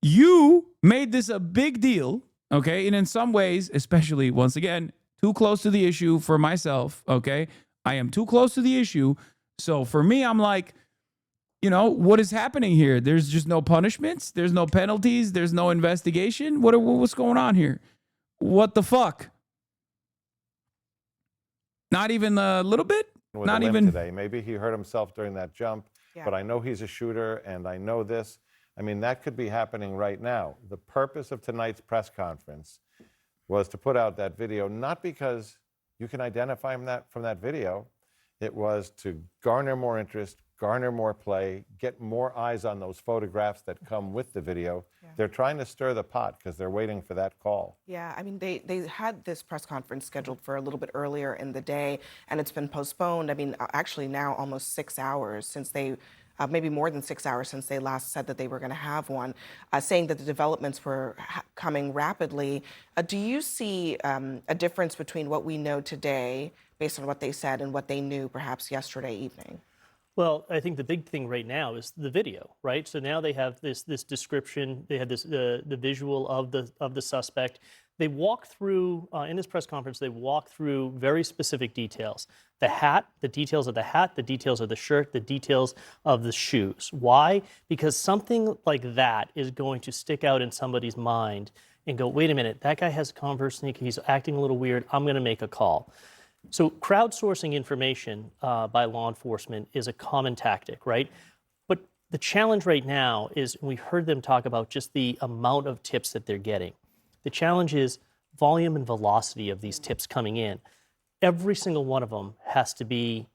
You made this a big deal, okay? And in some ways, especially, once again, too close to the issue for myself, okay? I am too close to the issue. So for me, I'm like, you know, what is happening here? There's just no punishments. There's no penalties. There's no investigation. What's going on here? What the fuck? Not even a little bit?
With
Not
a limp
even
today. Maybe he hurt himself during that jump, but I know he's a shooter and I know this. I mean, that could be happening right now. The purpose of tonight's press conference was to put out that video, not because you can identify him from that video. It was to garner more interest, garner more play, get more eyes on those photographs that come with the video. They're trying to stir the pot because they're waiting for that call.
Yeah, I mean, they had this press conference scheduled for a little bit earlier in the day, and it's been postponed. I mean, actually now almost 6 hours since they, maybe more than 6 hours since they last said that they were going to have one, saying that the developments were coming rapidly. Do you see a difference between what we know today, based on what they said, and what they knew perhaps yesterday evening?
Well, I think the big thing right now is the video, right? So now they have this description, they have this the visual of the suspect. They walk through in this press conference. They walk through very specific details: the hat, the details of the hat, the details of the shirt, the details of the shoes. Why? Because something like that is going to stick out in somebody's mind and go, "Wait a minute, that guy has a Converse sneaker. He's acting a little weird. I'm going to make a call." So crowdsourcing information by law enforcement is a common tactic, right? But the challenge right now is, we heard them talk about just the amount of tips that they're getting. The challenge is volume and velocity of these tips coming in. Every single one of them has to be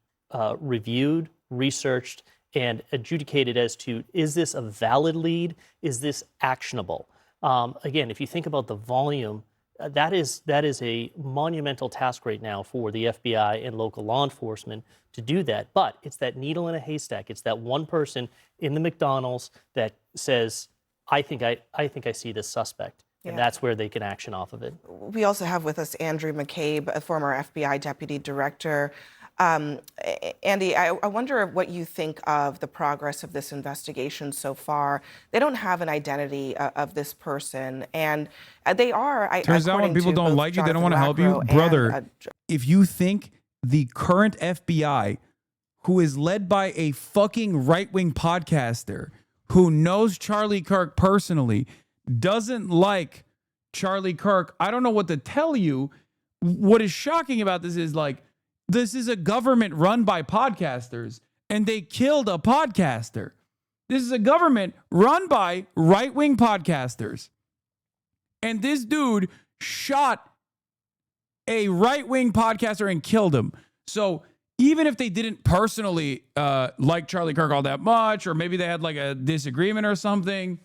reviewed, researched, and adjudicated as to, is this a valid lead? Is this actionable? Again, if you think about the volume, that is a monumental task right now for the FBI and local law enforcement to do that. But it's that needle in a haystack. It's that one person in the McDonald's that says, I think I see this suspect. And that's where they can action off of it.
We also have with us Andrew McCabe, a former FBI deputy director. Andy, I wonder what you think of the progress of this investigation so far. They don't have an identity of this person, and they are.
Turns out when people don't like you, they don't want to help you. Brother, if you think the current FBI, who is led by a fucking right-wing podcaster who knows Charlie Kirk personally, doesn't like Charlie Kirk, I don't know what to tell you. What is shocking about this is, like, this is a government run by podcasters, and they killed a podcaster. This is a government run by right-wing podcasters. And this dude shot a right-wing podcaster and killed him. So even if they didn't personally like Charlie Kirk all that much, or maybe they had like a disagreement or something,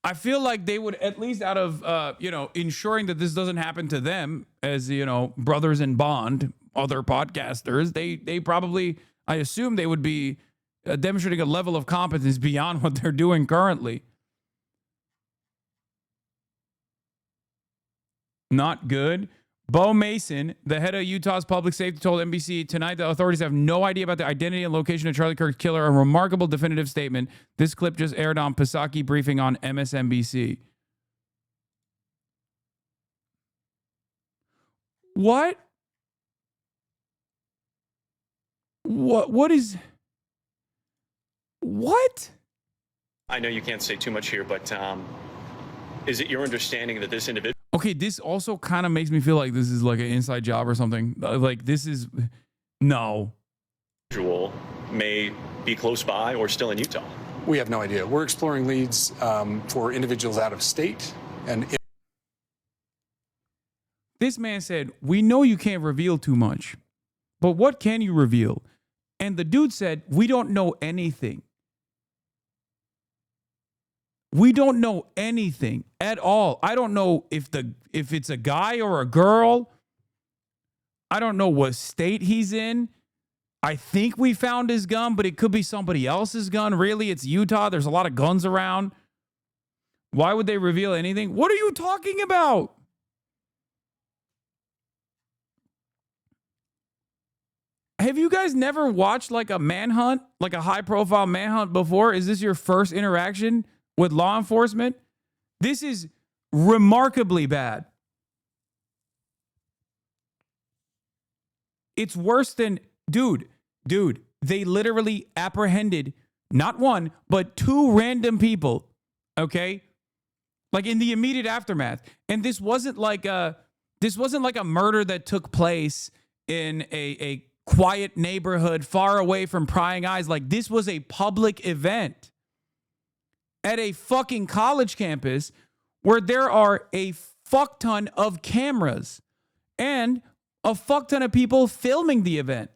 I feel like they would, at least out of, ensuring that this doesn't happen to them as, brothers in bond, other podcasters, they probably, I assume they would be demonstrating a level of competence beyond what they're doing currently. Not good. Bo Mason, the head of Utah's public safety, told NBC tonight the authorities have no idea about the identity and location of Charlie Kirk's killer. A remarkable definitive statement. This clip just aired on Psaki briefing on MSNBC. What? What is... What?
I know you can't say too much here, but is it your understanding that this individual
Okay, this also kind of makes me feel like this is like an inside job or something. Like this is no.
may be close by or still in Utah?
We have no idea. We're exploring leads for individuals out of state. And
this man said, "We know you can't reveal too much, but what can you reveal?" And the dude said, "We don't know anything. We don't know anything at all. I don't know if it's a guy or a girl. I don't know what state he's in. I think we found his gun, but it could be somebody else's gun. Really, it's Utah. There's a lot of guns around. Why would they reveal anything? What are you talking about?" Have you guys never watched like a manhunt, like a high-profile manhunt before? Is this your first interaction with law enforcement? This is remarkably bad. It's worse than, dude, they literally apprehended not one, but two random people, okay? Like in the immediate aftermath. And this wasn't like a murder that took place in a quiet neighborhood far away from prying eyes. Like this was a public event at a fucking college campus where there are a fuck ton of cameras and a fuck ton of people filming the event.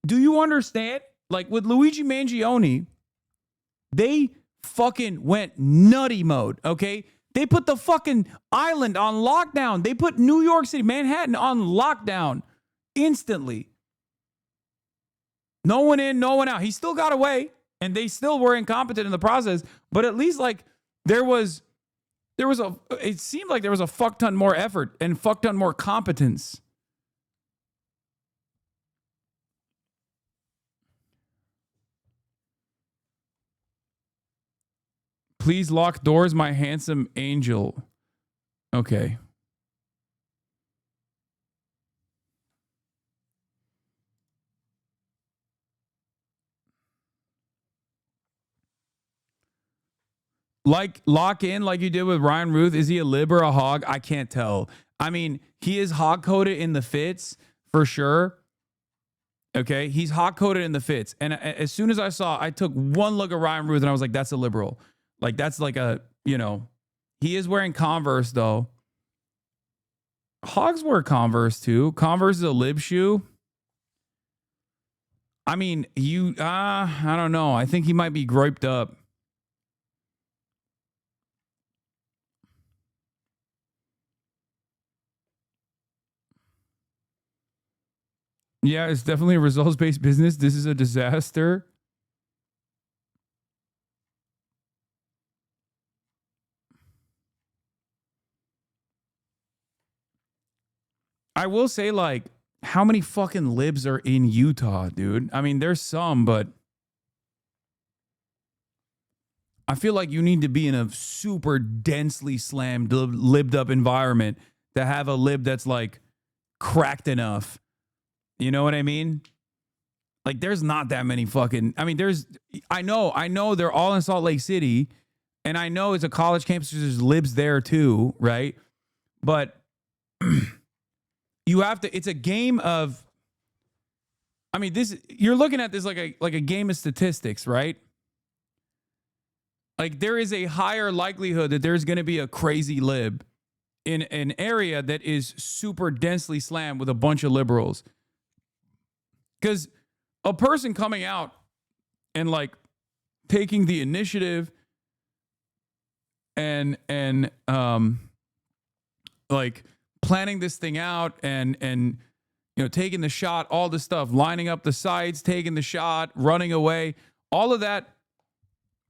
Do you understand? Like with Luigi Mangione, they fucking went nutty mode, okay? They put the fucking island on lockdown. They put New York City, Manhattan on lockdown instantly. No one in, no one out. He still got away and they still were incompetent in the process, but at least like it seemed like there was a fuck ton more effort and fuck ton more competence. Please lock doors, my handsome angel. Okay. Like lock in like you did with Ryan Ruth. Is he a lib or a hog? I can't tell. I mean, he is hog coded in the fits for sure. Okay, he's hot coded in the fits. And as soon as I took one look at Ryan Ruth and I was like, that's a liberal. Like, that's like a, he is wearing Converse though. Hogs wear Converse too. Converse is a lib shoe. I mean, I don't know. I think he might be griped up. Yeah, it's definitely a results-based business. This is a disaster. I will say, like, how many fucking libs are in Utah, dude? I mean, there's some, but I feel like you need to be in a super densely slammed, libbed up environment to have a lib that's like cracked enough. You know what I mean? Like, there's not that many fucking, I mean, I know they're all in Salt Lake City, and I know it's a college campus, there's libs there too, right? But you have to, it's a game of, I mean, you're looking at this like a game of statistics, right? Like, there is a higher likelihood that there's going to be a crazy lib in an area that is super densely slammed with a bunch of liberals. Because a person coming out and like taking the initiative and like planning this thing out and taking the shot, all the stuff, lining up the sides, taking the shot, running away, all of that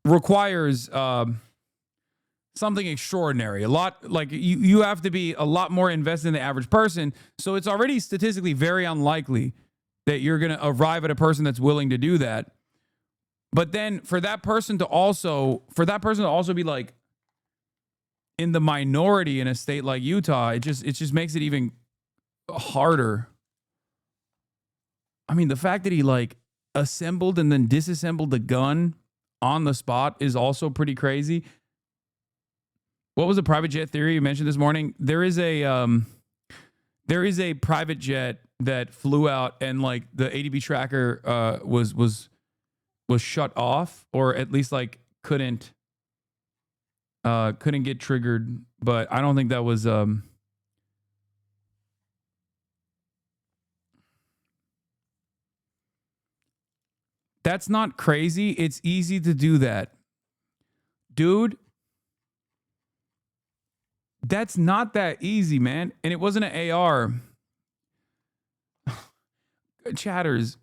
requires something extraordinary. A lot, like you have to be a lot more invested in the average person. So it's already statistically very unlikely that you're going to arrive at a person that's willing to do that. But then for that person to also be like in the minority in a state like Utah, it just makes it even harder. I mean, the fact that he like assembled and then disassembled the gun on the spot is also pretty crazy. What was the private jet theory you mentioned this morning? There is a private jet that flew out and like the ADB tracker was shut off, or at least like couldn't get triggered. But I don't think that was that's not crazy. It's easy to do that, dude. That's not that easy, man. And it wasn't an AR. Chatters,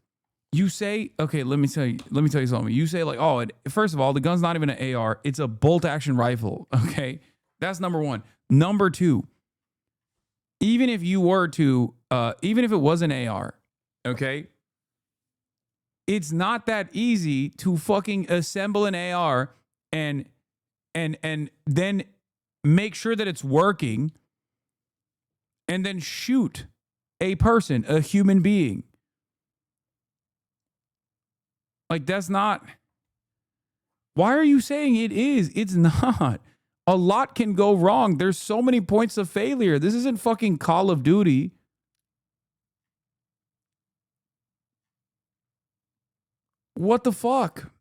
you say, okay, let me tell you something. You say like, oh, first of all, the gun's not even an AR. It's a bolt action rifle. Okay. That's number one. Number two, even if you were to, even if it was an AR, okay, it's not that easy to fucking assemble an AR and then make sure that it's working and then shoot a person, a human being. Like, that's not. Why are you saying it is? It's not. A lot can go wrong. There's so many points of failure. This isn't fucking Call of Duty. What the fuck?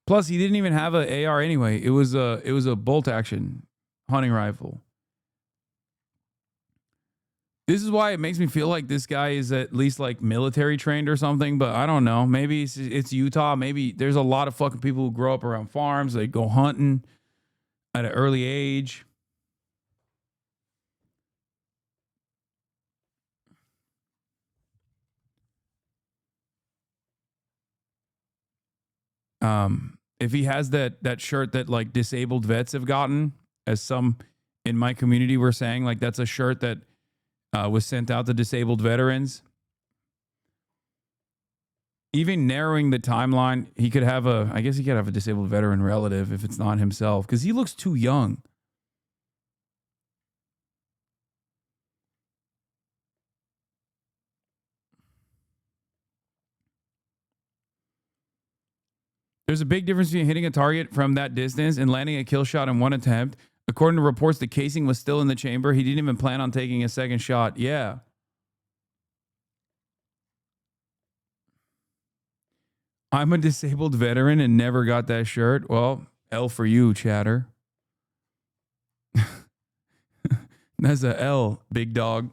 Plus, he didn't even have an AR anyway. It was a bolt action hunting rifle. This is why it makes me feel like this guy is at least like military trained or something, but I don't know. Maybe it's Utah. Maybe there's a lot of fucking people who grow up around farms. They go hunting at an early age. If he has that shirt that like disabled vets have gotten, as some in my community were saying, like that's a shirt that was sent out to disabled veterans. Even narrowing the timeline, he could have I guess he could have a disabled veteran relative if it's not himself, because he looks too young. There's a big difference between hitting a target from that distance and landing a kill shot in one attempt. According to reports, the casing was still in the chamber. He didn't even plan on taking a second shot. Yeah. I'm a disabled veteran and never got that shirt. Well, L for you, chatter. That's a L, big dog.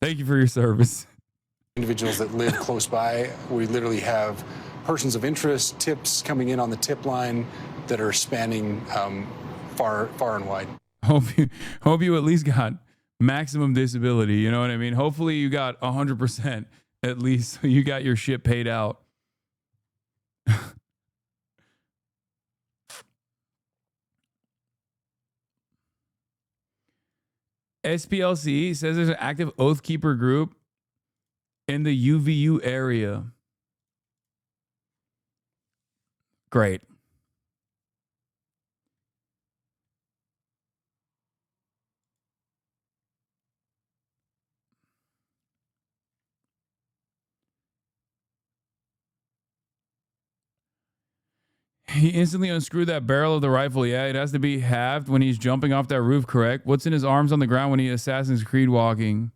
Thank you for your service.
Individuals that live close by, we literally have persons of interest, tips coming in on the tip line that are spanning far and wide.
Hope you at least got maximum disability. You know what I mean? Hopefully you got 100% at least. So you got your shit paid out. SPLC says there's an active Oath Keeper group in the UVU area. Great. He instantly unscrewed that barrel of the rifle. Yeah, it has to be halved when he's jumping off that roof, correct? What's in his arms on the ground when he Assassin's Creed walking?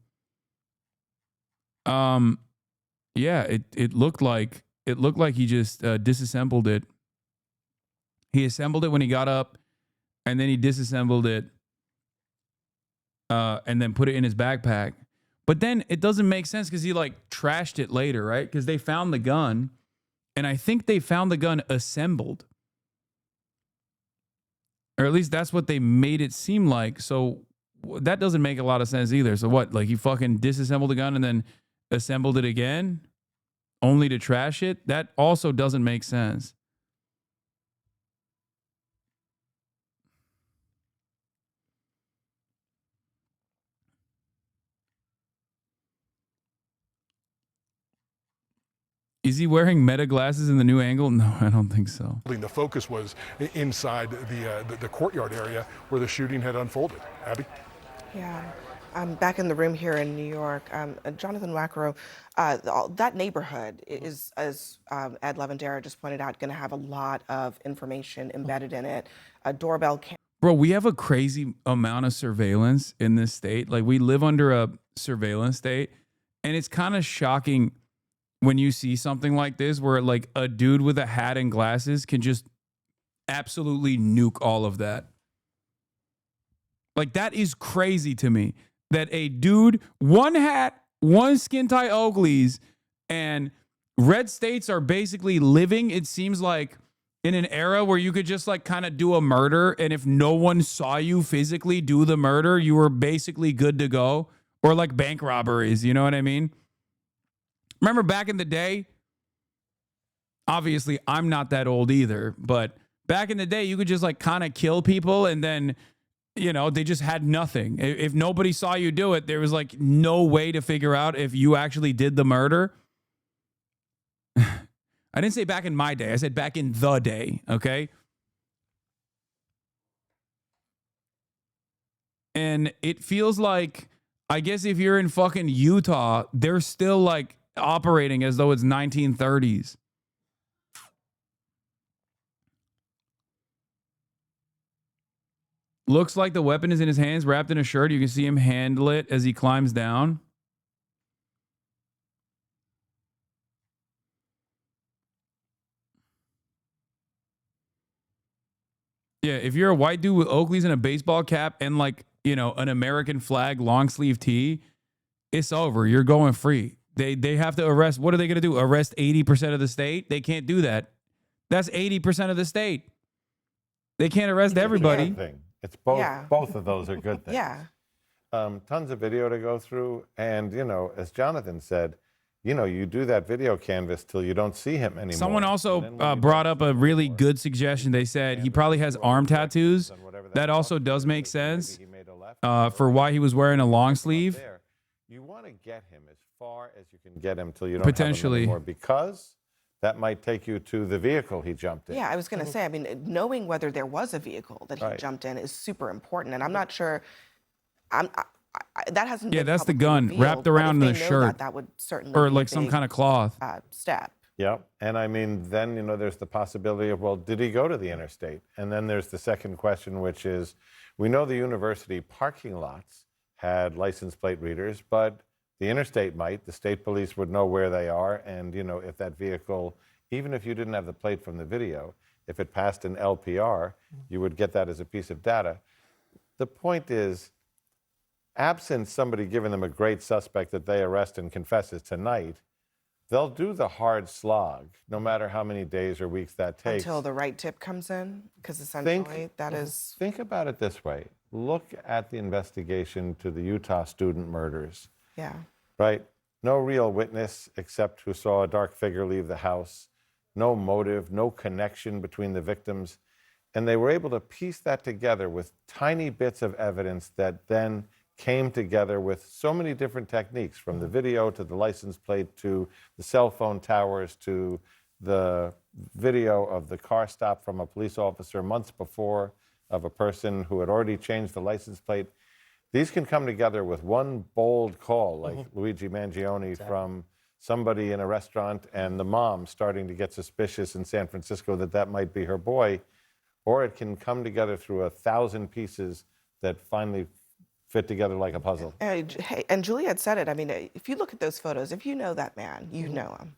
Yeah, it looked like he just disassembled it. He assembled it when he got up, and then he disassembled it, and then put it in his backpack. But then it doesn't make sense because he like trashed it later, right? Because they found the gun, and I think they found the gun assembled, or at least that's what they made it seem like. So that doesn't make a lot of sense either. So what? Like he fucking disassembled the gun and then assembled it again, only to trash it? That also doesn't make sense. Is he wearing meta glasses in the new angle? No, I don't think so.
The focus was inside the courtyard area where the shooting had unfolded. Abby?
Yeah. Back in the room here in New York, Jonathan Wackrow, that neighborhood is, as Ed Lavandera just pointed out, going to have a lot of information embedded in it. A doorbell cam.
Bro, we have a crazy amount of surveillance in this state. Like, we live under a surveillance state, and it's kind of shocking when you see something like this where, like, a dude with a hat and glasses can just absolutely nuke all of that. Like, that is crazy to me. That a dude, one hat, one skin tight Oakleys, and red states are basically living, it seems like, in an era where you could just like kind of do a murder, and if no one saw you physically do the murder, you were basically good to go. Or like bank robberies, you know what I mean? Remember back in the day? Obviously, I'm not that old either, but back in the day, you could just like kind of kill people and then, you know, they just had nothing. If nobody saw you do it, there was like no way to figure out if you actually did the murder. I didn't say back in my day. I said back in the day, okay? And it feels like, I guess if you're in fucking Utah, they're still like operating as though it's 1930s. Looks like the weapon is in his hands, wrapped in a shirt. You can see him handle it as he climbs down. Yeah, if you're a white dude with Oakleys and a baseball cap and like, you know, an American flag long sleeve tee, it's over. You're going free. They have to arrest. What are they going to do? Arrest 80% of the state? They can't do that. That's 80% of the state. They can't arrest everybody.
It's both. Both of those are good things.
Yeah.
Tons of video to go through, and you know, as Jonathan said, you know, you do that video canvas till you don't see him anymore.
Someone also brought up a really good suggestion. They said he probably has arm tattoos. That also does make sense for why he was wearing a long sleeve.
You want to get him as far as you can get him till you don't have him anymore, because that might take you to the vehicle he jumped in.
Yeah, I was going to say, I mean, knowing whether there was a vehicle that he jumped in is super important, and I'm not sure. That hasn't.
Yeah,
been
that's the
publicly
gun
revealed,
wrapped
but
around
if
the
they know
shirt,
that would certainly
or
be
like
a
some
big,
kind of cloth.
Step.
Yeah, and I mean, then, you know, there's the possibility of, well, did he go to the interstate? And then there's the second question, which is, we know the university parking lots had license plate readers, but the interstate might. The state police would know where they are, and, you know, if that vehicle, even if you didn't have the plate from the video, if it passed an LPR, you would get that as a piece of data. The point is, absent somebody giving them a great suspect that they arrest and confesses tonight, they'll do the hard slog, no matter how many days or weeks that takes.
Until the right tip comes in, because essentially that is.
Think about it this way. Look at the investigation to the Utah student murders.
Yeah.
Right? No real witness except who saw a dark figure leave the house. No motive, no connection between the victims. And they were able to piece that together with tiny bits of evidence that then came together with so many different techniques, from the video to the license plate to the cell phone towers to the video of the car stop from a police officer months before of a person who had already changed the license plate. These can come together with one bold call, like Luigi Mangione from somebody in a restaurant and the mom starting to get suspicious in San Francisco that that might be her boy, or it can come together through 1,000 pieces that finally fit together like a puzzle.
Hey, and Juliet said it. I mean, if you look at those photos, if you know that man, you know him.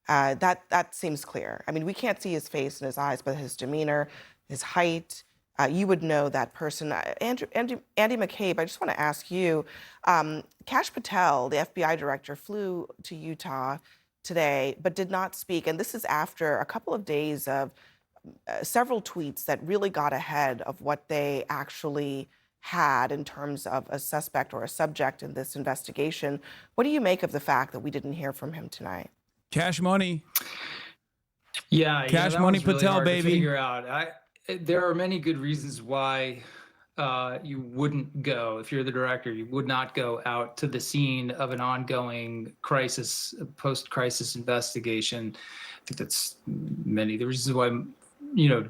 Yeah.
That seems clear. I mean, we can't see his face and his eyes, but his demeanor, his height, you would know that person. Andy McCabe, I just want to ask you, Kash Patel, the FBI director, flew to Utah today, but did not speak. And this is after a couple of days of several tweets that really got ahead of what they actually had in terms of a suspect or a subject in this investigation. What do you make of the fact that we didn't hear from him tonight?
Cash money.
Yeah,
Cash
that
money
was really
Patel,
hard
baby.
to figure out. There are many good reasons why you wouldn't go, if you're the director, you would not go out to the scene of an ongoing crisis, post-crisis investigation. I think that's many of the reasons why,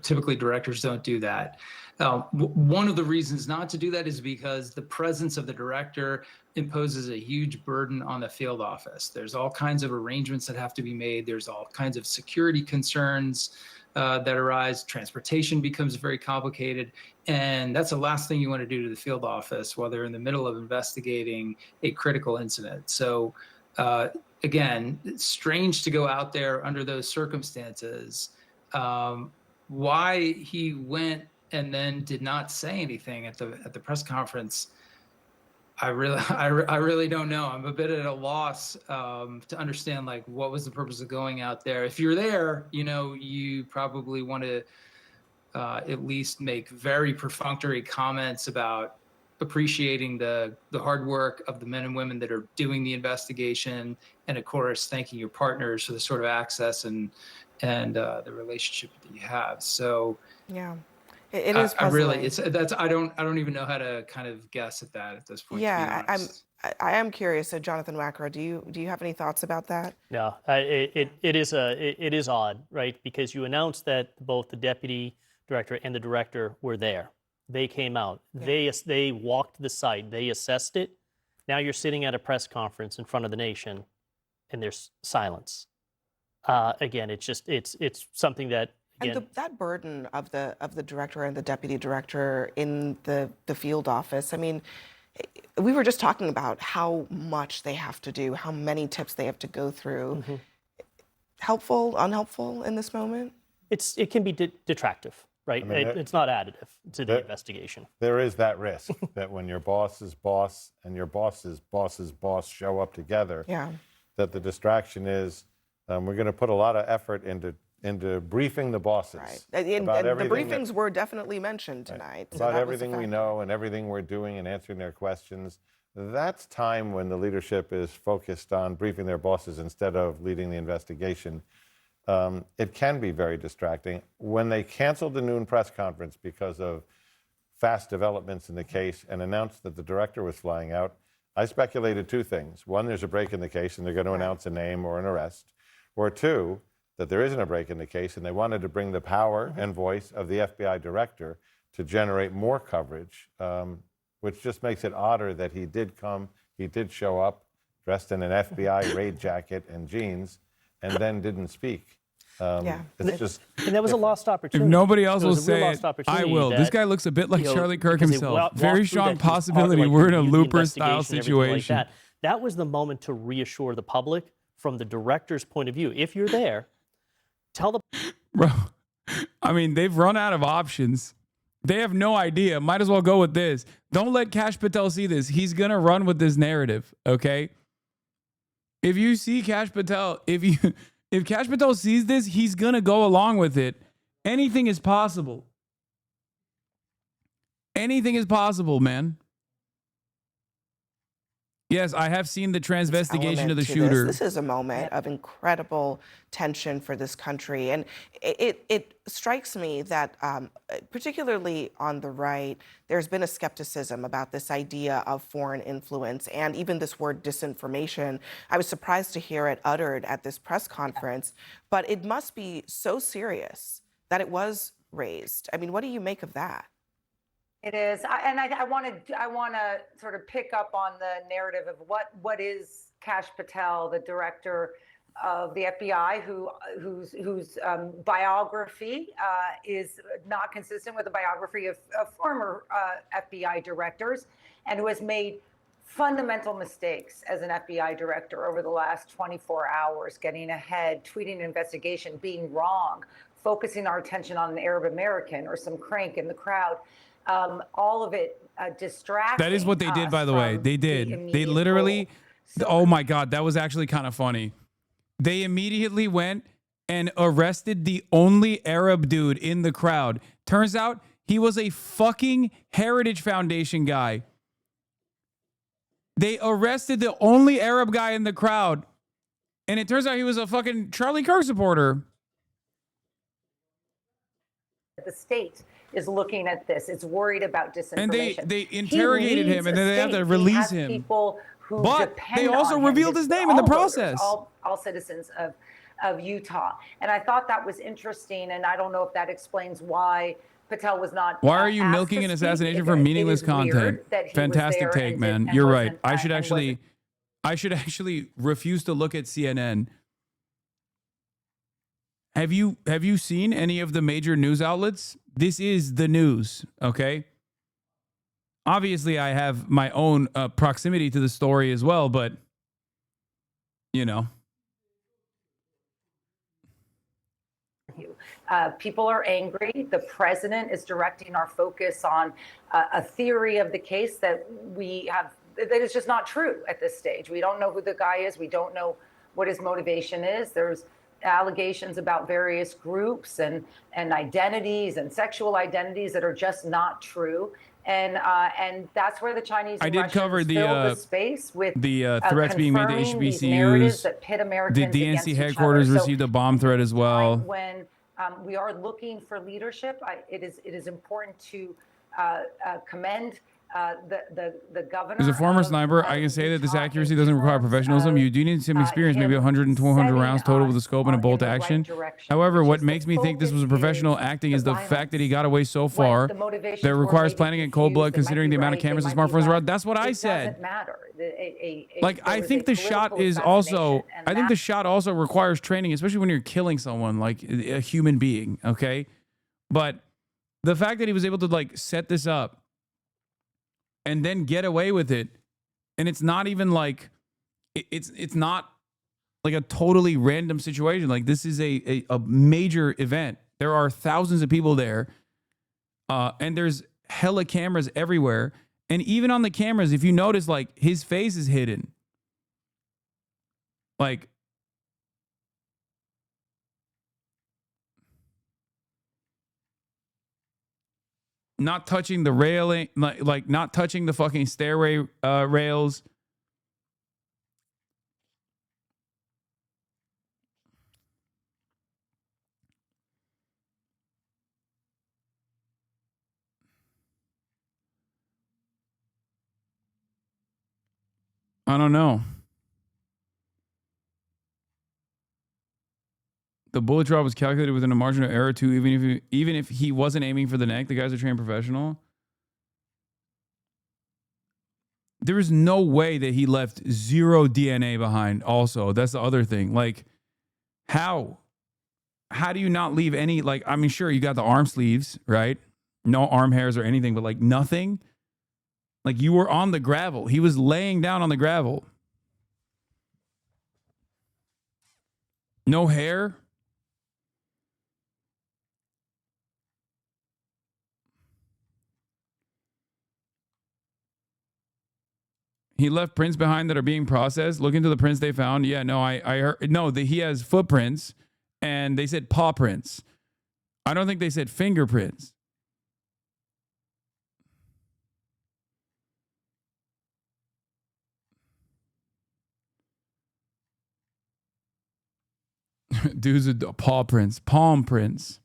typically directors don't do that. One of the reasons not to do that is because the presence of the director imposes a huge burden on the field office. There's all kinds of arrangements that have to be made. There's all kinds of security concerns that arise. Transportation becomes very complicated. And that's the last thing you want to do to the field office while they're in the middle of investigating a critical incident. So again, it's strange to go out there under those circumstances. Why he went and then did not say anything at the press conference, I really don't know. I'm a bit at a loss to understand like what was the purpose of going out there. If you're there, you probably want to at least make very perfunctory comments about appreciating the hard work of the men and women that are doing the investigation, and of course thanking your partners for the sort of access and the relationship that you have. So
yeah. It is
puzzling.
puzzling.
I don't even know how to kind of guess at that at this point.
Yeah,
to be honest.
I am curious. So Jonathan Wacker, do you have any thoughts about that?
No, it is odd, right? Because you announced that both the deputy director and the director were there. They came out. Yeah. They walked the site. They assessed it. Now you're sitting at a press conference in front of the nation, and there's silence. Again, it's something that. Again,
and that burden of the director and the deputy director in the field office. I mean, we were just talking about how much they have to do, how many tips they have to go through. Mm-hmm. Helpful, unhelpful in this moment?
It can be detractive, right? I mean, it's not additive to the investigation.
There is that risk that when your boss's boss and your boss's boss's boss show up together, that the distraction is we're going to put a lot of effort into briefing the bosses.
Right. And the briefings were definitely mentioned tonight.
Right. So about everything we know and everything we're doing and answering their questions. That's time when the leadership is focused on briefing their bosses instead of leading the investigation. It can be very distracting. When they canceled the noon press conference because of fast developments in the case and announced that the director was flying out, I speculated two things. One, there's a break in the case and they're going to announce a name or an arrest. Or two, that there isn't a break in the case, and they wanted to bring the power and voice of the FBI director to generate more coverage, which just makes it odder that he did show up dressed in an FBI raid jacket and jeans, and then didn't speak. It's just
and that was a lost opportunity.
If nobody else will say it, I will. This guy looks a bit like Charlie Kirk himself. Very strong possibility we're in a Looper-style situation.
That was the moment to reassure the public from the director's point of view. If you're there, tell the...
Bro, I mean, they've run out of options. They have no idea. Might as well go with this. Don't let Kash Patel see this. He's going to run with this narrative, okay? If you see Kash Patel, if Kash Patel sees this, he's going to go along with it. Anything is possible. Anything is possible, man. Yes, I have seen the transvestigation of the shooter.
This is a moment of incredible tension for this country. And it strikes me that, particularly on the right, there's been a skepticism about this idea of foreign influence and even this word disinformation. I was surprised to hear it uttered at this press conference, but it must be so serious that it was raised. I mean, what do you make of that?
It is, and I want to sort of pick up on the narrative of what is Kash Patel, the director of the FBI, whose biography is not consistent with the biography of former FBI directors, and who has made fundamental mistakes as an FBI director over the last 24 hours, getting ahead, tweeting an investigation, being wrong, focusing our attention on an Arab American or some crank in the crowd. All of it distracting.
That is what they did, by the way. They did. They literally, oh my God, that was actually kind of funny. They immediately went and arrested the only Arab dude in the crowd. Turns out he was a fucking Heritage Foundation guy. They arrested the only Arab guy in the crowd. And it turns out he was a fucking Charlie Kirk supporter.
that the state is looking at this. It's worried about disinformation.
And they interrogated him, and then they have to release him.
People who
But
depend
they also
on him.
revealed his name in the
All voters,
process.
all citizens of Utah. And I thought that was interesting, and I don't know if that explains why Patel was not.
Why are you
asked
milking
to
an
speak.
assassination
It-
for
it
meaningless
is weird
content?
that he was
Fantastic
there
take,
and
man.
and
You're right.
wasn't,
I should
and wasn't-
actually refuse to look at CNN. Have you seen any of the major news outlets? This is the news, okay? Obviously, I have my own proximity to the story as well, but you know.
People are angry. The president is directing our focus on a theory of the case that we have that is just not true at this stage. We don't know who the guy is. We don't know what his motivation is. There's allegations about various groups and identities and sexual identities that are just not true. And that's where the Chinese
I
and
did
Russians
cover
fill the space with
the threats being made to
confirming these narratives
HBCUs.
that pit
The
Americans against
DNC
each
headquarters
other. So
received a bomb threat as well.
when we are looking for leadership, it is important to commend the governor.
As a former sniper, I can say that this accuracy doesn't require professionalism. You do need some experience, maybe 100 and 200 rounds total with a scope and a bolt action. However, what makes me think this was a professional acting is the fact that he got away so far that requires planning in cold blood, considering the amount of cameras and smartphones around. That's what I said. Like, I think the shot is also, I think the shot also requires training, especially when you're killing someone, like a human being, okay? But the fact that he was able to, like, set this up and then get away with it, and it's not even like, it's not like a totally random situation. Like, this is a major event. There are thousands of people there, and there's hella cameras everywhere. And even on the cameras, if you notice, like, his face is hidden. Like, not touching the railing, like not touching the fucking stairway rails. I don't know. The bullet drop was calculated within a margin of error too, even if he wasn't aiming for the neck. The guy's a trained professional. There is no way that he left zero DNA behind. Also, that's the other thing. Like, how do you not leave any? Like, I mean, sure, you got the arm sleeves, right? No arm hairs or anything, but like nothing. Like, you were on the gravel. He was laying down on the gravel. No hair. He left prints behind that are being processed. Look into the prints they found. Yeah, no, I heard. No, he has footprints, and they said paw prints. I don't think they said fingerprints. Dude's a paw prints, palm prints.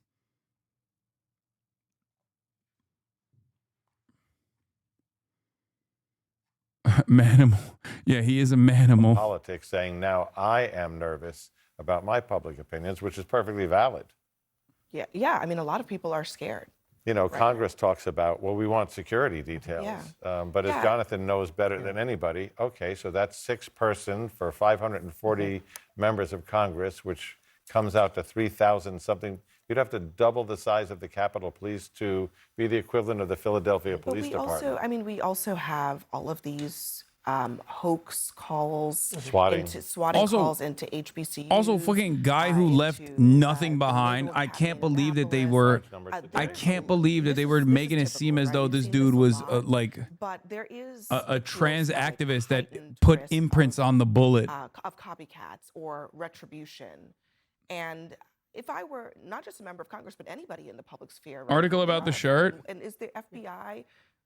Manimal. Yeah, he is a manimal.
Politics saying now I am nervous about my public opinions, which is perfectly valid.
Yeah. I mean, a lot of people are scared.
You know, Congress talks about, well, we want security details. But as Jonathan knows better than anybody, okay, so that's 6 person for 540 members of Congress, which comes out to 3,000 something. You'd have to double the size of the Capitol Police to be the equivalent of the Philadelphia Police Department.
We also have all of these hoax calls,
swatting
calls into HBCUs.
Also, fucking guy who left nothing behind. I can't believe that they were. I can't believe that they were making it seem as though this dude was like a trans activist that put imprints on the bullet.
Of copycats or retribution. And if I were not just a member of Congress, but anybody in the public sphere. Right?
Article about the shirt.
And is the FBI,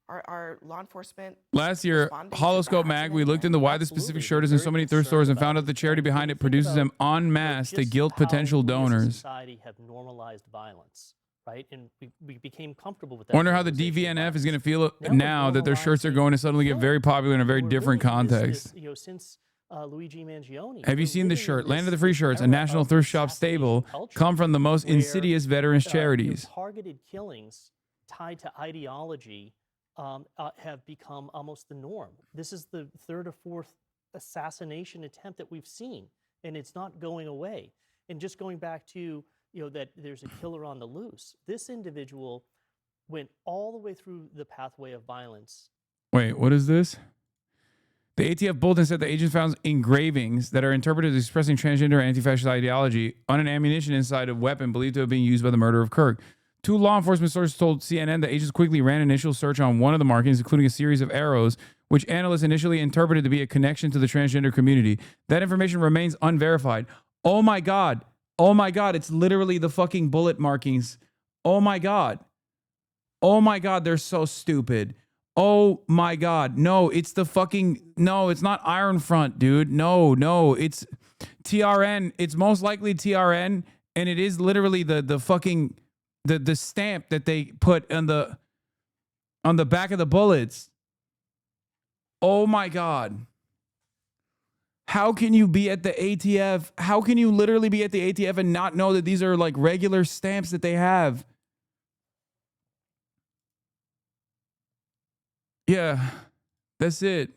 our law enforcement?
Last year, Holoscope Mag, we looked into why the specific shirt is in so many thrift stores and found out the charity behind it produces them en masse to guilt potential donors.
Society have normalized violence. right? And we became comfortable with that.
Wonder how the DVNF is going to feel now that their shirts are going to suddenly get very popular in a very different context.
You know, since Luigi Mangione.
Have you seen the shirt? Land of the Free Shirts, a national thrift shop stable, come from the most insidious veterans charities.
Targeted killings tied to ideology have become almost the norm. This is the third or fourth assassination attempt that we've seen, and it's not going away. And just going back to, that there's a killer on the loose. This individual went all the way through the pathway of violence.
Wait, what is this? The ATF bulletin said the agents found engravings that are interpreted as expressing transgender anti-fascist ideology on an ammunition inside a weapon believed to have been used by the murder of Kirk. Two law enforcement sources told CNN that agents quickly ran an initial search on one of the markings, including a series of arrows, which analysts initially interpreted to be a connection to the transgender community. That information remains unverified. Oh my God. Oh my God. It's literally the fucking bullet markings. Oh my God. Oh my God. They're so stupid. Oh my God. No, it's the fucking, no, it's not Iron Front, dude. No, it's TRN. It's most likely TRN. And it is literally the fucking, the stamp that they put on the back of the bullets. Oh my God. How can you be at the ATF? How can you literally be at the ATF and not know that these are like regular stamps that they have? Yeah, that's it.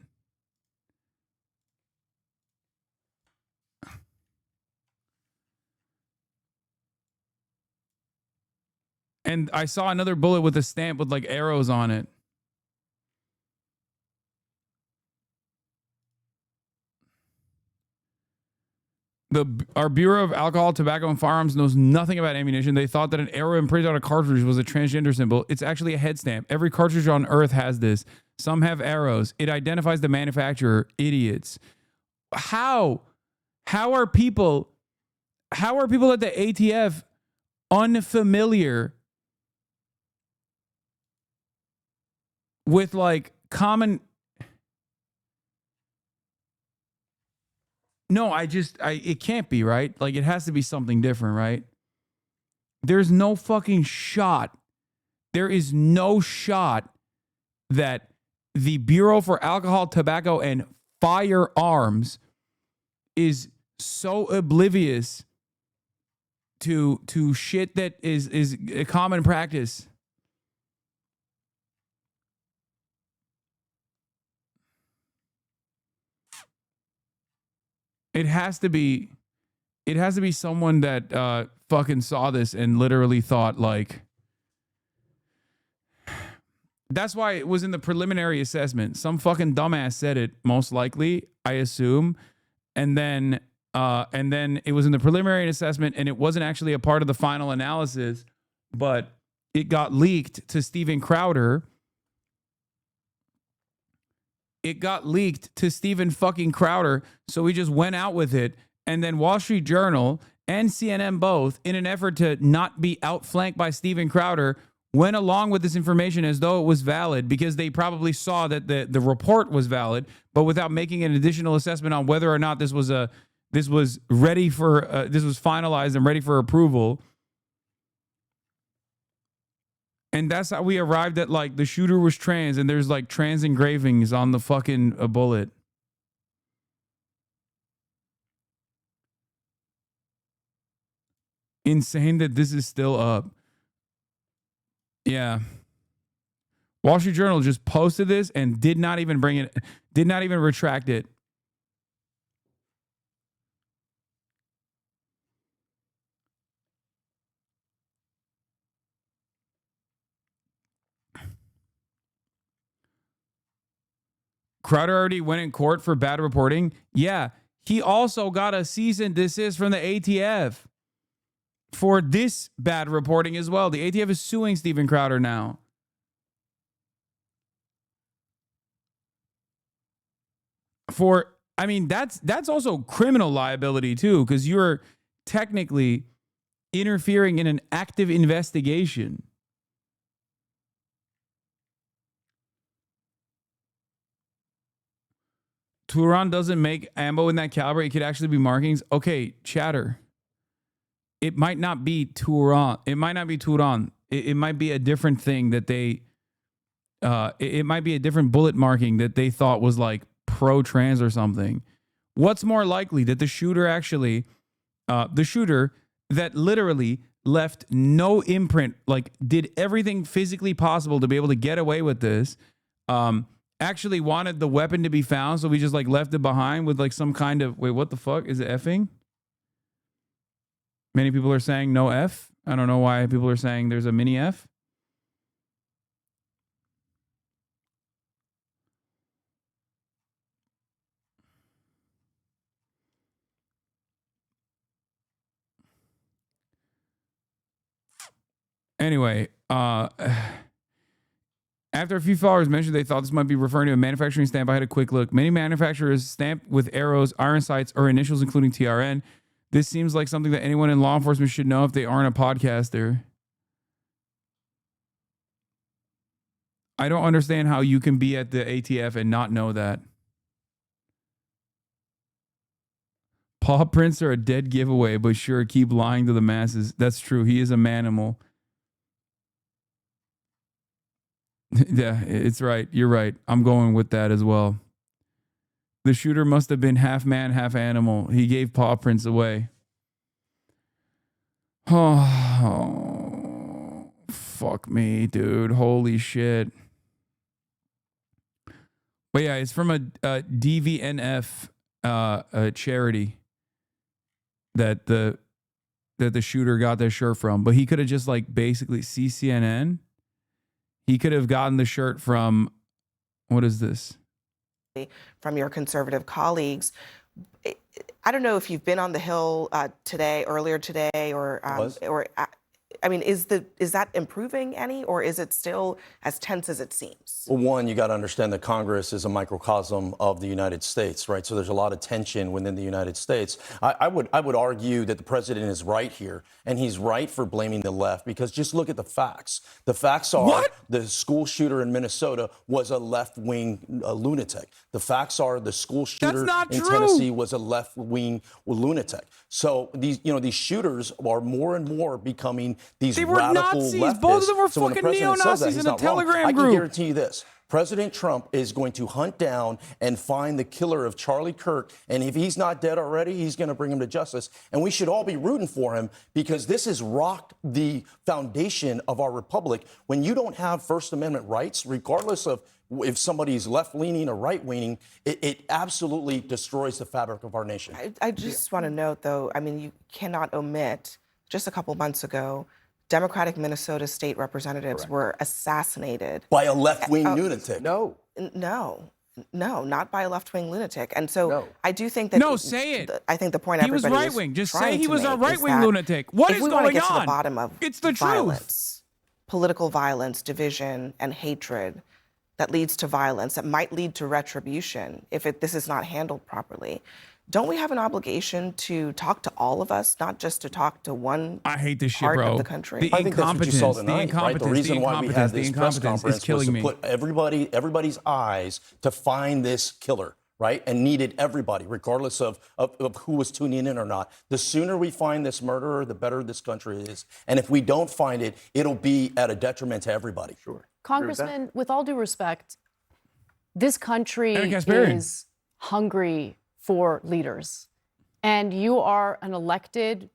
And I saw another bullet with a stamp with like arrows on it. Our Bureau of Alcohol, Tobacco, and Firearms knows nothing about ammunition. They thought that an arrow imprinted on a cartridge was a transgender symbol. It's actually a head stamp. Every cartridge on Earth has this. Some have arrows. It identifies the manufacturer. Idiots. How are people at the ATF unfamiliar with like common... No, it can't be, right? Like, it has to be something different, right? There's no fucking shot. There is no shot that the Bureau for Alcohol, Tobacco, and Firearms is so oblivious to shit that is a common practice. It has to be someone that fucking saw this and literally thought like, that's why it was in the preliminary assessment. Some fucking dumbass said it, most likely, I assume. And then it was in the preliminary assessment and it wasn't actually a part of the final analysis, but it got leaked to Steven Crowder. It got leaked to Steven fucking Crowder, so he just went out with it. And then Wall Street Journal and CNN both, in an effort to not be outflanked by Steven Crowder, went along with this information as though it was valid because they probably saw that the report was valid, but without making an additional assessment on whether or not this was finalized and ready for approval. And that's how we arrived at like the shooter was trans and there's like trans engravings on the fucking bullet. Insane that this is still up. Yeah. Wall Street Journal just posted this and did not even retract it. Crowder already went in court for bad reporting. Yeah, he also got a cease and desist from the ATF for this bad reporting as well. The ATF is suing Steven Crowder now. That's also criminal liability too, because you're technically interfering in an active investigation. Turan doesn't make ammo in that caliber. It could actually be markings. Okay, chatter. It might not be Turan. It might not be Turan. it might be a different thing that they, it might be a different bullet marking that they thought was like pro-trans or something. What's more likely, that the shooter actually, the shooter that literally left no imprint, like did everything physically possible to be able to get away with this, actually wanted the weapon to be found, so we just like left it behind with like some kind of, wait, what the fuck? Is it effing? Many people are saying no F. I don't know why people are saying there's a mini F. Anyway, after a few followers mentioned they thought this might be referring to a manufacturing stamp, I had a quick look. Many manufacturers stamp with arrows, iron sights, or initials, including TRN. This seems like something that anyone in law enforcement should know if they aren't a podcaster. I don't understand how you can be at the ATF and not know that. Paw prints are a dead giveaway, but sure, keep lying to the masses. That's true. He is a manimal. Yeah, it's right. You're right. I'm going with that as well. The shooter must have been half man, half animal. He gave paw prints away. Oh, fuck me, dude. Holy shit. But yeah, it's from a DVNF a charity that the shooter got their shirt from. But he could have just like basically CCNN. He could have gotten the shirt from, what is this?
From your conservative colleagues. I don't know if you've been on the Hill earlier today, or I mean, is that improving any, or is it still as tense as it seems?
Well, one, you got to understand that Congress is a microcosm of the United States, right? So there's a lot of tension within the United States. I would argue that the president is right here, and he's right for blaming the left, because just look at the facts. The facts are the school shooter in Minnesota was a left-wing lunatic. The facts are the school shooter in Tennessee was a left-wing lunatic. So these shooters are more and more becoming these radical
Nazis.
leftists.
Both of them were
So when the
fucking
president says that,
neo-Nazis
he's
in a
not wrong.
Telegram
I
group.
can guarantee you this. President Trump is going to hunt down and find the killer of Charlie Kirk. And if he's not dead already, he's going to bring him to justice. And we should all be rooting for him, because this has rocked the foundation of our republic. When you don't have First Amendment rights, regardless of if somebody's left-leaning or right-leaning, it absolutely destroys the fabric of our nation.
I just want to note, though, I mean, you cannot omit, just a couple months ago, Democratic Minnesota state representatives were assassinated.
By a left-wing lunatic.
No, not by a left-wing lunatic. And so I do think that...
No, say it.
I think the point
He was
everybody
right-wing.
is
Just
trying
say he
to
was a
make is
right-wing
that
lunatic. What
if
is
we want to
going
get to the
on?
bottom of
It's the
violence, political violence, division, and hatred that leads to violence, that might lead to retribution if this is not handled properly, don't we have an obligation to talk to all of us, not just to talk to one
I hate this shit,
part
bro.
of the country?
The
I think that's what you saw tonight, right? The reason why we had this press conference
is killing
was to put everybody's eyes to find this killer, right? And needed everybody, regardless of who was tuning in or not. The sooner we find this murderer, the better this country is. And if we don't find it, it'll be at a detriment to everybody. Sure.
Congressman, with all due respect, this country is hungry for leaders. And you are an elected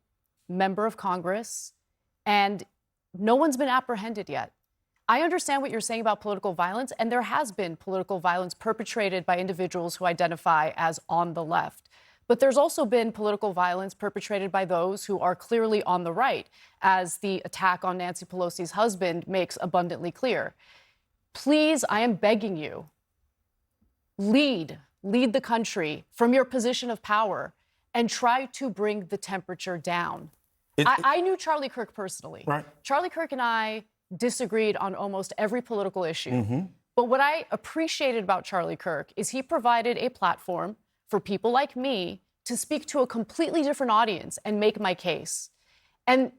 member of Congress, and no one's been apprehended yet. I understand what you're saying about political violence, and there has been political violence perpetrated by individuals who identify as on the left. But there's also been political violence perpetrated by those who are clearly on the right, as the attack on Nancy Pelosi's husband makes abundantly clear. Please, I am begging you, lead the country from your position of power and try to bring the temperature down. I knew Charlie Kirk personally. Right. Charlie Kirk and I disagreed on almost every political issue. Mm-hmm. But what I appreciated about Charlie Kirk is he provided a platform for people like me to speak to a completely different audience and make my case. And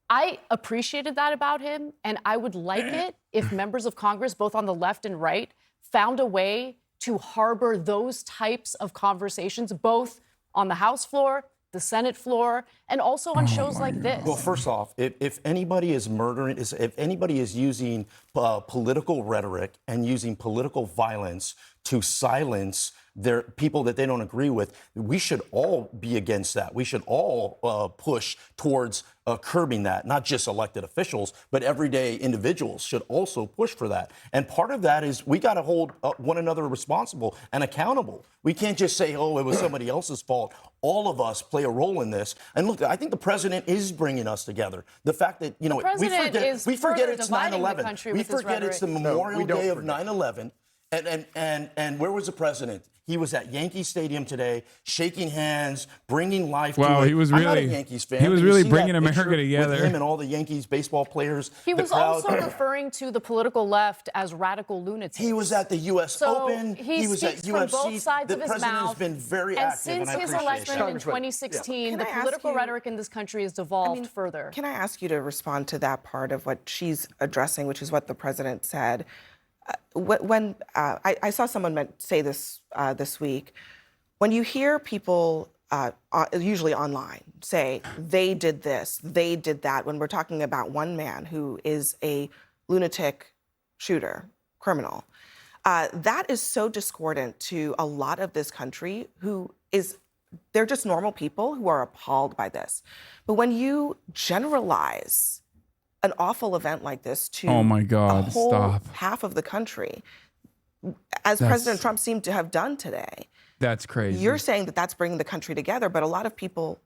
I appreciated that about him, and I would like it if members of Congress, both on the left and right, found a way to harbor those types of conversations, both on the House floor, the Senate floor, and also on shows like this.
Well, first off, if anybody is murdering, if anybody is using political rhetoric and using political violence to silence their people that they don't agree with, we should all be against that. We should all push towards curbing that. Not just elected officials, but everyday individuals should also push for that. And part of that is we got to hold one another responsible and accountable. We can't just say, oh, it was somebody else's fault. All of us play a role in this. And look, I think the president is bringing us together. The fact that, you know, we forget it's 9/11. We forget it's the Memorial Day of 9/11. And where was the president? He was at Yankee Stadium today, shaking hands, bringing life to it.
Wow, he was really,
I'm not a Yankees fan.
he was
but you
really
see
bringing
that
America
picture
together.
With him and all the Yankees baseball players.
He
the
was
crowd.
also referring to the political left as radical lunatics.
He was at the U.S. Open. He was at
speaks from
UFC.
both sides
The
of his
president
mouth.
has been very
and
active, and I
since his
appreciate
election
that.
in 2016,
Can
the
I ask
political
you-
rhetoric in this country has devolved further.
Can I ask you to respond to that part of what she's addressing, which is what the president said? When I saw someone say this this week, when you hear people, usually online, say they did this, they did that, when we're talking about one man who is a lunatic shooter, criminal, that is so discordant to a lot of this country they're just normal people who are appalled by this. But when you generalize an awful event like this to
Oh my God,
a whole
stop.
half of the country, as President Trump seemed to have done today,
That's crazy.
you're saying that that's bringing the country together, but a lot of people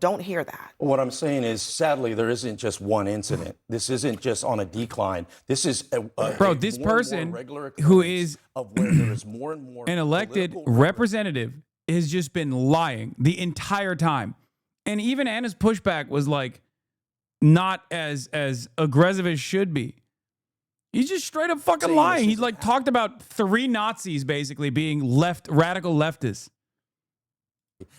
don't hear that.
What I'm saying is, sadly, there isn't just one incident. This isn't just on a decline. This is
Bro, this person who is
of where there is more and more
an elected representative has just been lying the entire time. And even Anna's pushback was like not as aggressive as should be. He's just straight up fucking lying. He's like talked about 3 Nazis basically being radical leftists.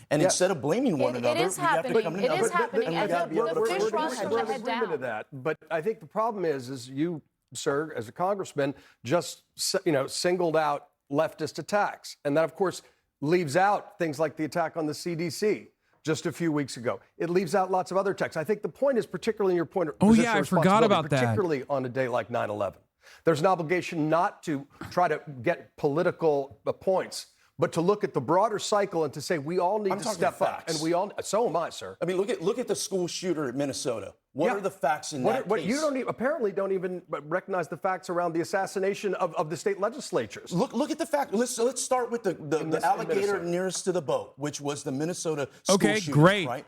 And instead of blaming one another,
it is happening. It is happening. And the fish runs from the head down.
To that. But I think the problem is you, sir, as a congressman, just singled out leftist attacks, and that of course leaves out things like the attack on the CDC just a few weeks ago. It leaves out lots of other attacks. I think the point is, particularly in your point of
Oh yeah, I forgot about that.
Particularly on a day like 9/11, there's an obligation not to try to get political points, but to look at the broader cycle and to say we all need to step up. And we all, so am I, sir.
I mean, look at the school shooter at Minnesota. What are the facts in that case?
You apparently don't even recognize the facts around the assassination of the state legislatures.
Look at the fact. Let's start with the alligator nearest to the boat, which was the Minnesota school shooter.
Great.
Right?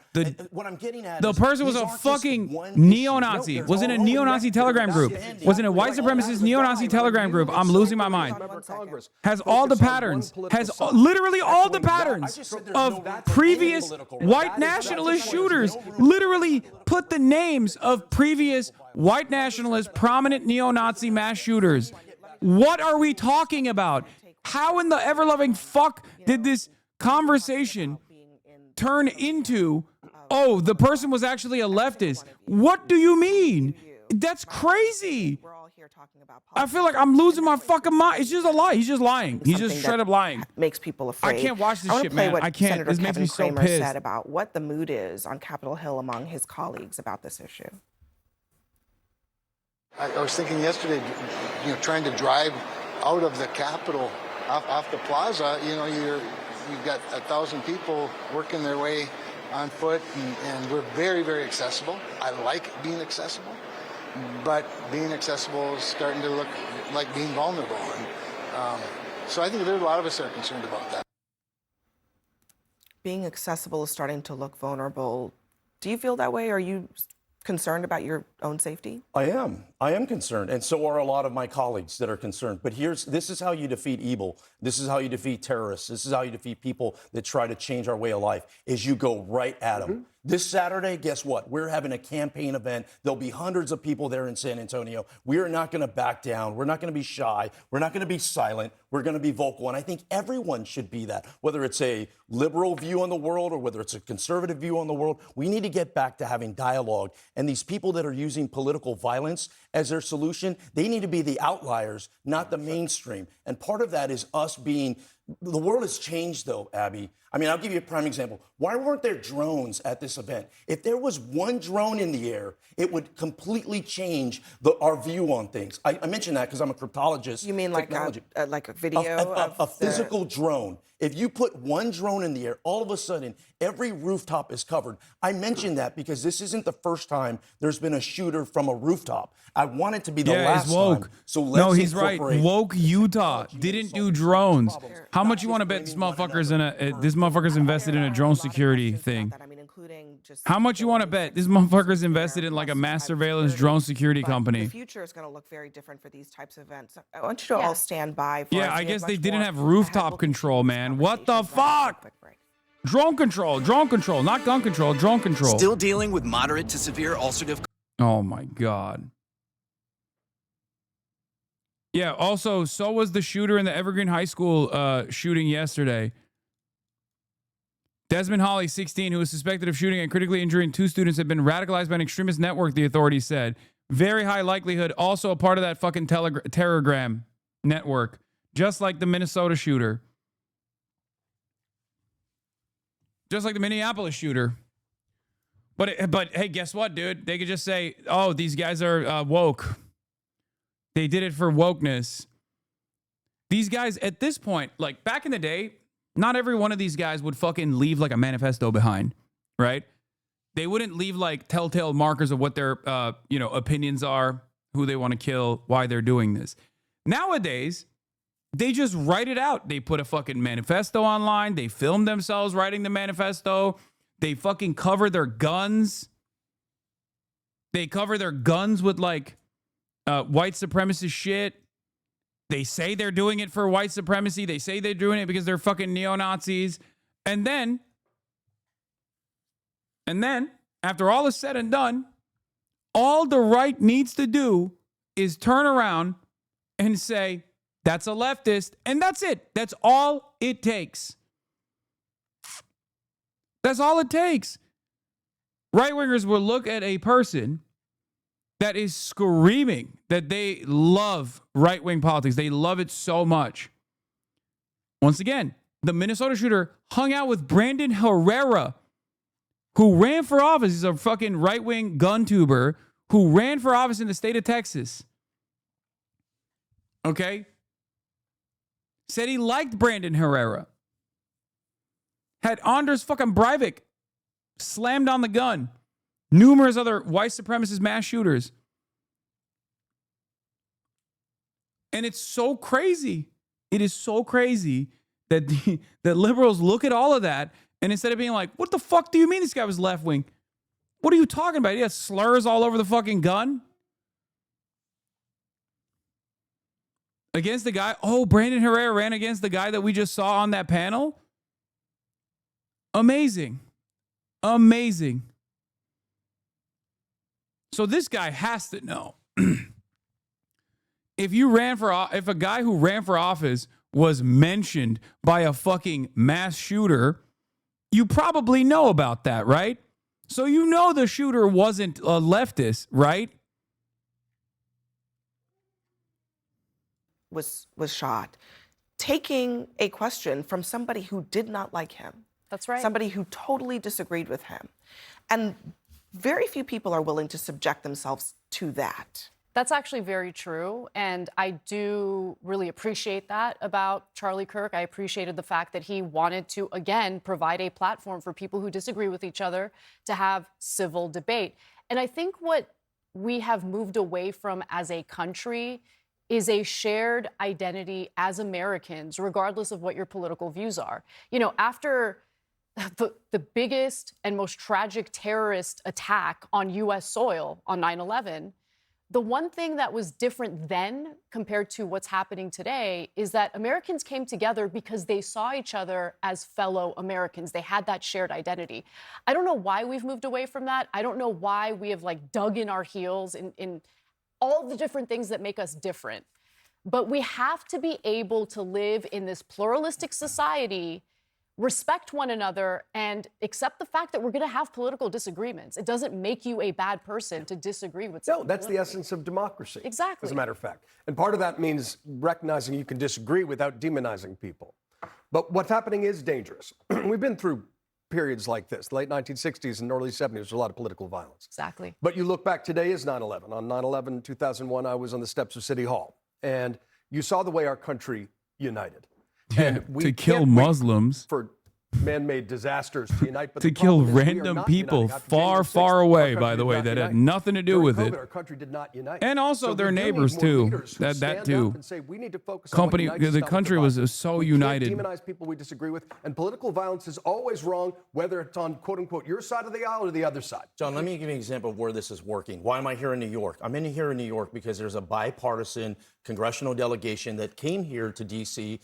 What I'm getting at
The
is
person was
these
a
aren't just
fucking
one
neo-Nazi.
issue.
Was in a neo-Nazi telegram group. Was in a white supremacist neo-Nazi telegram group. I'm losing my mind. Has all the patterns. Has literally all the patterns of previous white nationalist shooters. Literally put the names of previous white nationalist prominent neo-Nazi mass shooters. What are we talking about? How in the ever-loving fuck did this conversation turn into, oh, the person was actually a leftist? What do you mean? That's crazy. I feel like I'm losing my fucking mind. It's just a lie. He's just lying. He's just straight up lying.
Makes people afraid.
I can't watch this
I
shit,
play
man.
What
I can't.
Senator
This makes
Kevin
me so
Cramer
pissed.
said about what the mood is on Capitol Hill among his colleagues about this issue.
I was thinking yesterday, trying to drive out of the Capitol off the plaza, you've got 1,000 people working their way on foot, and we're very, very accessible. I like being accessible, but being accessible is starting to look like being vulnerable. And so I think there's a lot of us that are concerned about that.
Being accessible is starting to look vulnerable. Do you feel that way? Are you concerned about your own safety?
I am concerned, and so are a lot of my colleagues that are concerned. But this is how you defeat evil. This is how you defeat terrorists. This is how you defeat people that try to change our way of life, is you go right at them. This Saturday, guess what? We're having a campaign event. There'll be hundreds of people there in San Antonio. We are not going to back down. We're not going to be shy. We're not going to be silent. We're going to be vocal. And I think everyone should be that, whether it's a liberal view on the world or whether it's a conservative view on the world. We need to get back to having dialogue. And these people that are using political violence as their solution, they need to be the outliers, not the mainstream. And part of that is us being The world has changed, though, Abby. I mean, I'll give you a prime example. Why weren't there drones at this event? If there was one drone in the air, it would completely change our view on things. I mentioned that because I'm a cryptologist.
You mean like a video
a physical drone? If you put one drone in the air, all of a sudden, every rooftop is covered. I mentioned that because this isn't the first time there's been a shooter from a rooftop. I want it to be the last
it's woke.
time. So let's
he's right.
incorporate-
Woke Utah didn't do drones. How much you want to bet this motherfucker's invested in a drone security thing? How much you want to bet this motherfucker's invested in like a mass surveillance drone security company?
The future is going to look very different for these types of events. I want you to all stand by. For
I guess they didn't have rooftop control, man. What the fuck? Drone control, not gun control, drone control.
Still dealing with moderate to severe ulcerative.
Oh my God. Yeah, also, so was the shooter in the Evergreen High School shooting yesterday. Desmond Hawley, 16, who was suspected of shooting and critically injuring 2 students, had been radicalized by an extremist network, the authorities said. Very high likelihood, also a part of that fucking Telegram network, just like the Minnesota shooter. Just like the Minneapolis shooter. But hey, guess what, dude? They could just say, oh, these guys are woke. They did it for wokeness. These guys, at this point, like back in the day, not every one of these guys would fucking leave like a manifesto behind, right? They wouldn't leave like telltale markers of what their, opinions are, who they want to kill, why they're doing this. Nowadays, they just write it out. They put a fucking manifesto online. They film themselves writing the manifesto. They fucking cover their guns. They cover their guns with like white supremacist shit. They say they're doing it for white supremacy. They say they're doing it because they're fucking neo-Nazis. And then, after all is said and done, all the right needs to do is turn around and say, that's a leftist. And that's it. That's all it takes. That's all it takes. Right-wingers will look at a person that is screaming that they love right-wing politics. They love it so much. Once again, the Minnesota shooter hung out with Brandon Herrera, who ran for office. He's a fucking right-wing gun tuber who ran for office in the state of Texas. Okay? Said he liked Brandon Herrera. Had Anders fucking Breivik slammed on the gun. Numerous other white supremacist mass shooters. And it's so crazy. It is so crazy that that liberals look at all of that and instead of being like, what the fuck do you mean this guy was left wing? What are you talking about? He has slurs all over the fucking gun. Against the guy. Oh, Brandon Herrera ran against the guy that we just saw on that panel. Amazing. Amazing. So this guy has to know. If a guy who ran for office was mentioned by a fucking mass shooter, you probably know about that, right? So you know the shooter wasn't a leftist, right?
Was shot, taking a question from somebody who did not like him.
That's right.
Somebody who totally disagreed with him. And very few people are willing to subject themselves to that.
That's actually very true. And I do really appreciate that about Charlie Kirk. I appreciated the fact that he wanted to, again, provide a platform for people who disagree with each other to have civil debate. And I think what we have moved away from as a country is a shared identity as Americans, regardless of what your political views are. You know, after the biggest and most tragic terrorist attack on U.S. soil on 9/11, the one thing that was different then compared to what's happening today is that Americans came together because they saw each other as fellow Americans. They had that shared identity. I don't know why we've moved away from that. I don't know why we have like dug in our heels in all the different things that make us different. But we have to be able to live in this pluralistic society, respect one another, and accept the fact that we're going to have political disagreements. It doesn't make you a bad person to disagree with someone.
No, that's the essence of democracy.
Exactly.
As a matter of fact. And part of that means recognizing you can disagree without demonizing people. But what's happening is dangerous. We've been through periods like this, the late 1960s and early 70s, there's a lot of political violence.
Exactly.
But you look back, today is 9/11. On 9/11, 2001, I was on the steps of City Hall. And you saw the way our country united.
Yeah, to kill Muslims.
For man-made disasters to unite. But
to kill random people far away, by the way, that had nothing to do with it.
Our country did not unite.
And also their neighbors too. That too. The country was so united.
We can't demonize people we disagree with, and political violence is always wrong, whether it's on quote unquote your side of the aisle or the other side.
John, let me give you an example of where this is working. Why am I here in New York? I'm here in New York because there's a bipartisan congressional delegation that came here to D.C.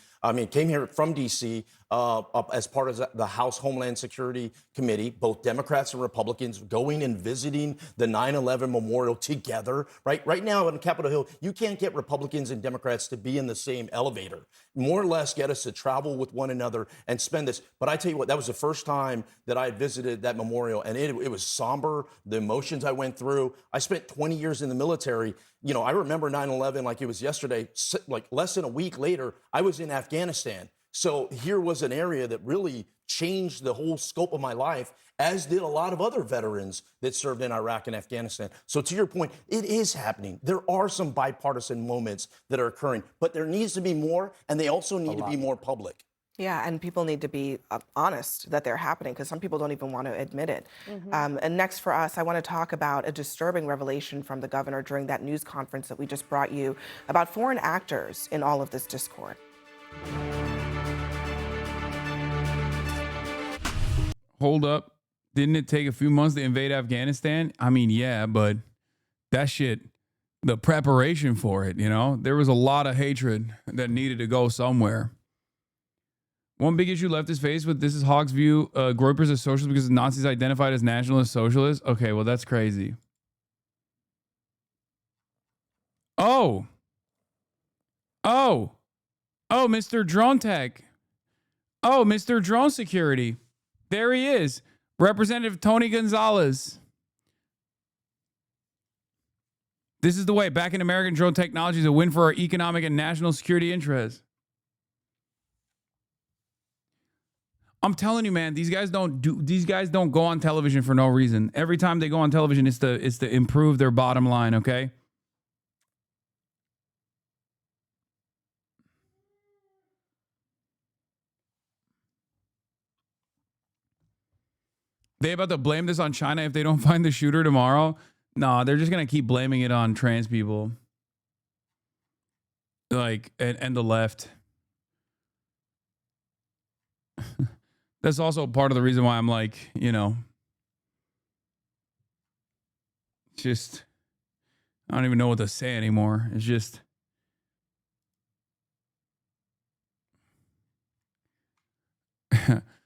Came here from D.C. As part of the House Homeland Security Committee, both Democrats and Republicans going and visiting the 9/11 memorial together. Right now on Capitol Hill, you can't get Republicans and Democrats to be in the same elevator. More or less get us to travel with one another and spend this. But I tell you what, that was the first time that I had visited that memorial, and it was somber, the emotions I went through. I spent 20 years in the military. You know, I remember 9/11 like it was yesterday. Like less than a week later, I was in Afghanistan. So here was an area that really changed the whole scope of my life, as did a lot of other veterans that served in Iraq and Afghanistan. So to your point, it is happening. There are some bipartisan moments that are occurring, but there needs to be more, and they also need to be more public.
Yeah, and people need to be honest that they're happening, because some people don't even want to admit it. And next for us, I want to talk about a disturbing revelation from the governor during that news conference that we just brought you about foreign actors in all of this discord.
Hold up. Didn't it take a few months to invade Afghanistan? I mean, yeah, but that shit, the preparation for it, you know, there was a lot of hatred that needed to go somewhere. One big issue left is faced with, this is Hawk's view, Groyper's a socialist because the Nazis identified as nationalist socialists. Okay, well, that's crazy. Oh, Mr. Drone Tech. Oh, Mr. Drone Security. There he is, Representative Tony Gonzalez. This is the way. Back in American drone technology is a win for our economic and national security interests. I'm telling you, man, these guys don't go on television for no reason. Every time they go on television, it's to improve their bottom line, okay? They about to blame this on China if they don't find the shooter tomorrow? No, they're just going to keep blaming it on trans people. Like, and the left. That's also part of the reason why I'm like, you know, just, I don't even know what to say anymore. It's just,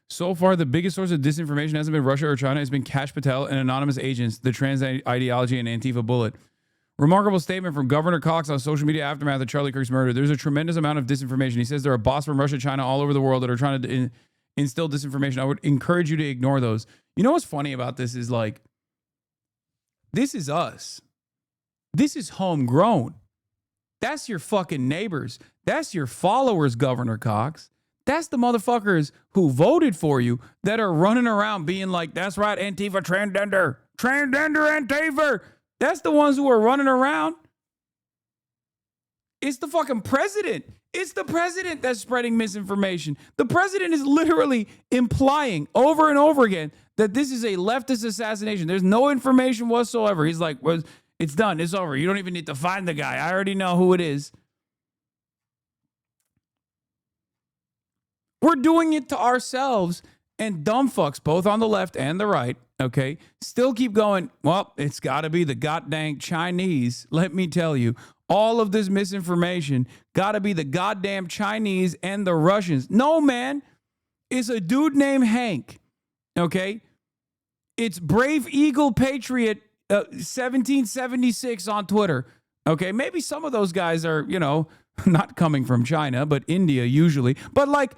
so far, the biggest source of disinformation hasn't been Russia or China. It's been Kash Patel and anonymous agents, the trans ideology, and Antifa bullet. Remarkable statement from Governor Cox on social media aftermath of Charlie Kirk's murder. There's a tremendous amount of disinformation. He says there are bots from Russia, China, all over the world that are trying to instill disinformation. I would encourage you to ignore those. You know what's funny about this is, like, this is us. This is homegrown. That's your fucking neighbors. That's your followers, Governor Cox. That's the motherfuckers who voted for you that are running around being like, that's right, Antifa, transgender, Antifa. That's the ones who are running around. It's the fucking president. It's the president that's spreading misinformation. The president is literally implying over and over again that this is a leftist assassination. There's no information whatsoever. He's like, well, it's done. It's over. You don't even need to find the guy. I already know who it is. We're doing it to ourselves, and dumb fucks, both on the left and the right, okay, still keep going, well, it's got to be the goddamn Chinese. Let me tell you, all of this misinformation got to be the goddamn Chinese and the Russians. No, man, it's a dude named Hank, okay? It's Brave Eagle Patriot 1776 on Twitter, okay? Maybe some of those guys are, you know, not coming from China, but India usually. But, like,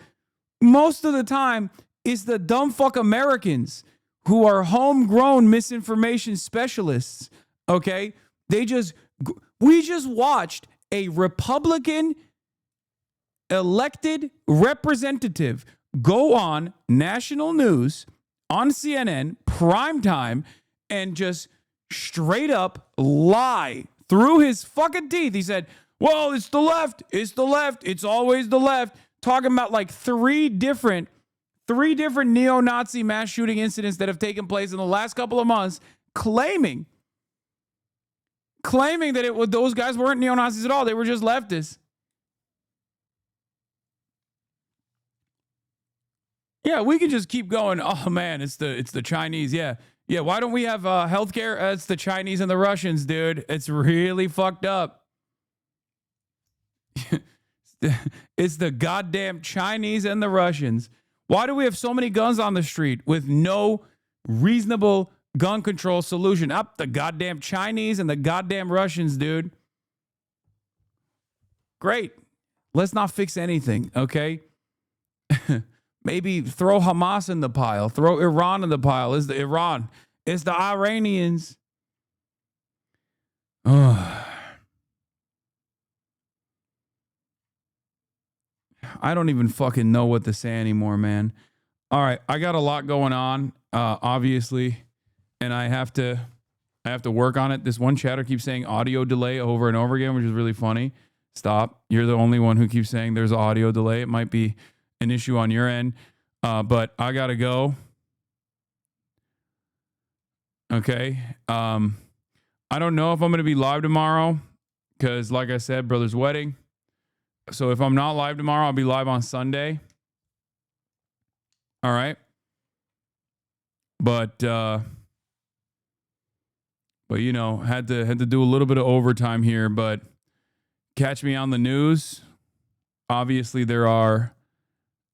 most of the time, it's the dumb fuck Americans who are homegrown misinformation specialists, okay? We just watched a Republican elected representative go on national news, on CNN, prime time, and just straight up lie through his fucking teeth. He said, well, it's the left. It's the left. It's always the left. Talking about like three different neo-Nazi mass shooting incidents that have taken place in the last couple of months, claiming that those guys weren't neo-Nazis at all. They were just leftists. Yeah, we can just keep going. Oh man, it's the Chinese. Yeah. Why don't we have healthcare? It's the Chinese and the Russians, dude. It's really fucked up. It's the goddamn Chinese and the Russians. Why do we have so many guns on the street with no reasonable gun control solution? Up the goddamn Chinese and the goddamn Russians, dude. Great. Let's not fix anything, okay? Maybe throw Hamas in the pile. Throw Iran in the pile. It's the Iran. It's the Iranians. I don't even fucking know what to say anymore, man. All right, I got a lot going on, obviously, and I have to work on it. This one chatter keeps saying audio delay over and over again, which is really funny. Stop. You're the only one who keeps saying there's audio delay. It might be an issue on your end, but I gotta go. Okay. I don't know if I'm gonna be live tomorrow because, like I said, brother's wedding. So if I'm not live tomorrow, I'll be live on Sunday. All right. But you know, had to do a little bit of overtime here, but catch me on the news. Obviously there are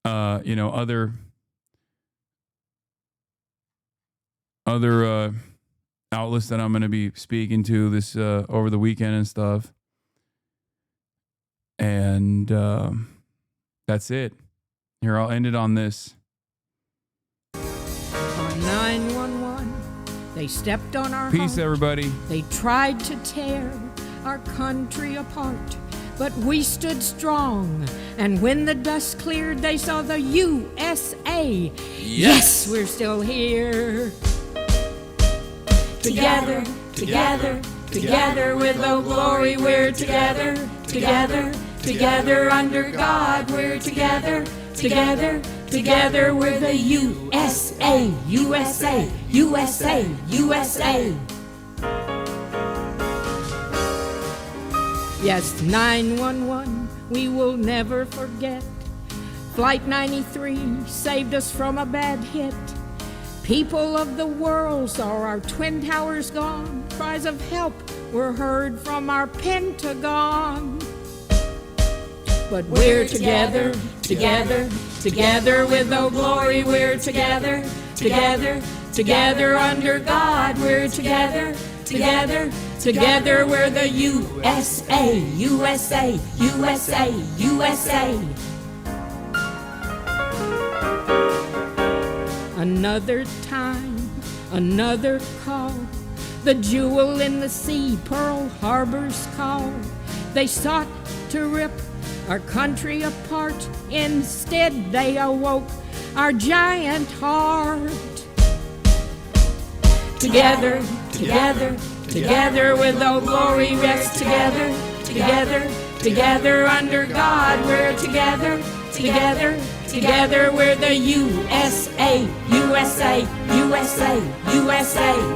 other outlets that I'm going to be speaking to this over the weekend and stuff. And that's it. Here, I'll end it on this.
On 911, they stepped on our
Peace,
heart.
everybody.
They tried to tear our country apart, but we stood strong. And when the dust cleared, they saw the USA. Yes, we're still here. Together, together, together with Old Glory, we're together, together, together under God, we're together, together, together we're the USA, USA, USA, USA. Yes, 911, we will never forget. Flight 93 saved us from a bad hit. People of the world saw our twin towers gone. Cries of help were heard from our Pentagon. But we're together, together, together with Old Glory. We're together, together, together under God. We're together, together, together we're the USA, USA, USA, USA. Another time, another call. The jewel in the sea, Pearl Harbor's call. They sought to rip our country apart. Instead, they awoke our giant heart. Together, together, together with Old Glory, rest together, together, together under God. We're together, together, together we're the USA, USA, USA, USA.